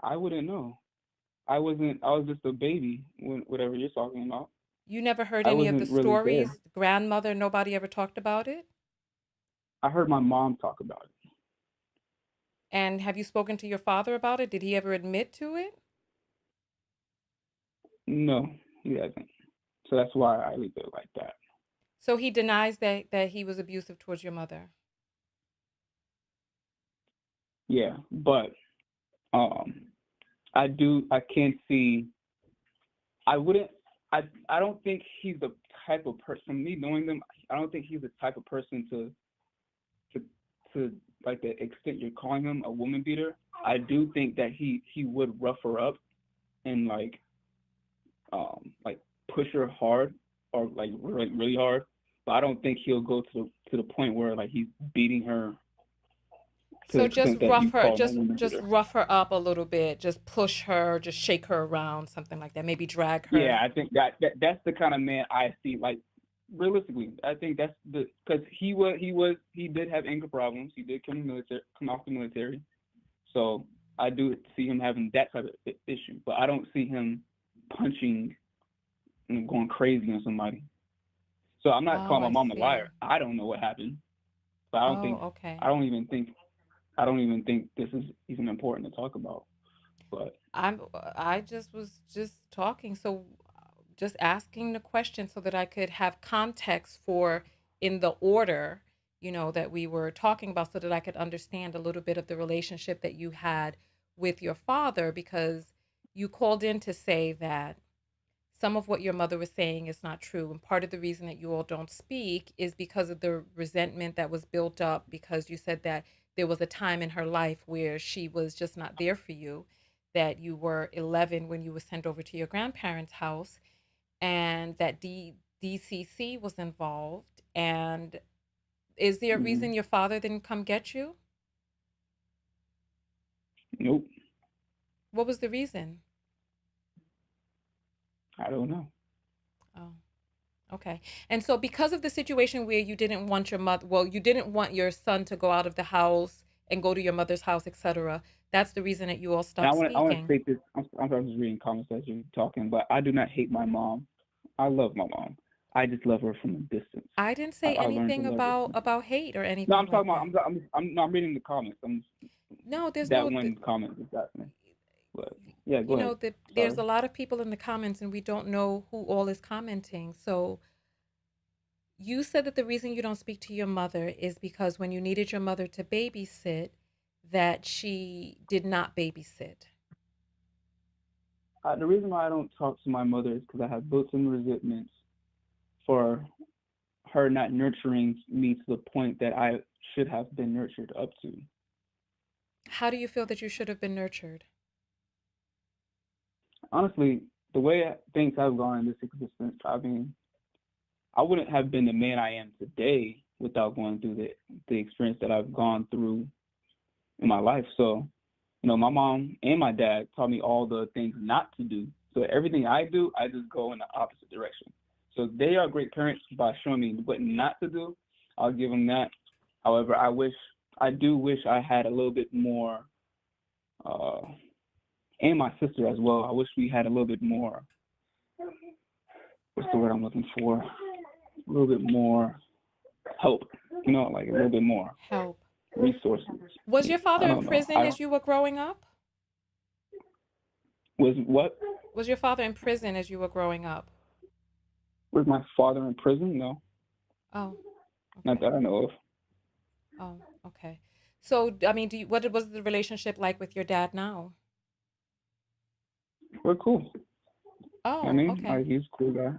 I wouldn't know. I wasn't. I was just a baby when whatever you're talking about. You never heard I any of the wasn't really there. stories? Grandmother, nobody ever talked about it? I heard my mom talk about it. And have you spoken to your father about it? Did he ever admit to it? No, he hasn't. So that's why I leave it like that. So he denies that he was abusive towards your mother. Yeah, but um, I do. I can't see. I wouldn't. I don't think he's the type of person. Me knowing them, I don't think he's the type of person to to like the extent you're calling him a woman beater. I do think that he would rough her up and like push her hard or like really hard. But I don't think he'll go to the point where like he's beating her to the So just extent that you rough her, call him a woman just beater. rough her up a little bit, just push her, just shake her around, something like that. Maybe drag Yeah, her. I think that's the kind of man I see. Like realistically, I think that's because he did have anger problems. He did come off the military. So I do see him having that type of issue, but I don't see him punching and going crazy on somebody. So I'm not Oh, calling my I mom a liar. see. I don't know what happened, but Oh, okay. I don't even think I don't even think this is even important to talk about. But I just was just talking, so just asking the question so that I could have context for in the order, that we were talking about so that I could understand a little bit of the relationship that you had with your father because you called in to say that some of what your mother was saying is not true. And part of the reason that you all don't speak is because of the resentment that was built up because you said that there was a time in her life where she was just not there for you, that you were 11 when you were sent over to your grandparents' house, and that DCC was involved. And is there a mm, reason your father didn't come get you? nope. What was the reason? I don't know. Oh, okay. And so because of the situation where you didn't want your mother, well, you didn't want your son to go out of the house and go to your mother's house, etc. That's the reason that you all And stopped I want to speaking. state this. I'm sorry, I'm just reading comments as you're talking, but I do not hate my mom. I love my mom. I just love her from a distance. I didn't say I learned to anything love her from a distance. about hate or No, anything I'm like talking about. that. No, I'm reading the comments. No, there's That no, one comment is that me. But yeah, go you ahead. know, there's Sorry. a lot of people in the comments and we don't know who all is commenting. So you said that the reason you don't speak to your mother is because when you needed your mother to babysit, that she did not babysit. The reason why I don't talk to my mother is because I have built-in resentments for her not nurturing me to the point that I should have been nurtured up to. How do you feel that you should have been nurtured? Honestly, the way things have gone in this existence, I mean, I wouldn't have been the man I am today without going through the experience that I've gone through in my life. So, my mom and my dad taught me all the things not to do. So everything I do, I just go in the opposite direction. So they are great parents by showing me what not to do. I'll give them that. However, I do wish I had a little bit more, uh, and my sister as well. I wish we had a little bit more. What's the word I'm looking for? A little bit more help. Like a little bit more Help. resources. Was your I father in don't know. prison as you were growing up? Was what? Was your father in prison as you were growing up? Was my father in prison? No, Oh, not okay. that I know of. Oh, okay. So, I mean, what was the relationship like with your dad now? We're cool. I Oh, mean, okay. he's a cool guy.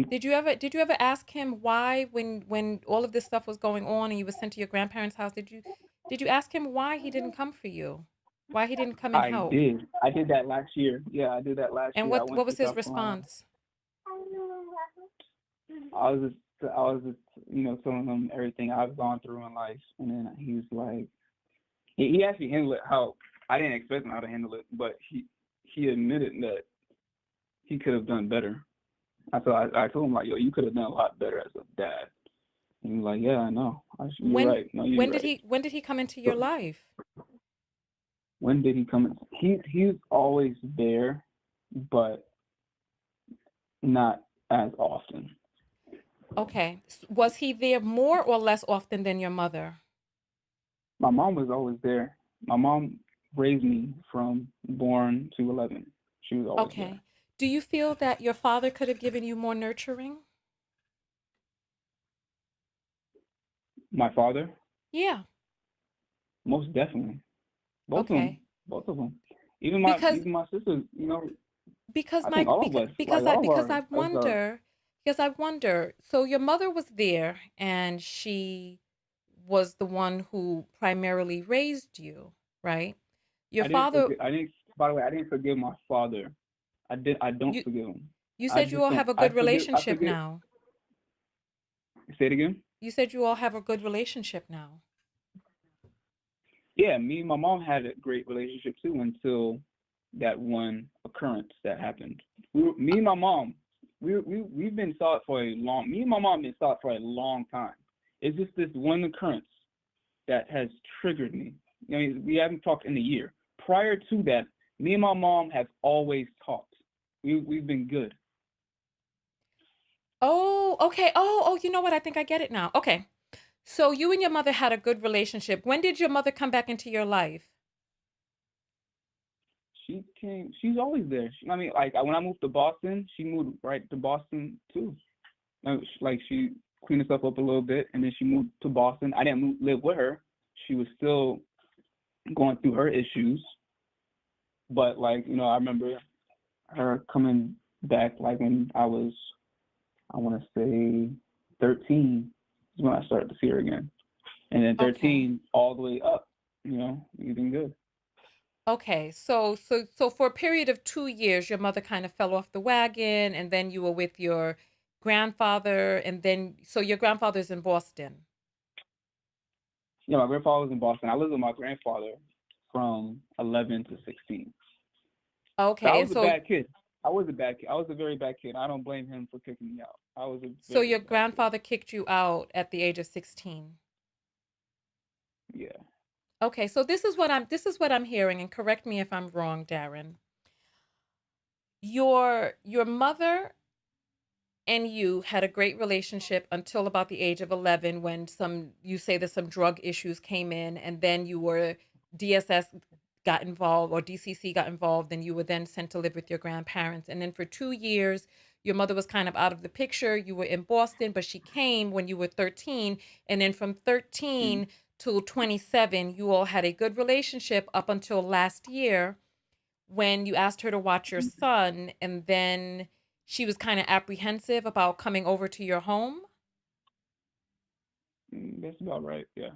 Did you ever ask him why when all of this stuff was going on and you were sent to your grandparents' house, did you ask him why he didn't come for you? Why he didn't come and I help? did. I did that last year. Yeah, I did that last And year. I what went to was his South Carolina. response? I was just telling him everything I've gone through in life, and then he was like, he actually handled it how I didn't expect him how to handle it, but he admitted that he could have done better. I told him like, yo, you could have done a lot better as a dad. And he was like, yeah, I know. You're When right. No, when you're did right. he come into your So life? when did he come in? He's always there, but not as often. Okay. Was he there more or less often than your mother? My mom was always there. My mom raised me from born to 11. She was always there. Okay. Do you feel that your father could have given you more nurturing? My father, Yeah. most definitely. Both of them. Okay. Both of them. Even Because my sisters, because I think my all of because us, like because I all of because our I us are, wonder because I wonder. So your mother was there and she was the one who primarily raised you, right? Your father, I didn't, by the way, I didn't forgive my father. I don't you forgive him. you I said you just all don't. have a good I relationship forget. now. Say it again. You said you all have a good relationship now. Yeah, me and my mom had a great relationship too until that one occurrence that happened. Me and my mom, we've been solid for a long. Me and my mom been solid for a long time. It's just this one occurrence that has triggered me. We haven't talked in a year. Prior to that, me and my mom have always talked. We've been good. Oh, okay. Oh, you know what? I think I get it now. Okay. So you and your mother had a good relationship. When did your mother come back into your life? She came. She's always there. Like when I moved to Boston, she moved right to Boston too. Like she cleaned herself up a little bit, and then she moved to Boston. I didn't live with her. She was still going through her issues, but like I remember her coming back like when I was, I want to say 13 is when I started to see her again, and then Okay. 13 all the way up. We've been good. Okay. So for a period of 2 years, your mother kind of fell off the wagon, and then you were with your grandfather, and then so your grandfather's in Boston. Yeah, my grandfather was in Boston. I lived with my grandfather from 11 to 16. So I Okay, was and a bad kid. I was a bad kid. I was a very bad kid. I don't blame him for kicking me out. I was a so very your bad kid. grandfather kicked you out at the age of 16. Yeah. Okay, so this is what I'm hearing, and correct me if I'm wrong, Darren. Your mother and you had a great relationship until about the age of 11, when you say that some drug issues came in, and then you were DSS got involved, or DCC got involved, and you were then sent to live with your grandparents. And then for 2 years your mother was kind of out of the picture. You were in Boston, but she came when you were 13. And then from Mm. 13 to 27 you all had a good relationship up until last year, when you asked her to watch your son, and then she was kind of apprehensive about coming over to your home. That's about right. Yeah.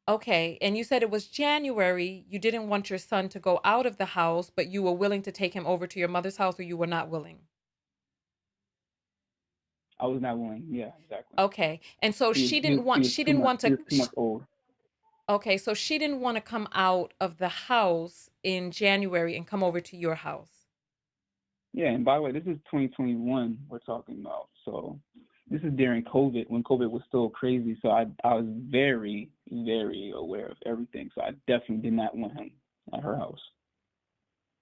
Okay, and you said it was January. You didn't want your son to go out of the house, but you were willing to take him over to your mother's house, or you were not willing. I was not willing. Yeah, exactly. Okay, and so He was she he was didn't he want was she too didn't much want he to. was too much old. Okay, so she didn't want to come out of the house in January and come over to your house. Yeah, and by the way, this is 2021 we're talking about. So this is during COVID, when COVID was still crazy. So I was very, very aware of everything. So I definitely did not want him at her house.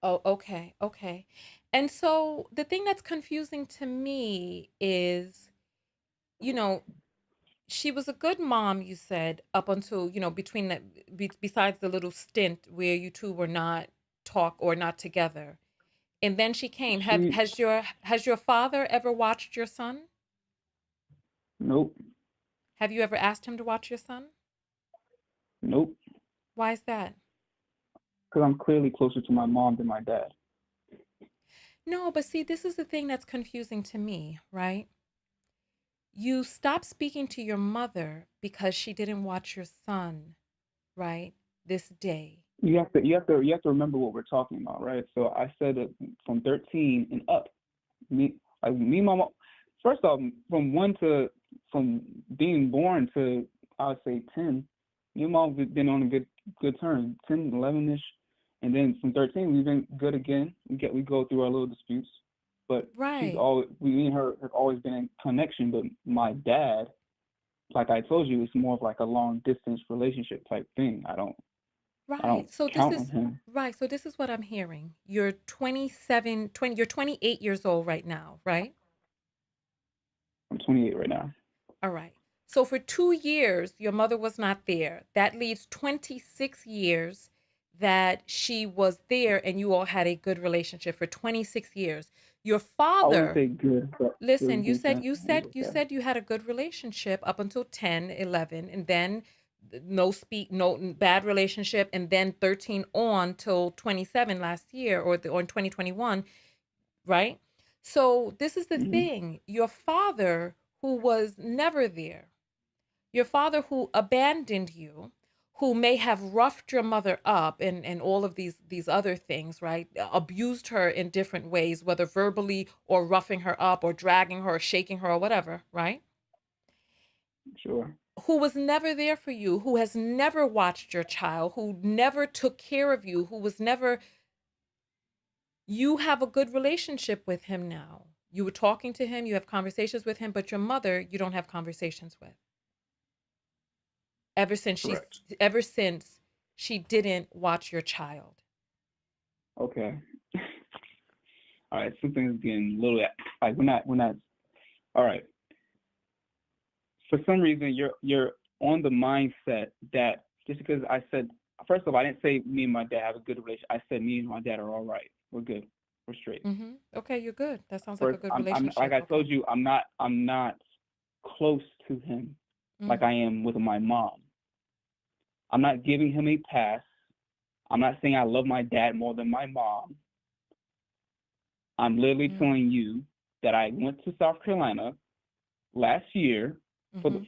Oh, okay, okay. And so the thing that's confusing to me is, you know, she was a good mom, you said, up until, between besides the little stint where you two were not talk or not together. And then she came. Have She has your father ever watched your son? Nope, Have you ever asked him to watch your son? nope, Why is that? because I'm clearly closer to my mom than my dad. No, but see, this is the thing that's confusing to me, right? You stopped speaking to your mother because she didn't watch your son, right? This day. You have to remember what we're talking about, right? So I said that from 13 and up, me and my mom. First off, from being born to, I would say, 10, me and mom have been on a good terms, 10, 11 ish, and then from 13 we've been good again. We go through our little disputes, but Right. me and her have always been in connection. But my dad, like I told you, it's more of like a long distance relationship type thing. I don't Right. So this count on is him. right. So this is what I'm hearing. You're 27, 20, you're 28 years old right now, right? I'm 28 right now. All right. So for 2 years, your mother was not there. That leaves 26 years that she was there, and you all had a good relationship for 26 years. Your I wouldn't father, say good, but it was listen, you said decent. you It was said you okay. said you had a good relationship up until 10, 11, and then no bad relationship, and then 13 on till 27 last year, or in 2021, right? So this is the Hmm. thing. Your father, who was never there, your father who abandoned you, who may have roughed your mother up, and all of these other things, right? Abused her in different ways, whether verbally or roughing her up or dragging her or shaking her or whatever, right? Sure. Who was never there for you, who has never watched your child, who never took care of you, who was never. You have a good relationship with him now. You were talking to him, you have conversations with him, but your mother, you don't have conversations with. Ever since she Correct. ever since she didn't watch your child. Okay. All right. Something's getting a little like we're not. All right. For some reason, you're on the mindset that just because I said, first of all, I didn't say me and my dad have a good relationship. I said me and my dad are all right. We're good. We're straight. Okay, you're good. That sounds like a First, good I'm like relationship. I Okay. told you, I'm not close to him like Mm, I am with my mom. I'm not giving him a pass. I'm not saying I love my dad more than my mom. I'm literally mm, telling you that I went to South Carolina last year mm-hmm,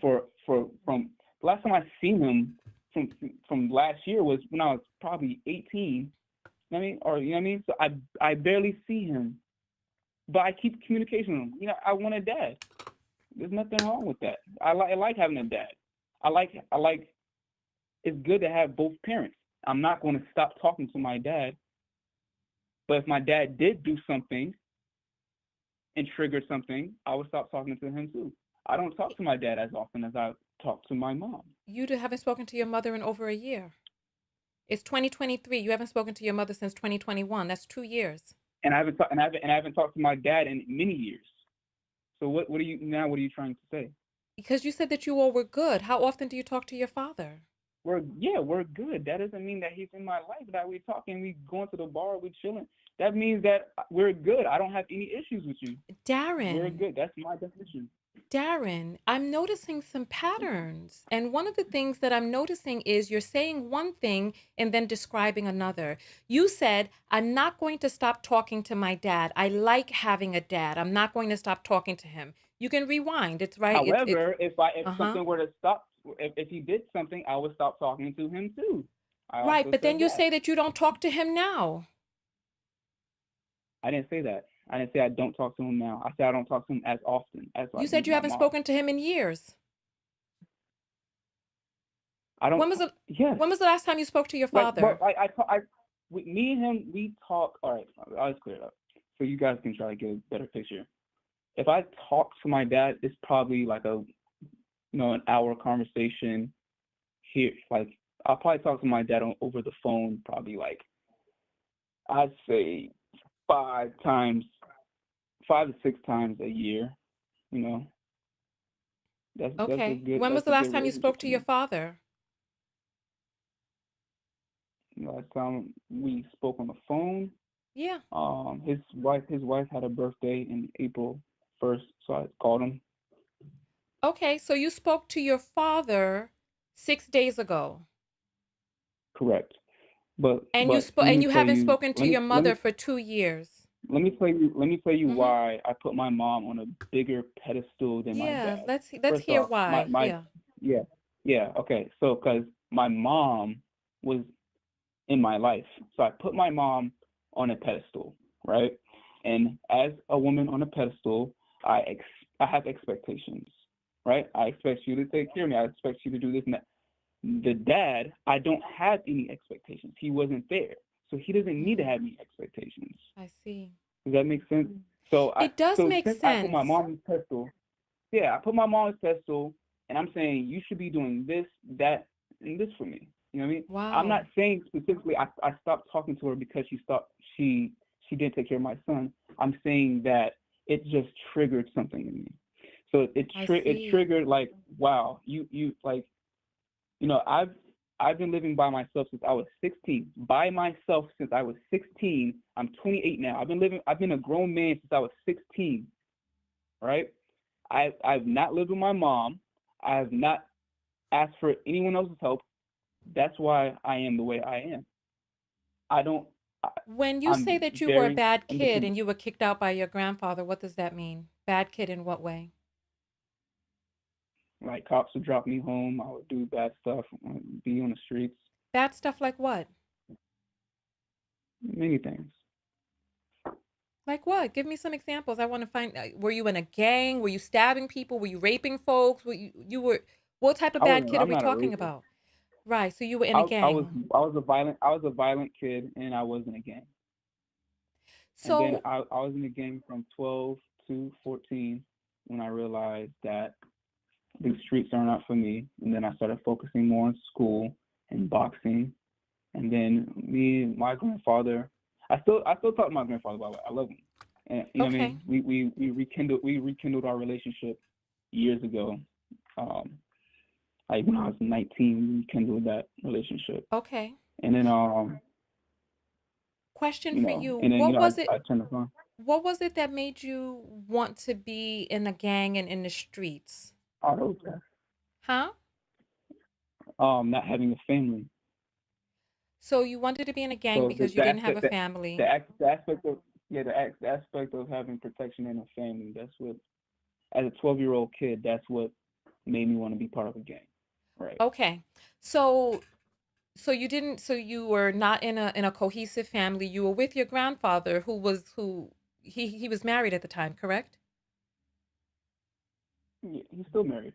from the last time I seen him from last year was when I was probably 18. You know what I mean? Or you know what I mean? So I barely see him, but I keep communication with him. You know, I want a dad. There's nothing wrong with that. I like having a dad. I like it's good to have both parents. I'm not going to stop talking to my dad But if my dad did do something and triggered something, I would stop talking to him too. I don't talk to my dad as often as I talk to my mom. You haven't spoken to your mother in over a year. It's 2023. You haven't spoken to your mother since 2021. That's 2 years. And I haven't talked to my dad in many years. So what are you trying to say? Because you said that you all were good. How often do you talk to your father? We're good. That doesn't mean that he's in my life, that we talking, we going to the bar, we chilling. That means that we're good. I don't have any issues with you. Darren. We're good. That's my definition. Darren, I'm noticing some patterns. And one of the things that I'm noticing is you're saying one thing and then describing another. You said, I'm not going to stop talking to my dad. I like having a dad. I'm not going to stop talking to him. You can rewind. It's right. However, if something were to stop, if he did something, I would stop talking to him too. Right, but then you say that you don't talk to him now. I didn't say that. I didn't say I don't talk to him now. I said I don't talk to him as often as you said you haven't spoken to him in years. I don't. When was the last time you spoke to your father? Me and him, we talk. All right, I'll just clear it up so you guys can try to get a better picture. If I talk to my dad, it's probably like an hour conversation. Here, like I'll probably talk to my dad over the phone, probably like I'd say 5 to 6 times a year. That's okay. That's a good, when was the last time you spoke to your father? Last time we spoke on the phone. Yeah. His wife had a birthday in April 1st, so I called him. Okay, so you spoke to your father 6 days ago. Correct. But you haven't spoken to your mother for 2 years. Let me tell you why I put my mom on a bigger pedestal than my dad. Let's hear why. Yeah. Okay. So because my mom was in my life, so I put my mom on a pedestal, right? And as a woman on a pedestal, I have expectations, right? I expect you to take care of me. I expect you to do this and that. The dad, I don't have any expectations. He wasn't there, so he doesn't need to have any expectations. I see. Does that make sense? So it does make sense. I put my mom on this pedestal. Yeah, I put my mom on this pedestal, and I'm saying you should be doing this, that, and this for me. You know what I mean? Wow. I'm not saying specifically I stopped talking to her because she didn't take care of my son. I'm saying that it just triggered something in me. So it triggered like, wow, you like, I've been living by myself since I was 16. By myself since I was 16. I'm 28 now. I've been a grown man since I was 16. Right? I've not lived with my mom. I have not asked for anyone else's help. That's why I am the way I am. When you say that you were a bad kid and you were kicked out by your grandfather, what does that mean? Bad kid in what way? Like cops would drop me home. I would do bad stuff, be on the streets. Bad stuff like what? Many things. Like what? Give me some examples. I want to find. Were you in a gang? Were you stabbing people? Were you raping folks? What type of bad kid are we talking about? Right. So you were in a gang. I was a violent kid, and I was in a gang. So and then I was in a gang from 12 to 14 when I realized that the streets are not for me. And then I started focusing more on school and boxing. And then me and my grandfather, I still talk to my grandfather, by the way. I love him. And you know what I mean? We rekindled our relationship years ago. Like when I was 19, we rekindled that relationship. Okay. And then question for you. And then, I turned it on. What was it that made you want to be in a gang and in the streets? Auto. Huh? Not having a family. So you wanted to be in a gang because you didn't have a family. The aspect of having protection in a family. That's what, as a 12-year-old kid, that's what made me want to be part of a gang. Right. Okay. So you were not in a cohesive family. You were with your grandfather who he was married at the time, correct? Yeah, he's still married.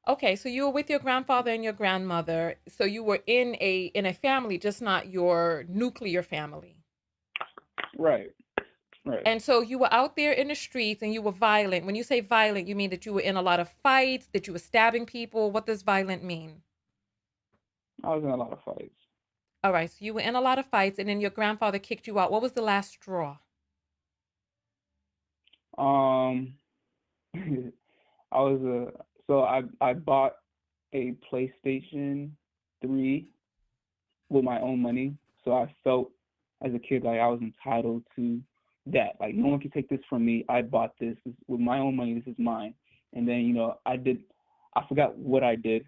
Okay, so you were with your grandfather and your grandmother. So you were in a family, just not your nuclear family. Right. Right. And so you were out there in the streets and you were violent. When you say violent, you mean that you were in a lot of fights, that you were stabbing people. What does violent mean? I was in a lot of fights. All right, so you were in a lot of fights and then your grandfather kicked you out. What was the last straw? Um, I was so I bought a PlayStation 3 with my own money. So I felt as a kid like I was entitled to that. Like no one can take this from me. I bought this with my own money. This is mine. And then I forgot what I did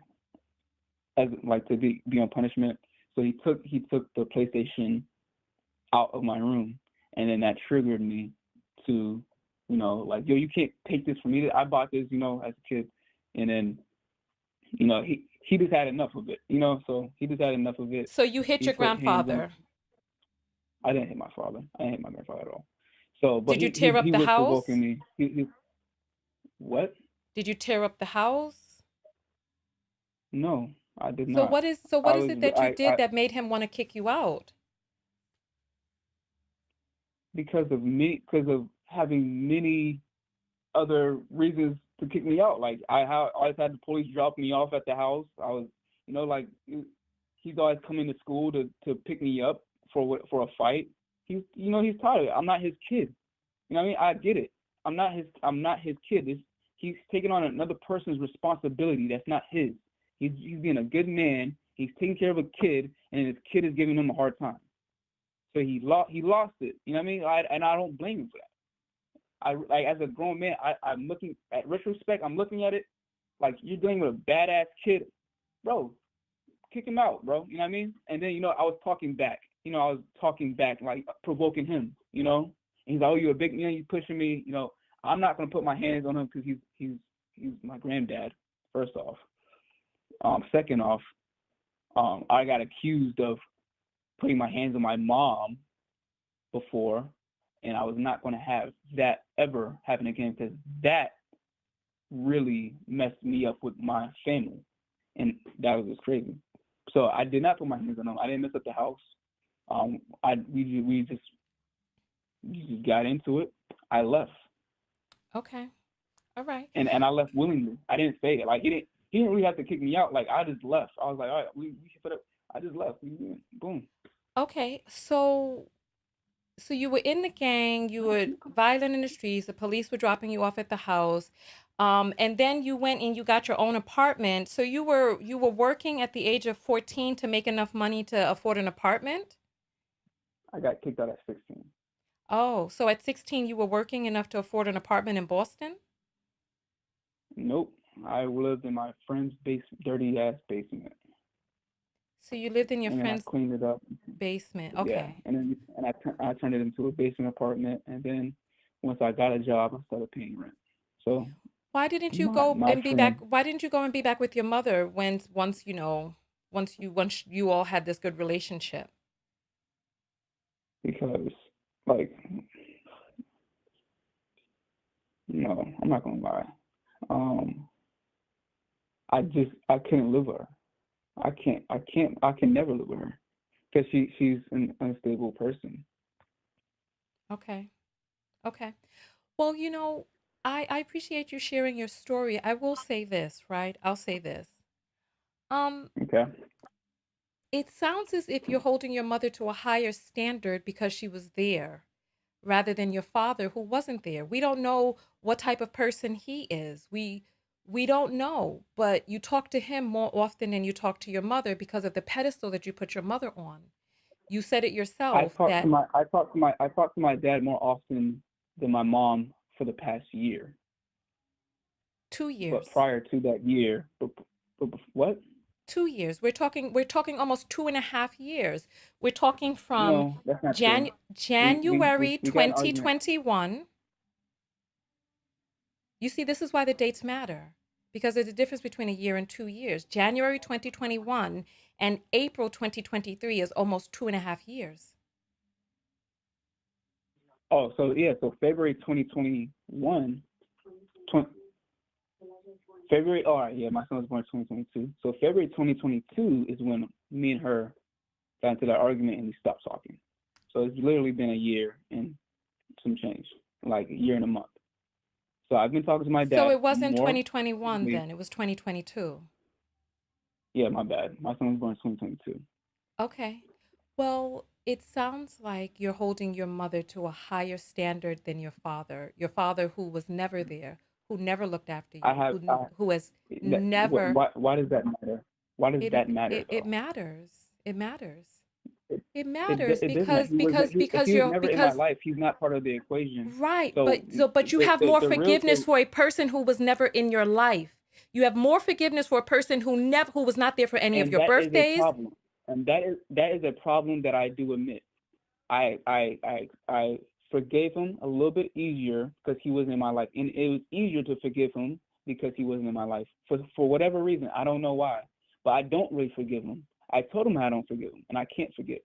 as like to be on punishment. So he took the PlayStation out of my room, and then that triggered me to, like, yo, you can't take this from me. I bought this, as a kid, and then, he just had enough of it, So he just had enough of it. So you hit He your put hands on. grandfather. I didn't hit my father. I didn't hit my grandfather at all. So, but Did you tear up he the was house? provoking me. What? Did you tear up the house? No, I did So not. what is it that you did that made him want to kick you out? Because of having many other reasons to kick me out. Like I always had the police drop me off at the house. I was, like he's always coming to school to pick me up for a fight. He's tired. I'm not his kid. You know what I mean? I get it. I'm not his kid. He's taking on another person's responsibility that's not his. He's being a good man. He's taking care of a kid, and his kid is giving him a hard time. So he lost it. You know what I mean? And I don't blame him for that. Like as a grown man, I'm looking at retrospect. I'm looking at it like you're dealing with a badass kid, bro. Kick him out, bro. You know what I mean? And then I was talking back. Like provoking him. And he's like, oh, you're a big man. You pushing me. I'm not gonna put my hands on him because he's my granddad. First off, second off, I got accused of putting my hands on my mom before, and I was not going to have that ever happen again because that really messed me up with my family, and that was just crazy. So I did not put my hands on them. I didn't mess up the house. We just got into it. I left. Okay. All right. And I left willingly. I didn't say it. Like he didn't really have to kick me out. Like I just left. I was like, all right, we should put up. I just left. Boom. Okay. So you were in the gang, you were violent in the streets, the police were dropping you off at the house. And then you went and you got your own apartment. So you were working at the age of 14 to make enough money to afford an apartment? I got kicked out at 16. Oh, so at 16 you were working enough to afford an apartment in Boston? Nope. I lived in my friend's dirty ass basement. So you lived in your and friend's then I cleaned it up. basement. Yeah. Okay. And I turned it into a basement apartment, and then once I got a job, I started paying rent. So Why didn't you why didn't you go and be back with your mother once you all had this good relationship? Because like I'm not gonna lie. I couldn't live with her. I can never live with her because she's an unstable person. Okay. Okay. Well, I appreciate you sharing your story. I will say this, right? I'll say this. Okay. It sounds as if you're holding your mother to a higher standard because she was there rather than your father who wasn't there. We don't know what type of person he is. We don't know, but you talk to him more often than you talk to your mother because of the pedestal that you put your mother on. You said it yourself that I talk to my dad more often than my mom for the past year. 2 years. But prior to that year, what? 2 years. We're talking almost 2.5 years. We're talking from No, that's not true. January We got an argument. 2021. You see, this is why the dates matter. Because there's a difference between a year and 2 years. January 2021 and April 2023 is almost 2.5 years. Oh, so February 2021. February, all right, yeah, my son was born in 2022. So February 2022 is when me and her got into that argument and we stopped talking. So it's literally been a year and some change, like a year and a month. So I've been talking to my So dad it wasn't more 2021 recently. then, it was 2022. Yeah, my bad. My son was born in 2022. Okay. Well, it sounds like you're holding your mother to a higher standard than your father who was never there, who never looked after I you, have who has that. never. Why does that matter? Why does that matter It though? matters. It matters. It It matters it doesn't. If he was never in my life, he's not part of the equation. right, So but you have more forgiveness for a person who was never in your life. You have more forgiveness for a person who was not there for any of and your that is a birthdays. problem. And that is a problem that I do admit. I forgave him a little bit easier because he wasn't in my life, and it was easier to forgive him because he wasn't in my life for whatever reason. I don't know why, but I don't really forgive him. I told him I don't forgive him, and I can't forget.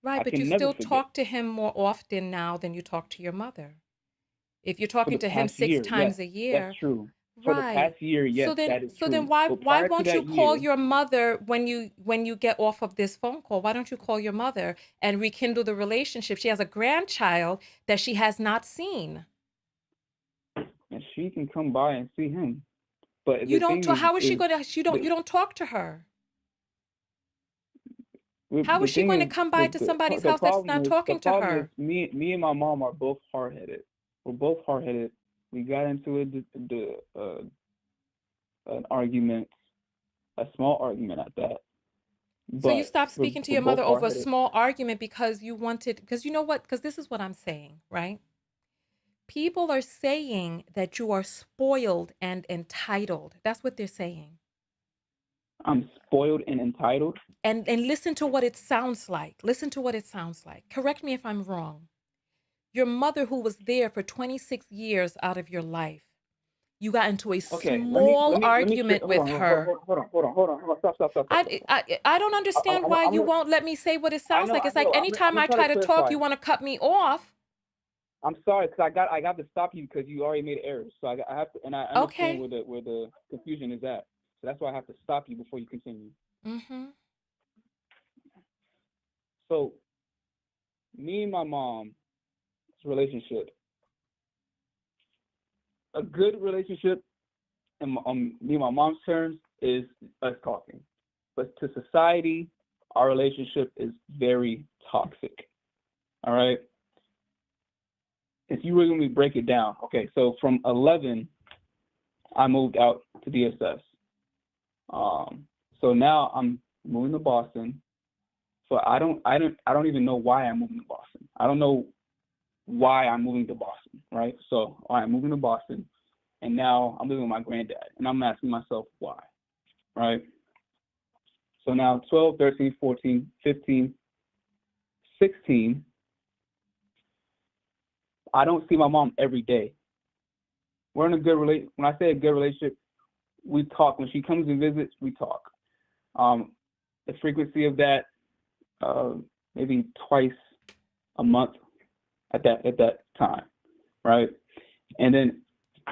Right, I but you can never still forget. talk to him more often now than you talk to your mother. If you're For talking the to him past six year, yes, times a that's year, true. For the right. past year, yes, that is So then true. why But prior to won't you that call year, your mother when you get off of this phone call? Why don't you call your mother and rekindle the relationship? She has a grandchild that she has not seen. and she can come by and see him. But You the don't thing how is she is going to you the don't talk to her. How the is she thing going to is come by to somebody's house that's not the talking to problem is her? me and my mom are both hard headed. We're both hard headed. We got into an argument, a small argument at that. So you But stopped speaking to we're your both mother hard over a headed. small argument because you wanted, because you know what? Because this is what I'm saying, right? People are saying that you are spoiled and entitled. That's what they're saying. I'm spoiled and entitled. And listen to what it sounds like. Listen to what it sounds like. Correct me if I'm wrong. Your mother, who was there for 26 years out of your life, you got into a Okay, small let me argument hold with on, her. hold on. Stop. I don't understand why I'm you gonna, won't let me say what it sounds like. I It's like know. I'm anytime gonna I try to try to talk, clarify. you want to cut me off. I'm sorry, because I got to stop you because you already made errors. So I have to, and I understand Okay. where the confusion is at. So that's why I have to stop you before you continue. Mm-hmm. So me and my mom's relationship, a good relationship, and me and my mom's terms is us talking. But to society, our relationship is very toxic. All right. If you really want me to break it down, okay. So from 11, I moved out to DSS. So now I'm moving to Boston. So I don't even know why I'm moving to Boston. I don't know why I'm moving to Boston, right? So I'm moving to Boston, and now I'm living with my granddad, and I'm asking myself why, right? So now 12, 13, 14, 15, 16, I don't see my mom every day. We're in a good relationship. When I say a good relationship, we talk. When she comes and visits, we talk. The frequency of that, maybe twice a month at that time, right? And then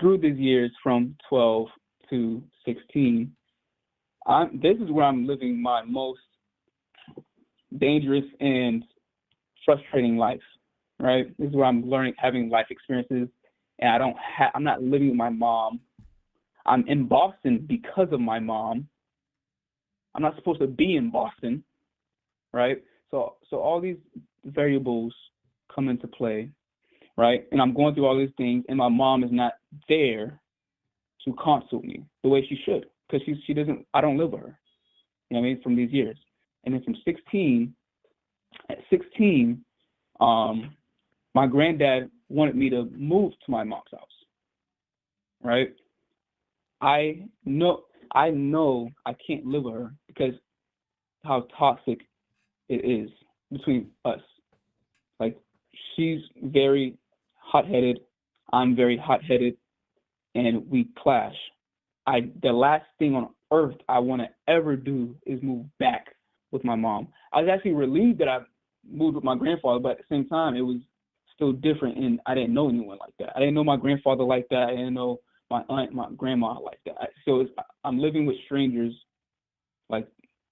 through these years from 12 to 16, this is where I'm living my most dangerous and frustrating life, right? This is where I'm having life experiences, and I'm not living with my mom. I'm in Boston because of my mom. I'm not supposed to be in Boston, right? So all these variables come into play, right? And I'm going through all these things, and my mom is not there to console me the way she should, because she doesn't. I don't live with her, you know what I mean, from these years. And then from 16, at 16, my granddad wanted me to move to my mom's house, right? I know I can't live with her because how toxic it is between us. Like, she's very hot-headed, I'm very hot-headed, and we clash. The last thing on earth I want to ever do is move back with my mom. I was actually relieved that I moved with my grandfather, but at the same time, it was still different, and I didn't know anyone like that. I didn't know my grandfather like that. I didn't know my aunt, my grandma like that. So I'm living with strangers, like,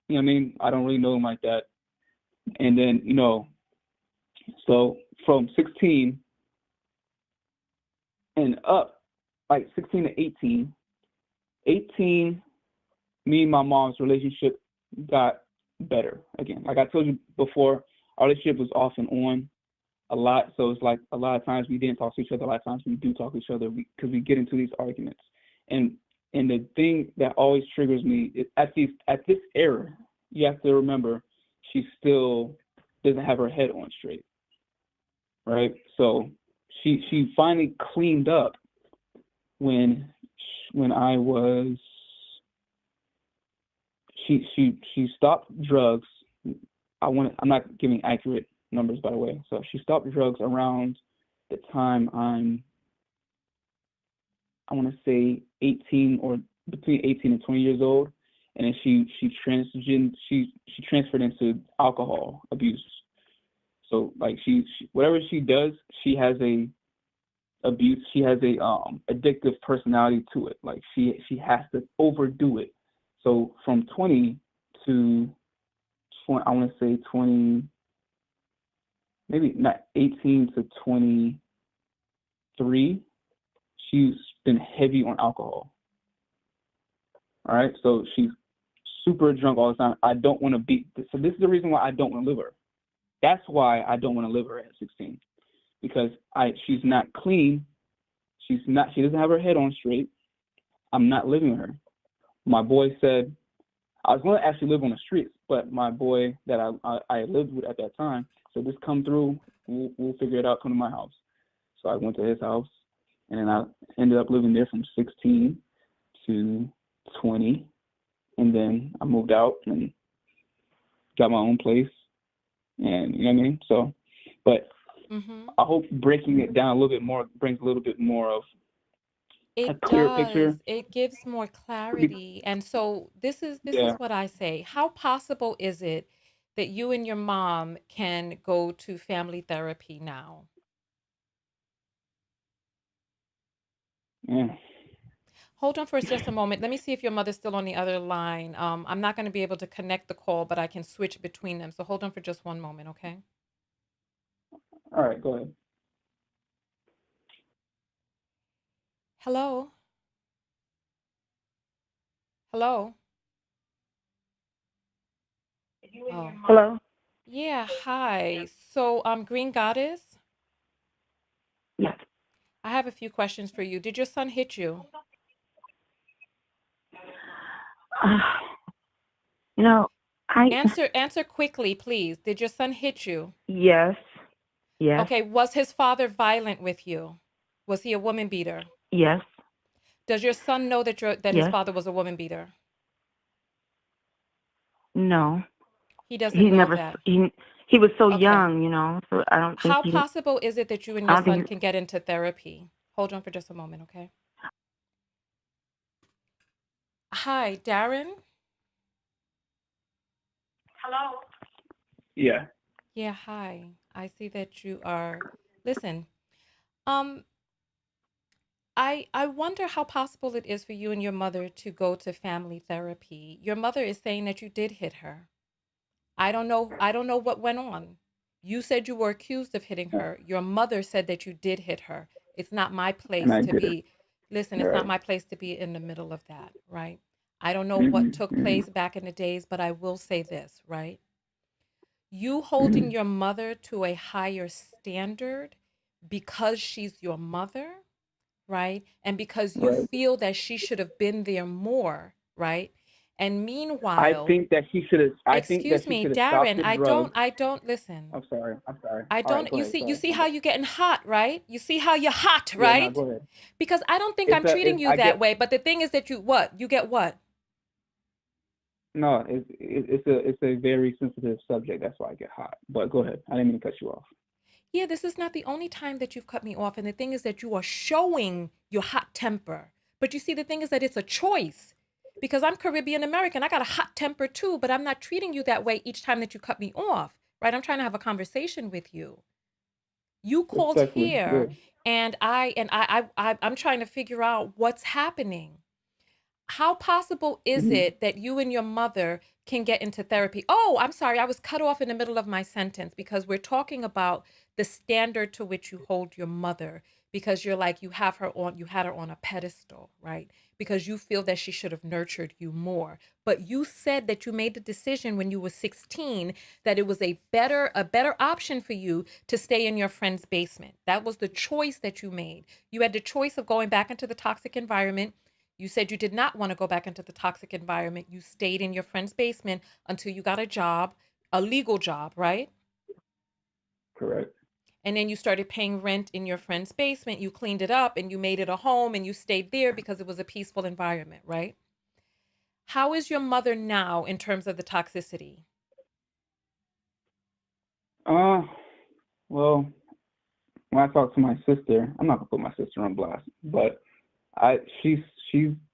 you know what I mean? I don't really know them like that. And then, So from 16 and up, like 16 to 18, 18, me and my mom's relationship got better again. Like I told you before, our relationship was off and on a lot. So it's like a lot of times we didn't talk to each other. A lot of times we do talk to each other because we get into these arguments. And the thing that always triggers me is at this era, you have to remember she still doesn't have her head on straight, right? So she finally cleaned up when I was she stopped drugs. I'm not giving accurate numbers, by the way. So she stopped drugs around the time I want to say 18 or between 18 and 20 years old, and then she transferred into alcohol abuse. So like she whatever she does, she has a addictive personality to it. Like she has to overdo it. So from 20 to 20, I want to say 20, maybe not 18 to 23, she's been heavy on alcohol. All right, so she's super drunk all the time. I don't want to be. So this is the reason why I don't want to live her. That's why I don't want to live her at 16, because she's not clean. She doesn't have her head on straight. I'm not living with her. My boy said I was going to actually live on the streets, but my boy that I lived with at that time said, just come through. We'll figure it out. Come to my house. So I went to his house, and then I ended up living there from 16 to 20, and then I moved out and got my own place, and you know what I mean. So, but I hope breaking it down a little bit more brings a little bit more of a It clear picture. does. It gives more clarity. And so this Yeah. is what I say. How possible is it that you and your mom can go to family therapy now? Yeah. Hold on for just a moment. Let me see if your mother's still on the other line. I'm not going to be able to connect the call, but I can switch between them. So hold on for just one moment, okay? All right, go ahead. Hello? Hello? Oh, Hello? yeah. Hi. So, Green Goddess, Yes. I have a few questions for you. Did your son hit you? Uh, you know, Answer quickly, please. Did your son hit you? yes, yes, Okay, was his father violent with you? Was he a woman beater? yes, Does your son know that his yes. father was a woman beater? No, He he doesn't know never. that. He was so Okay. young, So I don't think How he. possible is it that you and I your don't son think. can get into therapy? Hold on for just a moment, okay? Hi, Darren. Yeah. Yeah, hi. I see that you are. Listen, um, I wonder how possible it is for you and your mother to go to family therapy. Your mother is saying that you did hit her. I don't know what went on. You said you were accused of hitting her. Your mother said that you did hit her. It's not my And place I to did it. be, listen, it's not Right. my place to be in the middle of that, right? I don't know what Mhm. took Mhm. place back in the days, but I will say this, right? You holding Mhm. your mother to a higher standard because she's your mother, right? And because you Right. feel that she should have been there more, right? And I meanwhile, think that she should have. I think that excuse she me, should have stopped Darren, the drugs. I don't listen. I'm sorry. I'm sorry. I All right, don't, go ahead. you Sorry. see My how bad. you're getting hot, right? You see how you're hot, Yeah. No, right? go ahead. Because I don't think I'm treating It's you I that get way. But the thing is that you, what? You get what? no. It's a very sensitive subject. That's why I get hot. But go ahead. I didn't mean to cut you off. Yeah, this is not the only time that you've cut me off. And the thing is that you are showing your hot temper. But you see, the thing is that it's a choice. Because I'm Caribbean American. I got a hot temper too, but I'm not treating you that way each time that you cut me off, right? I'm trying to have a conversation with you. You called Respectfully, here good. and I'm trying to figure out what's happening. how possible is Mhm. it that you and your mother can get into therapy? Oh, I'm sorry, I was cut off in the middle of my sentence because we're talking about the standard to which you hold your mother, because you're like, you had her on a pedestal, right? Because you feel that she should have nurtured you more. But you said that you made the decision when you were 16 that it was a better option for you to stay in your friend's basement. That was the choice that you made. You had the choice of going back into the toxic environment. You said you did not want to go back into the toxic environment. You stayed in your friend's basement until you got a job, a legal job, right? Correct. And then you started paying rent in your friend's basement. You cleaned it up and you made it a home and you stayed there because it was a peaceful environment, right? How is your mother now in terms of the toxicity? Uh, well, when I talk to my sister, I'm not gonna put my sister on blast, but I she's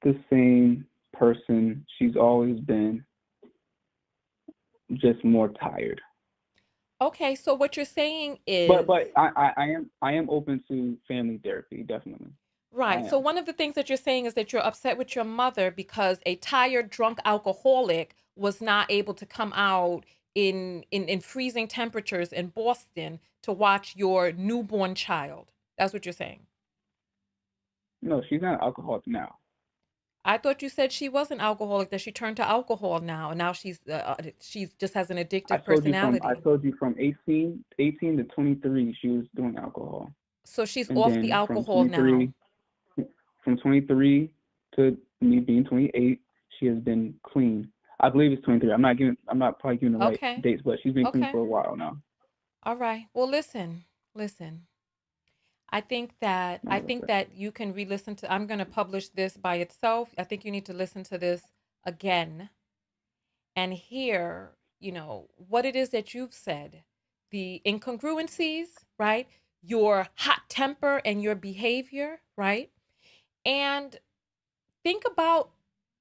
the same person she's always been, just more tired. Okay, so what you're saying But is, I am open to family therapy, definitely. I right. So am. one of the things that you're saying is that you're upset with your mother because a tired, drunk alcoholic was not able to come out in freezing temperatures in Boston to watch your newborn child. That's what you're saying. No, she's not an alcoholic now. I thought you said she was an alcoholic, that she turned to alcohol now, and now she's just has an I addictive told you from I personality. told you from 18 to 23 she was doing alcohol. So she's And off the then alcohol now. from 23 to me being 28, she has been clean. I believe it's 23. I'm not probably giving the right Okay. dates, but she's been clean Okay. for a while now. All right. Well, listen. I think that you can re-listen to. I'm going to publish this by itself. I think you need to listen to this again and hear, what it is that you've said, the incongruencies, right? Your hot temper and your behavior, right? And think about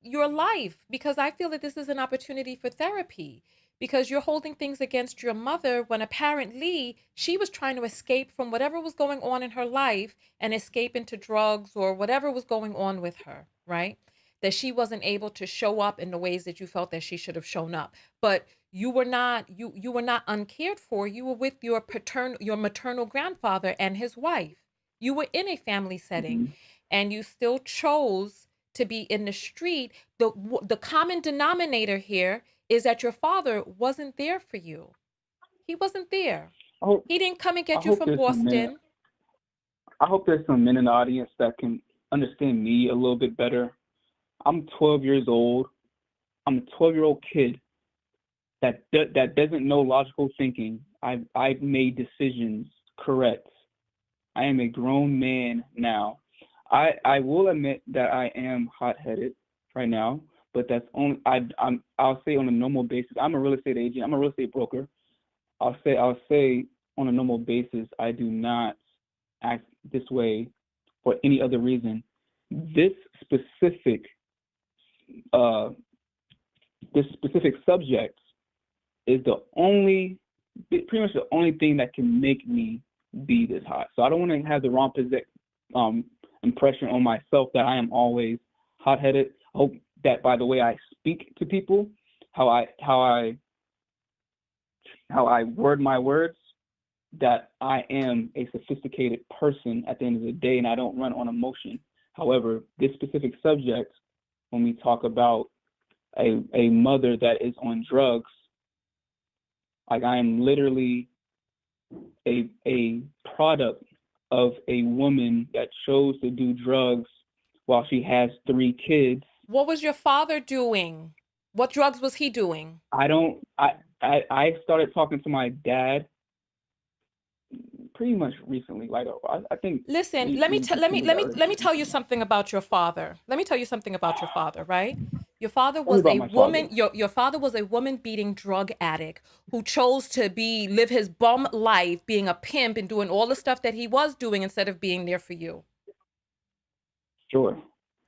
your life, because I feel that this is an opportunity for therapy, because you're holding things against your mother when apparently she was trying to escape from whatever was going on in her life and escape into drugs or whatever was going on with her, right? That she wasn't able to show up in the ways that you felt that she should have shown up. But you were not uncared for. You were with your maternal grandfather and his wife. You were in a family setting, Hmm. and you still chose to be in the street. The common denominator here is that your father wasn't there for you. He wasn't there. I hope He didn't come and I get you hope from there's some men. Boston. I hope there's some men in the audience that can understand me a little bit better. I'm 12 years old. I'm a 12-year-old kid that doesn't know logical thinking. I've made decisions correct. I am a grown man now. I will admit that I am hot headed right now, but that's only I'll say on a normal basis. I'm a real estate agent. I'm a real estate broker. I'll say on a normal basis I do not act this way for any other reason. This specific uh this specific subject is pretty much the only thing that can make me be this hot. So I don't want to have the wrong um, impression on myself that I am always hot-headed. I hope that by the way I speak to people, how I word my words, that I am a sophisticated person at the end of the day, and I don't run on emotion. However, this specific subject, when we talk about a mother that is on drugs, like I am literally a product of a woman that chose to do drugs while she has 3 kids. What was your father doing? What drugs was he doing? I don't I started talking to my dad pretty much recently. Like I think Listen, we let me we tell let me continued let that me let me relationship. tell you something about your father. Let me tell you something about your father, right? Your father Tell me was about a my father. woman, your father was a woman beating drug addict who chose to live his bum life being a pimp and doing all the stuff that he was doing instead of being there for you. Sure.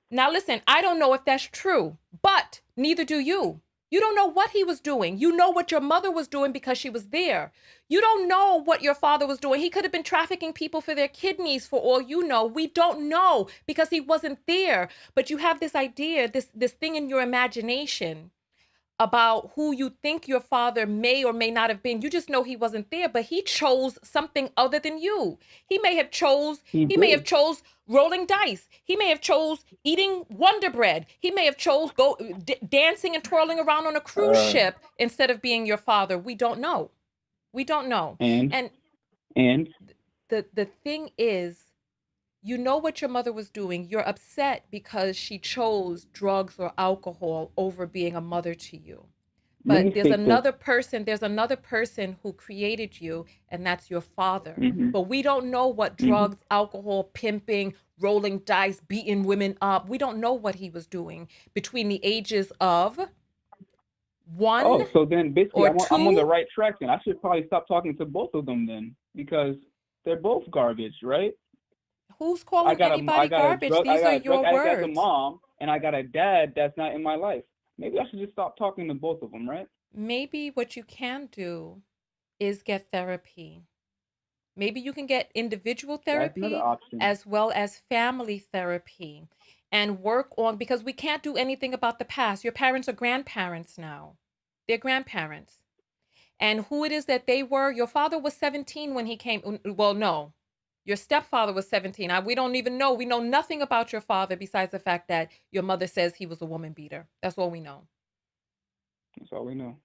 Now listen, I don't know if that's true, but neither do you. You don't know what he was doing. You know what your mother was doing because she was there. You don't know what your father was doing. He could have been trafficking people for their kidneys for all you know. We don't know because he wasn't there. But you have this idea, this thing in your imagination about who you think your father may or may not have been. You just know he wasn't there, but he chose something other than you. He may have chose rolling dice. He may have chose eating Wonder Bread. He may have chose dancing and twirling around on a cruise ship instead of being your father. We don't know. We don't know. And The thing is, you know what your mother was doing. You're upset because she chose drugs or alcohol over being a mother to you. But there's another person who created you, and that's your father. Mm-hmm. But we don't know what drugs, alcohol, pimping, rolling dice, beating women up. We don't know what he was doing between the ages of 1 Oh, so then basically or I'm on the 2. right track then. I should probably stop talking to both of them then, because they're both garbage, right? Who's calling anybody garbage? These are your I got a words. mom, and I got a dad that's not in my life. Maybe I should just stop talking to both of them, right? Maybe what you can do is get therapy. Maybe you can get individual That's another therapy option. as well as family therapy and work on, because we can't do anything about the past. Your parents are grandparents now. They're grandparents. And who it is that they were, your father was 17 when he came. Well, no, your stepfather was 17. We don't even know. We know nothing about your father besides the fact that your mother says he was a woman beater. That's all we know. That's all we know.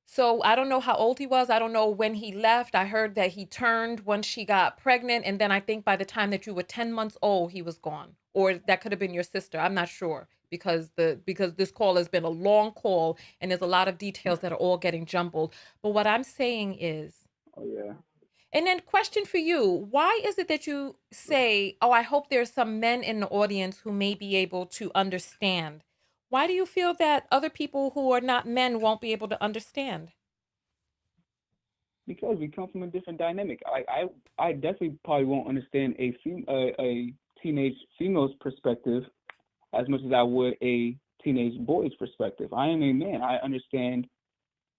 So I don't know how old he was. I don't know when he left. I heard that he turned once she got pregnant. And then I think by the time that you were 10 months old, he was gone. Or that could have been your sister. I'm not sure because this call has been a long call and there's a lot of details that are all getting jumbled. But what I'm saying is, Oh yeah. and then question for you, why is it that you say, oh, I hope there's some men in the audience who may be able to understand? Why do you feel that other people who are not men won't be able to understand? Because we come from a different dynamic. I definitely probably won't understand a teenage female's perspective as much as I would a teenage boy's perspective. I am a man. I understand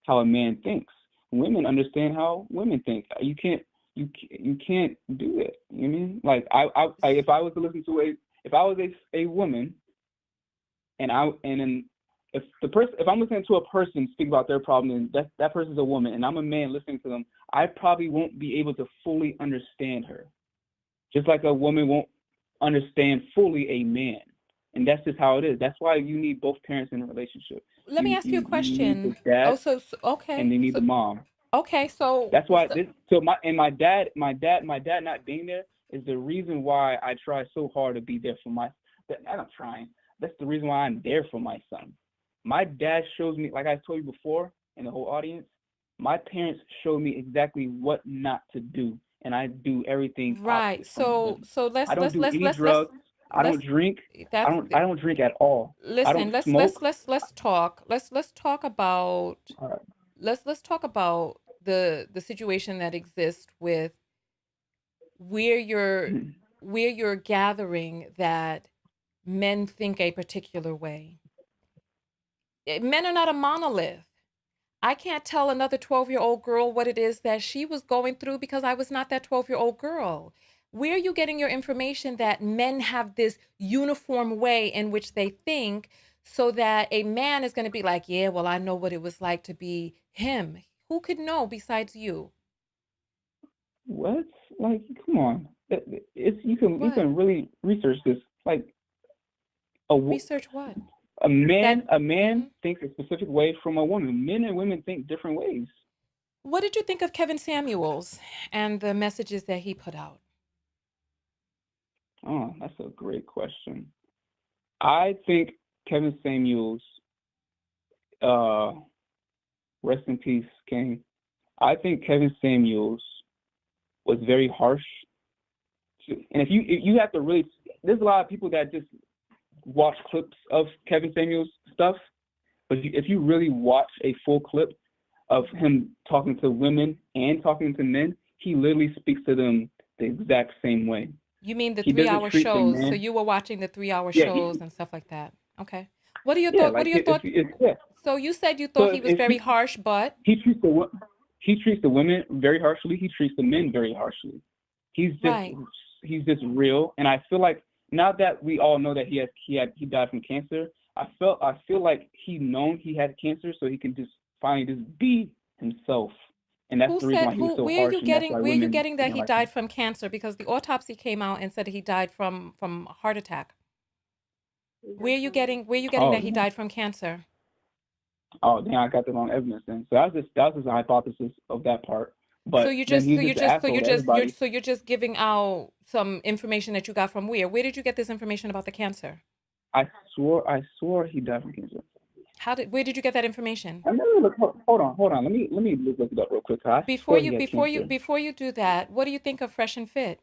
how a man thinks. Women understand how women think. You can't do it. You know what I mean? Like if I was to listen to if I was a woman, and then if I'm listening to a person speak about their problem, and that person's a woman, and I'm a man listening to them, I probably won't be able to fully understand her. Just like a woman won't understand fully a man. And that's just how it is. That's why you need both parents in a relationship. Let me ask you a question. You need the dad, okay. and you need the mom. Okay, so that's why my dad not being there is the reason why I try so hard to be there for I'm trying. That's the reason why I'm there for my son. My dad shows me, like I told you before, in the whole audience, my parents showed me exactly what not to do, and I do everything right. So let's I don't do any drugs. I don't drink. I don't drink at all. Listen, I don't smoke. let's talk. Let's talk about let's talk about the situation that exists with where you're gathering that men think a particular way. Men are not a monolith. I can't tell another 12-year-old girl what it is that she was going through because I was not that 12-year-old girl. Where are you getting your information that men have this uniform way in which they think, so that a man is going to be like, yeah, well, I know what it was like to be him. Who could know besides you? What? Like, come on. You can really research this. Like, research what? A man thinks a specific way from a woman. Men and women think different ways. What did you think of Kevin Samuels and the messages that he put out? Oh, that's a great question. I think Kevin Samuels, rest in peace, King. I think Kevin Samuels was very harsh. And if you have to really, there's a lot of people that just watch clips of Kevin Samuels stuff, but if you really watch a full clip of him talking to women and talking to men, he literally speaks to them the exact same way. You mean the 3-hour shows? So you were watching the 3-hour shows and stuff like that. Okay. What are your Yeah, thought? What like are your thought? yeah. So you said you So thought he was if very harsh, but he treats the women very harshly, he treats the men very harshly. He's just right. he's just real, and I feel like now that we all know that he died from cancer, I feel like he known he had cancer, so he can just finally just be himself, and that's Who the reason said why he was who? so harsh, and that's why Where are you women getting that didn't he like him. died from cancer? Because the autopsy came out and said he died from a heart attack. Where are you getting Oh, that he died from cancer? damn, I got the wrong evidence then. So that's just a hypothesis of that part. But then he's just an asshole to everybody. You're just giving out some information that you got from where? Where did you get this information about the cancer? I swore he died from cancer. Where did you get that information? And then hold on. Let me look it up real quick. I Before swore you he had before you cancer. before you do that, what do you think of Fresh and Fit?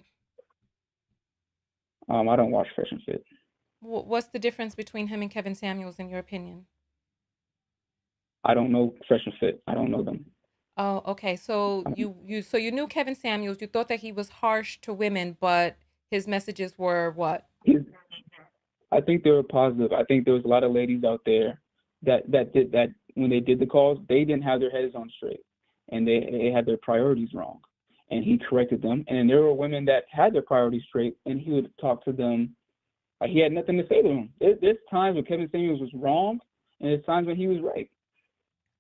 I don't watch Fresh and Fit. What's the difference between him and Kevin Samuels in your opinion? I don't know Fresh and Fit. I don't know them. Oh, okay. So you knew Kevin Samuels. You thought that he was harsh to women, but his messages were what? He's, I think they were positive. I think there was a lot of ladies out there that did that when they did the calls, they didn't have their heads on straight, and they had their priorities wrong, and he corrected them. And then there were women that had their priorities straight, and he would talk to them like he had nothing to say to them. There's times when Kevin Samuels was wrong, and there's times when he was right.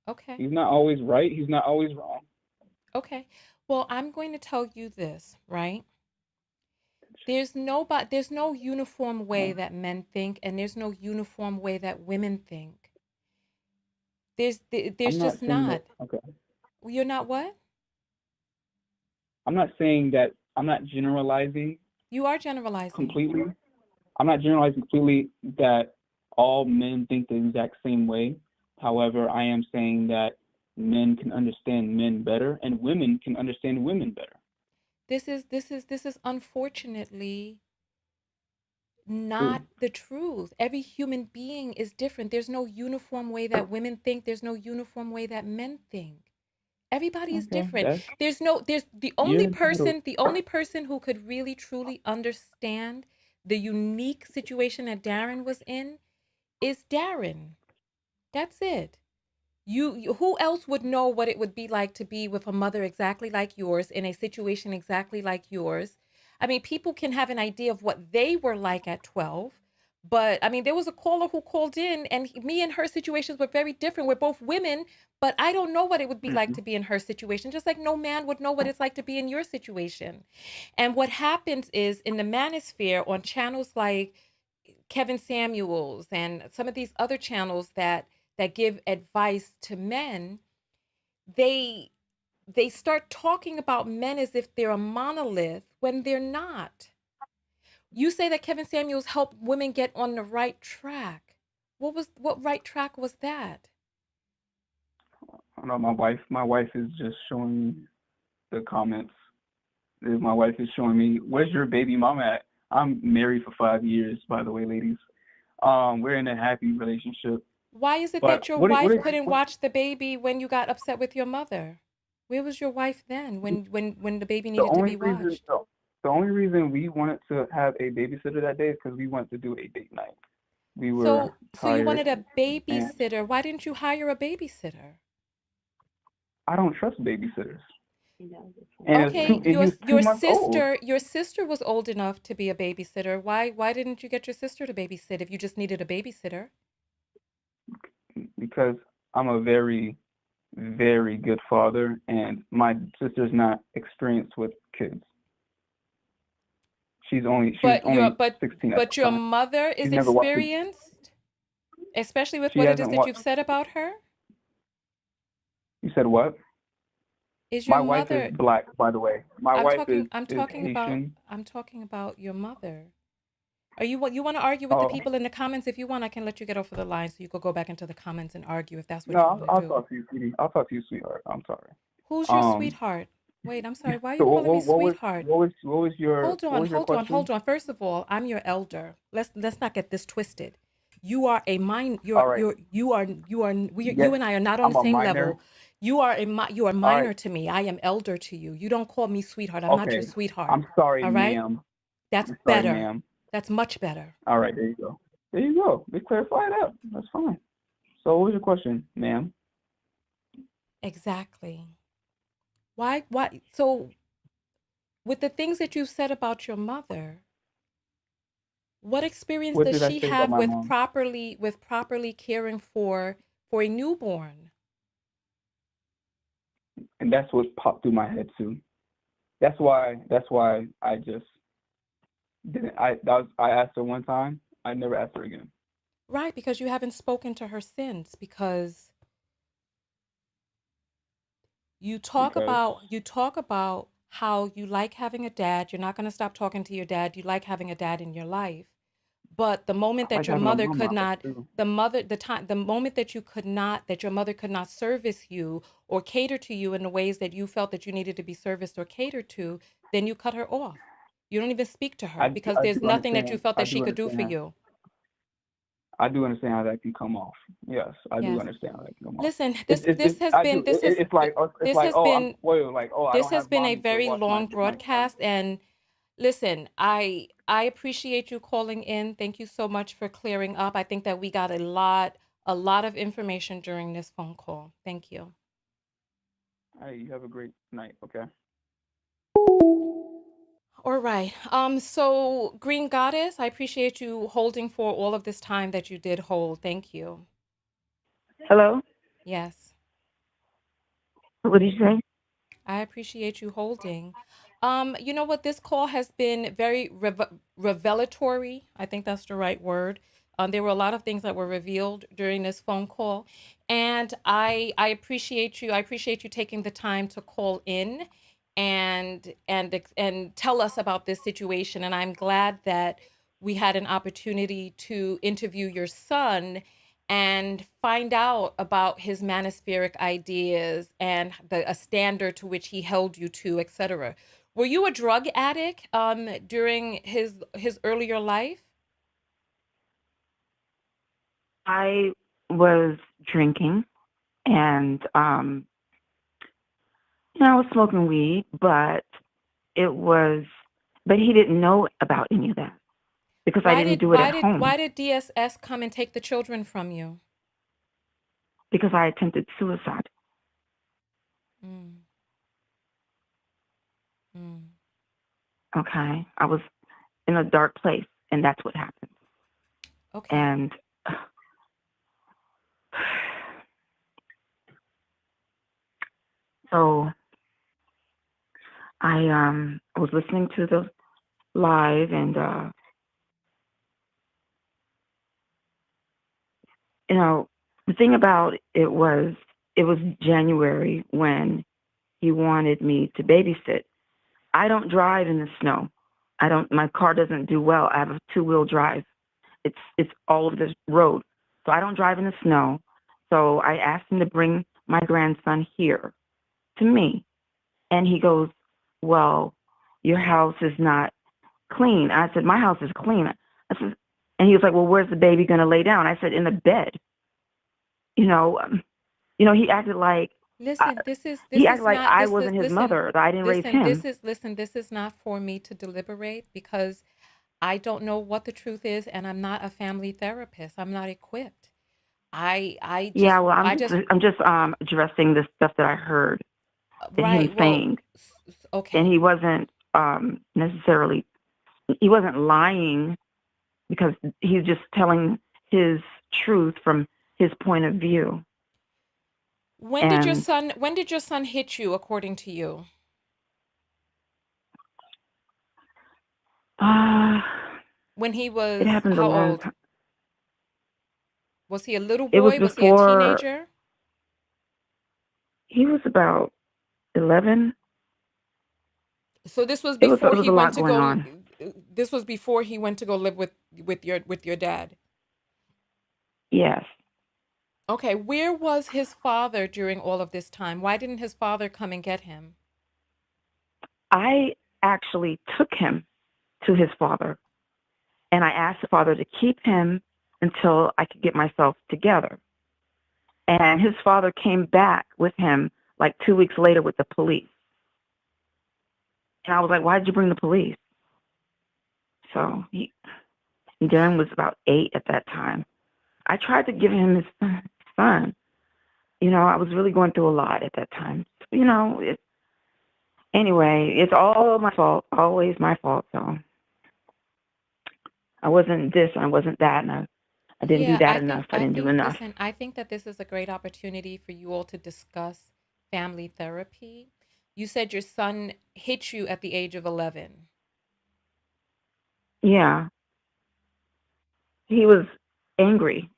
Okay. He's not always right. He's not always wrong. Okay. Well, I'm going to tell you this, right? There's no uniform way that men think, and there's no uniform way that women think. There's I'm not just saying that. not. Okay. You're not what? I'm not saying that. I'm not generalizing You are generalizing. completely. I'm not generalizing completely that all men think the exact same way. However, I am saying that men can understand men better and women can understand women better. This is unfortunately True. not the truth. Every human being is different. There's no uniform way that women think. There's no uniform way that men think. Everybody is Okay, different. that's There's you're entitled. the only person who could really truly understand the unique situation that Darren was in is Darren. That's it. Who else would know what it would be like to be with a mother exactly like yours in a situation exactly like yours? I mean, people can have an idea of what they were like at 12, but I mean, there was a caller who called in, and me and her situations were very different. We're both women, but I don't know what it would be like to be in her situation, just like no man would know what it's like to be in your situation. And what happens is in the manosphere on channels like Kevin Samuels and some of these other channels that give advice to men, they start talking about men as if they're a monolith when they're not. You say that Kevin Samuels helped women get on the right track. What right track was that? I don't know. My wife is just showing me the comments. My wife is showing me, where's your baby mama at? I'm married for 5 years, by the way, ladies. We're in a happy relationship. Why is it But that your what wife is couldn't watch the baby when you got upset with your mother? Where was your wife then when the baby the needed to only be reason watched? the only reason we wanted to have a babysitter that day is because we wanted to do a date night. We were So you tired, wanted a and babysitter. Why didn't you hire a babysitter? I don't trust babysitters. And Okay, he was 2 months old. your sister was old enough to be a babysitter. Why didn't you get your sister to babysit if you just needed a babysitter? Because I'm a very, very good father, and my sister's not experienced with kids. She was But only 16 at the your time. mother She's is never watched it. experienced, especially with She what it is hasn't that watched. you've said about her. You said what? Is your My wife is mother black, by the way. My wife is Haitian. I'm talking about your mother. Are you want to argue with the Oh people in the comments? If you want, I can let you get off of the line so you could go back into the comments and argue if that's no, what you want to I'll do. talk to you, sweetie. I'll talk to you, sweetheart. I'm sorry. Who's your sweetheart? Wait, I'm sorry. Why are you So calling me sweetheart? what was your question? Hold on. First of all, I'm your elder. Let's not get this twisted. You are a mine. All right. You Yes, and I are not on I'm the a same minor. level. You are All right. minor to me. I am elder to you. You don't call me sweetheart. I'm not your Okay. sweetheart. I'm sorry, All right? ma'am. That's I'm sorry, better. ma'am. That's much better. All right, there you go. There you go. They clarify it up. That's fine. So what was your question, ma'am? Exactly. Why? So, with the things that you said about your mother, what experience What does did I she say about have my with mom? properly caring for a newborn? And that's what popped through my head too. That's why I just didn't. I asked her one time. I never asked her again. Right, because you haven't spoken to her since, because Because you talk about how you like having a dad. You're not going to stop talking to your dad. You like having a dad in your life. But the moment I like that your having a mother mom in could my life not, too. the moment that you could not, that your mother could not service you or cater to you in the ways that you felt that you needed to be serviced or catered to, then you cut her off. You don't even speak to her because I there's do nothing that you understand. felt I that she do could do for understand. you. I do understand how that can come off. Yes, I do Yes. understand how that can come off. Listen, It's I do. It's this like, has oh, I'm been spoiled. Like, oh, I this don't has have been a mommy to very watch long my son. broadcast, and listen, I appreciate you calling in. Thank you so much for clearing up. I think that we got a lot of information during this phone call. Thank you. Hey, you have a great night. Okay. All right. So Green Goddess, I appreciate you holding for all of this time that you did hold. Thank you. Hello? Yes. What did you say? I appreciate you holding. You know what? This call has been very revelatory. I think that's the right word. There were a lot of things that were revealed during this phone call, and I appreciate you. I appreciate you taking the time to call in and tell us about this situation. And I'm glad that we had an opportunity to interview your son and find out about his manospheric ideas and a standard to which he held you to, etc. Were you a drug addict during his earlier life? I was drinking and I was smoking weed, but it was but he didn't know about any of that because I didn't do it at home Why did DSS come and take the children from you? because I attempted suicide. Mm, mm. Okay. I was in a dark place and that's what happened. Okay. And so I was listening to the live and the thing about it was January when he wanted me to babysit. I don't drive in the snow. My car doesn't do well. I have a two-wheel drive. It's all over the road. So I don't drive in the snow. So I asked him to bring my grandson here to me. And he goes, "Well, your house is not clean." I said, "My house is clean." I said, and he was like, "Well, where's the baby going to lay down?" I said, "In the bed." You know, um, he acted like I, Listen, he this acted is like not I this is wasn't his listen, mother, that I didn't raise him. this is not for me to deliberate because I don't know what the truth is and I'm not a family therapist. I'm not equipped. Yeah, well, I just I'm just addressing the stuff that I heard him right. Well, saying, and okay. necessarily he wasn't lying because he's just telling his truth from his point of view. And When did your son hit you according to you? uh, When he it was happened a how long old? time. Was he a little It was boy? Was he a before teenager? he was about 11. So this was It before was he a went lot to going go on. this was before he went to go live with your dad. Yes, Okay, where was his father during all of this time? Why didn't his father come and get him? I actually took him to his father, and I asked the father to keep him until I could get myself together. And his father came back with him like 2 weeks later with the police. And I was like, "Why did you bring the police?" So Darren was about 8 at that time. I tried to give him his son. I was really going through a lot at that time. Anyway, it's all my fault, always my fault. So I wasn't this, I wasn't that, and I didn't do Yeah, that I think enough. I didn't do enough. listen, I think that this is a great opportunity for you all to discuss family therapy. You said your son hit you at the age of 11. Yeah, he was angry.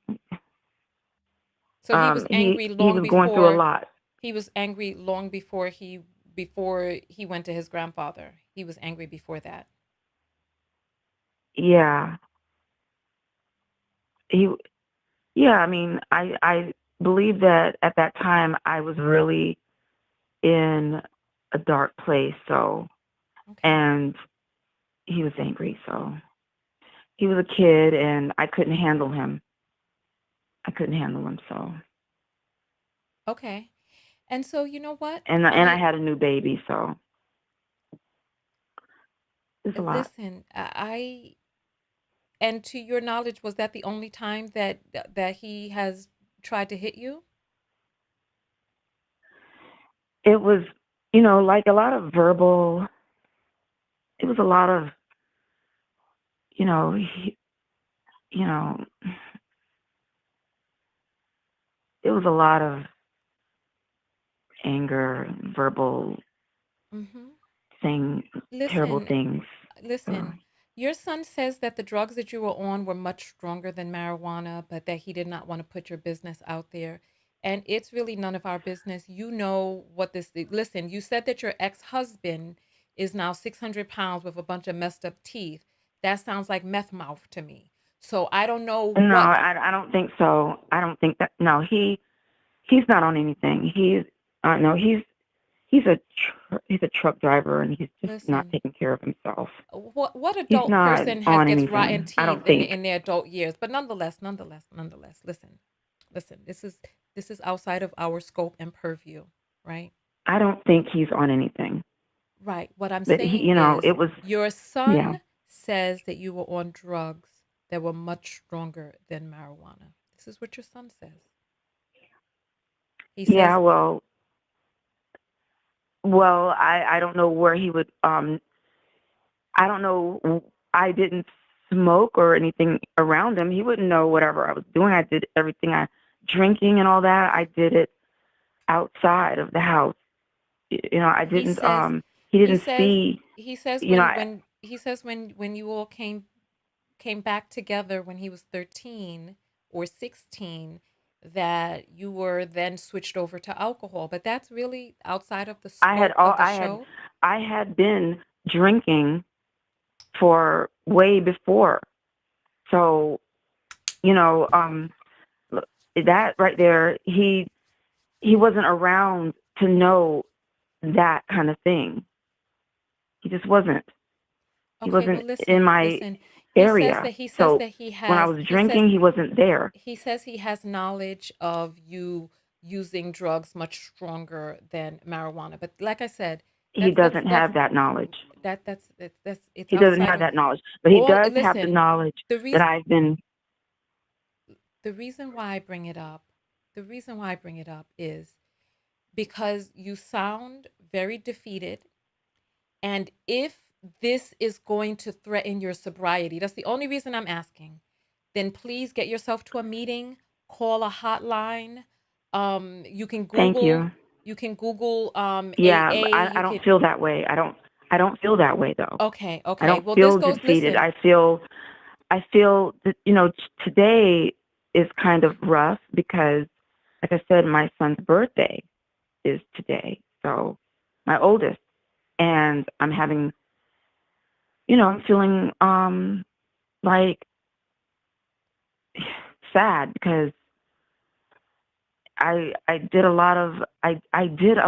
So he was angry He long was going through a before lot. before he went to his grandfather. He was angry before that. Yeah, he. Yeah, I mean, I believe that at that time I was really in a dark place. So, Okay. and he was angry. So he was a kid, and I couldn't handle him. I couldn't handle him. So, Okay. And so you know what? and I had a new baby. So it's a lot. Listen, and to your knowledge, was that the only time that he has tried to hit you? It was, like a lot of verbal. It was a lot of, you know, he, you know, it was a lot of anger, verbal, Mhm. saying terrible Listen, things. So listen. Your son says that the drugs that you were on were much stronger than marijuana, but that he did not want to put your business out there. And it's really none of our business. You know what listen, you said that your ex-husband is now 600 pounds with a bunch of messed up teeth. That sounds like meth mouth to me. So I don't know no, what. I don't think so. I don't think that. No, he's not on anything. No, he's a truck driver, and he's just not Listen, taking care of himself. what He's adult not person has on gets rotten anything. I teeth don't think. in their adult years? But nonetheless, listen. This is outside of our scope and purview, right? I don't think he's on anything. Right. What I'm But saying it is, was. your Yeah, son says that you were on drugs that were much stronger than marijuana. This is what your son says. He yeah. says, Well, I don't know where he would. I don't know. I didn't smoke or anything around him. He wouldn't know whatever I was doing. I did everything. Drinking and all that. I did it outside of the house. I he didn't. says, He he didn't says, see. he says You know, I, when you all came back together when he was 13 or 16, that you were then switched over to alcohol, but that's really outside of the I had scope all. of the show. I had been drinking for way before. So you know, look, that right there. He wasn't around to know that kind of thing. He just wasn't. He Okay, well wasn't in my listen. area. He says So that when I was drinking, he wasn't there. he says he has knowledge of you using drugs much stronger than marijuana. But like I said, He doesn't have that knowledge. that's it's He doesn't outside have of that knowledge. But he all. does have the Listen, knowledge the that reason I've been. the reason why I bring it up, is because you sound very defeated. And if this is going to threaten your sobriety, that's the only reason I'm asking, then please get yourself to a meeting, call a hotline. You can Thank Google, you. Yeah, AA. I You don't could, feel that way. I don't feel that way though. okay, I okay. don't Well, this feel goes, defeated. listen, I feel that today is kind of rough because, like I said, my son's birthday is today. So my oldest, and I'm feeling like sad because I did a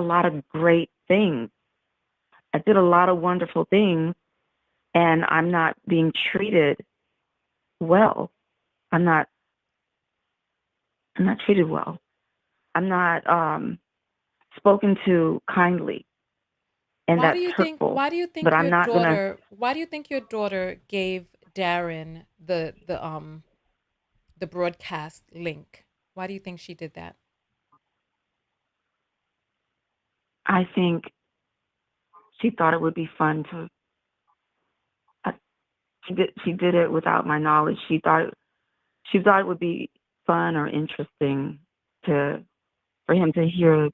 lot of great things. I did a lot of wonderful things, and I'm not being treated well. I'm not I'm not treated well. I'm not spoken to kindly, and that's hurtful. But I'm not gonna. why do you think your daughter gave Darren the broadcast link? Why do you think she did that? I think she thought it would be fun to. Uh, she did it without my knowledge. She thought it would be fun or interesting to for him to hear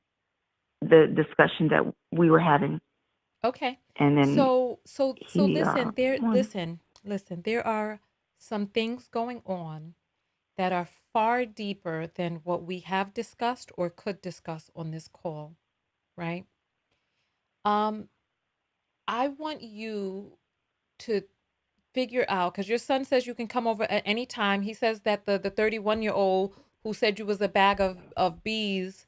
the discussion that we were having, Okay. and then So he listen, there won. listen, there are some things going on that are far deeper than what we have discussed or could discuss on this call, right? Um, I want you to figure out because your son says you can come over at any time. He says that the 31-year-old who said you was a bag of bees,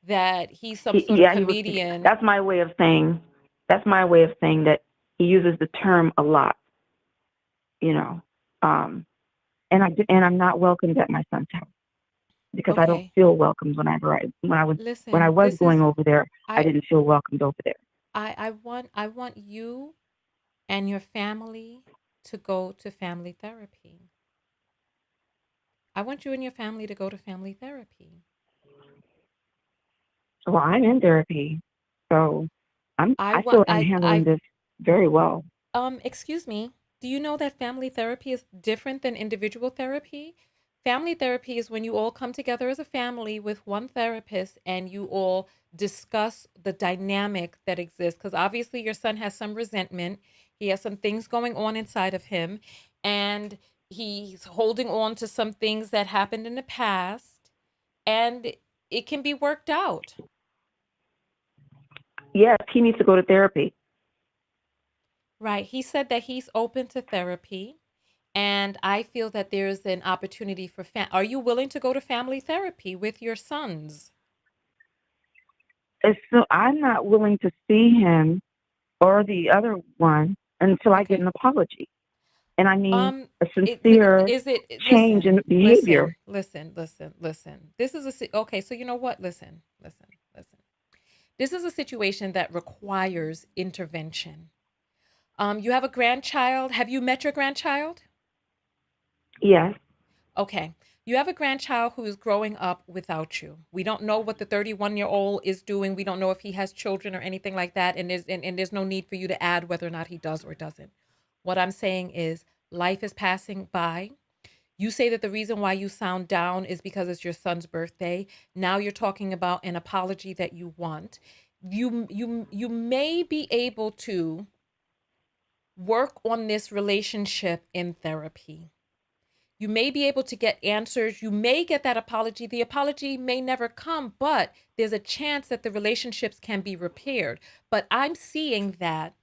that he's some sort of Yeah, he was. comedian. That's my way of saying. That's my way of saying that he uses the term a lot. You know, um, and I'm not welcomed at my son's house because I don't Okay, feel welcomed whenever when I listen, was this going is over there. I I didn't feel welcomed over there. I want you and your family to go to family therapy. I want you and your family to go to family therapy. Well, I'm in therapy, so I I want feel like I'm handling I this very well. excuse me. Do you know that family therapy is different than individual therapy? Family therapy is when you all come together as a family with one therapist and you all discuss the dynamic that exists. Because obviously, your son has some resentment. He has some things going on inside of him, and he's holding on to some things that happened in the past, and it can be worked out. Yes, he needs to go to therapy. Right. He said that he's open to therapy. And I feel that there's an opportunity for Are you willing to go to family therapy with your sons? So I'm not willing to see him or the other one until I get Okay. an apology, and I mean a It sincere is it change in behavior. listen. This is okay, so you know what? Listen. This is a situation that requires intervention. You have a grandchild. Have you met your grandchild? Yes. Okay. You have a grandchild who is growing up without you. We don't know what the 31-year-old is doing. We don't know if he has children or anything like that. And there's no need for you to add whether or not he does or doesn't. What I'm saying is life is passing by. You say that the reason why you sound down is because it's your son's birthday. Now you're talking about an apology that you want. You may be able to work on this relationship in therapy. You may be able to get answers. You may get that apology. The apology may never come, but there's a chance that the relationships can be repaired. But I'm seeing that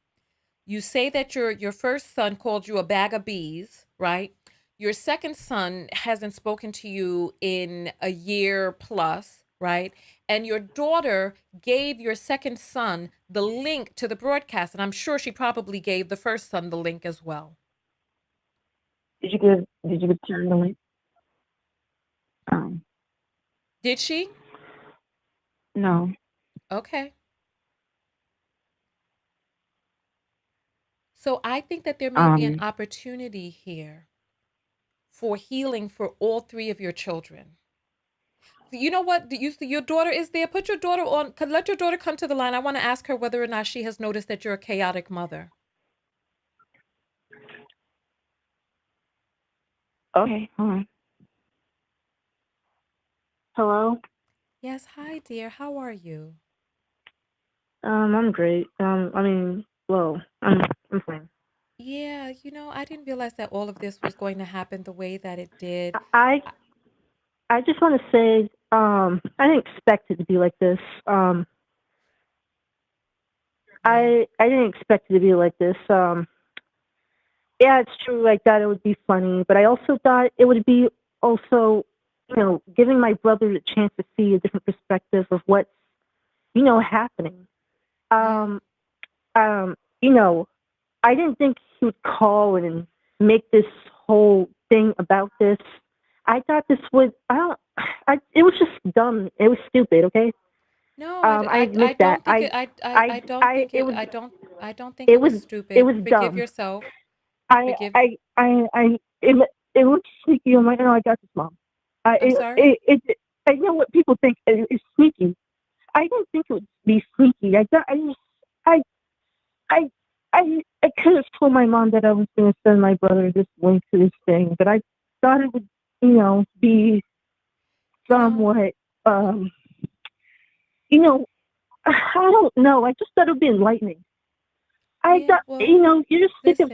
you say that your first son called you a bag of bees, right? Your second son hasn't spoken to you in a year plus, right? And your daughter gave your second son the link to the broadcast, and I'm sure she probably gave the first son the link as well. Did you return the link? Um, Did she? no. Okay. So I think that there may be an Um, opportunity here for healing for all three of your children. You know what? Your daughter is there. Put your daughter on. Let your daughter come to the line. I want to ask her whether or not she has noticed that you're a chaotic mother. okay, hold on. Hello. Yes. Hi, dear. How are you? I'm great. Well, I'm fine. Yeah. I didn't realize that all of this was going to happen the way that it did. I I- I just want to say I didn't expect it to be like this. Um, Yeah. I didn't expect it to be like this. Yeah, it's true. I thought it would be funny, but I also thought it would be also, giving my brother the chance to see a different perspective of what's, happening. Yeah. Um, um, you know, I didn't think he would call and make this whole thing about this. I thought this was, I don't, it was just dumb. It was stupid. Okay. No, I admit that. I don't think It it. was, I don't think it it was, was it stupid. was Forgive dumb. yourself. I Forgive. I I I it looks sneaky. I'm like, no, I got this, mom. I'm sorry. I know what people think is sneaky. I don't think it would be sneaky. I I I could have told my mom that I was going to send my brother this link to this thing, but I thought it would, be You know, somewhat, um, you know, I don't know. I just thought it would be enlightening. I yeah, thought, well, you just think of,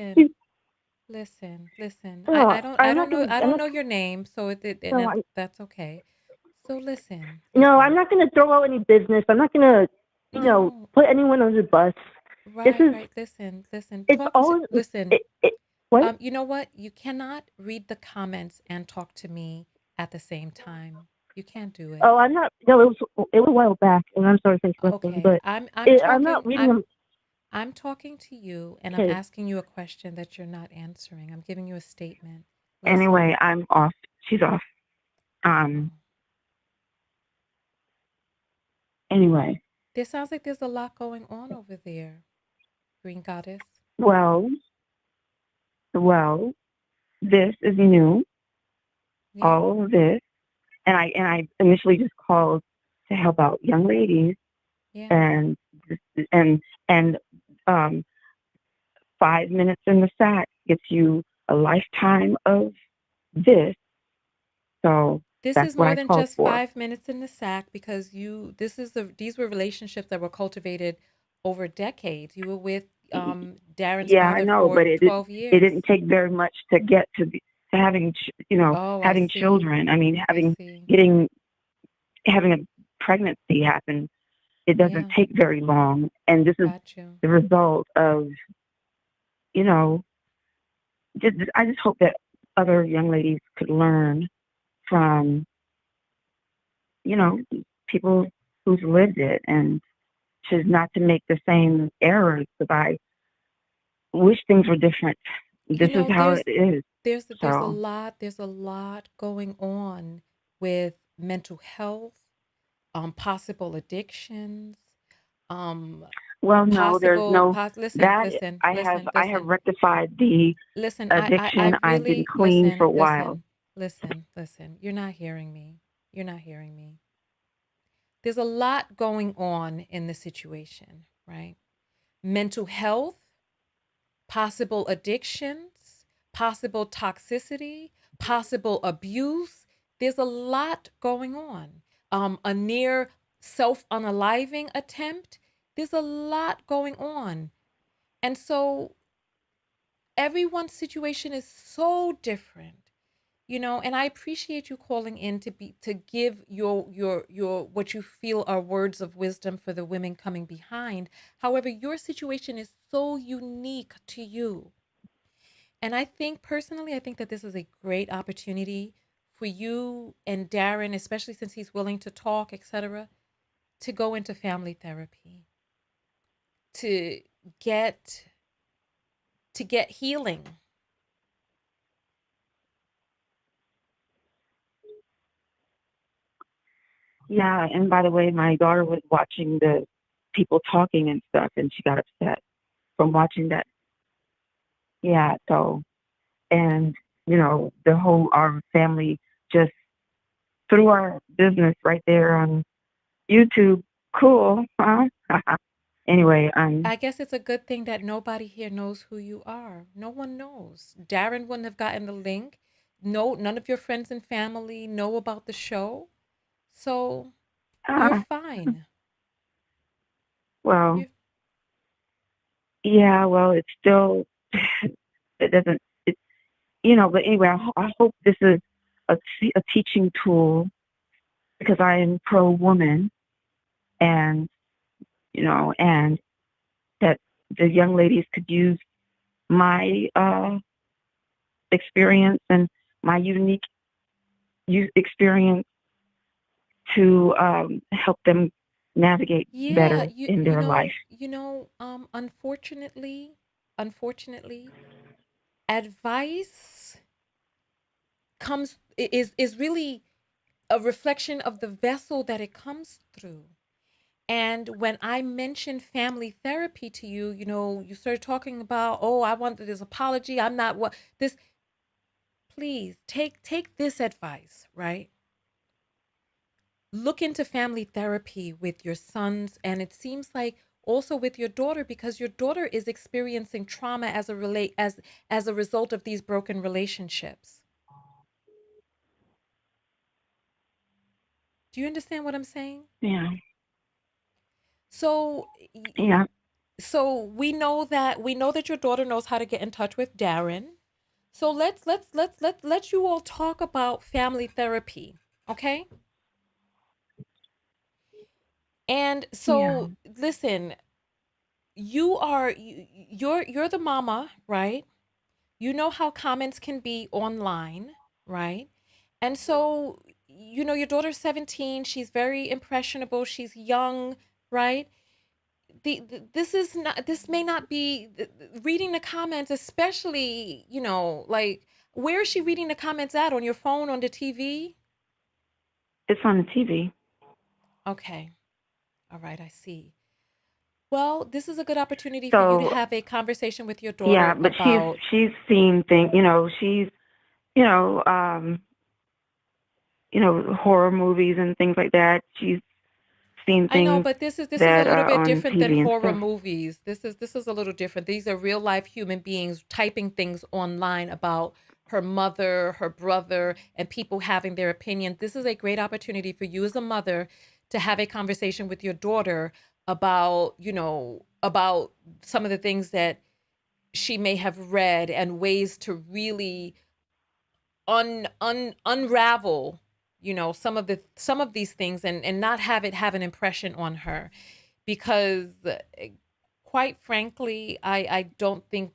listen. Listen. I I'm don't not know going I to, don't know your name, so and no, that's okay. So listen, no, I'm listen. not going to throw out any business. I'm not going to, No, put anyone under the bus. This is, right. Listen. it's all, Listen. it what? You know what? You cannot read the comments and talk to me at the same time. You can't do it. Oh, I'm not. No, it was a while back, and I'm sorry, thanks for listening, Okay. but I'm I'm not talking reading them. I'm talking to you and I'm Okay. asking you a question that you're not answering. I'm giving you a statement. Anyway, Listen. I'm off. She's off. Um. Oh. Anyway, There sounds like there's a lot going on over there, Green Goddess. well, well, this is new. Yeah. All of this, and I initially just called to help out young ladies, Yeah. and and um 5 minutes in the sack gets you a lifetime of this. So This that's is what more I than called just for. 5 minutes in the sack because these were relationships that were cultivated over decades. You were with Darren's Yeah, I father know, for but it 12 it years. didn't take very much to get to having Oh, I having see. children. I mean, I having see. getting having a pregnancy happen. It doesn't Yeah, take very long, and this is got you. the result of you know. I just hope that other young ladies could learn from you know people who's lived it and to not to make the same errors. Because I wish things were different. You This is know, how it is. So, there's a lot going on with mental health, possible addictions, um, well, no, there's no that I have listen. rectified the Listen, I addiction. I've been really clean for a while. listen. You're not hearing me. You're not hearing me. There's a lot going on in the situation, right? Mental health, possible addictions, possible toxicity, possible abuse. There's a lot going on. A near self unaliving attempt. There's a lot going on. And so everyone's situation is so different. And I appreciate you calling in to give your what you feel are words of wisdom for the women coming behind. However, your situation is so unique to you. And I think personally, I think that this is a great opportunity for you and Darren, especially since he's willing to talk, etc., to go into family therapy, to get healing. Yeah, and by the way, my daughter was watching the people talking and stuff, and she got upset from watching that. Yeah, so and the whole our family just threw our business right there on YouTube. Cool, huh? Anyway, I guess it's a good thing that nobody here knows who you are. No one knows. Darren wouldn't have gotten the link. No, none of your friends and family know about the show. So you're uh, fine. well, You yeah, well, it's still it doesn't it but anyway, I hope this is a teaching tool because I am pro woman and and that the young ladies could use my experience and my unique experience to help them navigate Yeah, better in their life. unfortunately, advice is really a reflection of the vessel that it comes through. And when I mentioned family therapy to you, you started talking about, oh, I wanted this apology. I'm not what this. Please take this advice, right? Look into family therapy with your sons, and it seems like also with your daughter, because your daughter is experiencing trauma as a result of these broken relationships. Do you understand what I'm saying? Yeah. So Yeah. so we know that your daughter knows how to get in touch with Darren. So let you all talk about family therapy, okay? And Yeah. so listen, you're the mama, right? You know how comments can be online, right? And so your daughter's 17, she's very impressionable, she's young, right? This may not be reading the comments, especially, like, where is she reading the comments at? On your phone, on the TV? It's on the TV. Okay. All right, I see. Well, this is a good opportunity for you to So have a conversation with your yeah, daughter but about. she's seen things. She's you know horror movies and things like that. She's seen I know, things but this is a that little are bit on different than TV and horror stuff. movies. This is a little different. These are real life human beings typing things online about her mother, her brother, and people having their opinions. This is a great opportunity for you as a mother to have a conversation with your daughter about some of the things that she may have read, and ways to really unravel some of these things, and not have it have an impression on her, because quite frankly, I don't think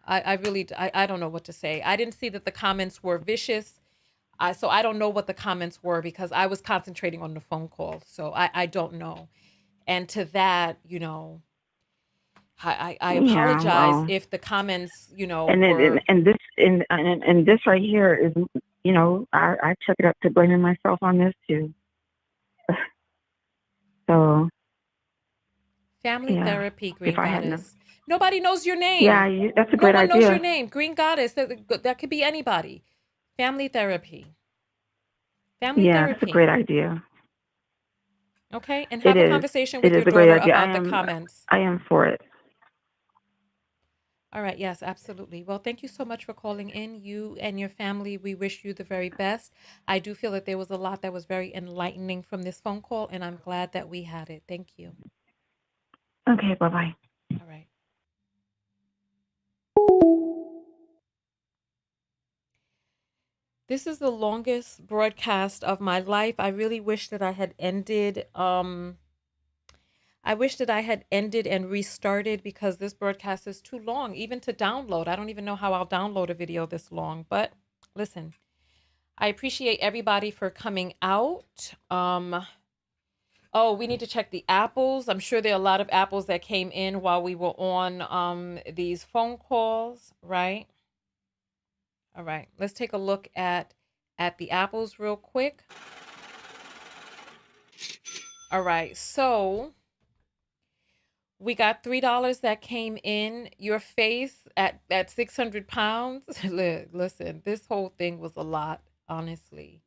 I really, I don't know what to say. I didn't see that the comments were vicious. So I don't know what the comments were, because I was concentrating on the phone call, so I don't know. And to that, I Yeah, apologize well, if the comments and were. this right here is, I took it up to blaming myself on this too. So Family yeah, therapy, if Green I hadn't, Goddess. Nobody knows your yeah, name. that's a No great one knows your idea. name. Green Goddess. That could be anybody. Family therapy. Family Yeah, that's a therapy. great idea. Okay? And It have a is. conversation It with is your a great daughter idea. about the comments. I am for it. All right. Yes, absolutely. Well, thank you so much for calling in. You and your family, we wish you the very best. I do feel that there was a lot that was very enlightening from this phone call, and I'm glad that we had it. Thank you. Okay, bye bye. All right. This is the longest broadcast of my life. I really wish that I had ended. I wish that I had ended and restarted, because this broadcast is too long, even to download. I don't even know how I'll download a video this long. But listen, I appreciate everybody for coming out. Oh, we need to check the apples. I'm sure there are a lot of apples that came in while we were on these phone calls, right? All right, let's take a look at the apples real quick. All right, so we got $3 that came in. Your face at 600 pounds. Listen, this whole thing was a lot, honestly.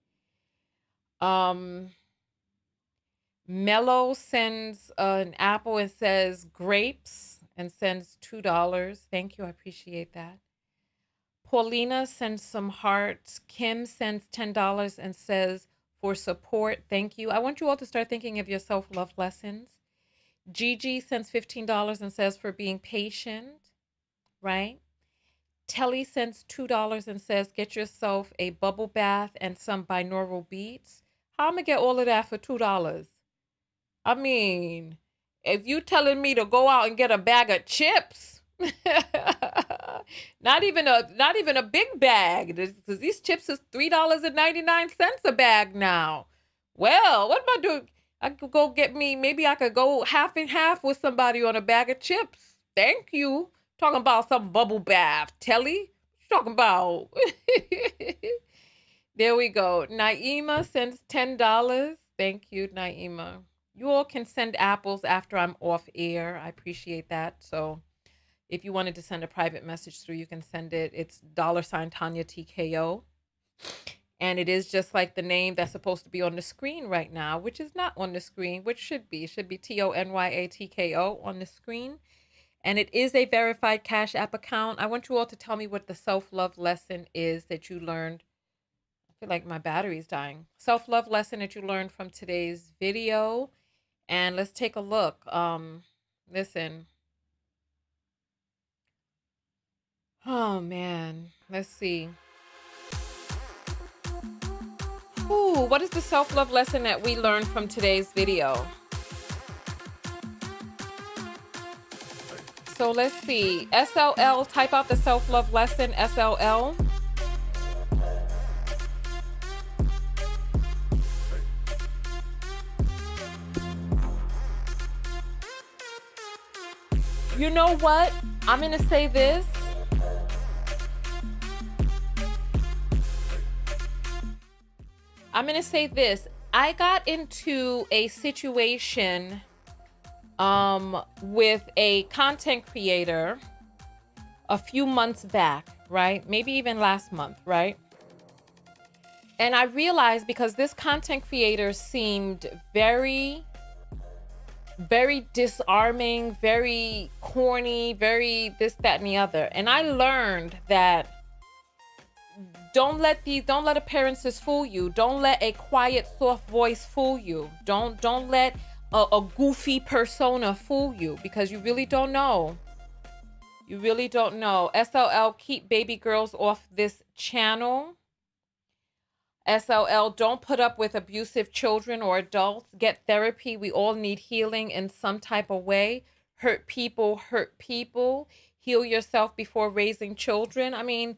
Mello sends an apple and says grapes, and sends $2. Thank you, I appreciate that. Paulina sends some hearts. Kim sends $10 and says for support. Thank you. I want you all to start thinking of your self-love lessons. Gigi sends $15 and says for being patient, right? Telly sends $2 and says get yourself a bubble bath and some binaural beats. How am I gonna get all of that for $2? I mean, if you telling me to go out and get a bag of chips, not even a big bag, because these chips is $3.99 a bag now. Well, what am I doing? I could go get me. Maybe I could go half and half with somebody on a bag of chips. Thank you. Talking about some bubble bath, Telly. Talking about. There we go. Naima sends $10. Thank you, Naima. You all can send apples after I'm off air. I appreciate that. So if you wanted to send a private message through, you can send it. It's $Tonya TKO. And it is just like the name that's supposed to be on the screen right now, which is not on the screen, which should be. Should be TONYATKO on the screen. And it is a verified Cash App account. I want you all to tell me what the self-love lesson is that you learned. I feel like my battery's dying. Self-love lesson that you learned from today's video. And let's take a look. Listen. Oh man. Let's see. Ooh, what is the self-love lesson that we learned from today's video? So let's see. SLL, type out the self-love lesson, SLL. You know what? I'm going to say this. I got into a situation with a content creator a few months back, right? Maybe even last month, right? And I realized because this content creator seemed very, very disarming, very corny, very this, that, and the other. And I learned that don't let appearances fool you. Don't let a quiet, soft voice fool you. Don't let a goofy persona fool you, because you really don't know. You really don't know. SLL, keep baby girls off this channel. SLL, don't put up with abusive children or adults. Get therapy. We all need healing in some type of way. Hurt people. Heal yourself before raising children. I mean,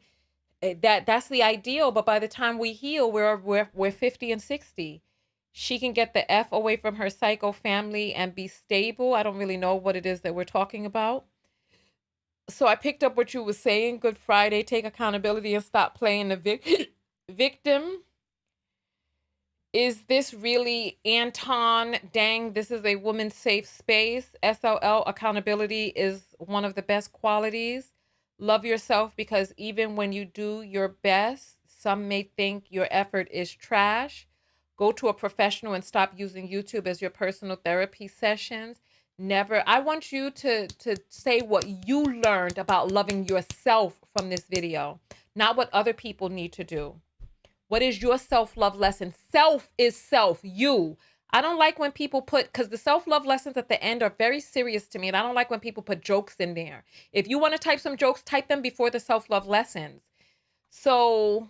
that's the ideal, but by the time we heal, we're 50 and 60. She can get the F away from her psycho family and be stable. I don't really know what it is that we're talking about. So I picked up what you were saying. Good Friday, take accountability and stop playing the victim. Is this really Anton? Dang, this is a woman's safe space. SLL, accountability is one of the best qualities. Love yourself, because even when you do your best, some may think your effort is trash. Go to a professional and stop using YouTube as your personal therapy sessions. Never. I want you to say what you learned about loving yourself from this video, not what other people need to do. What is your self-love lesson? Self is self, you. I don't like when people put, because the self-love lessons at the end are very serious to me, and I don't like when people put jokes in there. If you want to type some jokes, type them before the self-love lessons. So,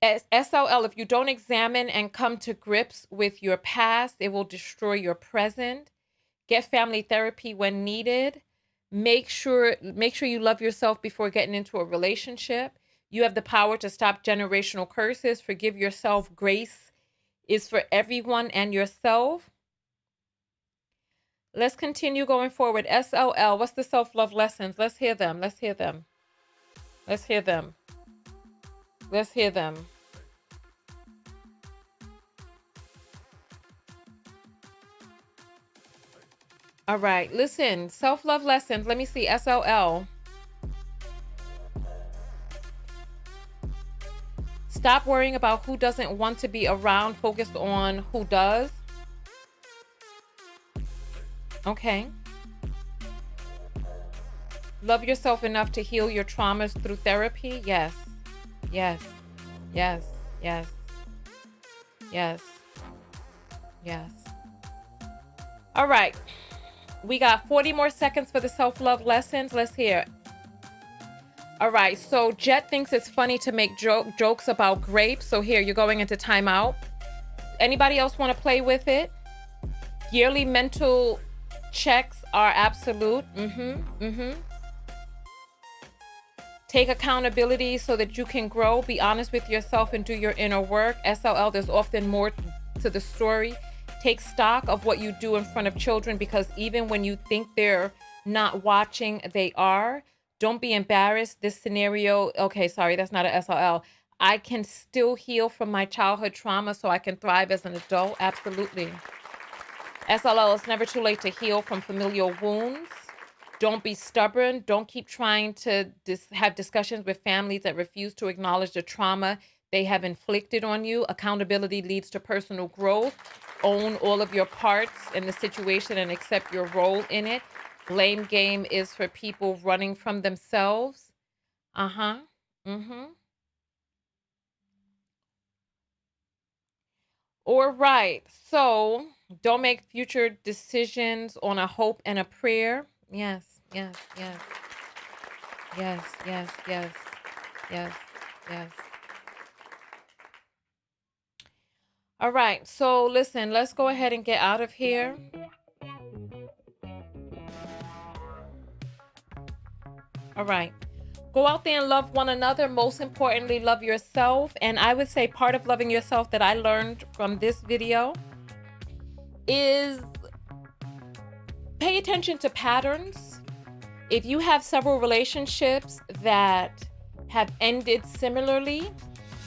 as SLL, if you don't examine and come to grips with your past, it will destroy your present. Get family therapy when needed. Make sure you love yourself before getting into a relationship. You have the power to stop generational curses. Forgive yourself. Grace is for everyone and yourself. Let's continue going forward. SLL, what's the self-love lessons? Let's hear them. Let's hear them. Let's hear them. Let's hear them. All right, listen, self-love lessons. Let me see, SLL. Stop worrying about who doesn't want to be around. Focus on who does. Okay. Love yourself enough to heal your traumas through therapy. Yes. Yes. Yes. Yes. Yes. Yes. All right. We got 40 more seconds for the self-love lessons. Let's hear. All right. So Jet thinks it's funny to make jokes about grapes. So here, you're going into timeout. Anybody else want to play with it? Yearly mental checks are absolute. Take accountability so that you can grow. Be honest with yourself and do your inner work. SLL, there's often more to the story. Take stock of what you do in front of children, because even when you think they're not watching, they are. Don't be embarrassed. This scenario, okay, sorry, that's not a SLL. I can still heal from my childhood trauma so I can thrive as an adult? Absolutely. SLL, it's never too late to heal from familial wounds. Don't be stubborn. Don't keep trying to have discussions with families that refuse to acknowledge the trauma they have inflicted on you. Accountability leads to personal growth. Own all of your parts in the situation and accept your role in it. Blame game is for people running from themselves. Uh-huh. Mm-hmm. All right. So don't make future decisions on a hope and a prayer. Yes, yes, yes. Yes, yes, yes, yes, yes. All right. So listen, let's go ahead and get out of here. All right. Go out there and love one another. Most importantly, love yourself. And I would say part of loving yourself that I learned from this video is pay attention to patterns. If you have several relationships that have ended similarly,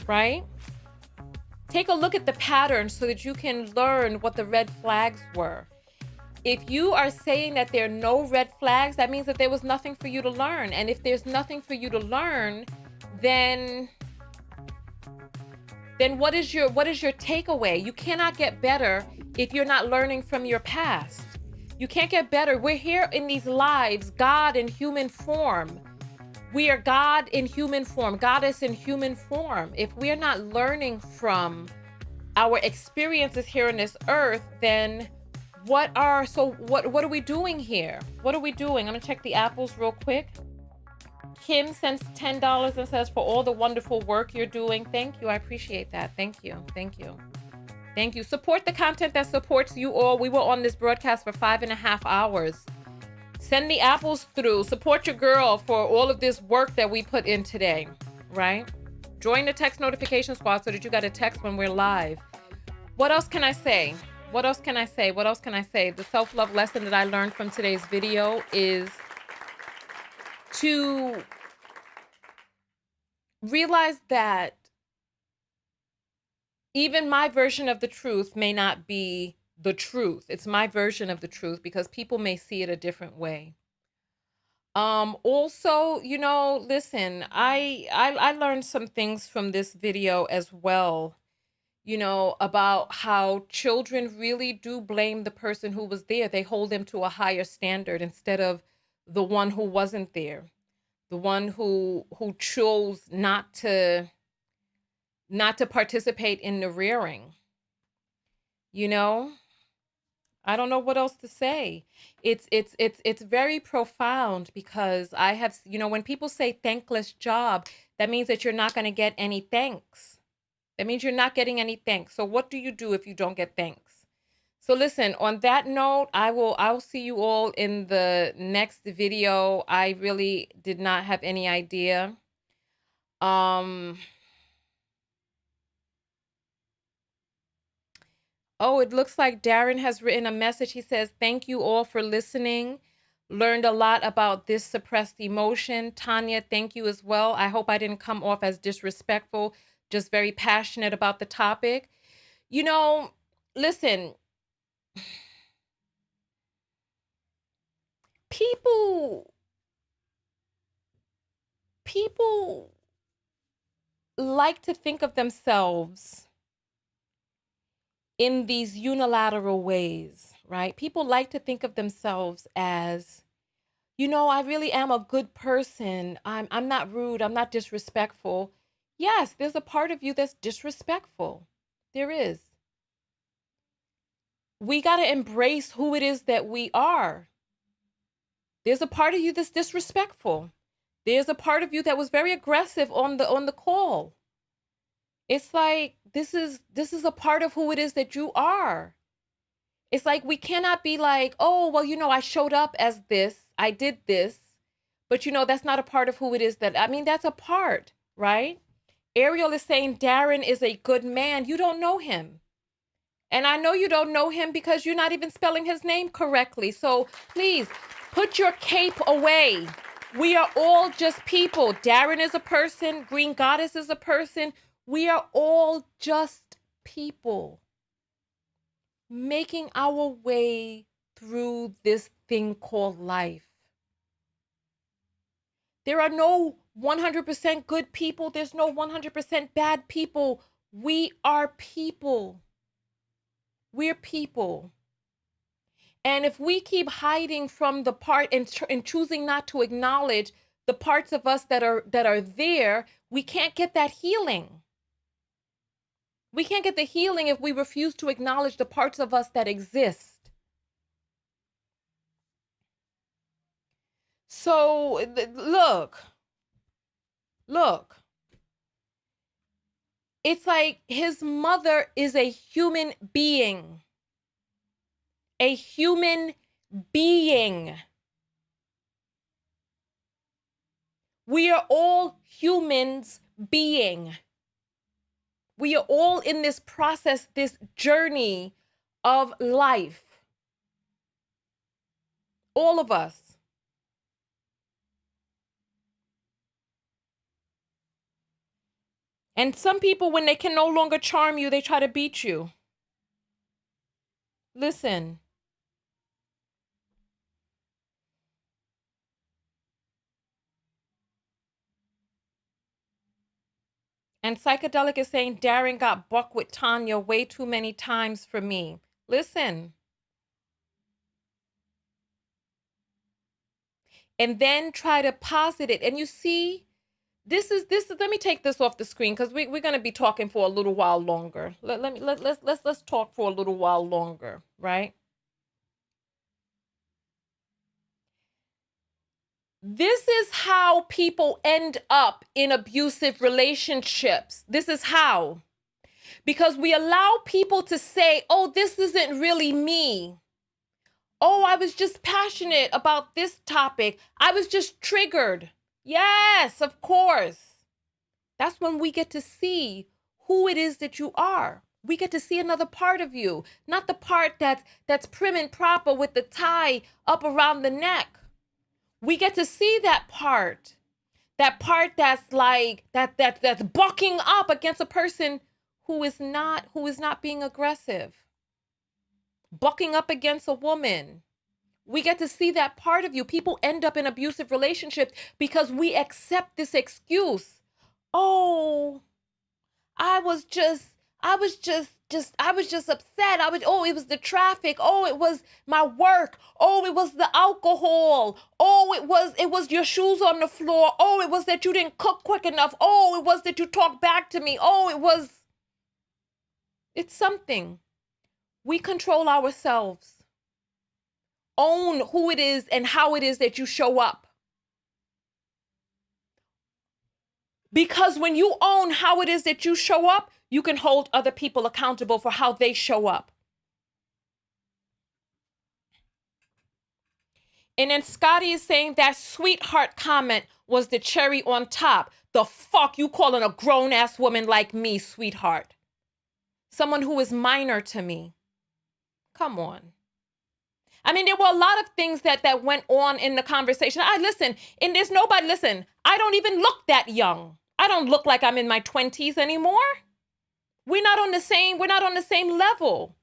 right? Take a look at the patterns so that you can learn what the red flags were. If you are saying that there are no red flags, that means that there was nothing for you to learn. And if there's nothing for you to learn, then what is your takeaway? You cannot get better if you're not learning from your past. You can't get better. We're here in these lives, God in human form. We are God in human form, Goddess in human form. If we're not learning from our experiences here on this earth, then what are we doing here? What are we doing? I'm gonna check the apples real quick. Kim sends $10 and says, for all the wonderful work you're doing. Thank you. I appreciate that. Thank you. Thank you. Thank you. Support the content that supports you all. We were on this broadcast for 5.5 hours. Send the apples through. Support your girl for all of this work that we put in today, right? Join the text notification squad so that you got a text when we're live. What else can I say? What else can I say? What else can I say? The self-love lesson that I learned from today's video is to realize that even my version of the truth may not be the truth. It's my version of the truth because people may see it a different way. Also, you know, listen, I learned some things from this video as well, you know, about how children really do blame the person who was there. They hold them to a higher standard instead of the one who wasn't there, the one who chose not to participate in the rearing. You know, I don't know what else to say. It's very profound because I have, you know, when people say thankless job, that means that you're not going to get any thanks. That means you're not getting any thanks. So what do you do if you don't get thanks? So listen, on that note, I'll see you all in the next video. I really did not have any idea. Oh, it looks like Darren has written a message. He says, thank you all for listening. Learned a lot about this suppressed emotion. Tonya, thank you as well. I hope I didn't come off as disrespectful, just very passionate about the topic. You know, listen, people like to think of themselves in these unilateral ways, right? People like to think of themselves as, you know, I really am a good person. I'm not rude. I'm not disrespectful. Yes, there's a part of you that's disrespectful. There is. We got to embrace who it is that we are. There's a part of you that's disrespectful. There's a part of you that was very aggressive on the call. It's like this is a part of who it is that you are. It's like we cannot be like, oh, well, you know, I showed up as this, I did this, but you know, that's not a part of who it is that, I mean, that's a part, right? Ariel is saying Darren is a good man. You don't know him. And I know you don't know him because you're not even spelling his name correctly. So please put your cape away. We are all just people. Darren is a person. Green Goddess is a person. We are all just people making our way through this thing called life. There are no 100% good people. There's no 100% bad people. We are people. We're people. And if we keep hiding from the part and choosing not to acknowledge the parts of us that are there, we can't get that healing. We can't get the healing if we refuse to acknowledge the parts of us that exist. So look. It's like his mother is a human being. A human being. We are all humans being. We are all in this process, this journey of life. All of us. And some people, when they can no longer charm you, they try to beat you. Listen. And Psychedelic is saying, Darren got bucked with Tonya way too many times for me. Listen. And then try to posit it. And you see, this is let me take this off the screen because we're going to be talking for a little while longer. Let's talk for a little while longer, right? This is how people end up in abusive relationships. This is how. Because we allow people to say, oh, this isn't really me. Oh, I was just passionate about this topic. I was just triggered. Yes, of course. That's when we get to see who it is that you are. We get to see another part of you, not the part that's prim and proper with the tie up around the neck. We get to see that part that's like that's bucking up against a person who is not being aggressive, bucking up against a woman. We get to see that part of you. People end up in abusive relationships because we accept this excuse. Oh, I was just upset. It was the traffic. Oh, it was my work. Oh, it was the alcohol. Oh, it was your shoes on the floor. Oh, it was that you didn't cook quick enough. Oh, it was that you talked back to me. Oh, it's something. We control ourselves. Own who it is and how it is that you show up. Because when you own how it is that you show up, you can hold other people accountable for how they show up. And then Scotty is saying that sweetheart comment was the cherry on top. The fuck you calling a grown-ass woman like me sweetheart? Someone who is minor to me. Come on. I mean, there were a lot of things that went on in the conversation. Listen, I don't even look that young. I don't look like I'm in my 20s anymore. We're not on the same level.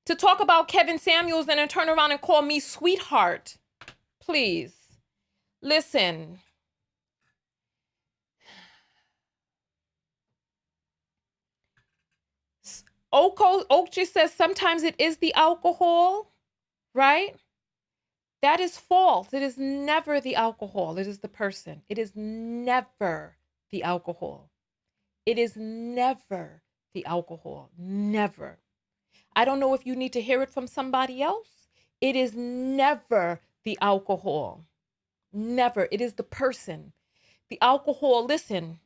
To talk about Kevin Samuels and then turn around and call me sweetheart. Please. Listen. Oak just says sometimes it is the alcohol, right? That is false. It is never the alcohol. It is the person. It is never the alcohol. It is never the alcohol. Never. I don't know if you need to hear it from somebody else. It is never the alcohol. Never. It is the person. The alcohol, listen.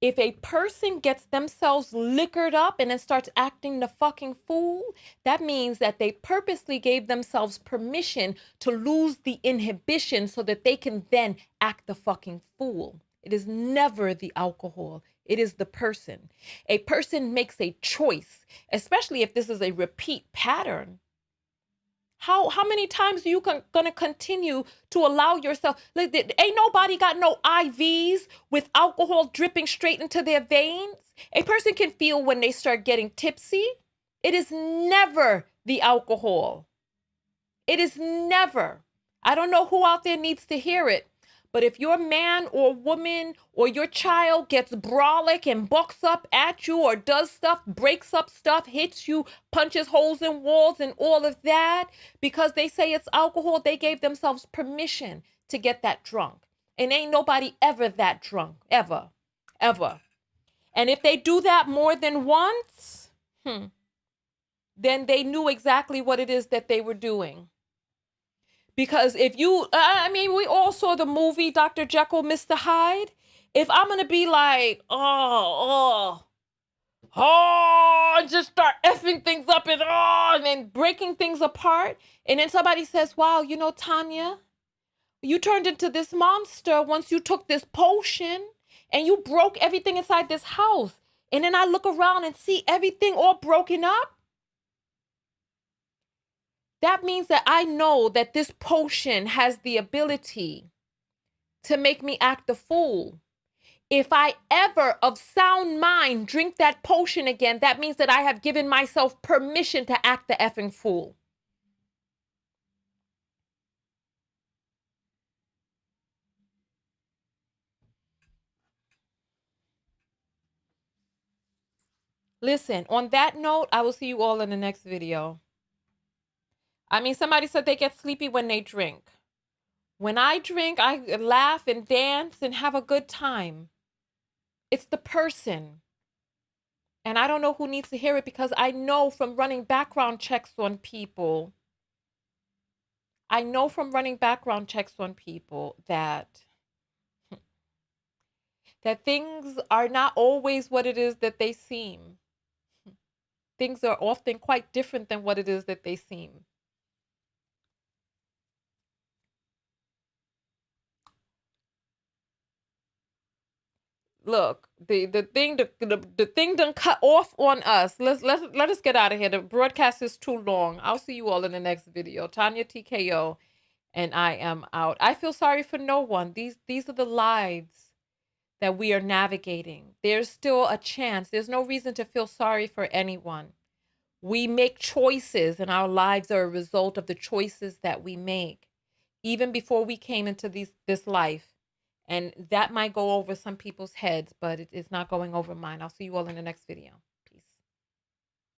If a person gets themselves liquored up and then starts acting the fucking fool, that means that they purposely gave themselves permission to lose the inhibition so that they can then act the fucking fool. It is never the alcohol. It is the person. A person makes a choice, especially if this is a repeat pattern. How many times are you gonna continue to allow yourself? Ain't nobody got no IVs with alcohol dripping straight into their veins. A person can feel when they start getting tipsy. It is never the alcohol. It is never. I don't know who out there needs to hear it, but if your man or woman or your child gets brolic and bucks up at you or does stuff, breaks up stuff, hits you, punches holes in walls and all of that, because they say it's alcohol, they gave themselves permission to get that drunk. And ain't nobody ever that drunk, ever, ever. And if they do that more than once, then they knew exactly what it is that they were doing. Because if you, I mean, we all saw the movie Dr. Jekyll, Mr. Hyde. If I'm going to be like, and just start effing things up and then breaking things apart. And then somebody says, wow, you know, Tonya, you turned into this monster once you took this potion and you broke everything inside this house. And then I look around and see everything all broken up. That means that I know that this potion has the ability to make me act a fool. If I ever, of sound mind, drink that potion again, that means that I have given myself permission to act the effing fool. Listen, on that note, I will see you all in the next video. I mean, somebody said they get sleepy when they drink. When I drink, I laugh and dance and have a good time. It's the person. And I don't know who needs to hear it because I know from running background checks on people, that things are not always what it is that they seem. Things are often quite different than what it is that they seem. Look, the thing done cut off on us. Let us get out of here. The broadcast is too long. I'll see you all in the next video. Tonya TKO, and I am out. I feel sorry for no one. These are the lives that we are navigating. There's still a chance. There's no reason to feel sorry for anyone. We make choices, and our lives are a result of the choices that we make, even before we came into this life. And that might go over some people's heads, but it's not going over mine. I'll see you all in the next video.